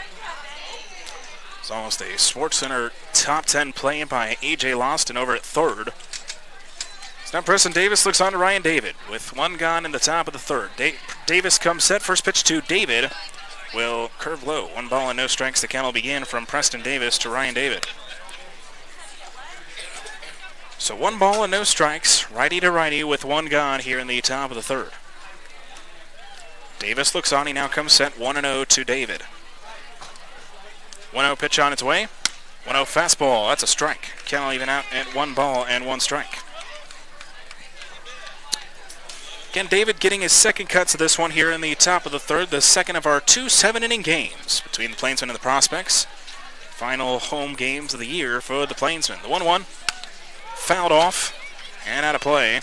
It's almost a SportsCenter top 10 play by A.J. Loston over at third. So now Preston Davis looks on to Ryan David with 1 gone in the top of the third. Davis comes set. First pitch to David will curve low. 1 ball and no strikes. The count will begin from Preston Davis to Ryan David. So 1 ball and no strikes. Righty to righty with 1 gone here in the top of the third. Davis looks on. He now comes set. 1-0 to David. 1-0 pitch on its way. 1-0 fastball. That's a strike. Count will even out at 1 ball and 1 strike. Again, David getting his second cuts of this one here in the top of the third. The second of our 2 7-inning games between the Plainsmen and the Prospects. Final home games of the year for the Plainsmen. The 1-1 fouled off and out of play.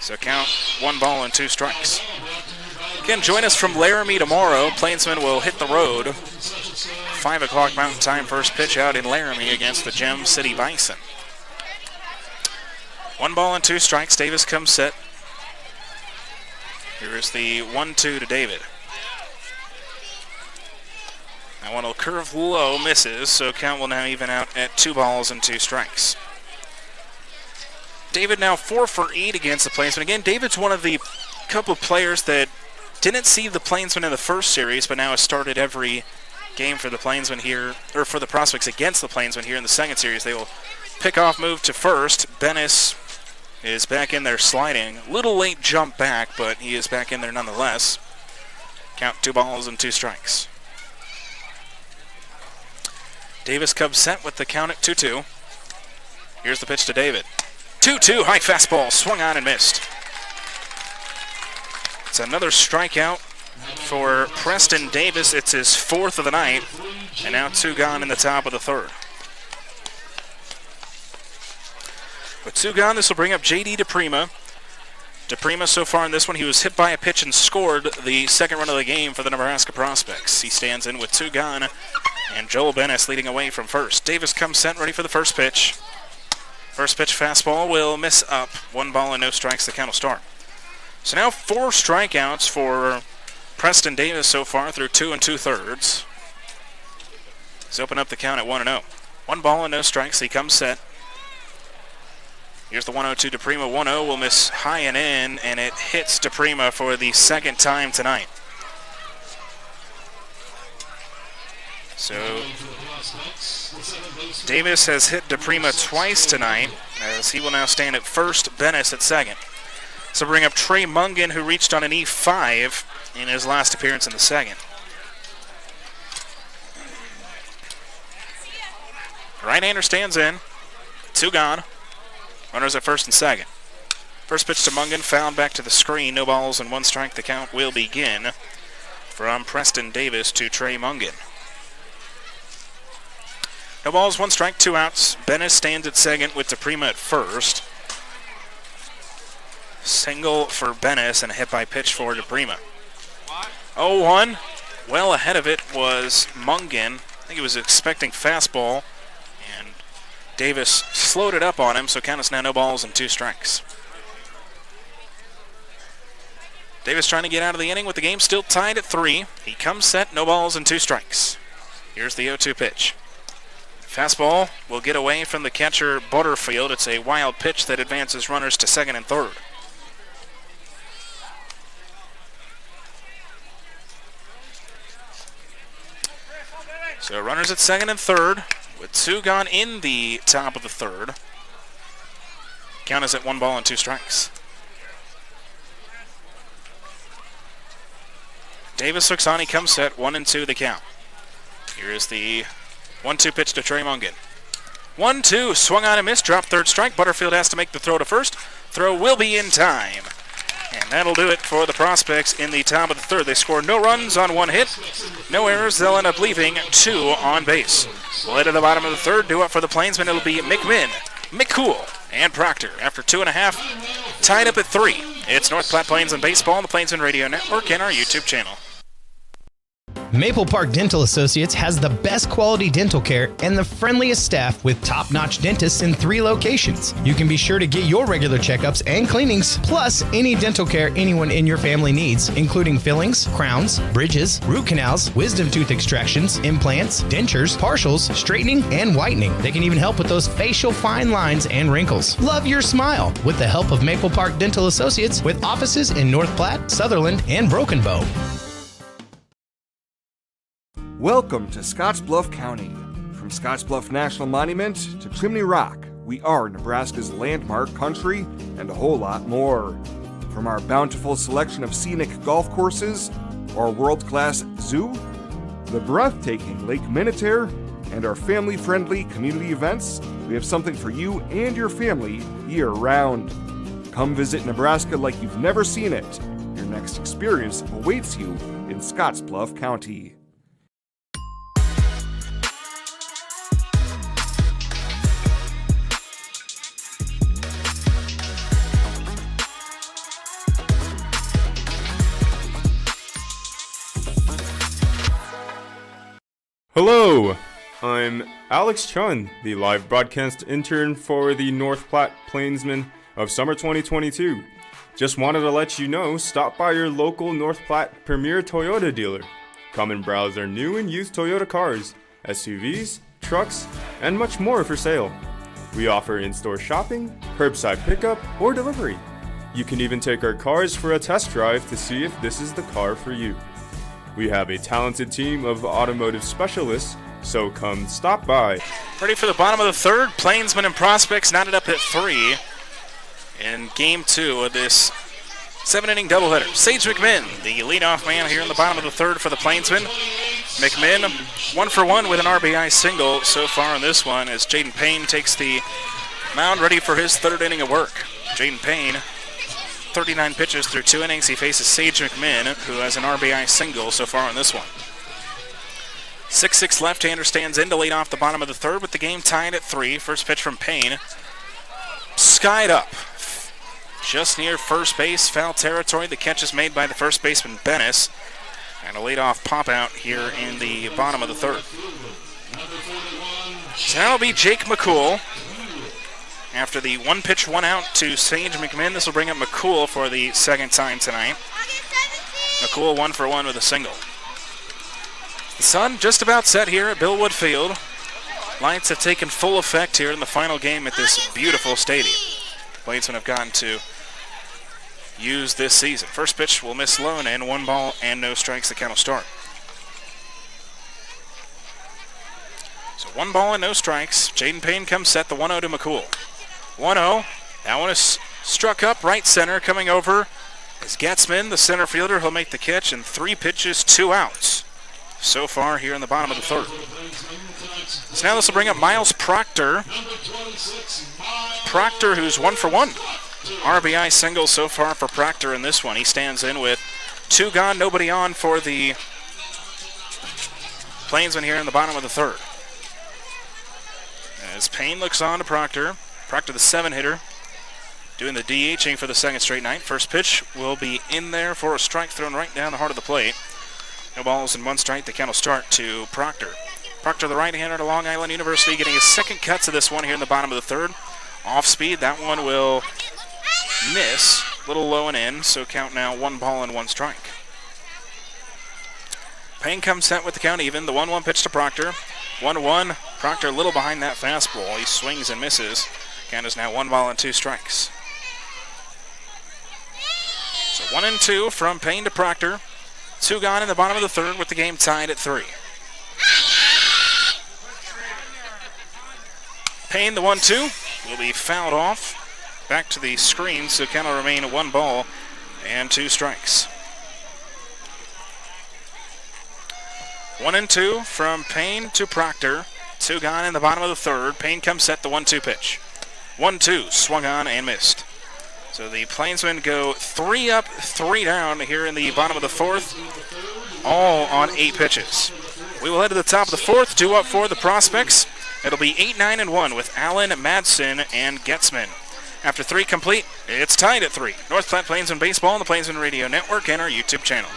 So count 1 ball and 2 strikes. Again, join us from Laramie tomorrow. Plainsmen will hit the road. 5 o'clock Mountain Time, first pitch out in Laramie against the Gem City Bison. 1 ball and 2 strikes. Davis comes set. Here's the 1-2 to David. That one will curve low, misses, so count will now even out at 2 balls and 2 strikes. David now 4 for 8 against the Plainsmen. Again, David's one of the couple of players that didn't see the Plainsmen in the first series, but now has started every game for the Plainsmen here, or for the Prospects against the Plainsmen here in the second series. They will pick off move to first. Bennis is back in there sliding. Little late jump back, but he is back in there nonetheless. Count 2 balls and 2 strikes. Davis comes set with the count at 2-2. Here's the pitch to David. 2-2, high fastball, swung on and missed. It's another strikeout for Preston Davis. It's his 4th of the night, and now 2 gone in the top of the third. With 2 gone, this will bring up J.D. DePrima. DePrima so far in this one, he was hit by a pitch and scored the second run of the game for the Nebraska Prospects. He stands in with 2 gone, and Joel Bennis leading away from first. Davis comes set, ready for the first pitch. First pitch fastball will miss up. 1 ball and no strikes, the count will start. So now 4 strikeouts for Preston Davis so far through 2 2/3. He's opened up the count at 1-0. 1 ball and no strikes. He comes set. Here's the 1-0 to DePrima. 1-0 will miss high and in, and it hits DePrima for the second time tonight. So Davis has hit DePrima twice tonight, as he will now stand at first, Bennis at second. So bring up Trey Mungan, who reached on an E5 in his last appearance in the second. Right-hander stands in. 2 gone. Runners at first and second. First pitch to Mungan, fouled back to the screen. No balls and 1 strike. The count will begin from Preston Davis to Trey Mungan. No balls, 1 strike, 2 outs. Bennis stands at second with DePrima at first. Single for Bennis and a hit by pitch for DePrima. 0-1. Well ahead of it was Mungan. I think he was expecting fastball, and Davis slowed it up on him, so count is now no balls and 2 strikes. Davis trying to get out of the inning with the game still tied at 3. He comes set, no balls and 2 strikes. Here's the 0-2 pitch. Fastball will get away from the catcher Butterfield. It's a wild pitch that advances runners to second and third. So runners at second and third with 2 gone in the top of the third. Count is at 1 ball and 2 strikes. Davis looks on, he comes set, 1-2 the count. Here is the 1-2 pitch to Trey Mungan. 1-2, swung on and missed, dropped third strike. Butterfield has to make the throw to first. Throw will be in time. And that'll do it for the Prospects in the top of the third. They score no runs on 1 hit, no errors. They'll end up leaving 2 on base. We'll head to the bottom of the third. Due up for the Plainsmen, it'll be McMinn, McCool, and Proctor. After 2.5, tied up at 3. It's North Platte Plainsmen Baseball on the Plainsmen Radio Network and our YouTube channel. Maple Park Dental Associates has the best quality dental care and the friendliest staff with top-notch dentists in 3 locations. You can be sure to get your regular checkups and cleanings, plus any dental care anyone in your family needs, including fillings, crowns, bridges, root canals, wisdom tooth extractions, implants, dentures, partials, straightening, and whitening. They can even help with those facial fine lines and wrinkles. Love your smile with the help of Maple Park Dental Associates with offices in North Platte, Sutherland, and Broken Bow. Welcome to Scottsbluff County. From Scottsbluff National Monument to Chimney Rock, we are Nebraska's landmark country and a whole lot more. From our bountiful selection of scenic golf courses, our world-class zoo, the breathtaking Lake Minnetonka, and our family-friendly community events, we have something for you and your family year-round. Come visit Nebraska like you've never seen it. Your next experience awaits you in Scottsbluff County. Hello, I'm Alex Chun, the live broadcast intern for the North Platte Plainsmen of summer 2022. Just wanted to let you know, stop by your local North Platte Premier Toyota dealer. Come and browse our new and used Toyota cars, SUVs, trucks, and much more for sale. We offer in-store shopping, curbside pickup, or delivery. You can even take our cars for a test drive to see if this is the car for you. We have a talented team of automotive specialists, so come stop by. Ready for the bottom of the third. Plainsmen and Prospects knotted up at 3 in Game 2 of this 7-inning doubleheader. Sage McMinn, the leadoff man here in the bottom of the third for the Plainsmen. McMinn 1 for 1 with an RBI single so far in this one as Jaden Payne takes the mound ready for his 3rd inning of work. Jaden Payne, 39 pitches through 2 innings. He faces Sage McMinn, who has an RBI single so far in this one. 6'6" left-hander stands in to lead off the bottom of the third with the game tied at 3. First pitch from Payne. Skied up. Just near first base, foul territory. The catch is made by the first baseman, Bennis. And a leadoff pop-out here in the bottom of the third. So that'll be Jake McCool. After the 1-pitch, 1-out to Sage McMinn, this will bring up McCool for the 2nd time tonight. McCool 1 for 1 with a single. The sun just about set here at Billwood Field. Lights have taken full effect here in the final game at this beautiful stadium. Plainsmen have gotten to use this season. First pitch will miss low and in. 1 ball and no strikes. The count will start. So 1 ball and no strikes. Jaden Payne comes set. The 1-0 to McCool. 1-0. That one is struck up right center. Coming over is Getzman, the center fielder. He'll make the catch in 3 pitches, 2 outs so far here in the bottom of the third. So now this will bring up Miles Proctor. Proctor, who's 1 for 1. RBI single so far for Proctor in this one. He stands in with 2 gone, nobody on for the Plainsmen here in the bottom of the third. As Payne looks on to Proctor. Proctor, the 7-hitter, doing the DHing for the 2nd straight night. First pitch will be in there for a strike thrown right down the heart of the plate. No balls and 1 strike. The count will start to Proctor. Proctor, the right-hander to Long Island University, getting his 2nd cut to this one here in the bottom of the third. Off speed, that one will miss. A little low and in, so count now 1 ball and 1 strike. Payne comes set with the count even. The 1-1 pitch to Proctor. 1-1. Proctor a little behind that fastball. He swings and misses. Count is now 1 ball and 2 strikes. So 1 and 2 from Payne to Proctor. 2 gone in the bottom of the third with the game tied at 3. Payne, the 1-2, will be fouled off. Back to the screen, so count will remain 1 ball and 2 strikes. 1 and 2 from Payne to Proctor. 2 gone in the bottom of the third. Payne comes set, the 1-2 pitch. 1-2, swung on and missed. So the Plainsmen go 3 up, 3 down here in the bottom of the fourth, all on 8 pitches. We will head to the top of the fourth, 2 up for the Prospects. It'll be 8-9-1 with Allen, Madsen, and Getzman. After 3 complete, it's tied at 3. North Platte Plainsmen Baseball on the Plainsmen Radio Network and our YouTube channel.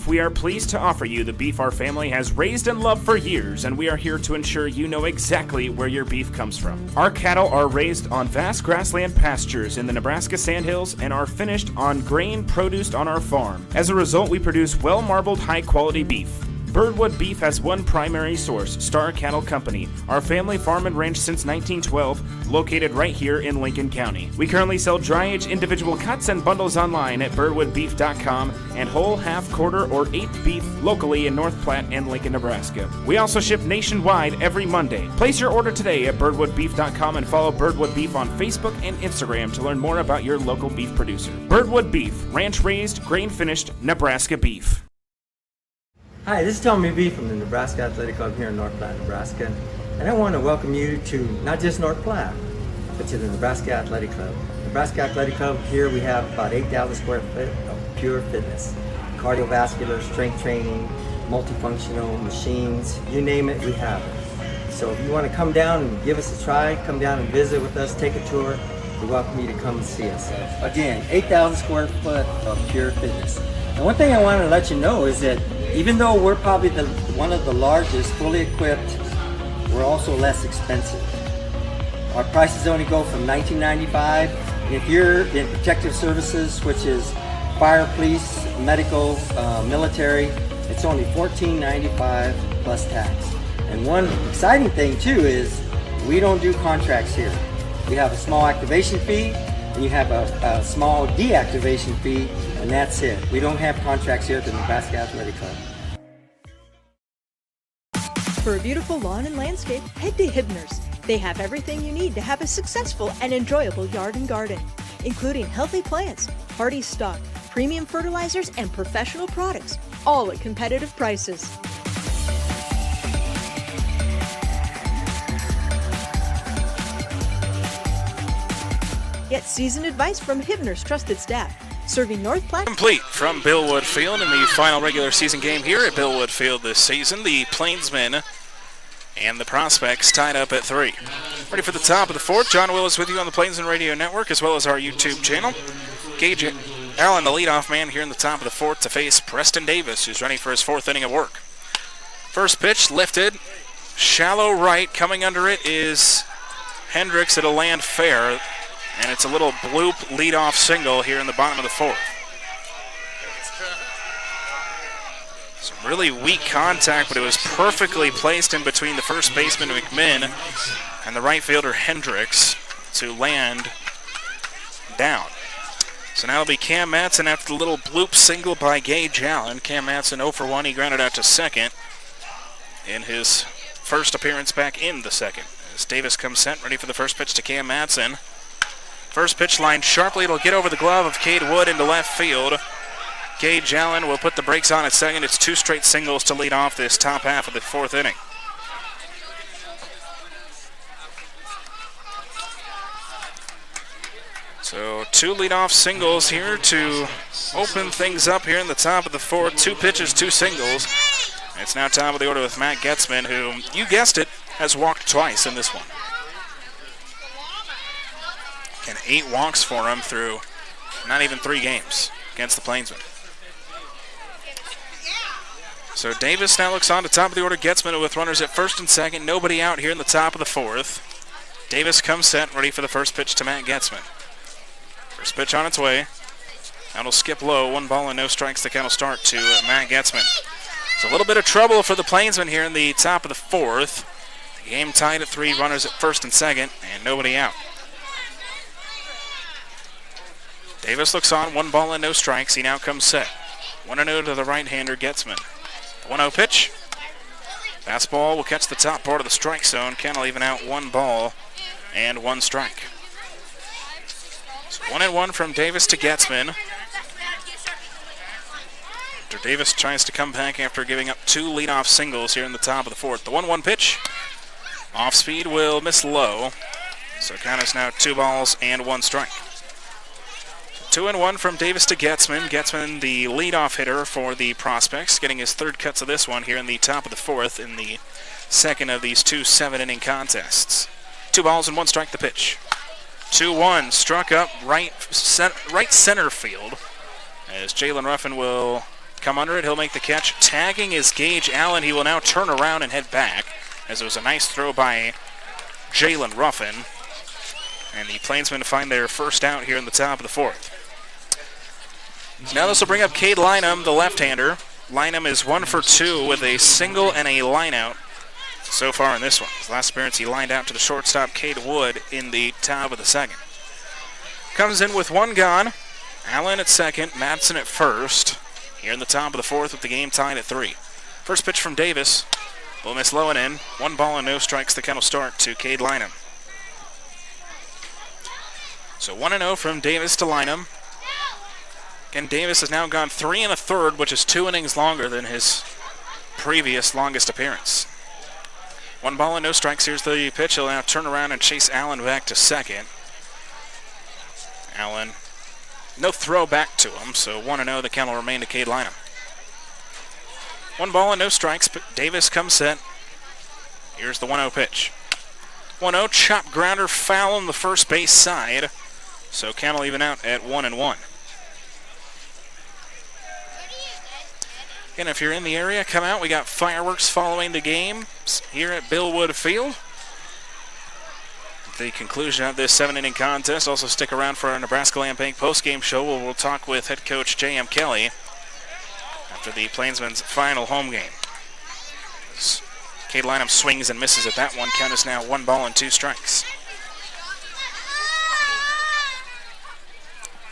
We are pleased to offer you the beef our family has raised and loved for years, and we are here to ensure you know exactly where your beef comes from. Our cattle are raised on vast grassland pastures in the Nebraska Sandhills and are finished on grain produced on our farm. As a result, we produce well-marbled, high-quality beef. Birdwood Beef has one primary source, Star Cattle Company, our family farm and ranch since 1912, located right here in Lincoln County. We currently sell dry-age individual cuts and bundles online at birdwoodbeef.com and whole, half, quarter, or eighth beef locally in North Platte and Lincoln, Nebraska. We also ship nationwide every Monday. Place your order today at birdwoodbeef.com and follow Birdwood Beef on Facebook and Instagram to learn more about your local beef producer. Birdwood Beef, ranch-raised, grain-finished Nebraska beef. Hi, this is Tommy B from the Nebraska Athletic Club here in North Platte, Nebraska. And I want to welcome you to not just North Platte, but to the Nebraska Athletic Club. Nebraska Athletic Club, here we have about 8,000 square foot of pure fitness. Cardiovascular, strength training, multifunctional machines, you name it, we have it. So if you want to come down and give us a try, come down and visit with us, take a tour, we welcome you to come and see us. Again, 8,000 square foot of pure fitness. And one thing I want to let you know is that even though we're probably one of the largest fully equipped, we're also less expensive. Our prices only go from $19.95. If you're in protective services, which is fire, police, medical, military, it's only $14.95 plus tax. And one exciting thing too is we don't do contracts here. We have a small activation fee and you have a small deactivation fee, and that's it. We don't have contracts here at the Nebraska Athletic Club. For a beautiful lawn and landscape, head to Hibner's. They have everything you need to have a successful and enjoyable yard and garden, including healthy plants, hardy stock, premium fertilizers, and professional products, all at competitive prices. Get seasoned advice from Hibner's trusted staff, serving North Platte. Complete from Bill Wood Field in the final regular season game here at Bill Wood Field this season. The Plainsmen and the Prospects tied up at 3. Ready for the top of the 4th. John Willis with you on the Plainsmen Radio Network as well as our YouTube channel. Gage Allen, the leadoff man here in the top of the 4th to face Preston Davis, who's ready for his 4th inning of work. First pitch lifted, shallow right. Coming under it is Hendricks. It'll land fair. And it's a little bloop leadoff single here in the bottom of the 4th. Some really weak contact, but it was perfectly placed in between the first baseman McMinn and the right fielder Hendricks to land down. So now it'll be Cam Matson after the little bloop single by Gage Allen. Cam Matson 0 for 1. He grounded out to second in his first appearance back in the second. As Davis comes set, ready for the first pitch to Cam Matson. First pitch lined sharply. It'll get over the glove of Cade Wood into left field. Gage Allen will put the brakes on at second. It's 2 straight singles to lead off this top half of the 4th inning. So 2 leadoff singles here to open things up here in the top of the 4th. 2 pitches, 2 singles. It's now top of the order with Matt Getzman, who, you guessed it, has walked twice in this one. And 8 walks for him through not even 3 games against the Plainsmen. So Davis now looks on to top of the order. Getzman with runners at first and second. Nobody out here in the top of the 4th. Davis comes set, ready for the first pitch to Matt Getzman. First pitch on its way. That'll skip low. 1 ball and no strikes. The count will start to Matt Getzman. It's a little bit of trouble for the Plainsmen here in the top of the 4th. The game tied at 3. Runners at first and second, and nobody out. Davis looks on, 1 ball and no strikes. He now comes set. 1-0 to the right-hander, Getzman. 1-0 pitch. Fastball will catch the top part of the strike zone. Ken will even out 1 ball and 1 strike. So 1-1 from Davis to Getzman. After Davis tries to come back after giving up 2 leadoff singles here in the top of the 4th. The 1-1 pitch. Off speed will miss low. So count is now 2 balls and 1 strike. 2-1 from Davis to Getzman. Getzman, the leadoff hitter for the Prospects, getting his 3rd cuts of this one here in the top of the 4th in the second of these 2 7-inning contests. 2 balls and 1 strike the pitch. 2-1, struck up right center field. As Jalen Ruffin will come under it, he'll make the catch. Tagging is Gage Allen. He will now turn around and head back, as it was a nice throw by Jalen Ruffin. And the Plainsmen find their first out here in the top of the fourth. Now this will bring up Cade Lynham, the left-hander. Lynham is 1 for 2 with a single and a line-out so far in this one. His last appearance, he lined out to the shortstop, Cade Wood, in the top of the second. Comes in with 1 gone. Allen at second, Madsen at first. Here in the top of the fourth with the game tied at 3. First pitch from Davis. Will miss low and in. 1 ball and no strikes, the count will start to Cade Lynham. So 1-0 from Davis to Lynham. And Davis has now gone 3 1/3, which is 2 innings longer than his previous longest appearance. 1 ball and no strikes. Here's the pitch. He'll now turn around and chase Allen back to second. Allen, no throw back to him, so 1-0. The count will remain to Cade Lynham. 1 ball and no strikes, but Davis comes set. Here's the 1-0 pitch. 1-0, chop grounder, foul on the first base side. So count will even out at 1-1. And if you're in the area, come out. We got fireworks following the game here at Billwood Field. At the conclusion of this 7-inning contest, also stick around for our Nebraska Land Bank postgame show, where we'll talk with head coach J.M. Kelly after the Plainsmen's final home game. As Cade Lynham swings and misses at that one. Count is now 1 ball and 2 strikes.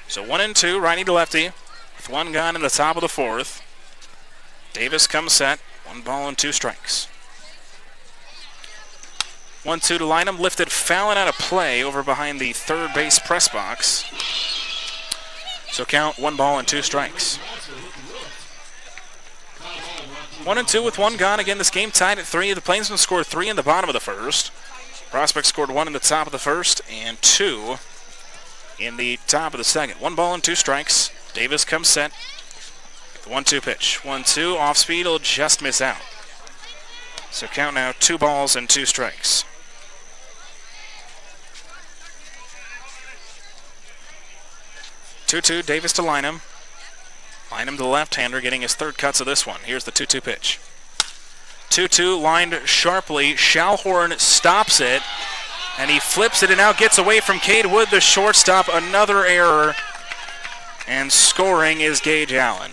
So 1-2, righty to lefty, with 1 gone in the top of the fourth. Davis comes set, 1 ball and 2 strikes. 1-2 to Lynham, lifted foul and out of play over behind the third base press box. So count 1 ball and 2 strikes. 1-2 with 1 gone. Again, this game tied at 3. The Plainsmen scored 3 in the bottom of the first. Prospects scored 1 in the top of the first and 2 in the top of the second. 1 ball and 2 strikes. Davis comes set. The 1-2 pitch. 1-2, off speed, will just miss out. So count now 2 balls and 2 strikes. 2-2, Davis to Lynham. Lynham to the left-hander, getting his third cuts of this one. Here's the 2-2 pitch. 2-2, lined sharply. Schallhorn stops it, and he flips it and now gets away from Cade Wood, the shortstop. Another error, and scoring is Gage Allen.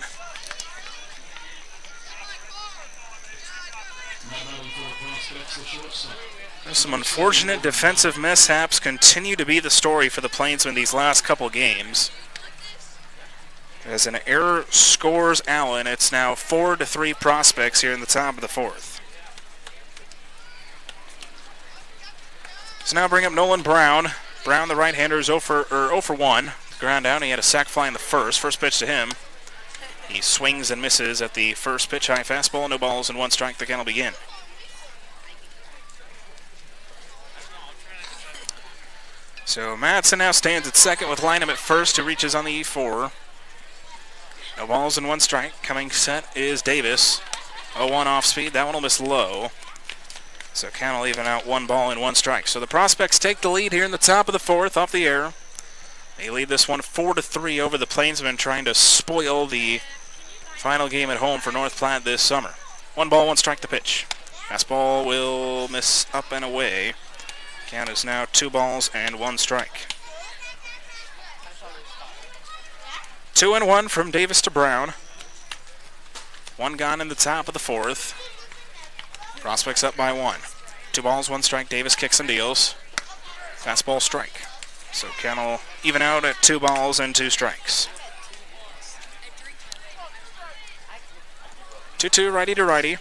Some unfortunate defensive mishaps continue to be the story for the Plainsmen these last couple games. As an error scores Allen, it's now 4-3 Prospects here in the top of the fourth. So now bring up Nolan Brown. Brown, the right-hander, is 0 for 1. Ground out, he had a sac fly in the first. First pitch to him. He swings and misses at the first pitch. High fastball, no balls and 1 strike. The count will begin. So Madsen now stands at second with Lynham at first, who reaches on the E4. No balls and 1 strike. Coming set is Davis. 0-1 off speed. That one will miss low. So count will even out 1 ball and 1 strike. So the Prospects take the lead here in the top of the fourth off the air. They lead this one 4-3 over the Plainsmen, trying to spoil the final game at home for North Platte this summer. 1 ball, 1 strike the pitch. Fastball will miss up and away. Count is now 2 balls and 1 strike. 2-1 from Davis to Brown. 1 gone in the top of the fourth. Prospects up by 1. 2 balls, 1 strike. Davis kicks and deals. Fastball strike. So count will even out at 2 balls and 2 strikes. 2-2, righty to righty.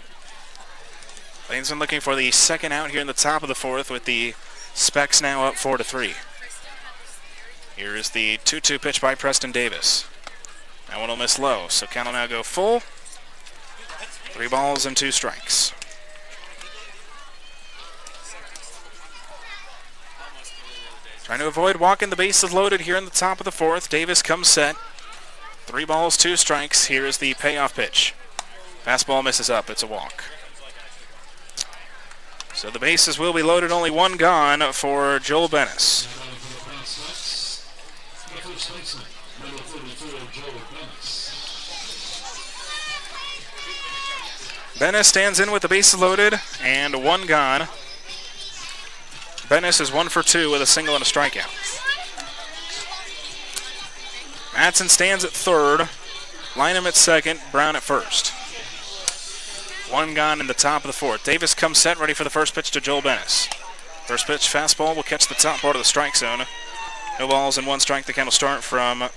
Plainsmen looking for the second out here in the top of the fourth, with the Specs now up 4-3. Here is the 2-2 pitch by Preston Davis. That one will miss low, so count will now go full. 3 balls and 2 strikes. Trying to avoid walking, the bases loaded here in the top of the fourth. Davis comes set. 3 balls, 2 strikes. Here is the payoff pitch. Fastball misses up. It's a walk. So the bases will be loaded, only 1 gone for Joel Bennis. Bennis stands in with the bases loaded and one gone. Bennis is 1 for 2 with a single and a strikeout. Madsen stands at third. Lineham at second. Brown at first. One gone in the top of the fourth. Davis comes set, ready for the first pitch to Joel Bennis. First pitch, fastball, will catch the top part of the strike zone. No balls and one strike. The count will start from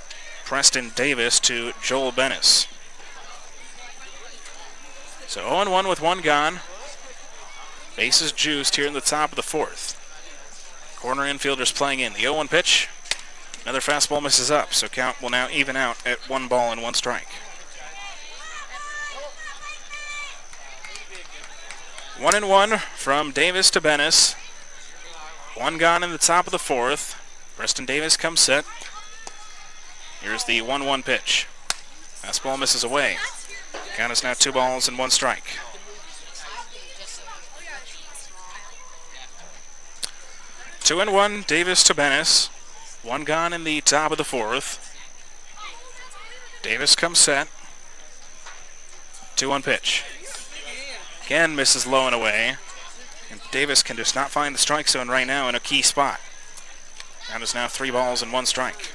Preston Davis to Joel Bennis. So 0-1 with one gone. Bases juiced here in the top of the fourth. Corner infielders playing in. The 0-1 pitch. Another fastball misses up, so count will now even out at 1 ball and 1 strike. 1-1 from Davis to Bennis. One gone in the top of the fourth. Preston Davis comes set. Here's the 1-1 pitch. Fastball misses away. Count is now 2 balls and 1 strike. Two and one, Davis to Bennis. One gone in the top of the fourth. Davis comes set. 2-1 pitch. Again misses low and away. And Davis can just not find the strike zone right now in a key spot. Count is now 3 balls and 1 strike.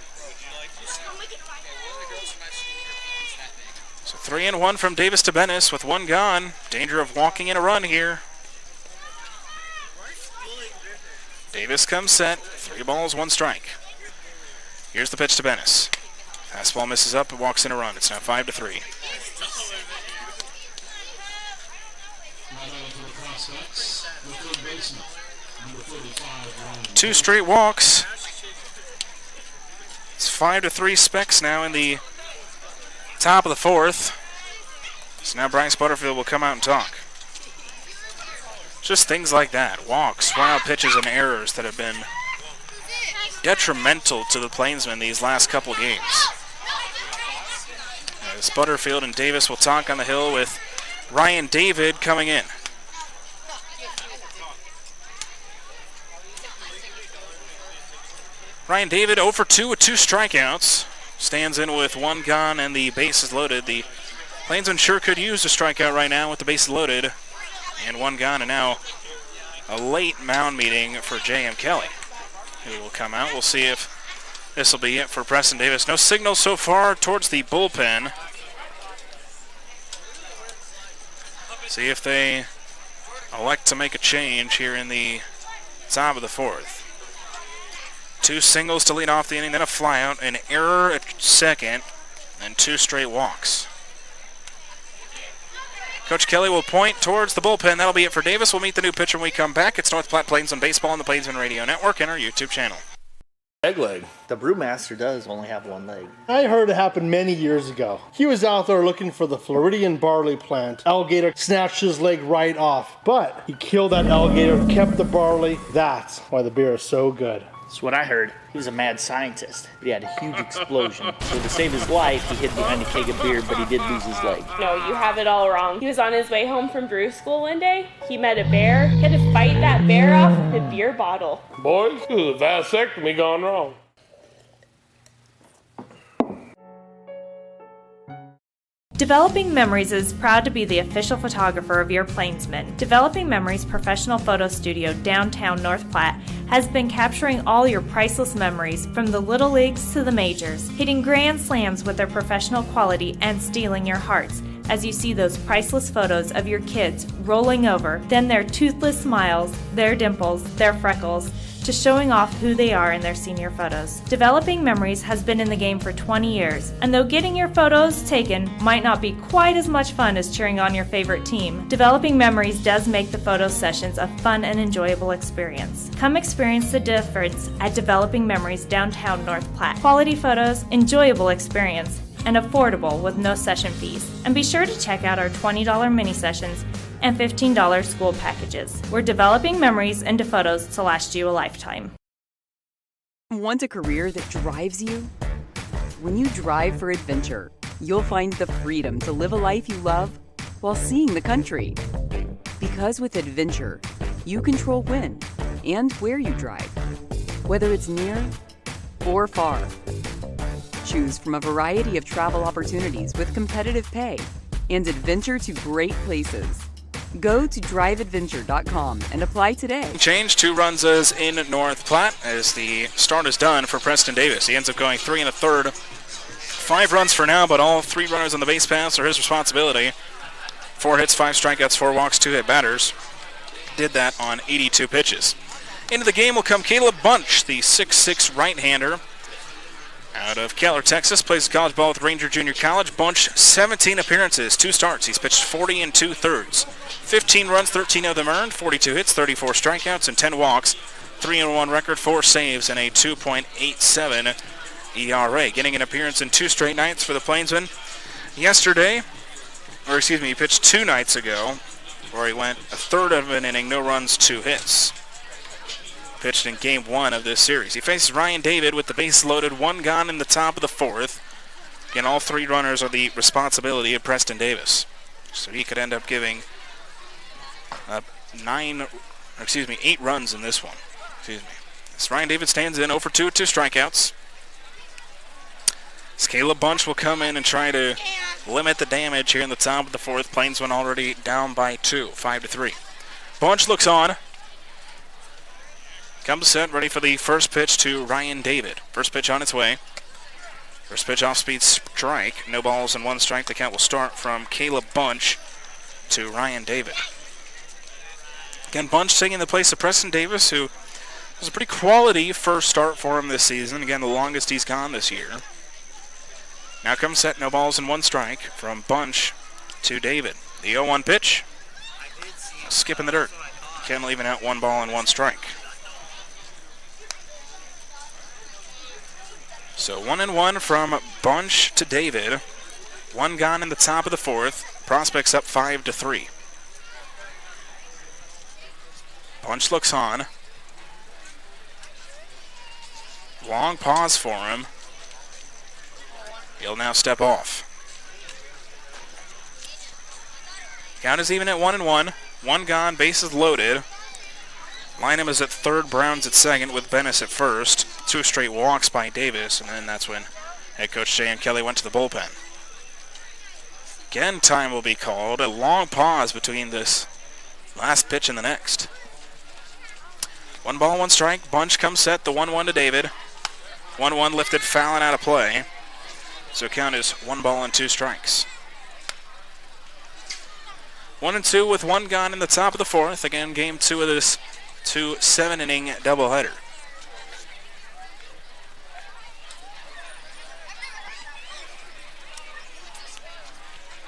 So 3-1 from Davis to Bennis with one gone. Danger of walking in a run here. Davis comes set. 3 balls, 1 strike. Here's the pitch to Bennis. Fastball misses up and walks in a run. It's now 5-3. Two straight walks. It's 5-3 Specs now in the top of the fourth. So now Bryce Butterfield will come out and talk. Just things like that. Walks, wild pitches, and errors that have been detrimental to the Plainsmen these last couple games. As Butterfield and Davis will talk on the hill with Ryan David coming in. Ryan David 0 for 2 with 2 strikeouts. Stands in with one gone and the bases loaded. The Plainsmen sure could use a strikeout right now with the bases loaded. And one gone, and now a late mound meeting for J.M. Kelly, who will come out. We'll see if this will be it for Preston Davis. No signal so far towards the bullpen. See if they elect to make a change here in the top of the fourth. 2 singles to lead off the inning, then a flyout, an error at second, and 2 straight walks. Coach Kelly will point towards the bullpen. That'll be it for Davis. We'll meet the new pitcher when we come back. It's North Platte Plainsmen Baseball on the Plainsmen Radio Network and our YouTube channel. Egg leg. The brewmaster does only have one leg. I heard it happened many years ago. He was out there looking for the Floridian barley plant. Alligator snatched his leg right off, but he killed that alligator, kept the barley. That's why the beer is so good. That's what I heard. He was a mad scientist, but he had a huge explosion. So to save his life, he hid behind a keg of beer, but he did lose his leg. No, you have it all wrong. He was on his way home from brew school one day. He met a bear. He had to fight that bear off with a beer bottle. Boys, this is a vasectomy gone wrong. Developing Memories is proud to be the official photographer of your Plainsmen. Developing Memories professional photo studio downtown North Platte has been capturing all your priceless memories from the little leagues to the majors, hitting grand slams with their professional quality and stealing your hearts as you see those priceless photos of your kids rolling over, then their toothless smiles, their dimples, their freckles, to showing off who they are in their senior photos. Developing Memories has been in the game for 20 years, and though getting your photos taken might not be quite as much fun as cheering on your favorite team, Developing Memories does make the photo sessions a fun and enjoyable experience. Come experience the difference at Developing Memories downtown North Platte. Quality photos, enjoyable experience, and affordable with no session fees. And be sure to check out our $20 mini sessions and $15 school packages. We're developing memories into photos to last you a lifetime. Want a career that drives you? When you drive for adventure, you'll find the freedom to live a life you love while seeing the country. Because with adventure, you control when and where you drive, whether it's near or far. Choose from a variety of travel opportunities with competitive pay and adventure to great places. Go to driveadventure.com and apply today. Change, 2 runs is in North Platte as the start is done for Preston Davis. He ends up going 3 1/3. 5 runs for now, but all 3 runners on the base paths are his responsibility. 4 hits, 5 strikeouts, 4 walks, 2 hit batters. Did that on 82 pitches. Into the game will come Caleb Bunch, the 6'6" right-hander out of Keller, Texas. Plays college ball with Ranger Junior College. Bunch, 17 appearances, 2 starts. He's pitched 40 2/3. 15 runs, 13 of them earned, 42 hits, 34 strikeouts, and 10 walks. 3-1 record, 4 saves, and a 2.87 ERA. Getting an appearance in 2 straight nights for the Plainsmen. He pitched 2 nights ago, where he went a third of an inning, no runs, 2 hits. Pitched in game 1 of this series. He faces Ryan David with the base loaded, 1 gone in the top of the 4th. Again, all 3 runners are the responsibility of Preston Davis. So he could end up giving 8 runs in this one. As Ryan David stands in 0 for 2 with 2 strikeouts. Caleb Bunch will come in and try to limit the damage here in the top of the 4th. Plainsmen already down by 2, 5-3. Bunch looks on. Comes set, ready for the first pitch to Ryan David. First pitch on its way. First pitch off-speed strike. No balls and 1 strike. The count will start from Caleb Bunch to Ryan David. Again, Bunch taking the place of Preston Davis, who was a pretty quality first start for him this season. Again, the longest he's gone this year. Now comes set, no balls and 1 strike from Bunch to David. The 0-1 pitch. Skip in the dirt. Ken leaving out 1 ball and 1 strike. So 1-1 from Bunch to David. 1 gone in the top of the 4th. Prospects up 5-3. Bunch looks on. Long pause for him. He'll now step off. Count is even at 1-1. 1 gone, bases loaded. Lineham is at 3rd, Browns at 2nd with Bennis at 1st. 2 straight walks by Davis, and then that's when head coach J.M. Kelly went to the bullpen. Again, time will be called. A long pause between this last pitch and the next. 1 ball, 1 strike. Bunch comes set, the 1-1 to David. 1-1 lifted, foul and out of play. So count is 1 ball and 2 strikes. 1-2 with 1 gone in the top of the 4th. Again, game 2 of this 7-inning doubleheader.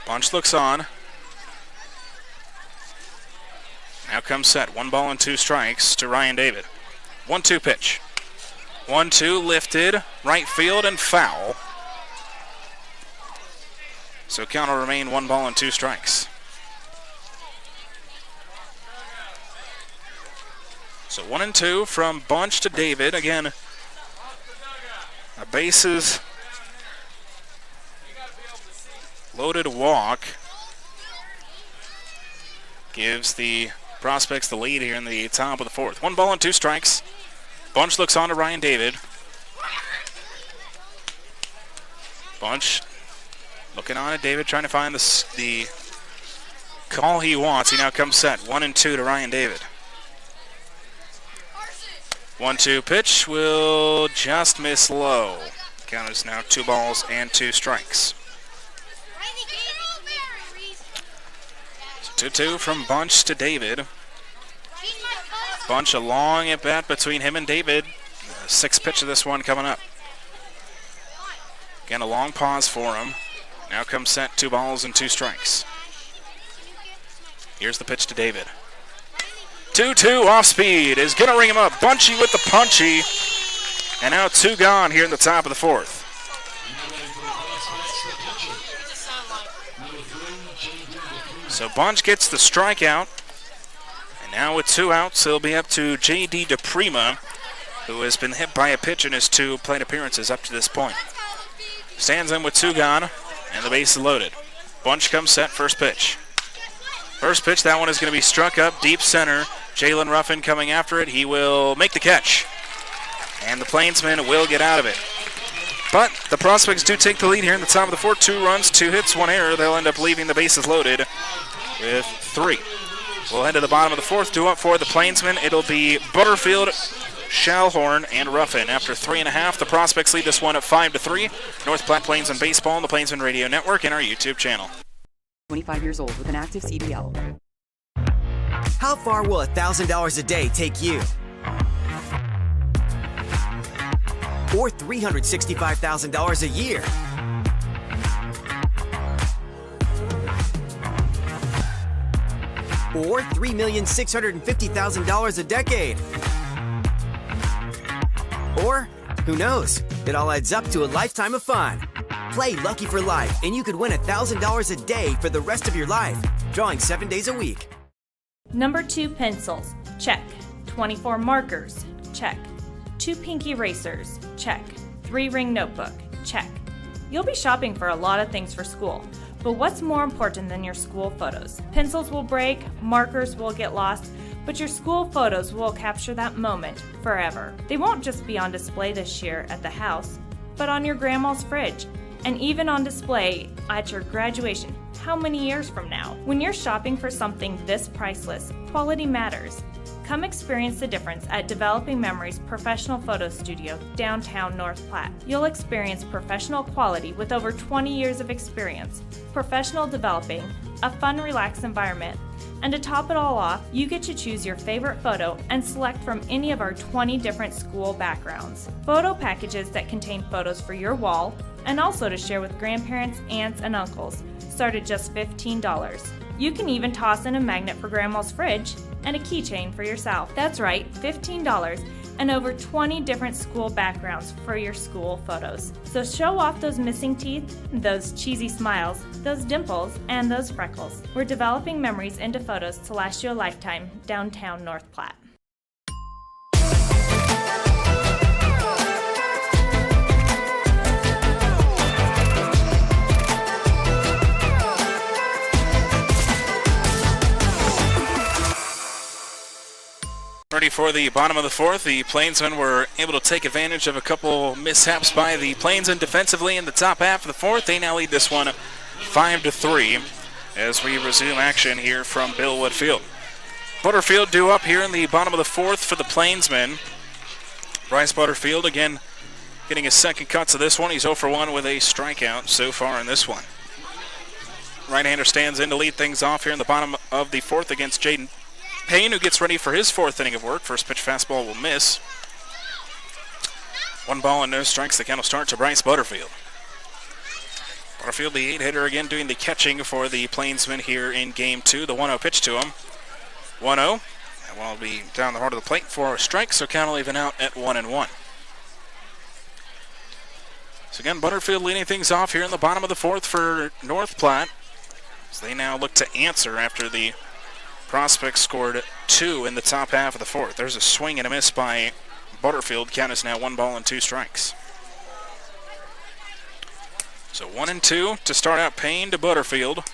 Bunch looks on. Now comes set. 1 ball and 2 strikes to Ryan David. 1-2 pitch. 1-2 lifted, right field and foul. So count will remain 1 ball and 2 strikes. So 1-2 from Bunch to David. Again, a bases loaded walk gives the Prospects the lead here in the top of the 4th. 1 ball and 2 strikes. Bunch looks on to Ryan David. Bunch looking on at David, trying to find the call he wants. He now comes set. 1-2 to Ryan David. 1-2 pitch will just miss low. Count is now 2 balls and 2 strikes. So 2-2 from Bunch to David. Bunch a long at bat between him and David. 6th pitch of this one coming up. Again, a long pause for him. Now comes set, 2 balls and 2 strikes. Here's the pitch to David. 2-2 off speed is going to ring him up. Bunchy with the punchy. And now 2 gone here in the top of the 4th. So Bunch gets the strikeout. And now with 2 outs, he'll be up to J.D. DePrima, who has been hit by a pitch in his 2 plate appearances up to this point. Stands in with 2 gone, and the base is loaded. Bunch comes set, first pitch. First pitch, that one is going to be struck up deep center. Jalen Ruffin coming after it. He will make the catch. And the Plainsmen will get out of it. But the Prospects do take the lead here in the top of the fourth. 2 runs, 2 hits, 1 error. They'll end up leaving the bases loaded with 3. We'll head to the bottom of the fourth. Due up for the Plainsmen, it'll be Butterfield, Shalhorn, and Ruffin. After 3.5, the Prospects lead this one at 5-3. North Platte Plainsmen Baseball on the Plainsmen Radio Network and our YouTube channel. 25 years old with an active CDL. How far will $1,000 a day take you? Or $365,000 a year? Or $3,650,000 a decade? Or, who knows? It all adds up to a lifetime of fun. Play Lucky for Life, and you could win $1,000 a day for the rest of your life, drawing 7 days a week. Number 2 pencils, check. 24 markers, check. 2 pink erasers, check. 3 ring notebook, check. You'll be shopping for a lot of things for school, but what's more important than your school photos? Pencils will break, markers will get lost, but your school photos will capture that moment forever. They won't just be on display this year at the house, but on your grandma's fridge, and even on display at your graduation how many years from now? When you're shopping for something this priceless, quality matters. Come experience the difference at Developing Memories Professional Photo Studio, downtown North Platte. You'll experience professional quality with over 20 years of experience, professional developing, a fun, relaxed environment, and to top it all off, you get to choose your favorite photo and select from any of our 20 different school backgrounds. Photo packages that contain photos for your wall and also to share with grandparents, aunts, and uncles start at just $15. You can even toss in a magnet for grandma's fridge and a keychain for yourself. That's right, $15 and over 20 different school backgrounds for your school photos. So show off those missing teeth, those cheesy smiles, those dimples, and those freckles. We're developing memories into photos to last you a lifetime, downtown North Platte. Ready for the bottom of the fourth. The Plainsmen were able to take advantage of a couple mishaps by the Plainsmen defensively in the top half of the fourth. They now lead this one 5-3 as we resume action here from Billwood Field. Butterfield due up here in the bottom of the fourth for the Plainsmen. Bryce Butterfield again getting his second cuts of this one. He's 0 for 1 with a strikeout so far in this one. Right-hander stands in to lead things off here in the bottom of the fourth against Jaden Payne, who gets ready for his fourth inning of work. First pitch fastball will miss. 1 ball and no strikes. The count will start to Bryce Butterfield. Butterfield, the 8-hitter, again doing the catching for the Plainsmen here in Game 2. The 1-0 pitch to him. 1-0. That one will be down the heart of the plate for a strike, so count will even out at 1-1. So again, Butterfield leading things off here in the bottom of the fourth for North Platte, as they now look to answer after the Prospects scored 2 in the top half of the fourth. There's a swing and a miss by Butterfield. Count is now 1 ball and 2 strikes. So 1-2 to start out. Payne to Butterfield.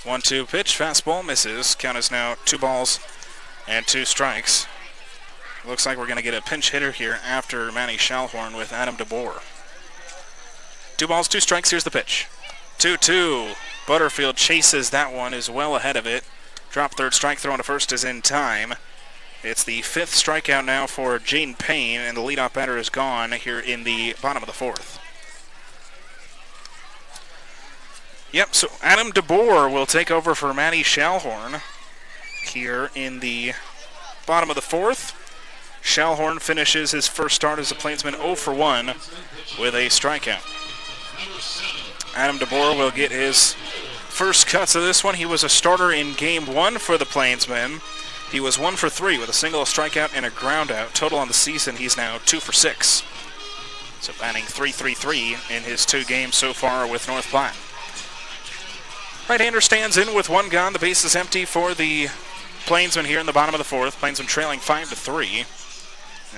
1-2 pitch. Fastball misses. Count is now 2 balls and 2 strikes. Looks like we're going to get a pinch hitter here after Manny Shalhorn with Adam DeBoer. 2 balls, 2 strikes. Here's the pitch. 2-2. Butterfield chases that one, is well ahead of it. Drop third, strike throw to first is in time. It's the 5th strikeout now for Jaden Payne, and the leadoff batter is gone here in the bottom of the fourth. Yep, so Adam DeBoer will take over for Matty Shalhorn here in the bottom of the fourth. Shalhorn finishes his first start as a Plainsman 0 for 1 with a strikeout. Adam DeBoer will get his first cuts of this one. He was a starter in Game 1 for the Plainsmen. He was 1 for 3 with a single, a strikeout, and a ground out. Total on the season, he's now 2 for 6. So batting .333 in his 2 games so far with North Platte. Right-hander stands in with 1 gone. The base is empty for the Plainsmen here in the bottom of the fourth. Plainsmen trailing 5-3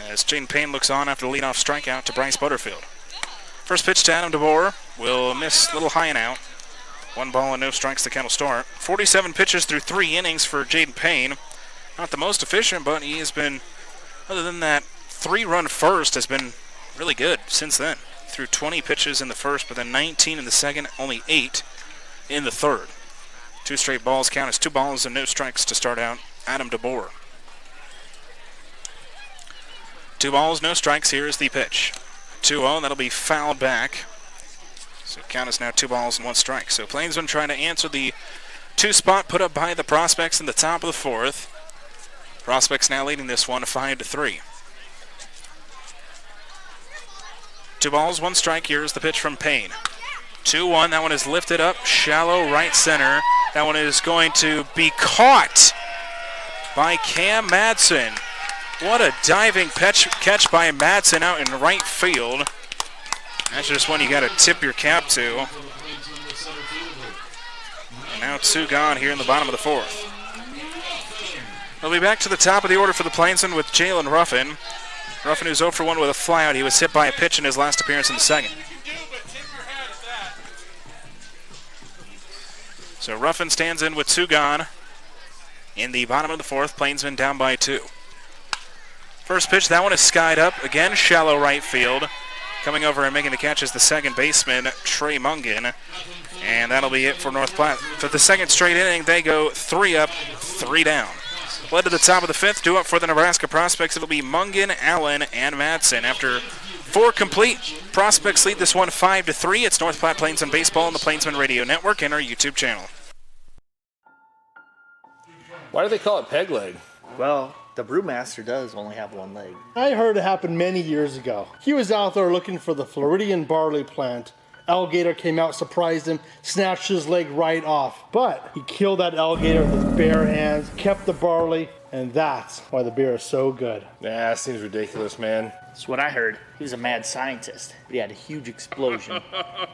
as Jaden Payne looks on after the leadoff strikeout to Bryce Butterfield. First pitch to Adam DeBoer will miss a little high and out. 1 ball and no strikes, the count will start. 47 pitches through 3 innings for Jaden Payne. Not the most efficient, but he has been, other than that 3-run first, has been really good since then. Threw 20 pitches in the first, but then 19 in the second, only 8 in the third. 2 straight balls count as 2 balls and no strikes to start out Adam DeBoer. 2 balls, no strikes. Here is the pitch. 2-0, that'll be fouled back. So count is now 2 balls and 1 strike. So Plainsmen trying to answer the 2 spot put up by the Prospects in the top of the 4th. Prospects now leading this one 5-3. 2 balls, 1 strike. Here's the pitch from Payne. 2-1, that one is lifted up, shallow right center. That one is going to be caught by Cam Madsen. What a diving catch by Madsen out in right field. That's just one you got to tip your cap to. Now 2 gone here in the bottom of the 4th. We'll be back to the top of the order for the Plainsmen with Jalen Ruffin. Ruffin, who's 0 for 1 with a flyout. He was hit by a pitch in his last appearance in the second. So Ruffin stands in with 2 gone in the bottom of the 4th. Plainsmen down by 2. First pitch, that one is skied up. Again, shallow right field. Coming over and making the catch is the second baseman, Trey Mungan. And that'll be it for North Platte. For the second straight inning, they go 3 up, 3 down. Led to the top of the 5th, due up for the Nebraska Prospects. It'll be Mungan, Allen, and Madsen. After 4 complete, Prospects lead this one 5-3. It's North Platte Plainsmen Baseball on the Plainsmen Radio Network and our YouTube channel. Why do they call it peg leg? Well, the brewmaster does only have 1 leg. I heard it happened many years ago. He was out there looking for the Floridian barley plant. Alligator came out, surprised him, snatched his leg right off. But he killed that alligator with his bare hands, kept the barley, and that's why the beer is so good. Nah, that seems ridiculous, man. That's what I heard. He was a mad scientist, but he had a huge explosion.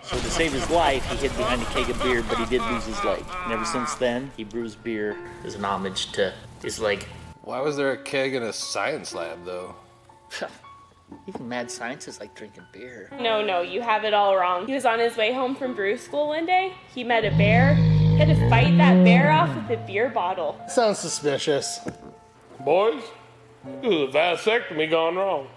So to save his life, he hid behind a keg of beer, but he did lose his leg. And ever since then, he brews beer as an homage to his leg. Why was there a keg in a science lab, though? Even mad scientists like drinking beer. No, you have it all wrong. He was on his way home from brew school one day. He met a bear. He had to fight that bear off with a beer bottle. Sounds suspicious. Boys, this is a vasectomy gone wrong.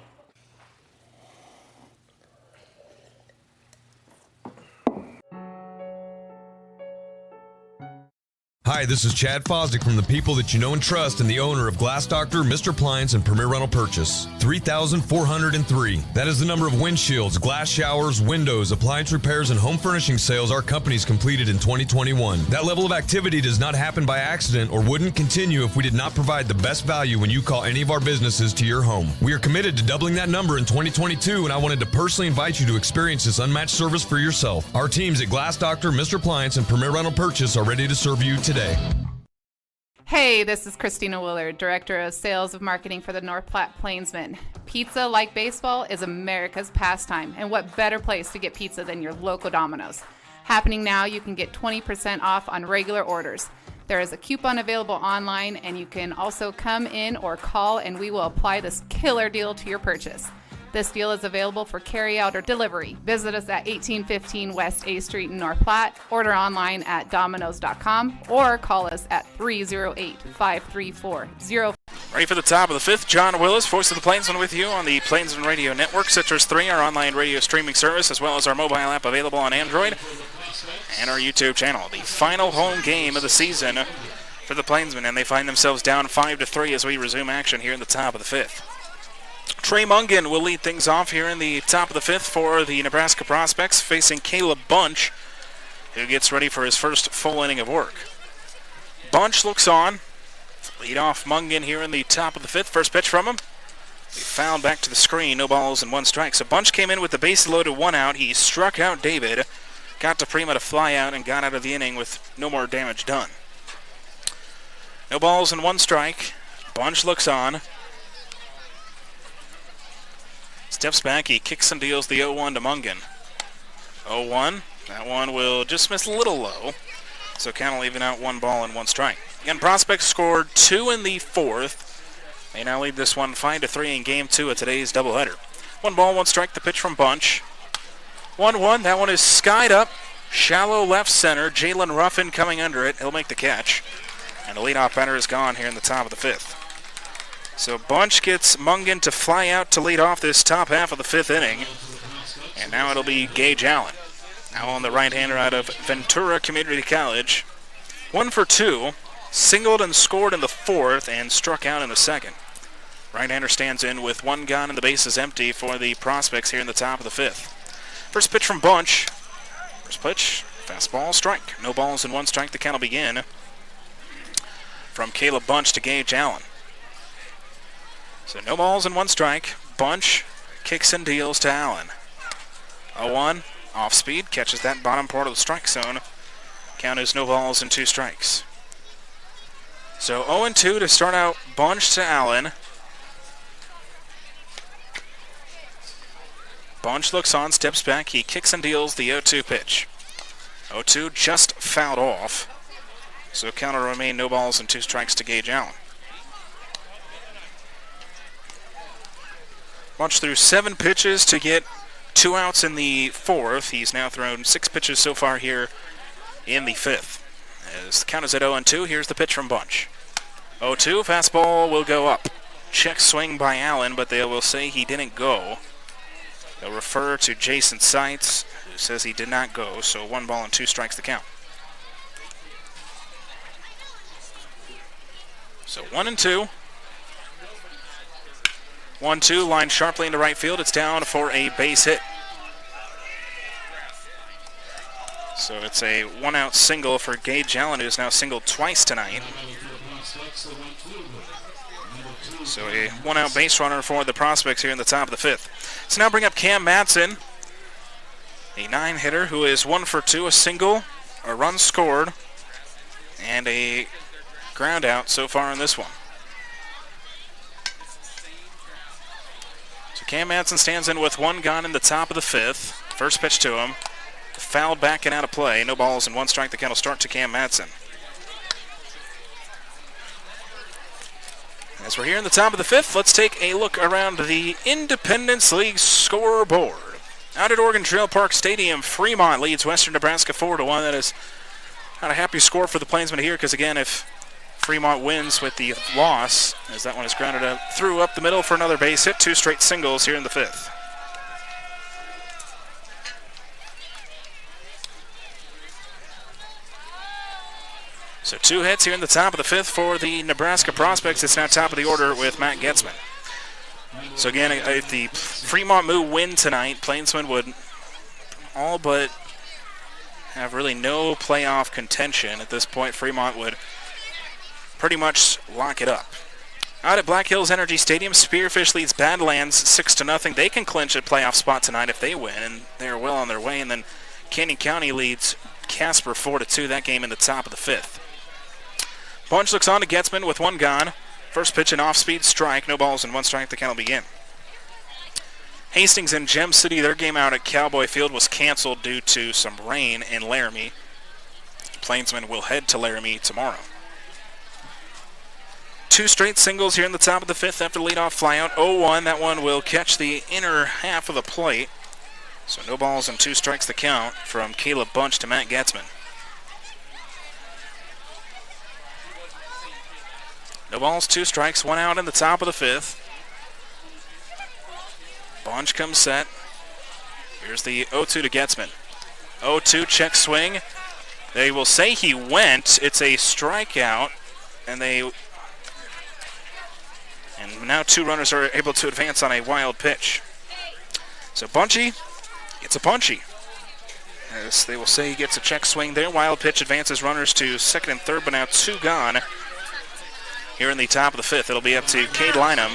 Hi, this is Chad Fosdick from the people that you know and trust and the owner of Glass Doctor, Mr. Plines, and Premier Rental Purchase. 3,403. That is the number of windshields, glass showers, windows, appliance repairs, and home furnishing sales our company's completed in 2021. That level of activity does not happen by accident or wouldn't continue if we did not provide the best value when you call any of our businesses to your home. We are committed to doubling that number in 2022, and I wanted to personally invite you to experience this unmatched service for yourself. Our teams at Glass Doctor, Mr. Plines, and Premier Rental Purchase are ready to serve you today. Hey, this is Christina Willard, Director of Sales of Marketing for the North Platte Plainsmen. Pizza, like baseball, is America's pastime, and what better place to get pizza than your local Domino's? Happening now, you can get 20% off on regular orders. There is a coupon available online, and you can also come in or call, and we will apply this killer deal to your purchase. This deal is available for carry-out or delivery. Visit us at 1815 West A Street in North Platte, order online at Domino's.com, or call us at 308-534-05. Ready for the top of the 5th, John Willis, voice of the Plainsmen, with you on the Plainsmen Radio Network, Citrus 3, our online radio streaming service, as well as our mobile app available on Android, and our YouTube channel. The final home game of the season for the Plainsmen, and they find themselves down 5-3 as we resume action here in the top of the 5th. Trey Mungan will lead things off here in the top of the 5th for the Nebraska Prospects, facing Caleb Bunch, who gets ready for his first full inning of work. Bunch looks on. Lead off Mungan here in the top of the 5th. First pitch from him. He fouled back to the screen. No balls and 1 strike. So Bunch came in with the base loaded 1 out. He struck out David, got to Prima to fly out, and got out of the inning with no more damage done. No balls and 1 strike. Bunch looks on. Steps back, he kicks and deals the 0-1 to Mungan. 0-1, that one will just miss a little low. So count will even out 1 ball and 1 strike. Again, Prospects scored 2 in the 4th. They now lead this one 5-3 in game 2 of today's doubleheader. 1 ball, 1 strike, the pitch from Bunch. 1-1, that one is skied up. Shallow left center, Jalen Ruffin coming under it. He'll make the catch. And the leadoff batter is gone here in the top of the 5th. So Bunch gets Mungan to fly out to lead off this top half of the 5th inning. And now it'll be Gage Allen. Allen, the right-hander out of Ventura Community College. 1 for 2, singled and scored in the 4th and struck out in the 2nd. Right-hander stands in with 1 gone and the base is empty for the Prospects here in the top of the 5th. First pitch from Bunch. First pitch, fastball, strike. No balls and 1 strike. The count will begin. From Caleb Bunch to Gage Allen. So no balls and 1 strike. Bunch kicks and deals to Allen. 0-1, off speed, catches that bottom part of the strike zone. Count is no balls and 2 strikes. So 0-2 to start out Bunch to Allen. Bunch looks on, steps back, he kicks and deals the 0-2 pitch. 0-2 just fouled off. So count will remain no balls and 2 strikes to Gage Allen. Bunch threw 7 pitches to get 2 outs in the 4th. He's now thrown 6 pitches so far here in the 5th. As the count is at 0-2, here's the pitch from Bunch. 0-2, fastball will go up. Check swing by Allen, but they will say he didn't go. They'll refer to Jason Seitz, who says he did not go, so 1 ball and 2 strikes the count. So 1-2. 1-2, lined sharply into right field. It's down for a base hit. So it's a 1-out single for Gage Allen, who's now singled twice tonight. So a 1-out base runner for the Prospects here in the top of the 5th. So now bring up Cam Madsen, a 9-hitter who is 1 for 2, a single, a run scored, and a ground out so far in this one. So Cam Madsen stands in with 1 gone in the top of the 5th. First pitch to him. Fouled back and out of play. No balls and 1 strike. The count will start to Cam Madsen. As we're here in the top of the 5th, let's take a look around the Independence League scoreboard. Out at Oregon Trail Park Stadium, Fremont leads Western Nebraska 4-1. That is not a happy score for the Plainsmen here, because again, if Fremont wins with the loss, as that one is grounded up, through up the middle for another base hit, 2 straight singles here in the 5th. So 2 hits here in the top of the 5th for the Nebraska Prospects. It's now top of the order with Matt Getzman. So again, if the Fremont Moo win tonight, Plainsmen would all but have really no playoff contention. At this point, Fremont would pretty much lock it up. Out at Black Hills Energy Stadium, Spearfish leads Badlands 6-0. They can clinch a playoff spot tonight if they win, and they're well on their way. And then Canyon County leads Casper 4-2. That game in the top of the 5th. Bunch looks on to Getzman with 1 gone. First pitch, an off-speed strike. No balls and 1 strike. The count will begin. Hastings and Gem City, their game out at Cowboy Field was canceled due to some rain in Laramie. Plainsmen will head to Laramie tomorrow. 2 straight singles here in the top of the 5th after leadoff flyout. 0-1. That one will catch the inner half of the plate. So no balls and 2 strikes the count from Caleb Bunch to Matt Getzman. No balls, 2 strikes, 1 out in the top of the 5th. Bunch comes set. Here's the 0-2 to Getzman. 0-2 check swing. They will say he went. It's a strikeout, and now 2 runners are able to advance on a wild pitch. So Bunchy, it's a punchy. As they will say he gets a check swing there. Wild pitch advances runners to 2nd and 3rd, but now 2 gone. Here in the top of the 5th, it'll be up to Cade Lynham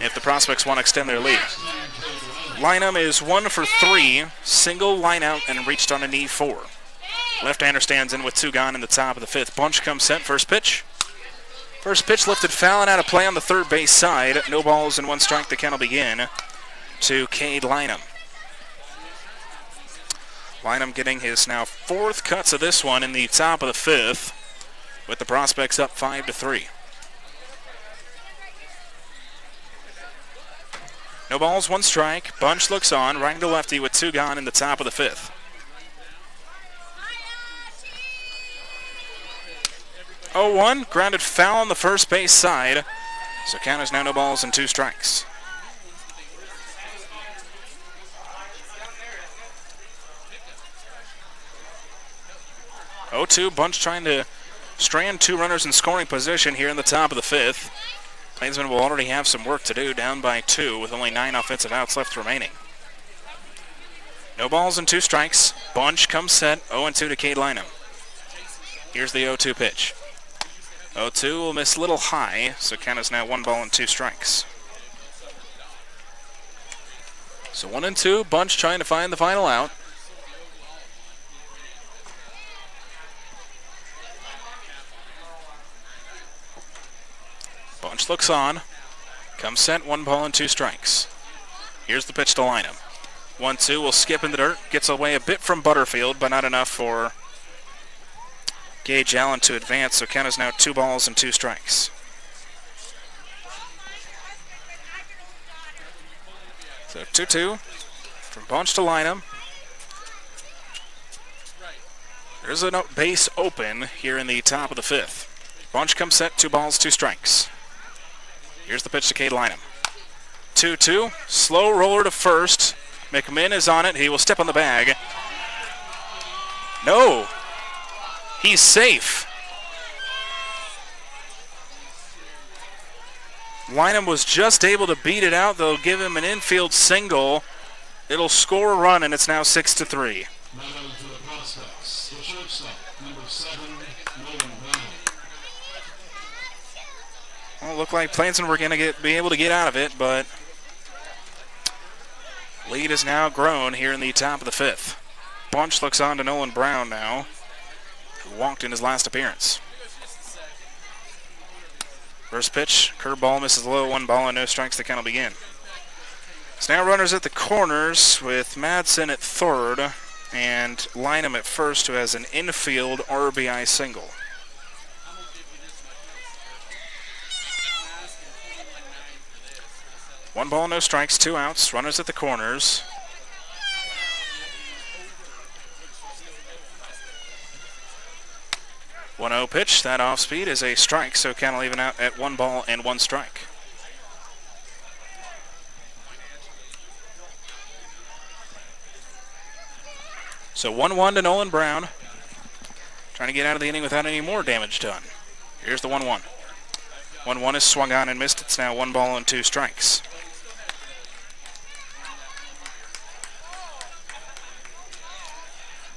if the Prospects want to extend their lead. Lynham is 1 for 3, single line out and reached on a knee 4. Left-hander stands in with 2 gone in the top of the 5th. Bunch comes set, first pitch. First pitch lifted foul and out of play on the 3rd base side. No balls and 1 strike. The count will begin to Cade Lynham. Lynham getting his now 4th cuts of this one in the top of the 5th, with the Prospects up 5-3. No balls, 1 strike. Bunch looks on, right to lefty with 2 gone in the top of the 5th. 0-1, grounded foul on the first base side. So count is now no balls and 2 strikes. Oh-2, Bunch trying to strand 2 runners in scoring position here in the top of the 5th. Plainsmen will already have some work to do, down by 2 with only 9 offensive outs left remaining. No balls and 2 strikes. Bunch comes set, 0-2 to Cade Lynham. Here's the 0-2 pitch. 0-2 will miss a little high, so count is now 1 ball and 2 strikes. So 1-2, Bunch trying to find the final out. Bunch looks on. Comes set, 1 ball and 2 strikes. Here's the pitch to Lynham. 1-2 will skip in the dirt. Gets away a bit from Butterfield, but not enough for Gage Allen to advance, so count is now 2 balls and 2 strikes. So 2-2 from Bunch to Lynham. There's a base open here in the top of the 5th. Bunch comes set, 2 balls, 2 strikes. Here's the pitch to Cade Lynham. 2-2, slow roller to first. McMinn is on it. He will step on the bag. No, he's safe. Lynham was just able to beat it out. They'll give him an infield single. It'll score a run, and it's now 6-3. Well, it looked like Plainsmen were going to be able to get out of it, but lead is now grown here in the top of the 5th. Bunch looks on to Nolan Brown now, who walked in his last appearance. First pitch, curveball misses low, 1 ball and no strikes. The count will begin. So now runners at the corners with Madsen at third and Lynham at first, who has an infield RBI single. One ball, no strikes, 2 outs. Runners at the corners. One 0 pitch. That off speed is a strike, so count will even out at 1 ball and 1 strike. So 1-1 to Nolan Brown. Trying to get out of the inning without any more damage done. Here's the 1-1. 1-1 is swung on and missed. It's now 1 ball and 2 strikes.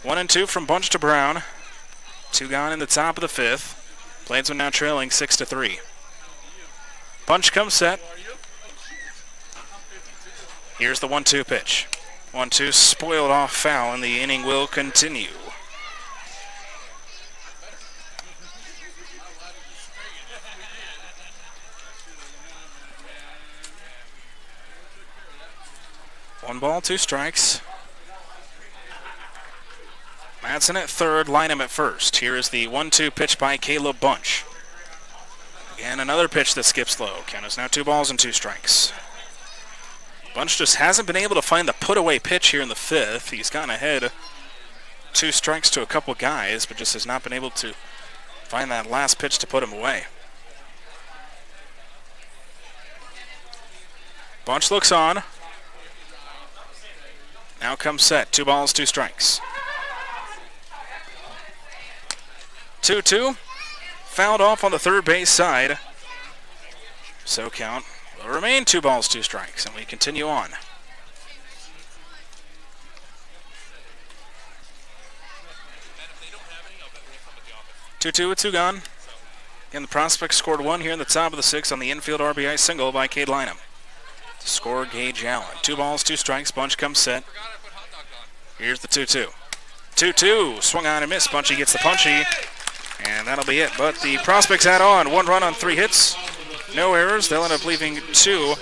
One and 2 from Bunch to Brown. 2 gone in the top of the 5th. Plainsmen now trailing 6-3. Bunch comes set. Here's the 1-2 pitch. 1-2 spoiled off foul, and the inning will continue. One ball, 2 strikes. Madsen at third, Lynham at first. Here is the 1-2 pitch by Caleb Bunch. Again, another pitch that skips low. Count is now 2 balls and 2 strikes. Bunch just hasn't been able to find the put-away pitch here in the 5th. He's gotten ahead 2 strikes to a couple guys, but just has not been able to find that last pitch to put him away. Bunch looks on. Now comes set. 2 balls, 2 strikes. 2-2. Fouled off on the third base side. So count will remain 2 balls, 2 strikes, and we continue on. Two with 2 gone. Again, the Prospects scored 1 here in the top of the 6th on the infield RBI single by Cade Lynham. To score Gage Allen. 2 balls, 2 strikes. Bunch comes set. Here's the 2-2. 2-2. Swung on and missed. Bunchy gets the punchy. And that'll be it. But the Prospects add on 1 run on 3 hits. No errors. They'll end up leaving 2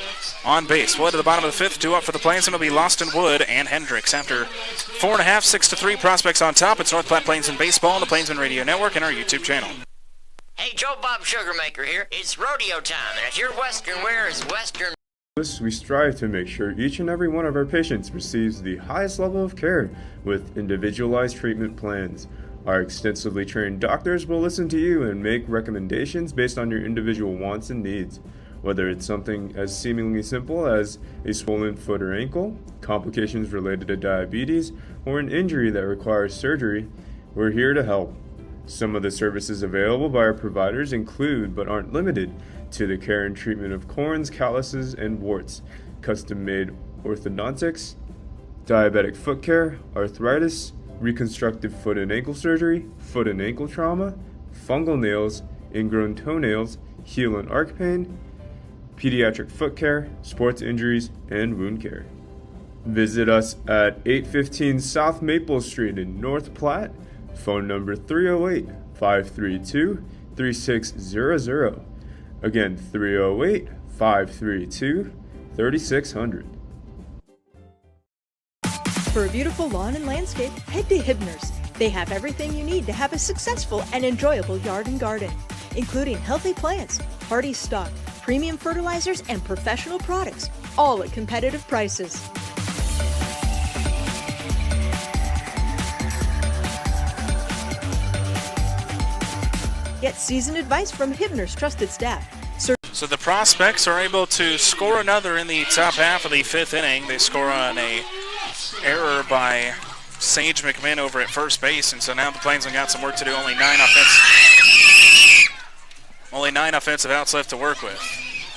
on base. Well, to the bottom of the 5th. 2 up for the Plainsmen will be Loston Wood and Hendricks. After 4.5, 6-3, Prospects on top. It's North Platte Plainsmen Baseball on the Plainsmen Radio Network and our YouTube channel. Hey, Joe Bob Sugarmaker here. It's rodeo time, and if your Western wear is Western... We strive to make sure each and every one of our patients receives the highest level of care with individualized treatment plans. Our extensively trained doctors will listen to you and make recommendations based on your individual wants and needs. whether it's something as seemingly simple as a swollen foot or ankle, complications related to diabetes, or an injury that requires surgery. We're here to help. Some of the services available by our providers include, but aren't limited to, the care and treatment of corns, calluses, and warts, custom-made orthodontics, diabetic foot care, arthritis, reconstructive foot and ankle surgery, foot and ankle trauma, fungal nails, ingrown toenails, heel and arc pain, pediatric foot care, sports injuries, and wound care. Visit us at 815 South Maple Street in North Platte. Phone number 308-532-3600. Again, 308-532-3600. For a beautiful lawn and landscape, head to Hibner's. They have everything you need to have a successful and enjoyable yard and garden, including healthy plants, hardy stock, premium fertilizers, and professional products, all at competitive prices. Get seasoned advice from Hibner's trusted staff. So the Prospects are able to score another in the top half of the fifth inning. They score on a error by Sage McMinn over at first base, and so now the Plainsmen got some work to do. Only nine offensive outs left to work with.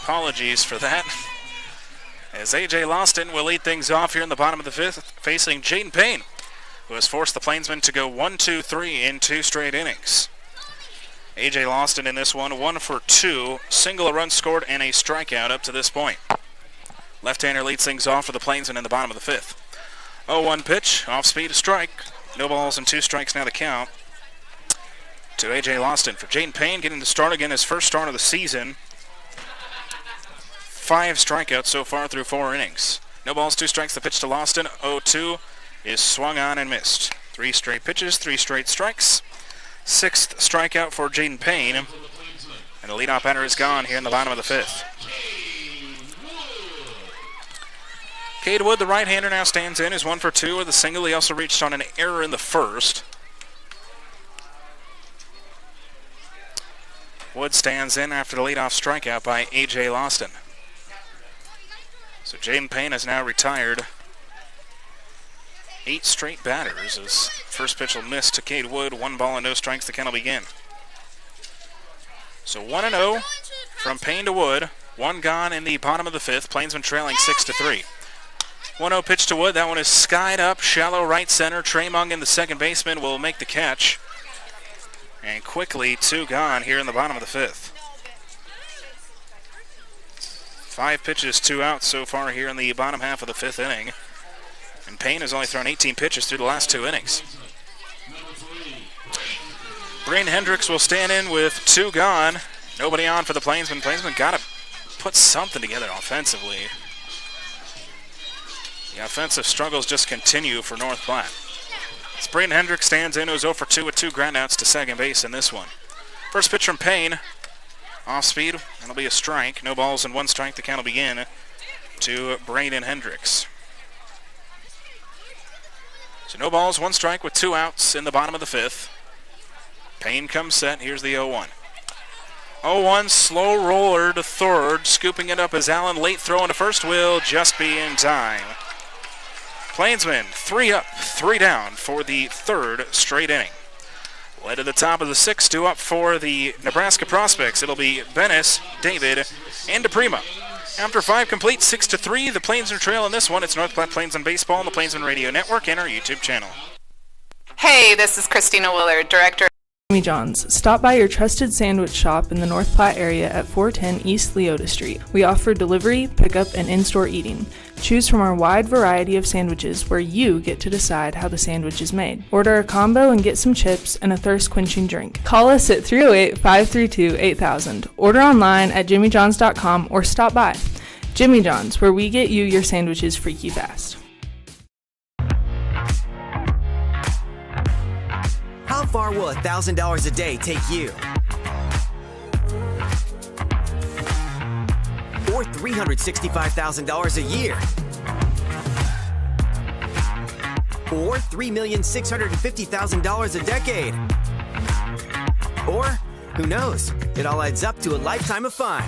Apologies for that. As A.J. Loston will lead things off here in the bottom of the fifth, facing Jaden Payne, who has forced the Plainsmen to go 1-2-3 in 2 straight innings. A.J. Loston in this one, 1 for 2, single, a run scored, and a strikeout up to this point. Left-hander leads things off for the Plainsmen in the bottom of the fifth. 0-1 pitch, off speed, a strike. No balls and 2 strikes now to count to A.J. Loston. For Jaden Payne getting to start again, his first start of the season. 5 strikeouts so far through 4 innings. No balls, 2 strikes, the pitch to Loston. 0-2 is swung on and missed. 3 straight pitches, 3 straight strikes. 6th strikeout for Jaden Payne. And the leadoff batter is gone here in the bottom of the fifth. Cade Wood, the right-hander, now stands in, is 1 for 2 with a single. He also reached on an error in the first. Wood stands in after the leadoff strikeout by A.J. Loston. So Jaden Payne has now retired 8 straight batters as first pitch will miss to Cade Wood. 1 ball and no strikes, the count will begin. So 1-0 from Payne to Wood. 1 gone in the bottom of the fifth. Plainsmen trailing 6-3. 1-0 pitch to Wood. That one is skied up, shallow right center. Trey Mungen, the second baseman, will make the catch. And quickly 2 gone here in the bottom of the fifth. 5 pitches, 2 outs so far here in the bottom half of the fifth inning. And Payne has only thrown 18 pitches through the last 2 innings. Braden Hendricks will stand in with 2 gone. Nobody on for the Plainsmen. Plainsmen got to put something together offensively. The offensive struggles just continue for North Platte. As Braden Hendricks stands in, who's 0 for 2 with 2 groundouts to second base in this one. First pitch from Payne. Off speed, that'll be a strike. No balls and 1 strike, the count will begin to Braden Hendricks. So no balls, 1 strike with 2 outs in the bottom of the fifth. Payne comes set, here's the 0-1. 0-1, slow roller to third, scooping it up as Allen late throw into first will just be in time. Plainsmen 3 up, 3 down for the 3rd straight inning. Led to the top of the 6th, 2 up for the Nebraska Prospects. It'll be Bennis, David, and DePrima. After 5 complete, 6-3, the Plainsmen trail in this one. It's North Platte Plainsmen Baseball on the Plainsmen Radio Network and our YouTube channel. Hey, this is Christina Willard, Director. Jimmy John's. Stop by your trusted sandwich shop in the North Platte area at 410 East Leota Street. We offer delivery, pickup, and in-store eating. Choose from our wide variety of sandwiches where you get to decide how the sandwich is made. Order a combo and get some chips and a thirst-quenching drink. Call us at 308-532-8000. Order online at jimmyjohns.com or stop by. Jimmy John's, where we get you your sandwiches freaky fast. How far will $1,000 a day take you? Or $365,000 a year? Or $3,650,000 a decade? Or, who knows, it all adds up to a lifetime of fun.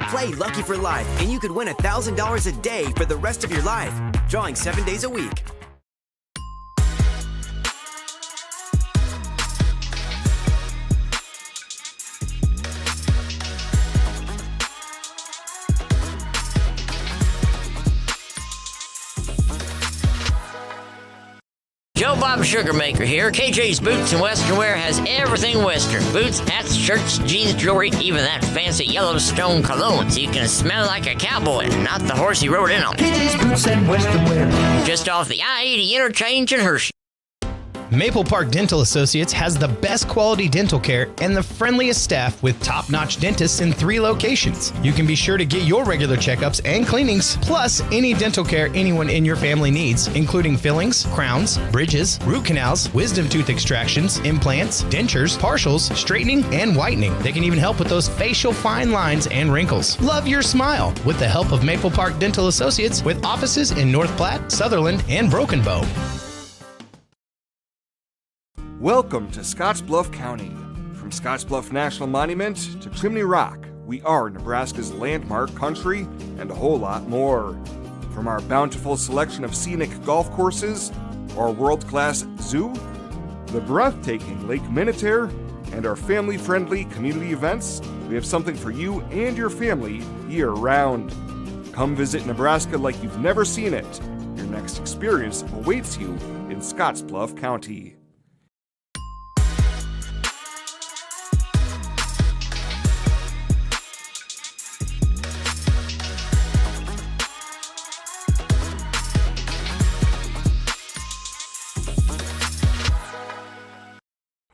Play Lucky for Life, and you could win $1,000 a day for the rest of your life. Drawing 7 days a week. Joe Bob Sugar Maker here. KJ's Boots and Western Wear has everything Western. Boots, hats, shirts, jeans, jewelry, even that fancy Yellowstone cologne, so you can smell like a cowboy and not the horse he rode in on. KJ's Boots and Western Wear. Just off the I-80 interchange in Hershey. Maple Park Dental Associates has the best quality dental care and the friendliest staff with top-notch dentists in 3 locations. You can be sure to get your regular checkups and cleanings, plus any dental care anyone in your family needs, including fillings, crowns, bridges, root canals, wisdom tooth extractions, implants, dentures, partials, straightening, and whitening. They can even help with those facial fine lines and wrinkles. Love your smile with the help of Maple Park Dental Associates with offices in North Platte, Sutherland, and Broken Bow. Welcome to Scottsbluff County. From Scottsbluff National Monument to Chimney Rock, we are Nebraska's landmark country and a whole lot more. From our bountiful selection of scenic golf courses, our world-class zoo, the breathtaking Lake Minnetonka, and our family-friendly community events, we have something for you and your family year-round. Come visit Nebraska like you've never seen it. Your next experience awaits you in Scottsbluff County.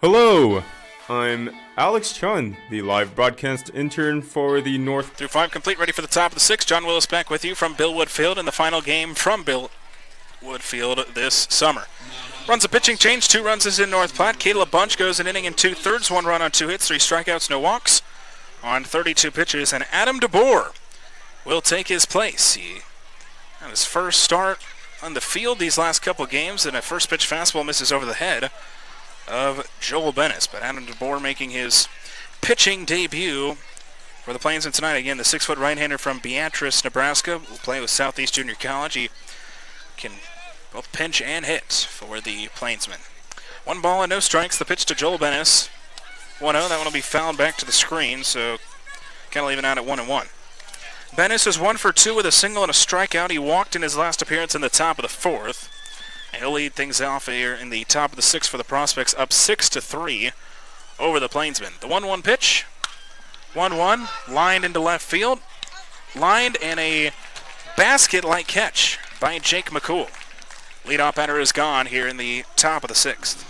Hello, I'm Alex Chun, the live broadcast intern for the North. Through 5 complete, ready for the top of the 6th. John Willis back with you from Billwood Field in the final game from Billwood Field this summer. Runs a pitching change, 2 runs is in North Platte. Caleb Bunch goes an inning and 2/3, 1 run on 2 hits, 3 strikeouts, no walks on 32 pitches, and Adam DeBoer will take his place. He had his first start on the field these last couple games, and a first pitch fastball misses over the head of Joel Bennis, but Adam DeBoer making his pitching debut for the Plainsmen tonight. Again, the 6-foot right-hander from Beatrice, Nebraska, will play with Southeast Junior College. He can both pinch and hit for the Plainsmen. 1 ball and no strikes. The pitch to Joel Bennis. 1-0. That one will be fouled back to the screen, so kind of leaving out at 1-1. Bennis is 1 for 2 with a single and a strikeout. He walked in his last appearance in the top of the 4th. And he'll lead things off here in the top of the 6th for the Prospects, up 6-3 over the Plainsmen. The 1-1 pitch, 1-1, lined into left field, lined, and a basket-like catch by Jake McCool. Leadoff batter is gone here in the top of the 6th.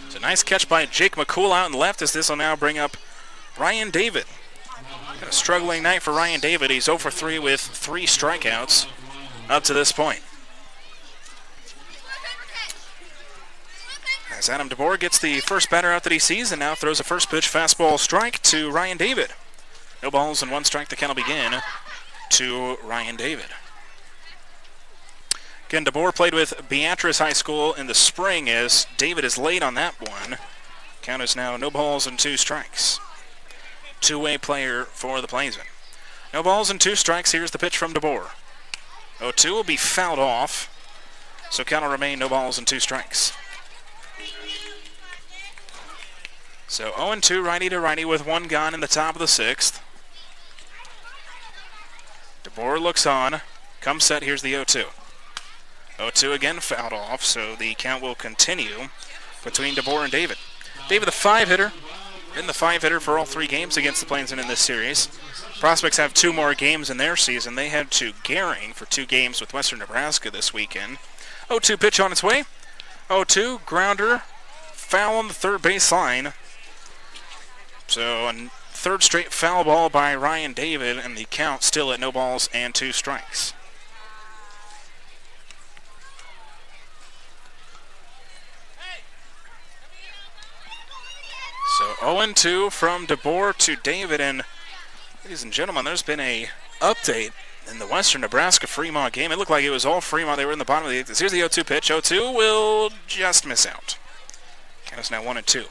It's a nice catch by Jake McCool out in left, as this will now bring up Ryan David. A struggling night for Ryan David. He's 0 for 3 with 3 strikeouts up to this point. As Adam DeBoer gets the first batter out that he sees and now throws a first pitch fastball strike to Ryan David. No balls and 1 strike. The count will begin to Ryan David. Again, DeBoer played with Beatrice High School in the spring, as David is late on that one. Count is now no balls and 2 strikes. Two-way player for the Plainsmen. No balls and 2 strikes. Here's the pitch from DeBoer. 0-2 will be fouled off, so count will remain no balls and 2 strikes. So 0-2, righty to righty with 1 gone in the top of the 6th. DeBoer looks on, comes set, here's the 0-2. 0-2 again fouled off, so the count will continue between DeBoer and David. David, the 5-hitter, been the 5-hitter for all 3 games against the Plainsmen in this series. Prospects have 2 more games in their season. They head to Gering for 2 games with Western Nebraska this weekend. 0-2 pitch on its way. 0-2, grounder, foul on the third base line. So a 3rd straight foul ball by Ryan David, and the count still at no balls and 2 strikes. So 0-2 from DeBoer to David, and ladies and gentlemen, there's been a update in the Western Nebraska Fremont game. It looked like it was all Fremont. They were in the bottom of the 8th. Here's the 0-2 pitch. 0-2 will just miss out. Count is now 1-2.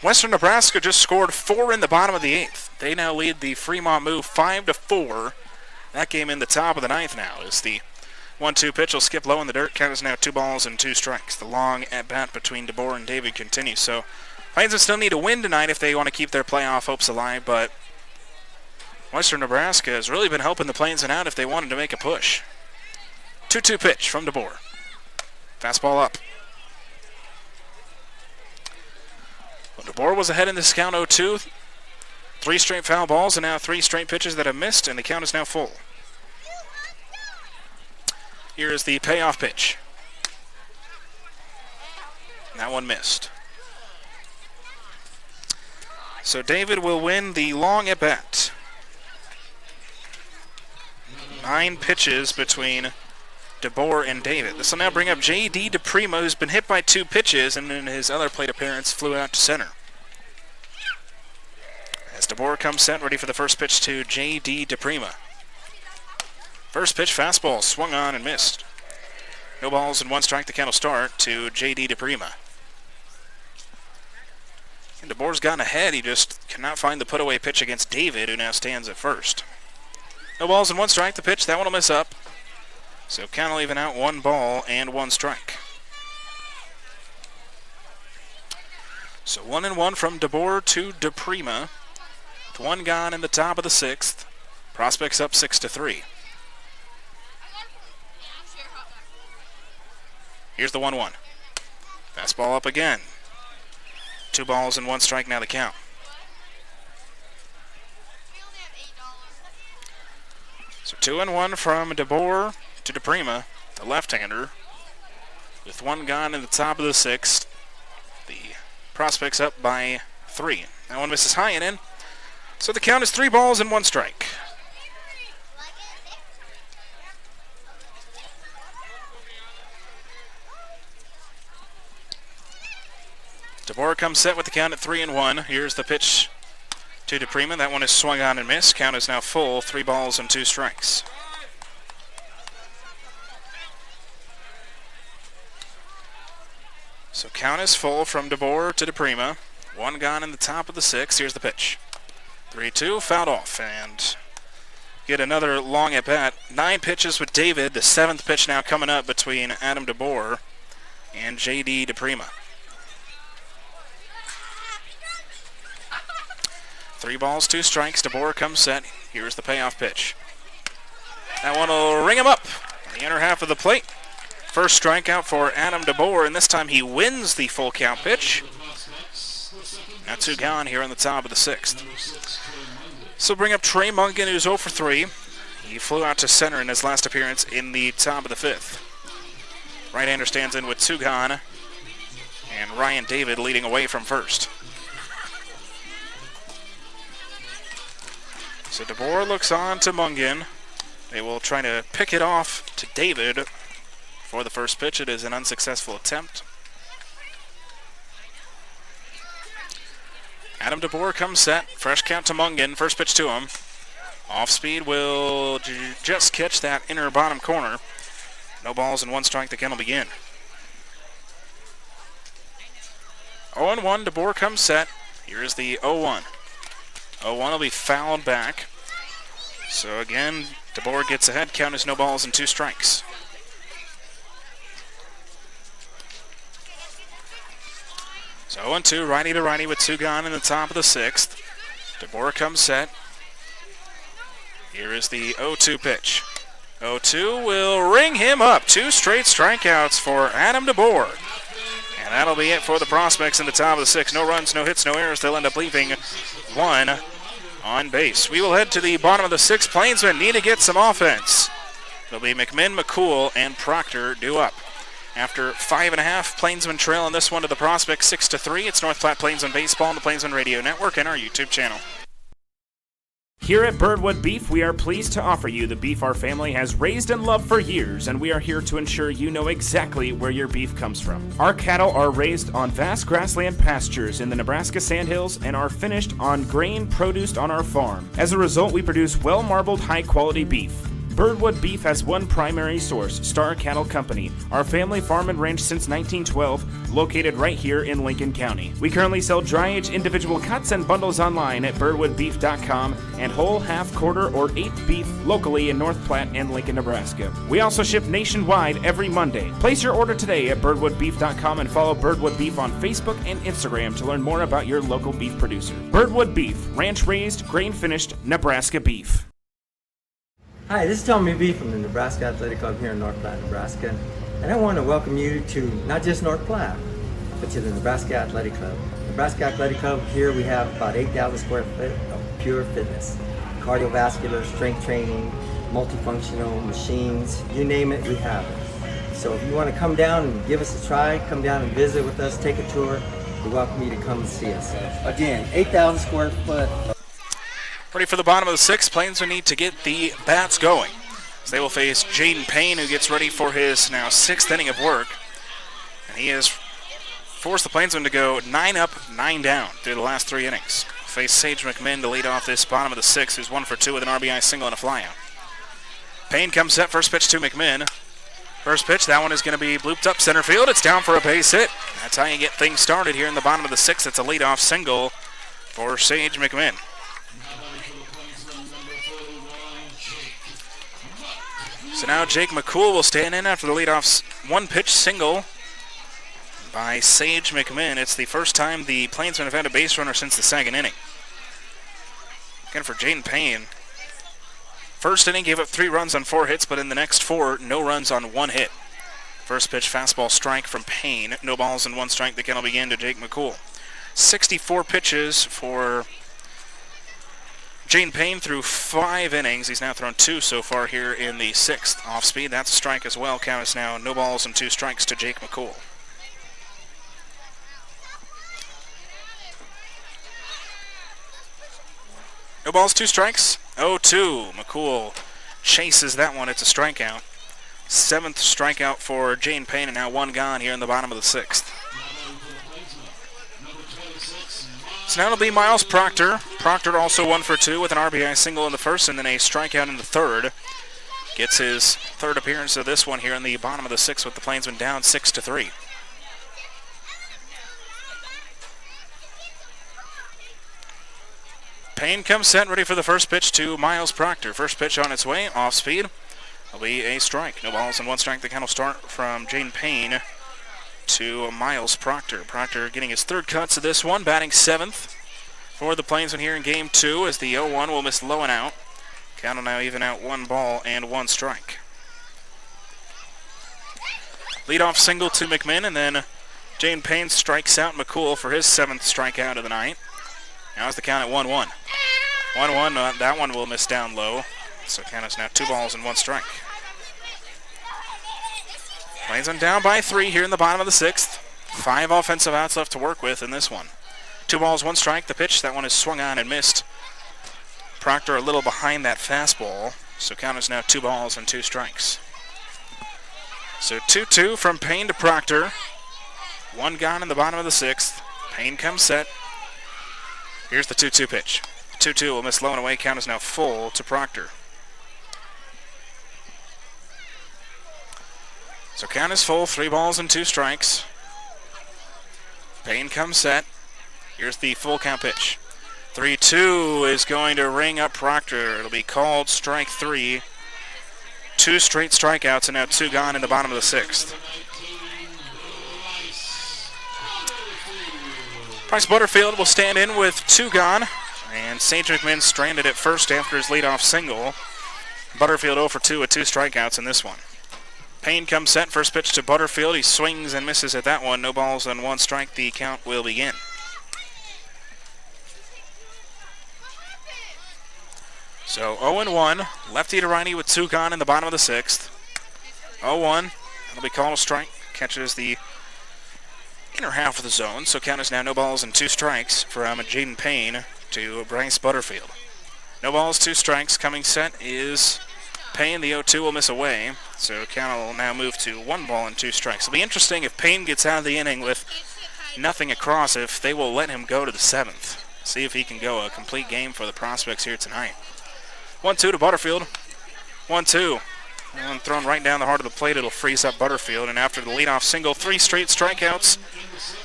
Western Nebraska just scored 4 in the bottom of the 8th. They now lead the Fremont move 5-4. That game in the top of the 9th now is the 1-2 pitch will skip low in the dirt. Count is now 2 balls and 2 strikes. The long at-bat between DeBoer and David continues. So Plainsmen still need to win tonight if they want to keep their playoff hopes alive, but Western Nebraska has really been helping the Plainsmen out if they wanted to make a push. 2-2 pitch from DeBoer. Fastball up. Well, DeBoer was ahead in this count 0-2. 3 straight foul balls and now 3 straight pitches that have missed, and the count is now full. Here is the payoff pitch. That one missed. So David will win the long at bat. 9 pitches between DeBoer and David. This will now bring up J.D. DePrima, who's been hit by 2 pitches, and in his other plate appearance flew out to center. As DeBoer comes set, ready for the first pitch to J.D. DePrima. First pitch, fastball, swung on and missed. No balls and 1 strike, the count will start to J.D. DePrima. And DeBoer's gotten ahead, he just cannot find the put-away pitch against David, who now stands at first. No balls and 1 strike, the pitch, that one will miss up. So count will even out 1 ball and 1 strike. So 1-1 from DeBoer to DePrima. With 1 gone in the top of the 6th. Prospects up 6-3. Here's the 1-1. Fastball up again. 2 balls and 1 strike now the count. So 2-1 from DeBoer to DePrima, the left-hander. With 1 gone in the top of the 6th. The Prospects up by 3. That one misses high and in. So the count is 3 balls and 1 strike. DeBoer comes set with the count at 3-1. Here's the pitch to DePrima. That one is swung on and missed. Count is now full, 3 balls and 2 strikes. So count is full from DeBoer to DePrima. 1 gone in the top of the 6th. Here's the pitch. 3-2, fouled off, and get another long at bat. 9 pitches with David. The 7th pitch now coming up between Adam DeBoer and J.D. DePrima. 3 balls, 2 strikes. DeBoer comes set. Here's the payoff pitch. That one will ring him up on the inner half of the plate. First strikeout for Adam DeBoer, and this time he wins the full count pitch. Now 2 gone here on the top of the 6th. So bring up Trey Mungan, who's 0 for 3. He flew out to center in his last appearance in the top of the 5th. Right-hander stands in with 2 gone, and Ryan David leading away from first. So DeBoer looks on to Mungan. They will try to pick it off to David for the first pitch. It is an unsuccessful attempt. Adam DeBoer comes set. Fresh count to Mungan. First pitch to him. Off speed will just catch that inner bottom corner. No balls and 1 strike. The count will begin. 0-1. DeBoer comes set. Here is the 0-1. 0-1 will be fouled back. So again, DeBoer gets ahead. Count is no balls and 2 strikes. So 0-2, righty to righty with 2 gone in the top of the 6th. DeBoer comes set. Here is the 0-2 pitch. 0-2 will ring him up. 2 straight strikeouts for Adam DeBoer. And that'll be it for the Prospects in the top of the 6th. No runs, no hits, no errors. They'll end up leaving 1 on base. We will head to the bottom of the 6th. Plainsmen need to get some offense. It'll be McMinn, McCool, and Proctor due up. After 5.5, Plainsmen trail in this one to the Prospects 6-3. It's North Platte Plainsmen Baseball on the Plainsmen Radio Network and our YouTube channel. Here at Birdwood Beef, we are pleased to offer you the beef our family has raised and loved for years, and we are here to ensure you know exactly where your beef comes from. Our cattle are raised on vast grassland pastures in the Nebraska Sandhills and are finished on grain produced on our farm. As a result, we produce well-marbled, high-quality beef. Birdwood Beef has one primary source, Star Cattle Company, our family farm and ranch since 1912, located right here in Lincoln County. We currently sell dry-aged individual cuts and bundles online at birdwoodbeef.com and whole, half, quarter, or eighth beef locally in North Platte and Lincoln, Nebraska. We also ship nationwide every Monday. Place your order today at birdwoodbeef.com and follow Birdwood Beef on Facebook and Instagram to learn more about your local beef producer. Birdwood Beef, ranch-raised, grain-finished Nebraska beef. Hi, this is Tommy B from the Nebraska Athletic Club here in North Platte, Nebraska. And I want to welcome you to not just North Platte, but to the Nebraska Athletic Club. Nebraska Athletic Club, here we have about 8,000 square foot of pure fitness. Cardiovascular, strength training, multifunctional machines, you name it, we have it. So if you want to come down and give us a try, come down and visit with us, take a tour, we welcome you to come and see us. Again, 8,000 square foot. Ready for the bottom of the sixth. Plainsmen need to get the bats going, as they will face Jaden Payne, who gets ready for his now sixth inning of work. And he has forced the Plainsmen to go 9 up, 9 down through the last 3 innings. Face Sage McMinn to lead off this bottom of the sixth, who's 1 for 2 with an RBI single and a flyout. Payne comes set, first pitch to McMinn. First pitch, that one is going to be blooped up center field. It's down for a base hit. That's how you get things started here in the bottom of the sixth. It's a leadoff single for Sage McMinn. So now Jake McCool will stand in after the leadoff one-pitch single by Sage McMinn. It's the first time the Plainsmen have had a base runner since the second inning. Again for Jaden Payne. First inning gave up 3 runs on 4 hits, but in the next 4, no runs on 1 hit. First pitch fastball strike from Payne. No balls and 1 strike. The count will begin to Jake McCool. 64 pitches for Jaden Payne through 5 innings. He's now thrown 2 so far here in the 6th. Off speed, that's a strike as well. Count is now no balls and 2 strikes to Jake McCool. No balls, 2 strikes. 0-2. McCool chases that one. It's a strikeout. 7th strikeout for Jaden Payne, and now 1 gone here in the bottom of the 6th. So now it'll be Miles Proctor. Proctor also 1 for 2 with an RBI single in the first and then a strikeout in the third. Gets his 3rd appearance of this one here in the bottom of the 6th with the Plainsmen down 6-3. Payne comes set, ready for the first pitch to Miles Proctor. First pitch on its way, off speed. It'll be a strike. No balls and 1 strike. The count will start from Jaden Payne to Miles Proctor. Proctor getting his 3rd cuts of this one, batting 7th for the Plainsmen here in Game 2 as the 0-1 will miss low and out. Count will now even out 1 ball and 1 strike. Leadoff single to McMinn, and then Jaden Payne strikes out McCool for his 7th strikeout of the night. Now it's the count at 1-1. 1-1, that one will miss down low. So count is now 2 balls and 1 strike. Plainsmen down by 3 here in the bottom of the 6th. 5 offensive outs left to work with in this one. 2 balls, 1 strike. The pitch, that one is swung on and missed. Proctor a little behind that fastball. So count is now 2 balls and 2 strikes. So 2-2 from Payne to Proctor. 1 gone in the bottom of the 6th. Payne comes set. Here's the 2-2 pitch. 2-2 will miss low and away. Count is now full to Proctor. So count is full, 3 balls and 2 strikes. Payne comes set. Here's the full count pitch. 3-2 is going to ring up Proctor. It'll be called strike 3. 2 straight strikeouts and now 2 gone in the bottom of the 6th. Bryce Butterfield will stand in with 2 gone. And Sage McMinn stranded at first after his leadoff single. Butterfield 0 for 2 with 2 strikeouts in this one. Payne comes set, first pitch to Butterfield. He swings and misses at that one. No balls and 1 strike. The count will begin. So 0-1, lefty to righty with 2 gone in the bottom of the 6th. 0-1, that'll be called a strike. Catches the inner half of the zone. So count is now no balls and 2 strikes from Jaden Payne to Bryce Butterfield. No balls, 2 strikes. Coming set is Payne. The 0-2 will miss away. So count will now move to 1 ball and 2 strikes. It'll be interesting if Payne gets out of the inning with nothing across, if they will let him go to the 7th. See if he can go a complete game for the Prospects here tonight. 1-2 to Butterfield. 1-2. And thrown right down the heart of the plate. It'll freeze up Butterfield. And after the leadoff single, 3 straight strikeouts.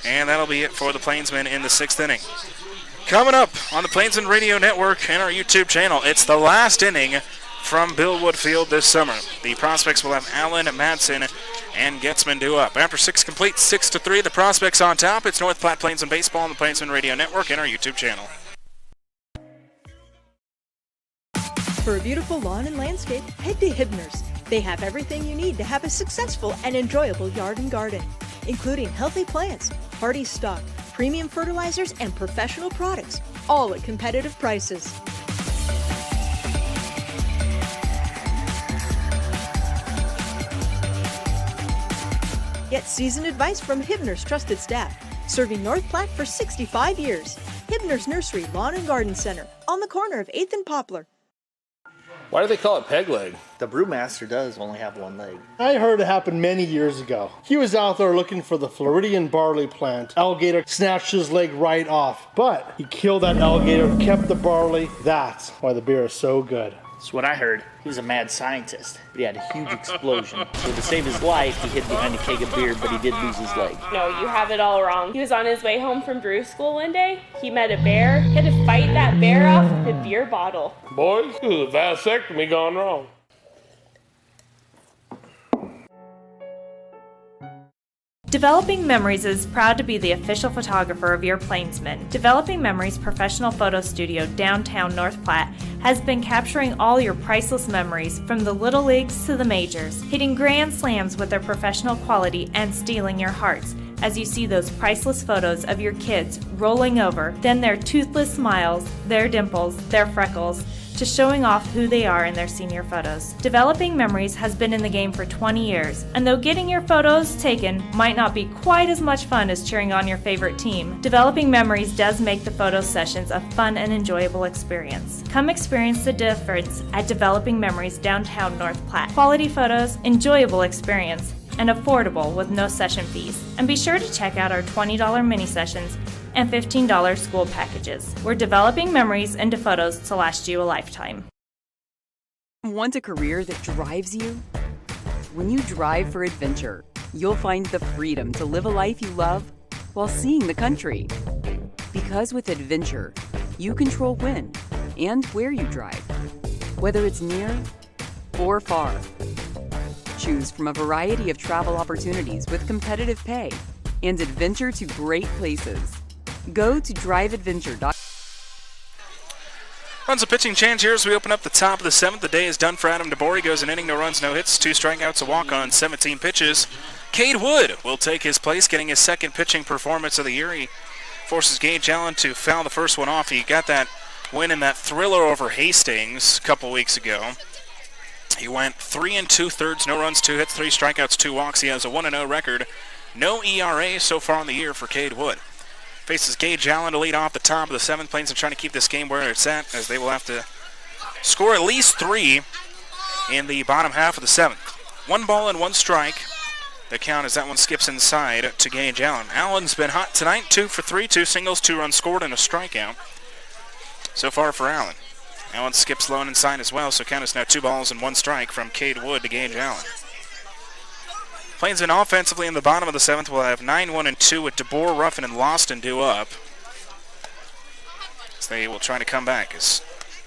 And that'll be it for the Plainsmen in the 6th inning. Coming up on the Plainsmen Radio Network and our YouTube channel, it's the last inning from Billwood Field this summer. The Prospects will have Allen, Madsen, and Getzman due up. After 6 complete, 6-3, the Prospects on top. It's North Platte Plainsmen Baseball on the Plainsmen Radio Network and our YouTube channel. For a beautiful lawn and landscape, head to Hibner's. They have everything you need to have a successful and enjoyable yard and garden, including healthy plants, hardy stock, premium fertilizers, and professional products, all at competitive prices. Get seasoned advice from Hibner's trusted staff, serving North Platte for 65 years. Hibner's Nursery Lawn and Garden Center, on the corner of 8th and Poplar. Why do they call it peg leg? The brewmaster does only have one leg. I heard it happened many years ago. He was out there looking for the Floridian barley plant. Alligator snatched his leg right off, but he killed that alligator, kept the barley. That's why the beer is so good. That's what I heard. He was a mad scientist, but he had a huge explosion. So to save his life, he hid behind a keg of beer, but he did lose his leg. No, you have it all wrong. He was on his way home from brew school one day. He met a bear. He had to fight that bear off with a beer bottle. Boys, this is a vasectomy gone wrong. Developing Memories is proud to be the official photographer of your Plainsmen. Developing Memories professional photo studio downtown North Platte has been capturing all your priceless memories from the little leagues to the majors, hitting grand slams with their professional quality and stealing your hearts as you see those priceless photos of your kids rolling over, then their toothless smiles, their dimples, their freckles, to showing off who they are in their senior photos. Developing Memories has been in the game for 20 years, and though getting your photos taken might not be quite as much fun as cheering on your favorite team, Developing Memories does make the photo sessions a fun and enjoyable experience. Come experience the difference at Developing Memories downtown North Platte. Quality photos, enjoyable experience, and affordable with no session fees. And be sure to check out our $20 mini sessions and $15 school packages. We're developing memories into photos to last you a lifetime. Want a career that drives you? When you drive for adventure, you'll find the freedom to live a life you love while seeing the country. Because with adventure, you control when and where you drive, whether it's near or far. Choose from a variety of travel opportunities with competitive pay and adventure to great places. Go to driveadventure.com. Runs a pitching change here as we open up the top of the 7th. The day is done for Adam DeBoer. He goes an inning, no runs, no hits, 2 strikeouts, a walk on 17 pitches. Cade Wood will take his place, getting his 2nd pitching performance of the year. He forces Gage Allen to foul the first one off. He got that win in that thriller over Hastings a couple weeks ago. He went 3 2/3, no runs, 2 hits, 3 strikeouts, 2 walks. He has a 1-0 record. No ERA so far in the year for Cade Wood. Faces Gage Allen to lead off the top of the 7th. Plainsmen trying to keep this game where it's at, as they will have to score at least 3 in the bottom half of the 7th. 1 ball and 1 strike. The count as that one skips inside to Gage Allen. Allen's been hot tonight, 2 for 3, 2 singles, 2 runs scored, and a strikeout so far for Allen. Allen skips low and inside as well, so count is now 2 balls and 1 strike from Cade Wood to Gage Allen. Plainsmen offensively in the bottom of the 7th will have 9-1-2 with DeBoer, Ruffin, and Loston due up. So they will try to come back. His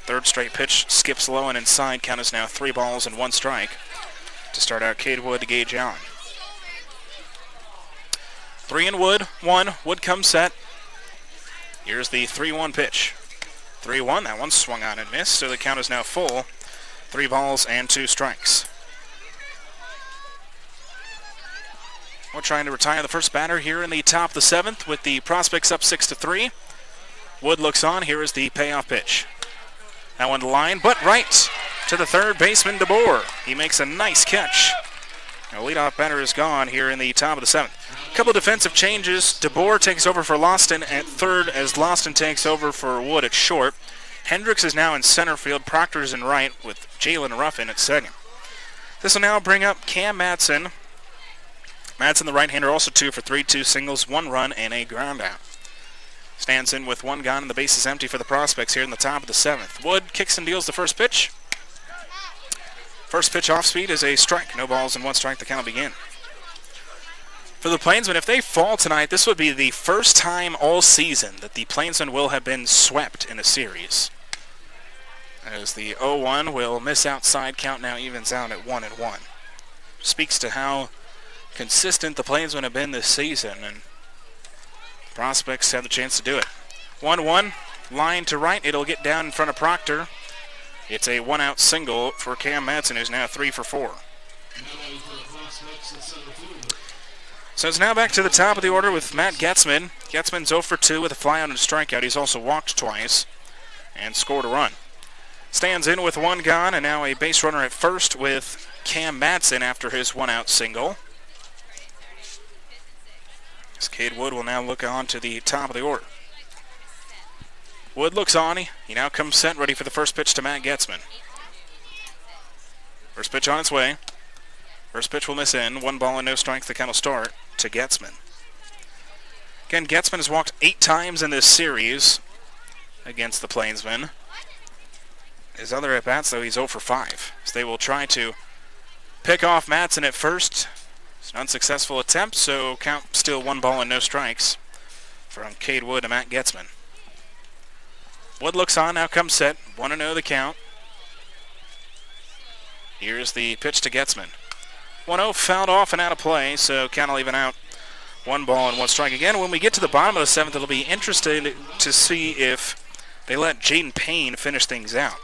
3rd straight pitch skips low and inside. Count is now 3 balls and 1 strike to start out Cade Wood to Gage Allen. 3 and Wood, 1. Wood comes set. Here's the 3-1 pitch. 3-1, that one swung on and missed, so the count is now full. 3 balls and 2 strikes. We're trying to retire the first batter here in the top of the 7th with the Prospects up 6-3. Wood looks on. Here is the payoff pitch. That one to line, but right to the 3rd baseman, DeBoer. He makes a nice catch. The leadoff batter is gone here in the top of the 7th. A couple defensive changes. DeBoer takes over for Loston at 3rd as Loston takes over for Wood at short. Hendricks is now in center field. Proctor's in right with Jalen Ruffin at 2nd. This will now bring up Cam Madsen. Madsen, the right-hander, also 2 for 3, 2 singles, 1 run, and a ground out. Stands in with 1 gone and the base is empty for the Prospects here in the top of the 7th. Wood kicks and deals the first pitch. First pitch off speed is a strike. No balls and 1 strike. The count will begin. For the Plainsmen, if they fall tonight, this would be the first time all season that the Plainsmen will have been swept in a series. As the 0-1 will miss outside, count now evens out at 1-1. Speaks to how consistent the Plainsmen have been this season, and Prospects have the chance to do it. 1-1, line to right. It'll get down in front of Proctor. It's a 1-out single for Cam Madsen, who's now 3 for 4. So it's now back to the top of the order with Matt Getzman. Getzman's 0 for 2 with a flyout and a strikeout. He's also walked twice and scored a run. Stands in with 1 gone, and now a base runner at first with Cam Madsen after his 1-out single. As Cade Wood will now look on to the top of the order. Wood looks on. He now comes set, ready for the first pitch to Matt Getzman. First pitch on its way. First pitch will miss in. 1 ball and no strike. The count will start to Getzman. Again, Getzman has walked 8 times in this series against the Plainsmen. His other at-bats, though, he's 0 for 5. So they will try to pick off Madsen at first. It's an unsuccessful attempt, so count still 1 ball and no strikes from Cade Wood to Matt Getzman. Wood looks on, now comes set. 1-0 the count. Here's the pitch to Getzman. 1-0 fouled off and out of play, so count will even out 1 ball and 1 strike. Again, when we get to the bottom of the 7th, it'll be interesting to see if they let Jaden Payne finish things out,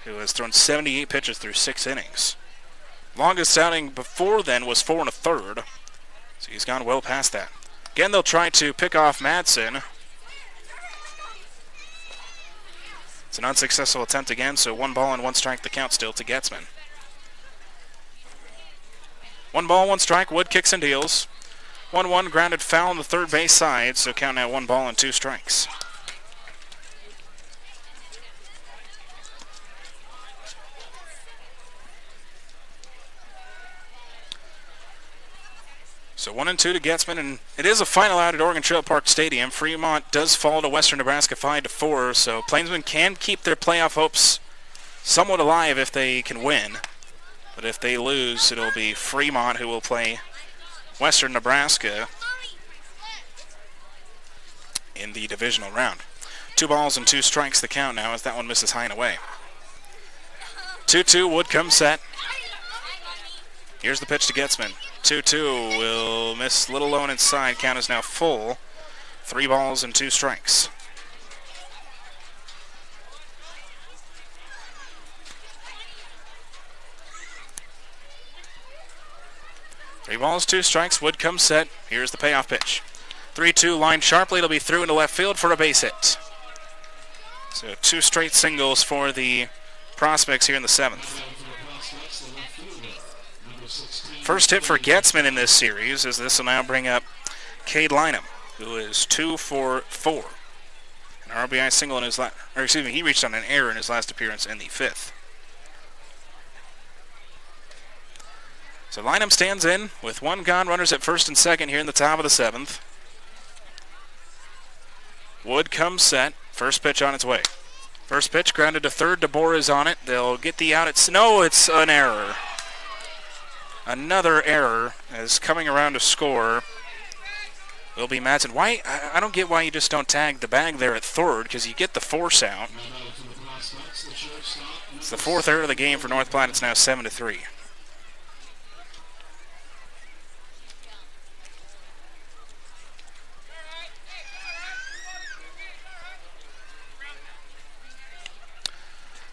who has thrown 78 pitches through 6 innings. Longest outing before then was 4 1/3, so he's gone well past that. Again, they'll try to pick off Madsen. It's an unsuccessful attempt again, so 1 ball and 1 strike, the count still to Getzman. 1 ball, 1 strike, Wood kicks and deals. 1-1 grounded foul on the third base side, so count now 1 ball and 2 strikes. So 1-2 to Getzman, and it is a final out at Oregon Trail Park Stadium. Fremont does fall to Western Nebraska 5-4, so Plainsmen can keep their playoff hopes somewhat alive if they can win. But if they lose, it'll be Fremont who will play Western Nebraska in the divisional round. 2 balls and 2 strikes the count now as that one misses high and away. 2-2, Wood comes set. Here's the pitch to Getzman. 2-2 will miss little low and inside. Count is now full. 3 balls and 2 strikes. Three balls, 2 strikes. Wood comes set. Here's the payoff pitch. 3-2 line sharply. It'll be through into left field for a base hit. So 2 straight singles for the Prospects here in the 7th. First hit for Getzman in this series, as this will now bring up Cade Lynham, who is 2 for 4. An RBI single in his he reached on an error in his last appearance in the 5th. So Lynham stands in with 1 gone, runners at first and second here in the top of the 7th. Wood comes set, first pitch on its way. First pitch grounded to third, DeBoer is on it. They'll get the out. It's an error. Another error as coming around to score will be Madsen. Why? I don't get why you just don't tag the bag there at third, because you get the force out. It's the 4th error of the game for North Platte. It's now 7-3.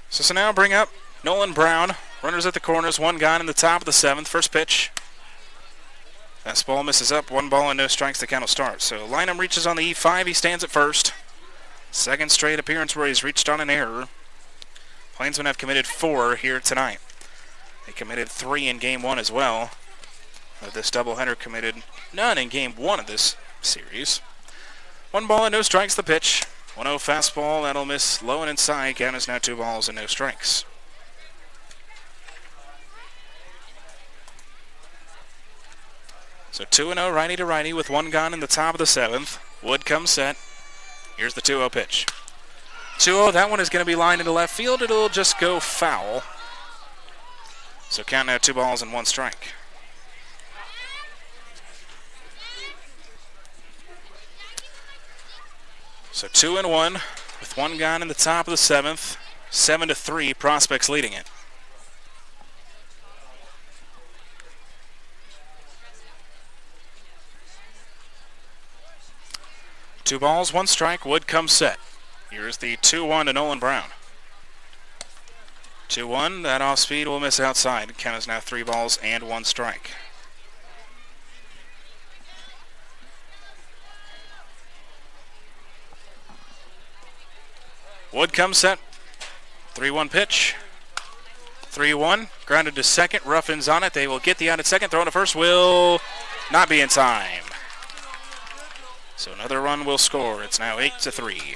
So now bring up Nolan Brown. Runners at the corners, 1 gone in the top of the 7th. First pitch. Fastball misses up, 1 ball and no strikes. The count will start. So Lynham reaches on the E5. He stands at first. 2nd straight appearance where he's reached on an error. Plainsmen have committed 4 here tonight. They committed 3 in Game 1 as well. This doubleheader committed none in Game 1 of this series. 1 ball and no strikes the pitch. 1-0 fastball. That'll miss low and inside. Count is now 2 balls and no strikes. So 2-0 righty to righty with 1 gone in the top of the 7th. Wood comes set. Here's the 2-0 pitch. 2-0, that one is going to be lined into left field. It'll just go foul. So count now 2 balls and 1 strike. So 2-1 with 1 gone in the top of the 7th. 7-3, Prospects leading it. Two balls, 1 strike. Wood comes set. Here's the 2-1 to Nolan Brown. 2-1, that off speed will miss outside. Count is now 3 balls and 1 strike. Wood comes set. 3-1 pitch. 3-1, grounded to second. Ruffins on it. They will get the out at second. Throw to first will not be in time. So another run will score. It's now 8-3.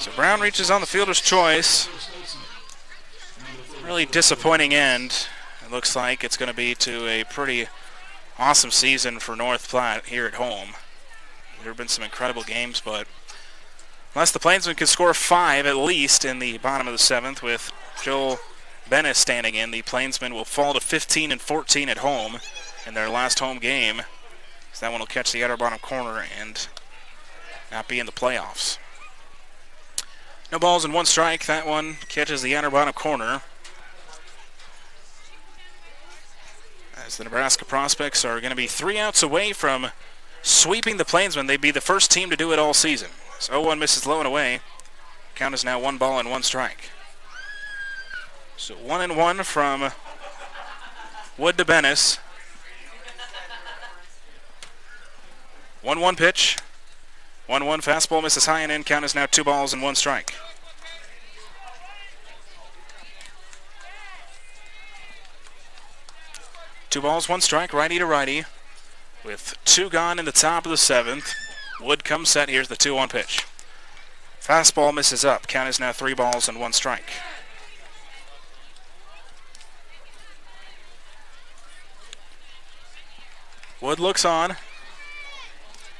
So Brown reaches on the fielder's choice. Really disappointing end. It looks like it's going to be to a pretty awesome season for North Platte here at home. There have been some incredible games, but unless the Plainsmen can score 5 at least in the bottom of the 7th with Joel Bennis standing in, the Plainsmen will fall to 15-14 at home in their last home game. So that one will catch the outer bottom corner and not be in the playoffs. No balls and 1 strike. That one catches the outer bottom corner. As the Nebraska Prospects are going to be 3 outs away from sweeping the Plainsmen. They'd be the first team to do it all season. So 0-1 misses low and away. Count is now 1 ball and 1 strike. So 1-1 from Wood to Bennis. 1-1 pitch. 1-1 fastball misses high and in. Count is now 2 balls and 1 strike. Two balls, 1 strike, righty to righty. With 2 gone in the top of the 7th. Wood comes set. Here's the 2-1 pitch. Fastball misses up. Count is now 3 balls and 1 strike. Wood looks on.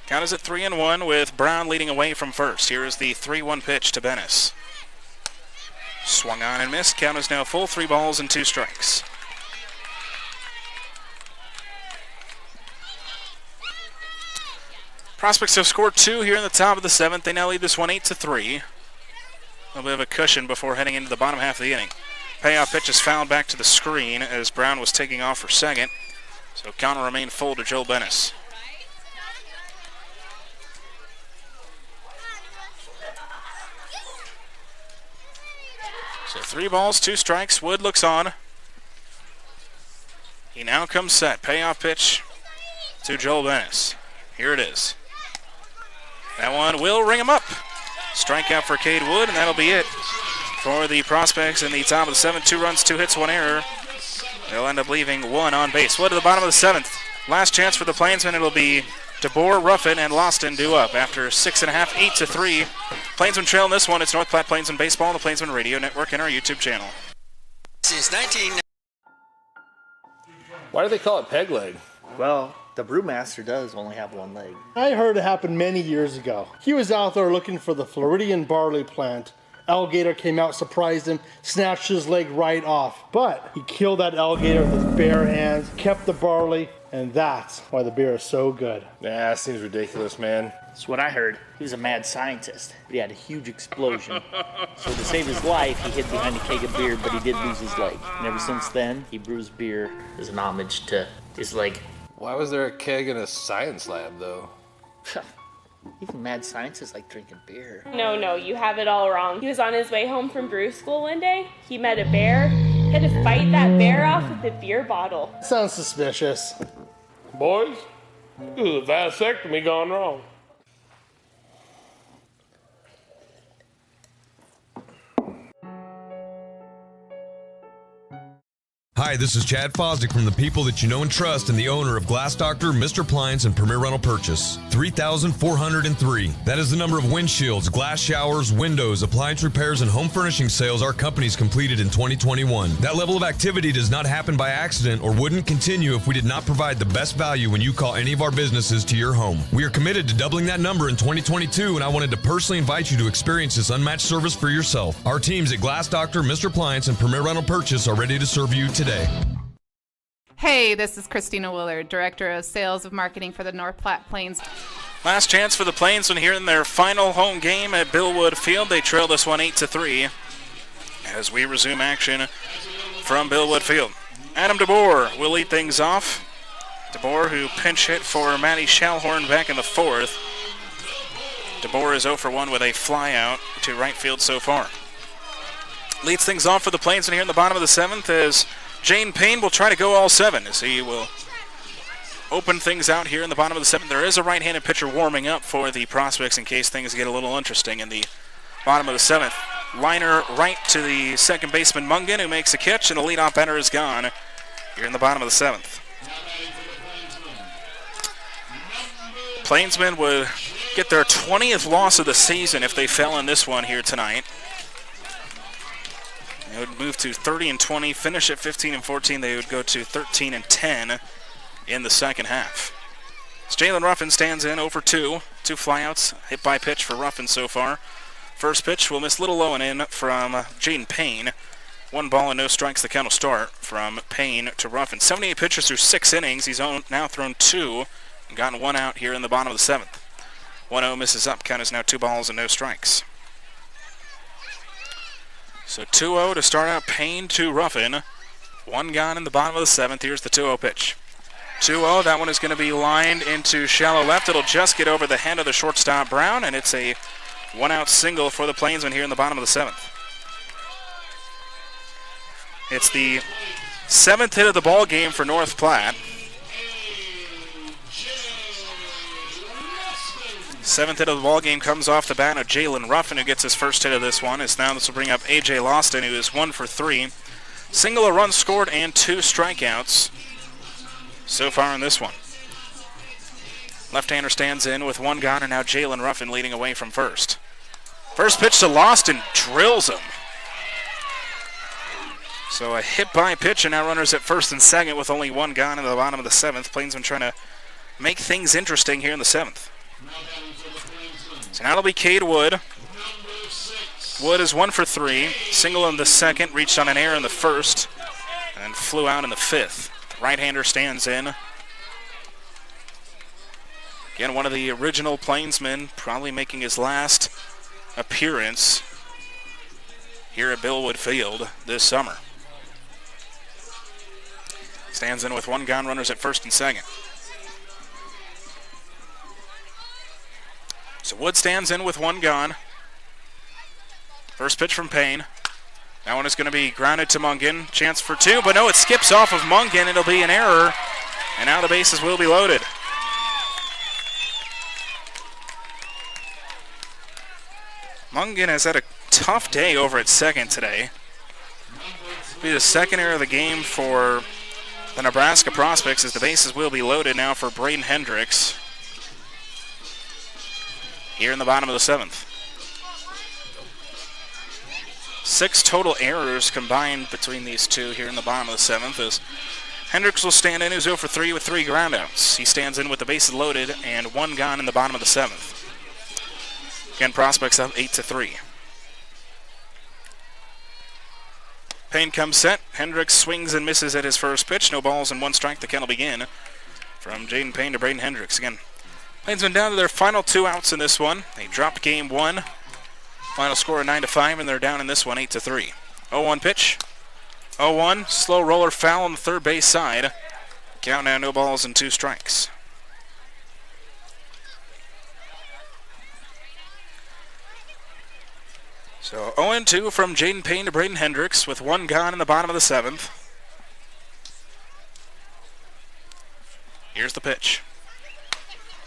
Count is at 3-1 with Brown leading away from first. Here is the 3-1 pitch to Bennis. Swung on and missed. Count is now full, 3 balls and 2 strikes. Prospects have scored 2 here in the top of the 7th. They now lead this one 8-3. A little bit of a cushion before heading into the bottom half of the inning. Payoff pitch is fouled back to the screen as Brown was taking off for second. So count will remain full to Joe Bennis. So 3 balls, 2 strikes. Wood looks on. He now comes set. Payoff pitch to Joel Bennis. Here it is. That one will ring him up. Strikeout for Cade Wood, and that'll be it for the Prospects in the top of the 7th. 2 runs, 2 hits, 1 error. They'll end up leaving 1 on base. Wood to the bottom of the 7th. Last chance for the Plainsmen. It'll be DeBoer, Ruffin, and Loston due up after 6.5, 8-3. Plainsmen trail in this one. It's North Platte Plainsmen Baseball on the Plainsmen Radio Network and our YouTube channel. Since 19... Why do they call it peg leg? Well, the brewmaster does only have 1 leg. I heard it happened many years ago. He was out there looking for the Floridian barley plant. Alligator came out, surprised him, snatched his leg right off. But he killed that alligator with his bare hands, kept the barley, and that's why the beer is so good. Nah, that seems ridiculous, man. That's what I heard. He was a mad scientist, but he had a huge explosion. So to save his life, he hid behind a keg of beer, but he did lose his leg. And ever since then, he brews beer as an homage to his leg. Why was there a keg in a science lab, though? Even mad scientists like drinking beer. No, you have it all wrong. He was on his way home from brew school one day. He met a bear. He had to fight that bear off with a beer bottle. Sounds suspicious. Boys, this is a vasectomy gone wrong. Hi, this is Chad Fosdick from the people that you know and trust and the owner of Glass Doctor, Mr. Plines, and Premier Rental Purchase. 3,403. That is the number of windshields, glass showers, windows, appliance repairs, and home furnishing sales our company's completed in 2021. That level of activity does not happen by accident or wouldn't continue if we did not provide the best value when you call any of our businesses to your home. We are committed to doubling that number in 2022, and I wanted to personally invite you to experience this unmatched service for yourself. Our teams at Glass Doctor, Mr. Plines, and Premier Rental Purchase are ready to serve you today. Hey, this is Christina Willard, Director of Sales of Marketing for the North Platte Plains. Last chance for the Plainsmen here in their final home game at Billwood Field. They trail this one 8-3 as we resume action from Billwood Field. Adam DeBoer will lead things off. DeBoer, who pinch hit for Matty Schallhorn back in the fourth. DeBoer is 0 for 1 with a fly out to right field so far. Leads things off for the Plainsmen here in the bottom of the seventh as Jane Payne will try to go all seven as he will open things out here in the bottom of the seventh. There is a right-handed pitcher warming up for the Prospects in case things get a little interesting in the bottom of the seventh. Liner right to the second baseman Mungan, who makes a catch, and the leadoff batter is gone here in the bottom of the seventh. Plainsmen would get their 20th loss of the season if they fell in this one here tonight. They would move to 30-20, finish at 15-14. They would go to 13-10 in the second half. As Jalen Ruffin stands in 0 for 2. 2 flyouts, hit by pitch for Ruffin so far. First pitch will miss little low and in from Jaden Payne. 1 ball and no strikes, the count will start from Payne to Ruffin. 78 pitches through 6 innings. He's now thrown 2 and gotten 1 out here in the bottom of the seventh. 1-0 misses up. Count is now 2 balls and no strikes. So 2-0 to start out. Payne to Ruffin. 1 gone in the bottom of the seventh. Here's the 2-0 pitch. 2-0. That one is going to be lined into shallow left. It'll just get over the head of the shortstop Brown, and it's a 1-out single for the Plainsmen here in the bottom of the seventh. It's the 7th hit of the ball game for North Platte. 7th hit of the ball game comes off the bat of Jalen Ruffin, who gets his first hit of this one. This will bring up A.J. Loston, who is 1 for 3. Single, a run scored, and 2 strikeouts so far in this one. Left-hander stands in with 1 gone, and now Jalen Ruffin leading away from first. First pitch to Loston, drills him. So a hit by pitch, and now runners at first and second with only 1 gone in the bottom of the seventh. Plainsmen trying to make things interesting here in the seventh. So now it'll be Cade Wood. Wood is 1 for 3. Single in the second, reached on an error in the first, and flew out in the fifth. The right-hander stands in. Again, one of the original Plainsmen, probably making his last appearance here at Billwood Field this summer. Stands in with 1 gone, runners at first and second. So Wood stands in with 1 gone. First pitch from Payne. That one is going to be grounded to Mungan. Chance for 2, but no, it skips off of Mungan. It'll be an error, and now the bases will be loaded. Mungan has had a tough day over at second today. It'll be the second error of the game for the Nebraska Prospects as the bases will be loaded now for Braden Hendricks here in the bottom of the seventh. 6 total errors combined between these two here in the bottom of the seventh as Hendricks will stand in, who's 0 for 3 with 3 groundouts. He stands in with the bases loaded and 1 gone in the bottom of the seventh. Again, Prospects up 8-3. Payne comes set. Hendricks swings and misses at his first pitch. No balls and 1 strike. The count will begin from Jaden Payne to Braden Hendricks. Again, Plainsmen down to their final 2 outs in this one. They dropped game 1. Final score of 9-5, and they're down in this one 8-3. 0-1 pitch. 0-1. Slow roller foul on the third base side. Count now, no balls and 2 strikes. So 0-2 from Jaden Payne to Braden Hendricks with 1 gone in the bottom of the seventh. Here's the pitch.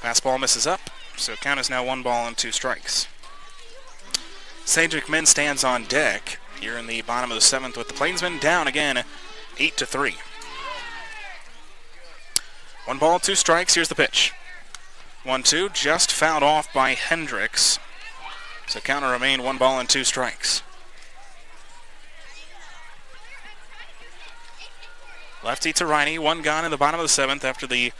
Fastball misses up, so count is now 1 ball and 2 strikes. Sage McMinn stands on deck here in the bottom of the seventh with the Plainsmen down again 8-3. 1 ball, 2 strikes. Here's the pitch. 1-2, just fouled off by Hendricks. So count will remain 1 ball and 2 strikes. Lefty to righty, 1 gone in the bottom of the 7th after the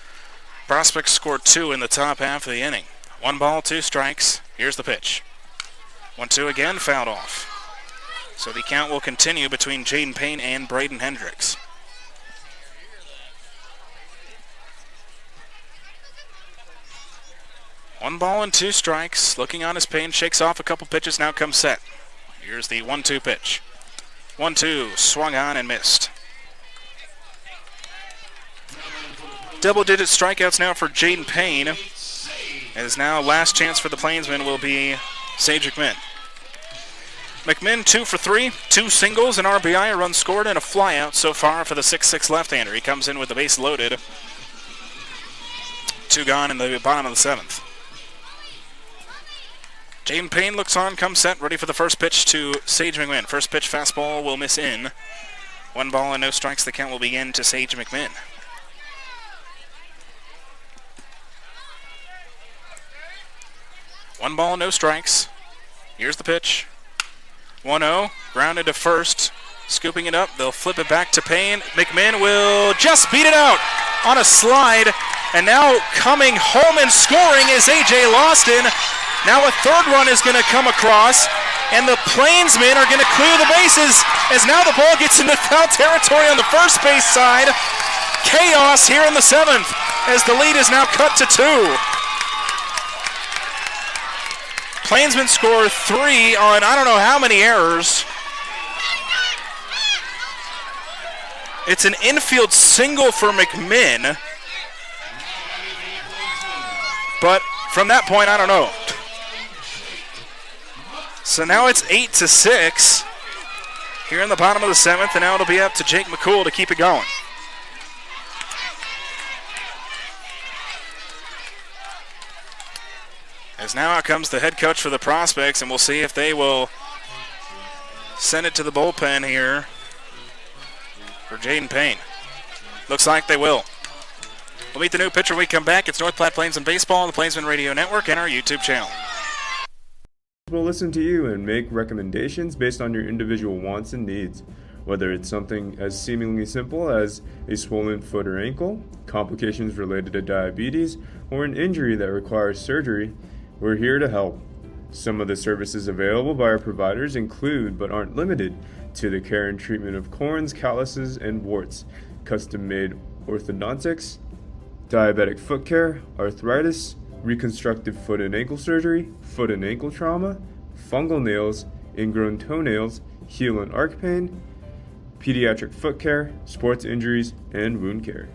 Prospects scored 2 in the top half of the inning. 1 ball, 2 strikes. Here's the pitch. 1-2 again, fouled off. So the count will continue between Jaden Payne and Braden Hendricks. One ball and 2 strikes. Looking on his Payne, shakes off a couple pitches, now comes set. Here's the 1-2 pitch. 1-2, swung on and missed. Double-digit strikeouts now for Jaden Payne. As now last chance for the Plainsmen will be Sage McMinn. McMinn 2 for 3, 2 singles, an RBI, a run scored, and a flyout so far for the 6'6 left-hander. He comes in with the base loaded. 2 gone in the bottom of the 7th. Jaden Payne looks on, comes set, ready for the first pitch to Sage McMinn. First pitch fastball will miss in. 1 ball and no strikes. The count will begin to Sage McMinn. One ball, no strikes. Here's the pitch. 1-0, grounded to first. Scooping it up, they'll flip it back to Payne. McMinn will just beat it out on a slide. And now coming home and scoring is A.J. Lawson. Now a 3rd run is going to come across. And the Plainsmen are going to clear the bases as now the ball gets into foul territory on the first base side. Chaos here in the 7th as the lead is now cut to 2. Plainsmen score 3 on I don't know how many errors. It's an infield single for McMinn. But from that point, I don't know. So now it's 8-6 here in the bottom of the 7th, and now it'll be up to Jake McCool to keep it going. As now out comes the head coach for the Prospects, and we'll see if they will send it to the bullpen here for Jaden Payne. Looks like they will. We'll meet the new pitcher when we come back. It's North Platte Plainsmen Baseball on the Plainsmen Radio Network and our YouTube channel. We'll listen to you and make recommendations based on your individual wants and needs. Whether it's something as seemingly simple as a swollen foot or ankle, complications related to diabetes, or an injury that requires surgery, we're here to help. Some of the services available by our providers include, but aren't limited to, the care and treatment of corns, calluses, and warts, custom-made orthodontics, diabetic foot care, arthritis, reconstructive foot and ankle surgery, foot and ankle trauma, fungal nails, ingrown toenails, heel and arc pain, pediatric foot care, sports injuries, and wound care.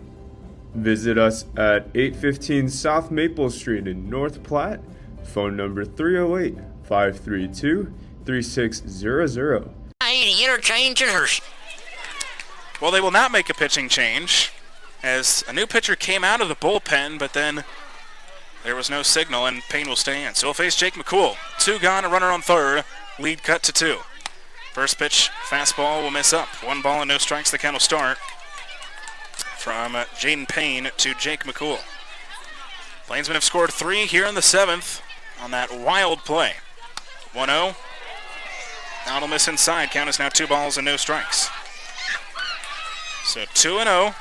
Visit us at 815 South Maple Street in North Platte. Phone number 308-532-3600. I need an interchange in hers. Well, they will not make a pitching change as a new pitcher came out of the bullpen, but then there was no signal and Payne will stay in. So we'll face Jake McCool. 2 gone, a runner on 3rd. Lead cut to 2. First pitch, fastball will miss up. 1 ball and no strikes. The count will start from Jaden Payne to Jake McCool. Plainsmen have scored 3 here in the 7th on that wild play. 1-0. Now it'll miss inside. Count is now 2 balls and no strikes. So 2-0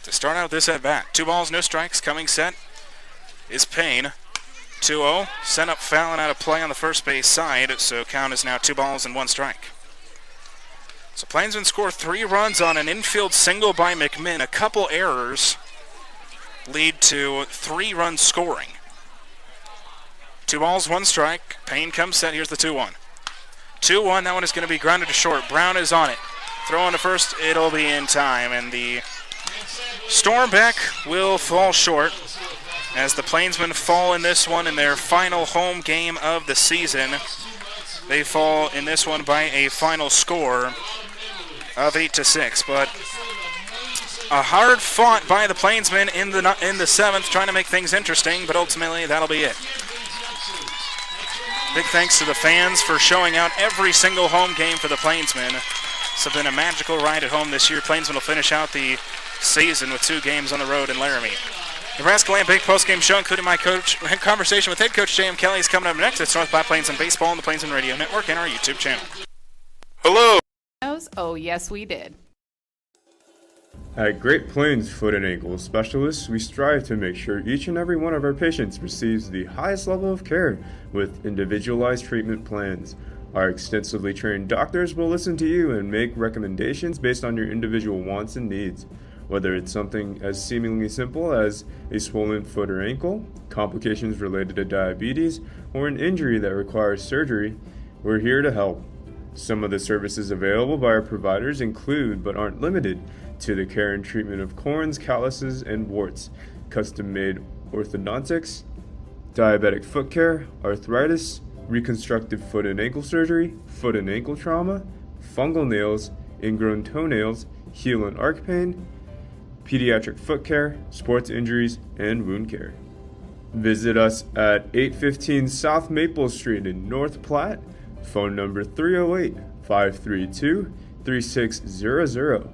to start out this at bat. 2 balls, no strikes. Coming set is Payne. 2-0. Sent up foul and out of play on the first base side. So count is now 2 balls and 1 strike. So Plainsmen score 3 runs on an infield single by McMinn. A couple errors lead to 3 runs scoring. 2 balls, 1 strike. Payne comes set. Here's the 2-1. 2-1. That one is going to be grounded to short. Brown is on it. Throw on to first. It'll be in time. And the Stormback will fall short as the Plainsmen fall in this one in their final home game of the season. They fall in this one by a final score of 8-6. But a hard fought by the Plainsmen in the 7th, trying to make things interesting, but ultimately that'll be it. Big thanks to the fans for showing out every single home game for the Plainsmen. It's been a magical ride at home this year. Plainsmen will finish out the season with 2 games on the road in Laramie. Nebraska Land Big postgame show, including my conversation with head coach J.M. Kelly, is coming up next. It's North Platte Plainsmen Baseball on the Plainsmen Radio Network and our YouTube channel. Hello! Oh, yes, we did. At Great Plains Foot and Ankle Specialists, we strive to make sure each and every one of our patients receives the highest level of care with individualized treatment plans. Our extensively trained doctors will listen to you and make recommendations based on your individual wants and needs. Whether it's something as seemingly simple as a swollen foot or ankle, complications related to diabetes, or an injury that requires surgery, we're here to help. Some of the services available by our providers include, but aren't limited to, the care and treatment of corns, calluses, and warts, custom-made orthodontics, diabetic foot care, arthritis, reconstructive foot and ankle surgery, foot and ankle trauma, fungal nails, ingrown toenails, heel and arc pain, pediatric foot care, sports injuries, and wound care. Visit us at 815 South Maple Street in North Platte. Phone number 308-532-3600.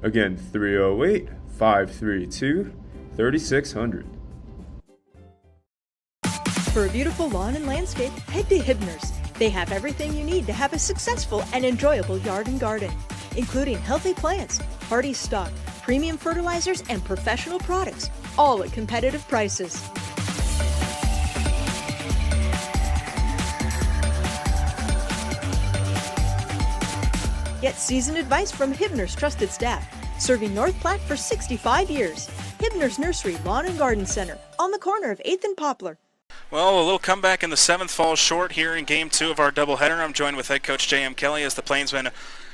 Again, 308-532-3600. For a beautiful lawn and landscape, head to Hibner's. They have everything you need to have a successful and enjoyable yard and garden, including healthy plants, hardy stock, premium fertilizers, and professional products, all at competitive prices. Get seasoned advice from Hibner's trusted staff, serving North Platte for 65 years. Hibner's Nursery Lawn and Garden Center, on the corner of 8th and Poplar. Well, a little comeback in the 7th falls short here in Game 2 of our doubleheader. I'm joined with head coach J.M. Kelly as the Plainsmen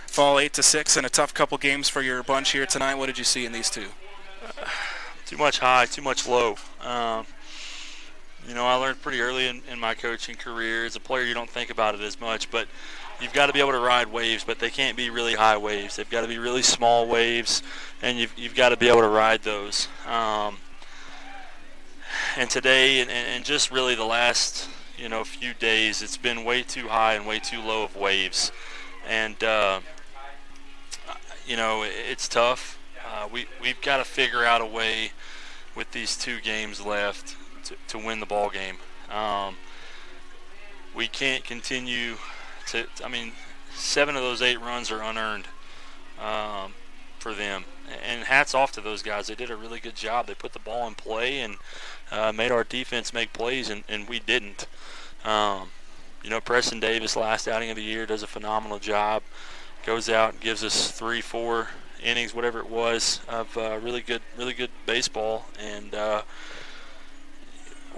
fall 8-6 in a tough couple games for your bunch here tonight. What did you see in these two? Too much high, too much low. I learned pretty early in my coaching career. As a player, you don't think about it as much, but you've got to be able to ride waves, but they can't be really high waves. They've got to be really small waves, and you've got to be able to ride those. And today, and just really the last, few days, it's been way too high and way too low of waves. And, it's tough. We've got to figure out a way with these 2 games left to win the ball game. We can't continue to, 7 of those 8 runs are unearned for them. And hats off to those guys. They did a really good job. They put the ball in play and made our defense make plays, and we didn't. Preston Davis, last outing of the year, does a phenomenal job. Goes out and gives us 3-4 innings, whatever it was, of really good baseball, and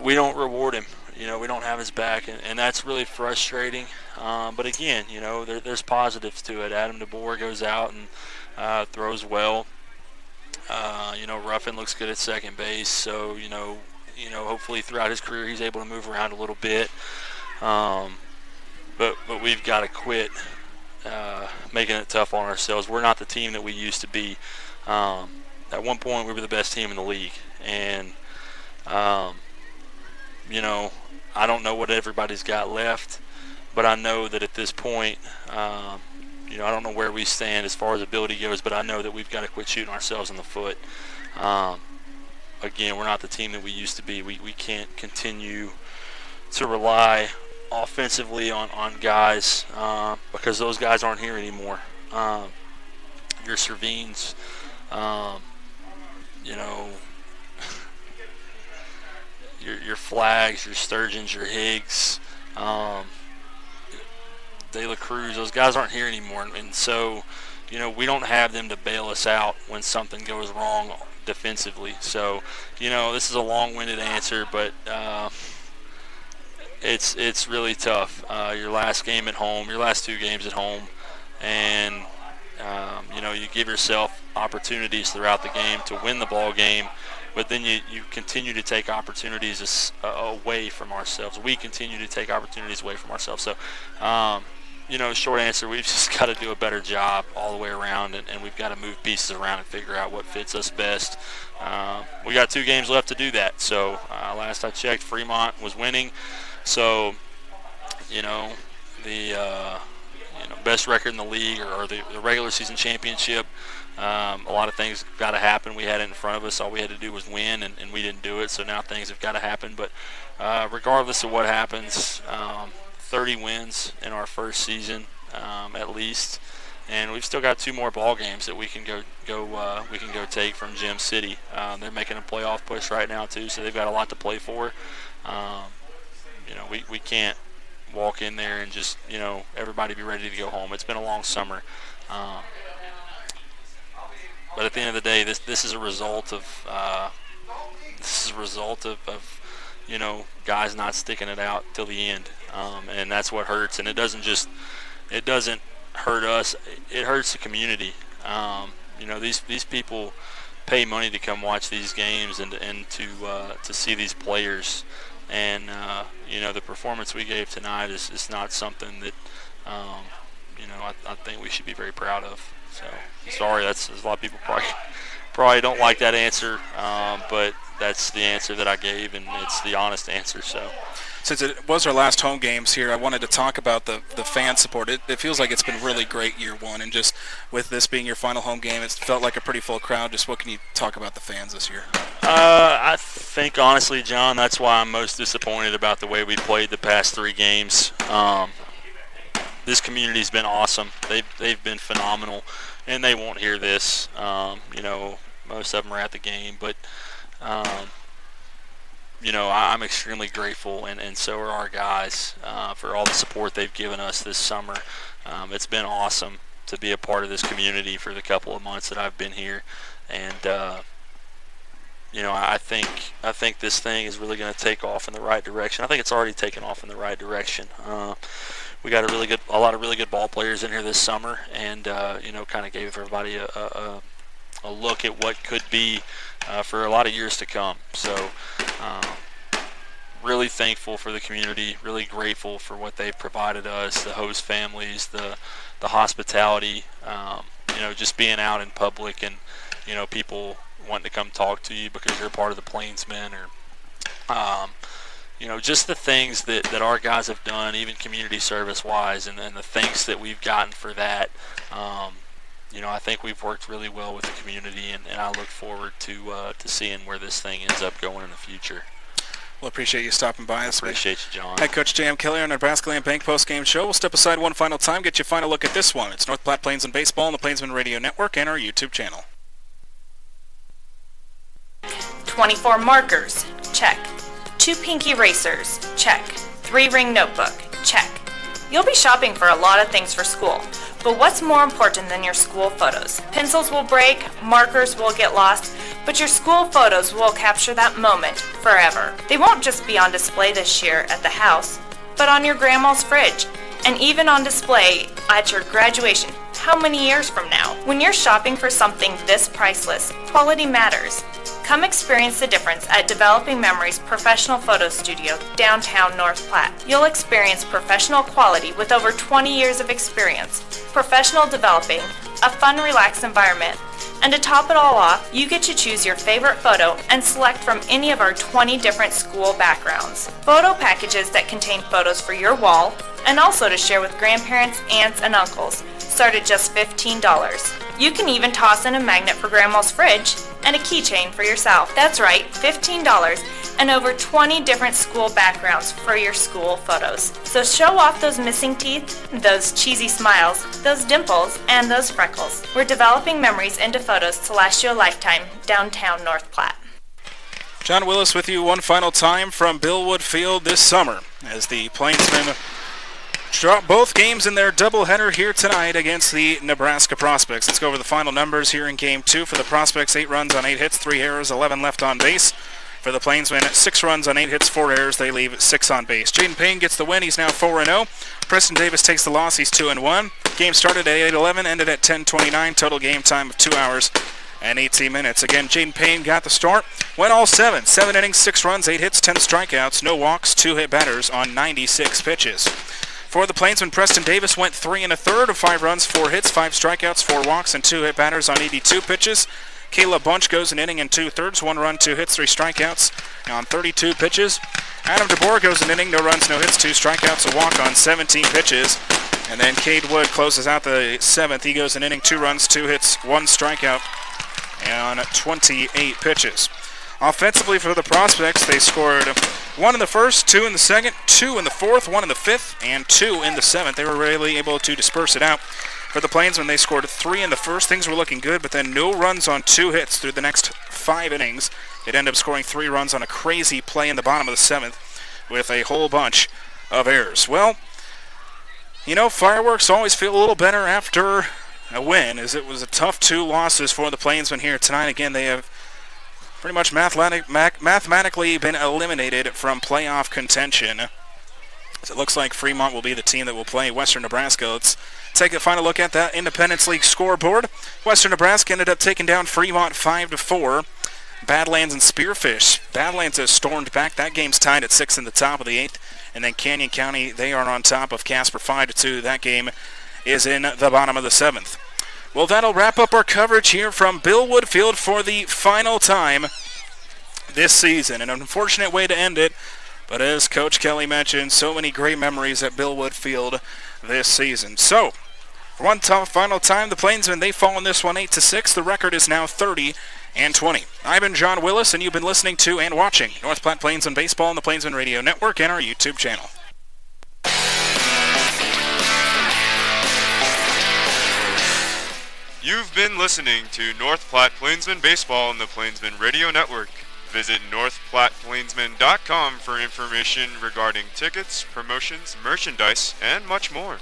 we don't reward him. We don't have his back, and that's really frustrating. But again, there's positives to it. Adam DeBoer goes out and throws well. Ruffin looks good at second base, so hopefully throughout his career he's able to move around a little bit. But we've got to quit making it tough on ourselves. We're not the team that we used to be. At one point we were the best team in the league, and I don't know what everybody's got left, but I know that at this point, I don't know where we stand as far as ability goes, but I know that we've got to quit shooting ourselves in the foot. Again, we're not the team that we used to be. We can't continue to rely offensively on guys because those guys aren't here anymore. Your Servines, your Flags, your Sturgeons, your Higgs, De La Cruz, those guys aren't here anymore, and so we don't have them to bail us out when something goes wrong defensively. So this is a long-winded answer, but it's really tough. Your last game at home, your last 2 games at home, and you give yourself opportunities throughout the game to win the ball game, but then you continue to take opportunities away from ourselves. We continue to take opportunities away from ourselves. So short answer, we've just got to do a better job all the way around, and we've got to move pieces around and figure out what fits us best. We got 2 games left to do that. So last I checked, Fremont was winning. So, best record in the league or the regular season championship. A lot of things got to happen. We had it in front of us. All we had to do was win, and we didn't do it. So now things have got to happen. But regardless of what happens, 30 wins in our first season at least. And we've still got 2 more ball games that we can go take from Gem City. They're making a playoff push right now too, so they've got a lot to play for. We can't walk in there and just everybody be ready to go home. It's been a long summer, but at the end of the day, this is a result of guys not sticking it out till the end, and that's what hurts. And it doesn't hurt us, it hurts the community. These people pay money to come watch these games and to see these players, and the performance we gave tonight is not something that I think we should be very proud of. So sorry, there's a lot of people probably don't like that answer, but that's the answer that I gave, and it's the honest answer. So since it was our last home games here, I wanted to talk about the fan support. It feels like it's been really great year one, and just with this being your final home game, it's felt like a pretty full crowd. Just what can you talk about the fans this year? I think, honestly, John, that's why I'm most disappointed about the way we played the past 3 games. This community's been awesome. They've been phenomenal, and they won't hear this. Most of them are at the game, but I'm extremely grateful, and so are our guys, for all the support they've given us this summer. It's been awesome to be a part of this community for the couple of months that I've been here, and I think this thing is really going to take off in the right direction. I think it's already taken off in the right direction. We got a lot of really good ball players in here this summer, and kind of gave everybody a look at what could be for a lot of years to come. So really thankful for the community, really grateful for what they've provided us, the host families, the hospitality, just being out in public, and people wanting to come talk to you because you're part of the Plainsmen, or just the things that our guys have done, even community service wise, and the things that we've gotten for that. I think we've worked really well with the community, and I look forward to seeing where this thing ends up going in the future. Well, appreciate you stopping by us. Appreciate you, John. Head Coach J.M. Kelly on Nebraska Land Bank post-game show. We'll step aside one final time, get you a final look at this one. It's North Platte Plainsmen Baseball on the Plainsman Radio Network and our YouTube channel. 24 markers, check. 2 pink erasers, check. 3-ring notebook, check. You'll be shopping for a lot of things for school, but what's more important than your school photos? Pencils will break, markers will get lost, but your school photos will capture that moment forever. They won't just be on display this year at the house, but on your grandma's fridge, and even on display at your graduation. How many years from now? When you're shopping for something this priceless, quality matters. Come experience the difference at Developing Memories Professional Photo Studio, downtown North Platte. You'll experience professional quality with over 20 years of experience, professional developing, a fun, relaxed environment, and to top it all off, you get to choose your favorite photo and select from any of our 20 different school backgrounds. Photo packages that contain photos for your wall, and also to share with grandparents, aunts, and uncles, start at just $15. You can even toss in a magnet for grandma's fridge and a keychain for yourself. That's right, $15 and over 20 different school backgrounds for your school photos. So show off those missing teeth, those cheesy smiles, those dimples, and those freckles. We're developing memories into photos to last you a lifetime, downtown North Platte. John Willis with you one final time from Billwood Field this summer as the Plainsmen drop both games in their doubleheader here tonight against the Nebraska Prospects. Let's go over the final numbers here in Game 2. For the Prospects, 8 runs on 8 hits, 3 errors, 11 left on base. For the Plainsmen, 6 runs on 8 hits, 4 errors. They leave 6 on base. Jaden Payne gets the win. He's now 4-0. Preston Davis takes the loss. He's 2-1. Game started at 8:11, ended at 10:29. Total game time of 2 hours and 18 minutes. Again, Jaden Payne got the start. Went all 7. 7 innings, 6 runs, 8 hits, 10 strikeouts, no walks, 2 hit batters on 96 pitches. For the Plainsmen, Preston Davis went 3 1/3 of 5 runs, 4 hits, 5 strikeouts, 4 walks, and 2 hit batters on 82 pitches. Caleb Bunch goes an inning and 2/3, 1 run, 2 hits, 3 strikeouts on 32 pitches. Adam DeBoer goes an inning, no runs, no hits, 2 strikeouts, a walk on 17 pitches. And then Cade Wood closes out the 7th. He goes an inning, 2 runs, 2 hits, 1 strikeout on 28 pitches. Offensively for the Prospects, they scored 1 in the first, 2 in the second, 2 in the fourth, 1 in the fifth, and 2 in the 7th. They were really able to disperse it out. For the Plainsmen, they scored 3 in the first. Things were looking good, but then no runs on 2 hits through the next 5 innings. It ended up scoring 3 runs on a crazy play in the bottom of the 7th with a whole bunch of errors. Well, you know, fireworks always feel a little better after a win, as it was a tough 2 losses for the Plainsmen here tonight. Again, they have pretty much mathematically been eliminated from playoff contention. So it looks like Fremont will be the team that will play Western Nebraska. Let's take a final look at that Independence League scoreboard. Western Nebraska ended up taking down Fremont 5-4. Badlands and Spearfish. Badlands has stormed back. That game's tied at 6 in the top of the 8th. And then Canyon County, they are on top of Casper 5-2. That game is in the bottom of the 7th. Well, that'll wrap up our coverage here from Billwood Field for the final time this season. An unfortunate way to end it, but as Coach Kelly mentioned, so many great memories at Billwood Field this season. So, for one final time, the Plainsmen, they fall in this one 8-6. The record is now 30-20. I've been John Willis, and you've been listening to and watching North Platte Plainsmen Baseball on the Plainsmen Radio Network and our YouTube channel. You've been listening to North Platte Plainsmen Baseball on the Plainsmen Radio Network. Visit northplatteplainsmen.com for information regarding tickets, promotions, merchandise, and much more.